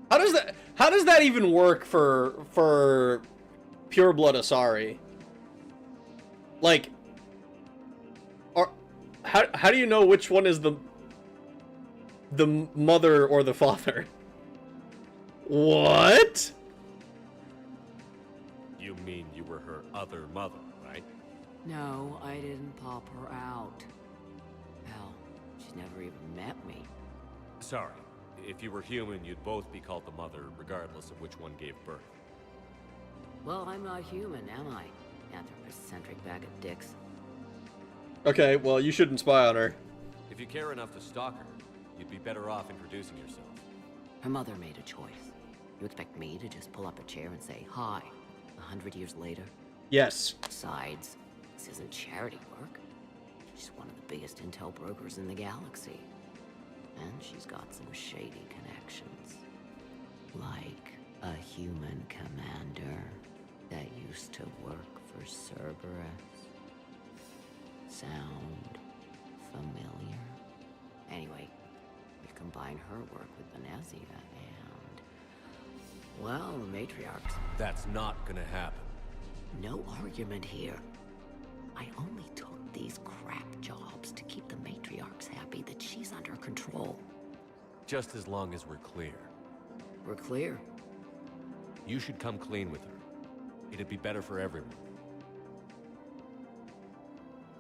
How does that even work for pureblood Asari? Like, how do you know which one is the mother or the father? What? You mean you were her other mother, right? No, I didn't pop her out. Hell, she's never even met me. Sorry. If you were human, you'd both be called the mother, regardless of which one gave birth. Well, I'm not human, am I? Anthropocentric bag of dicks. Okay, well, you shouldn't spy on her. If you care enough to stalk her, you'd be better off introducing yourself. Her mother made a choice. You expect me to just pull up a chair and say hi 100 years later? Yes. Besides, this isn't charity work. She's one of the biggest intel brokers in the galaxy. And she's got some shady connections. Like a human commander that used to work for Cerberus. Sound familiar? Anyway, you combine her work with Benezia and... well, the matriarchs. That's not gonna happen. No argument here. I only took these crap jobs to keep the matriarchs happy that she's under control. Just as long as we're clear. We're clear? You should come clean with her. It'd be better for everyone.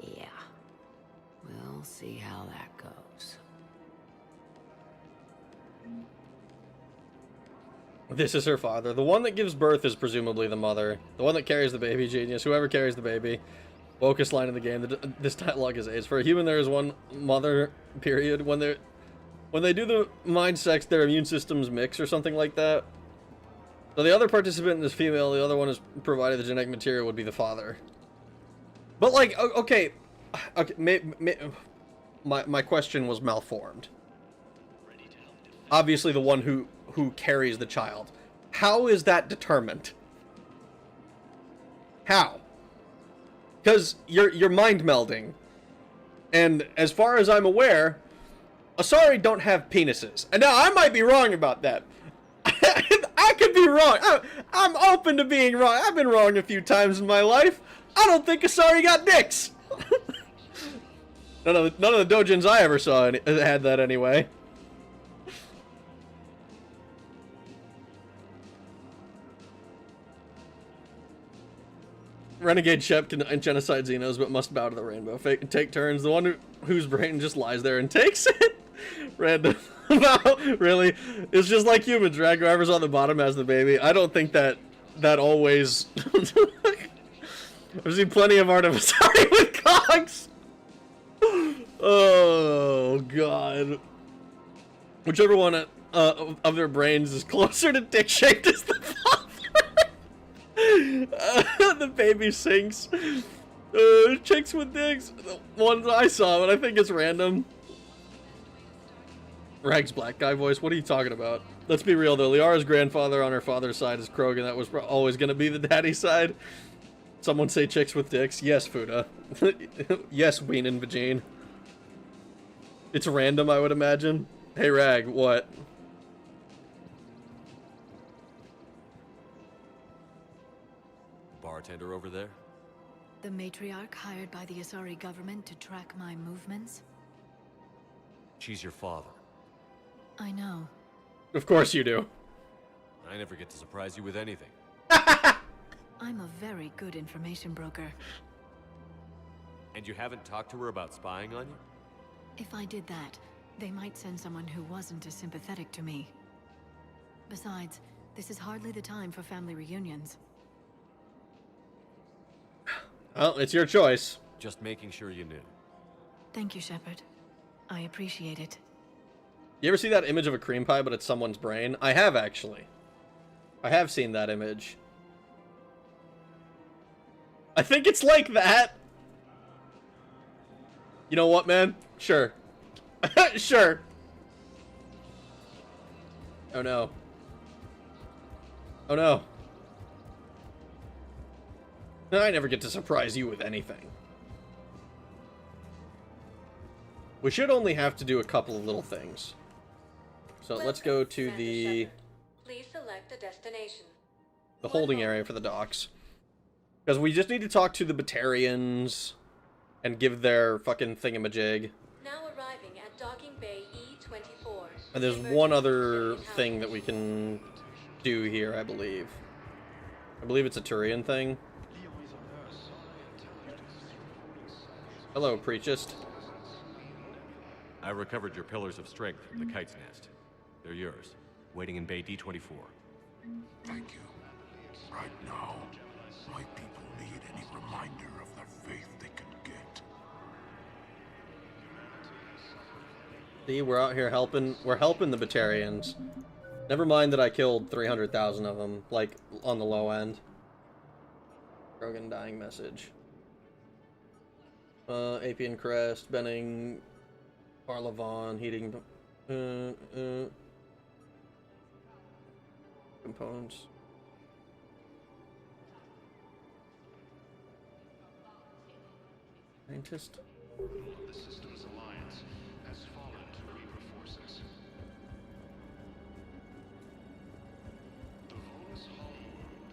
Yeah. We'll see how that goes. This is her father. The one that gives birth is presumably the mother. The one that carries the baby, genius. Whoever carries the baby. Focus line in the game. This dialogue is AIDS. For a human, there is one mother, period. When they do the mind sex, their immune systems mix or something like that. So the other participant is female, the other one is provided the genetic material would be the father. But like, okay, my question was malformed. Obviously the one who carries the child. How is that determined? How? Because you're mind melding. And as far as I'm aware, Asari don't have penises. And now I might be wrong about that. I could be wrong. I'm open to being wrong. I've been wrong a few times in my life. I don't think Asari got dicks. None of the doujins I ever saw had that anyway. Renegade Shep can genocide Xenos, but must bow to the rainbow. Take turns. The one whose brain just lies there and takes it. Random. No, really? It's just like humans. Drag drivers on the bottom as the baby. I don't think that always... I've seen plenty of art of Asari with cogs. Oh, God. Whichever one of their brains is closer to dick-shaped as the father. The baby sinks. Chicks with dicks. The ones I saw, but I think it's random. Rag's black guy voice. What are you talking about? Let's be real though. Liara's grandfather on her father's side is Krogan. That was always going to be the daddy side. Someone say chicks with dicks. Yes, Fuda. Yes, Ween and Vagine. It's random, I would imagine. Hey, Rag, what? Bartender over there? The matriarch hired by the Asari government to track my movements? She's your father. I know. Of course you do. I never get to surprise you with anything. I'm a very good information broker. And you haven't talked to her about spying on you? If I did that, they might send someone who wasn't as sympathetic to me. Besides, this is hardly the time for family reunions. Well, it's your choice. Just making sure you knew. Thank you, Shepard. I appreciate it. You ever see that image of a cream pie, but it's someone's brain? I have, actually. I have seen that image. I think it's like that. You know what, man? Sure. Sure. Oh, no. Oh, no. I never get to surprise you with anything. We should only have to do a couple of little things. So let's go to the... Please select a destination. The holding area for the docks. Because we just need to talk to the Batarians and give their fucking thingamajig. Now arriving at Docking Bay E24. And there's one other thing that we can do here, I believe. I believe it's a Turian thing. Hello, Preachist. I recovered your pillars of strength from the Kite's Nest. They're yours, waiting in Bay D24. Thank you. Right now, my people need any reminder of the faith they can get. See, we're out here helping. We're helping the Batarians. Never mind that I killed 300,000 of them, like, on the low end. Krogan dying message. Apian Crest, Benning, Parlavon, heating, components. Scientist. The Systems Alliance has fallen to Reaper forces. The Volus Homeworld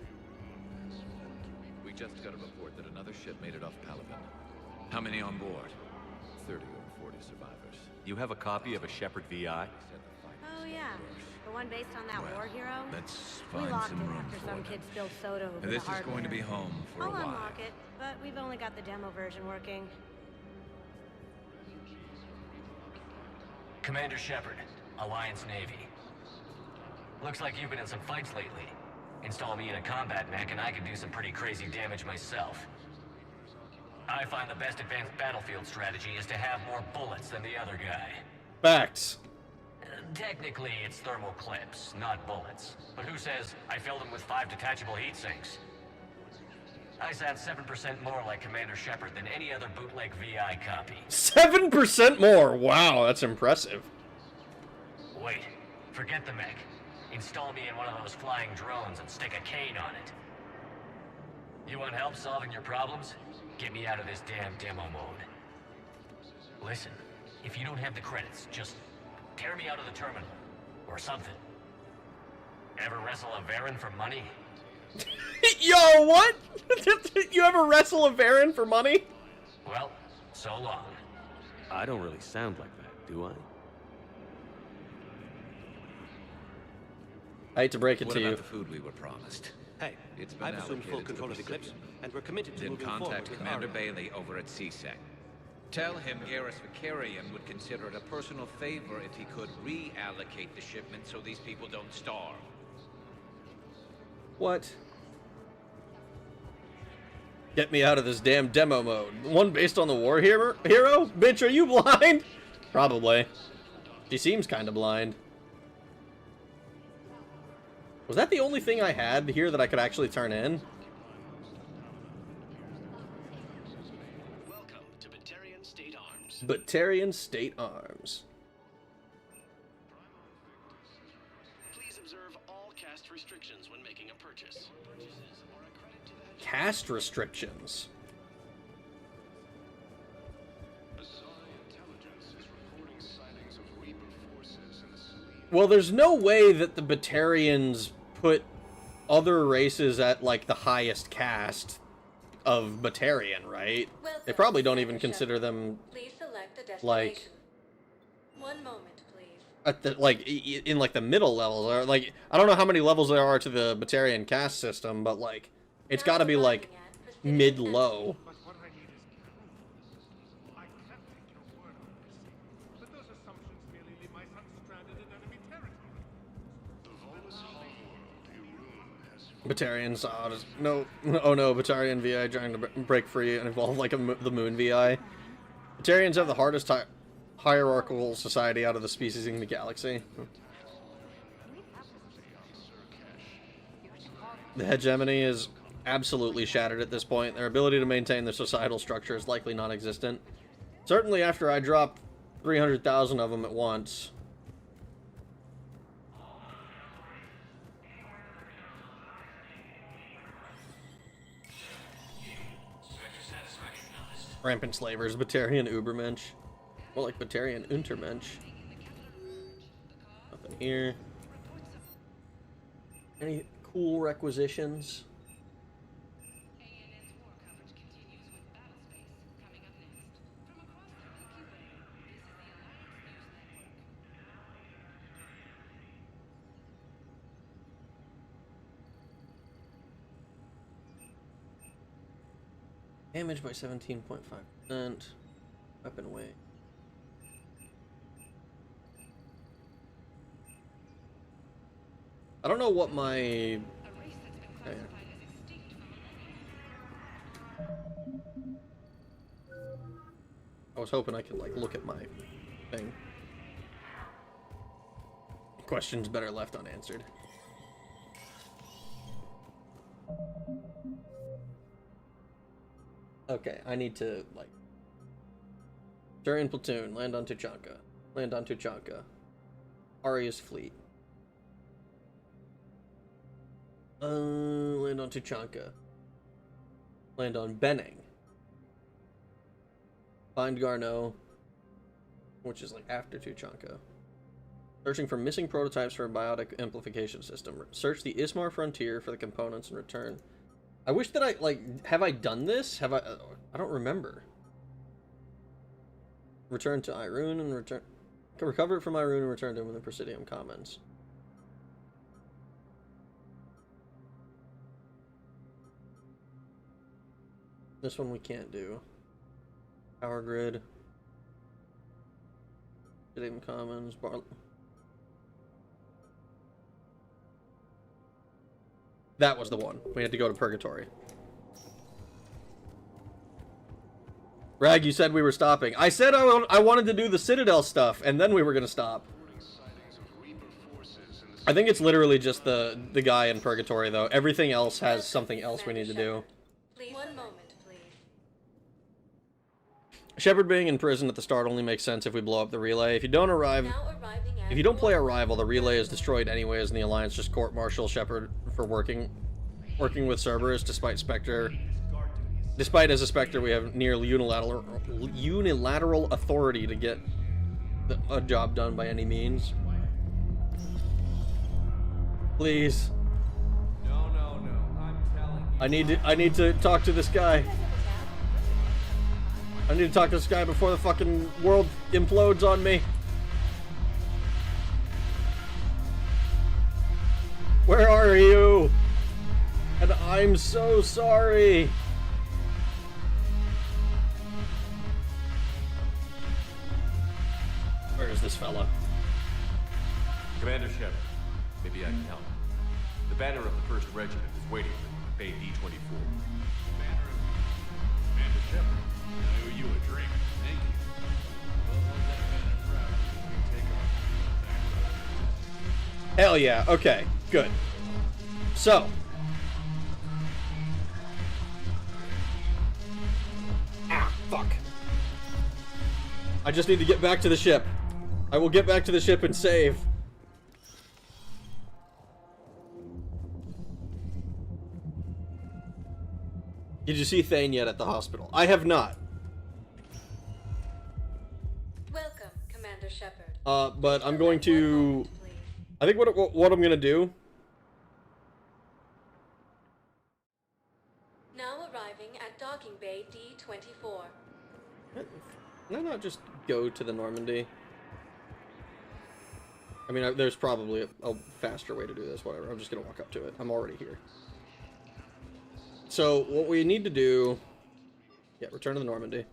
has fallen to Reaper. We just got a report that another ship made it off Palaven. How many on board? 30 or 40 survivors. You have a copy of a Shepard VI? Oh yeah, the one based on that war hero? Let's We find locked some it room after for some them. kid spilled soda over And this the is going to be hardware. home for I'll a while. unlock it, but we've only got the demo version working. Commander Shepard, Alliance Navy. Looks like you've been in some fights lately. Install me in a combat mech and I can do some pretty crazy damage myself. I find the best advanced battlefield strategy is to have more bullets than the other guy. Facts. Technically, it's thermal clips, not bullets. But who says I filled them with 5 detachable heat sinks? I sound 7% more like Commander Shepard than any other bootleg VI copy. 7% more! Wow, that's impressive. Wait, forget the mech. Install me in one of those flying drones and stick a cane on it. You want help solving your problems? Get me out of this damn demo mode. Listen, if you don't have the credits, just tear me out of the terminal. Or something. Ever wrestle a Varen for money? Yo, what? You ever wrestle a Varen for money? Well, so long. I don't really sound like that, do I? I hate to break it What to about you. the food we were promised? Hey, It's been I've assumed full allocated to control the of Eclipse, Presidium. and we're committed to Then moving forward contact with Commander Ari. Bailey over at CSEC. Tell him Garrus Vicarian would consider it a personal favor if he could reallocate the shipment so these people don't starve. What? Get me out of this damn demo mode. One based on the war hero? Bitch, are you blind? Probably. She seems kind of blind. Was that the only thing I had here that I could actually turn in? Welcome to Batarian State Arms. Batarian State Arms. Please observe all caste restrictions when making a purchase. Cast restrictions. Well, there's no way that the Batarians put other races at, like, the highest caste of Batarian, right? They probably don't even consider them, Please select a destination. like, One moment, please. at the, like, in, like, the middle levels. Or, like, I don't know how many levels there are to the Batarian caste system, but, like, it's gotta be, like, mid-low. Batarians, no, oh no, Batarian VI trying to break free and evolve like the Moon VI. Batarians have the hardest hierarchical society out of the species in the galaxy. The hegemony is absolutely shattered at this point. Their ability to maintain their societal structure is likely non-existent. Certainly after I dropped 300,000 of them at once. Rampant slavers, Batarian Ubermensch. More like Batarian Untermensch. Nothing here. Any cool requisitions? Damage by 17.5%. Weapon weight. I don't know what my... Okay. I was hoping I could, like, look at my thing. Questions better left unanswered. Okay, I need to, like... Turian platoon, land on Tuchanka. Land on Tuchanka. Aria's fleet. Land on Tuchanka. Land on Benning. Find Garneau, which is like after Tuchanka. Searching for missing prototypes for a biotic amplification system. Search the Ismar frontier for the components and return. I wish that I, like, have I done this? Have I don't remember. Return to Irune and return... Recover it from Irune and return to him in the Presidium Commons. This one we can't do. Power Grid. Presidium Commons. That was the one. We had to go to Purgatory. Rag, you said we were stopping. I said I wanted to do the Citadel stuff, and then we were going to stop. I think it's literally just the guy in Purgatory, though. Everything else has something else we need to do. Please. 1 moment, please. Shepard being in prison at the start only makes sense if we blow up the relay. If you don't play Arrival, the relay is destroyed anyways, and the Alliance just court-martial Shepard for working with Cerberus, despite as a Spectre we have nearly unilateral authority to get a job done by any means. Please. No, I'm telling you. I need to talk to this guy. I need to talk to this guy before the fucking world implodes on me. Where are you? And I'm so sorry. Where is this fella? Commander Shepard, maybe I can help. The banner of the 1st Regiment is waiting for you at Bay D-24. Commander Shepard, I owe you a drink. Thank you. We'll hold that banner proud as we take our back. Hell yeah. Okay, good. So. Ah, fuck. I just need to get back to the ship. I will get back to the ship and save. Did you see Thane yet at the hospital? I have not. Welcome, Commander Shepard. But I'm going to... I think what I'm gonna do... Now arriving at Docking Bay D-24. Can I not just go to the Normandy? I mean, there's probably a faster way to do this, whatever. I'm just gonna walk up to it. I'm already here. So, what we need to do... Yeah, return to the Normandy.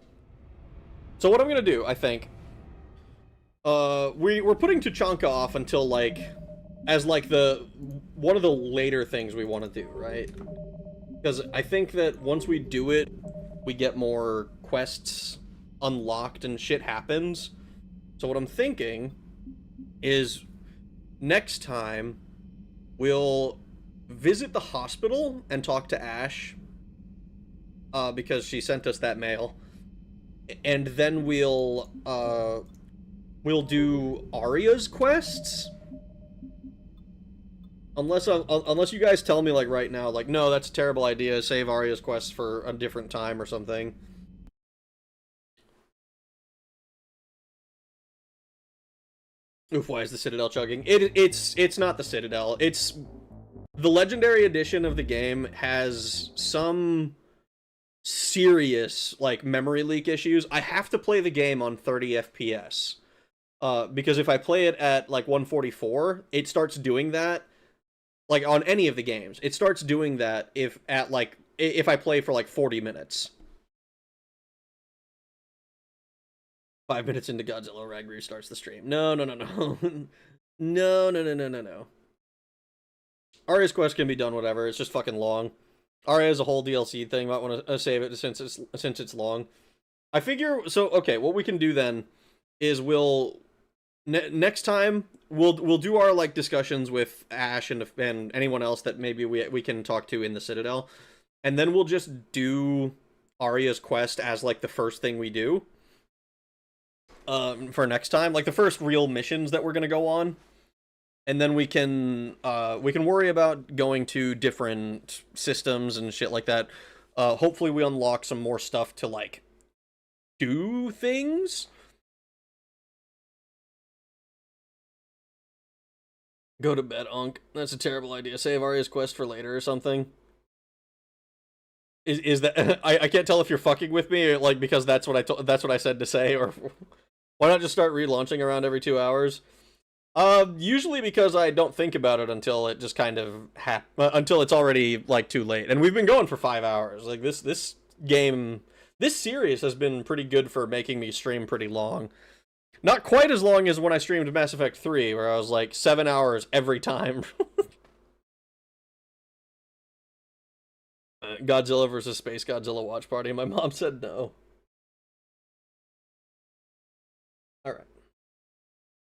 So what I'm gonna do, I think... we're putting Tuchanka off until, like... As, like, one of the later things we want to do, right? Because I think that once we do it, we get more quests unlocked and shit happens. So what I'm thinking is next time we'll visit the hospital and talk to Ash because she sent us that mail, and then we'll do Arya's quests, unless you guys tell me, like, right now, like, no, that's a terrible idea, save Arya's quests for a different time or something. Oof, why is the Citadel chugging? It's not the Citadel. It's... The Legendary Edition of the game has some serious, like, memory leak issues. I have to play the game on 30 FPS. Because if I play it at, like, 144, it starts doing that. Like, on any of the games. It starts doing that if I play for, like, 40 minutes. 5 minutes into Godzilla, Rag restarts the stream. No. No. Arya's quest can be done, whatever. It's just fucking long. Arya is a whole DLC thing. Might want to save it since it's long. I figure... So, okay, what we can do then is we'll... next time, we'll do our, like, discussions with Ash and anyone else that maybe we can talk to in the Citadel. And then we'll just do Arya's quest as, like, the first thing we do. For next time, like the first real missions that we're gonna go on, and then we can worry about going to different systems and shit like that. Hopefully we unlock some more stuff to, like, do things. Go to bed, Unk. That's a terrible idea. Save Arya's quest for later or something. Is that... I can't tell if you're fucking with me, or, like, because that's what I said to say, or... Why not just start relaunching around every 2 hours? Usually because I don't think about it until it just kind of until it's already, like, too late. And we've been going for 5 hours. Like, this series has been pretty good for making me stream pretty long. Not quite as long as when I streamed Mass Effect 3, where I was, like, 7 hours every time. Godzilla vs. Space Godzilla watch party. My mom said no. Alright.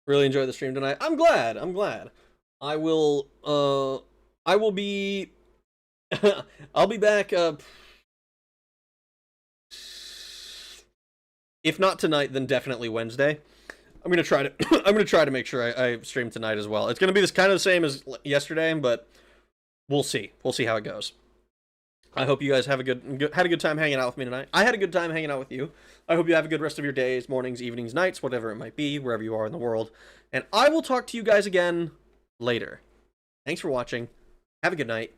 Really enjoyed the stream tonight. I'm glad. I will be I'll be back if not tonight, then definitely Wednesday. I'm gonna try to make sure I stream tonight as well. It's gonna be this kind of the same as yesterday, but we'll see. We'll see how it goes. I hope you guys had a good time hanging out with me tonight. I had a good time hanging out with you. I hope you have a good rest of your days, mornings, evenings, nights, whatever it might be, wherever you are in the world. And I will talk to you guys again later. Thanks for watching. Have a good night.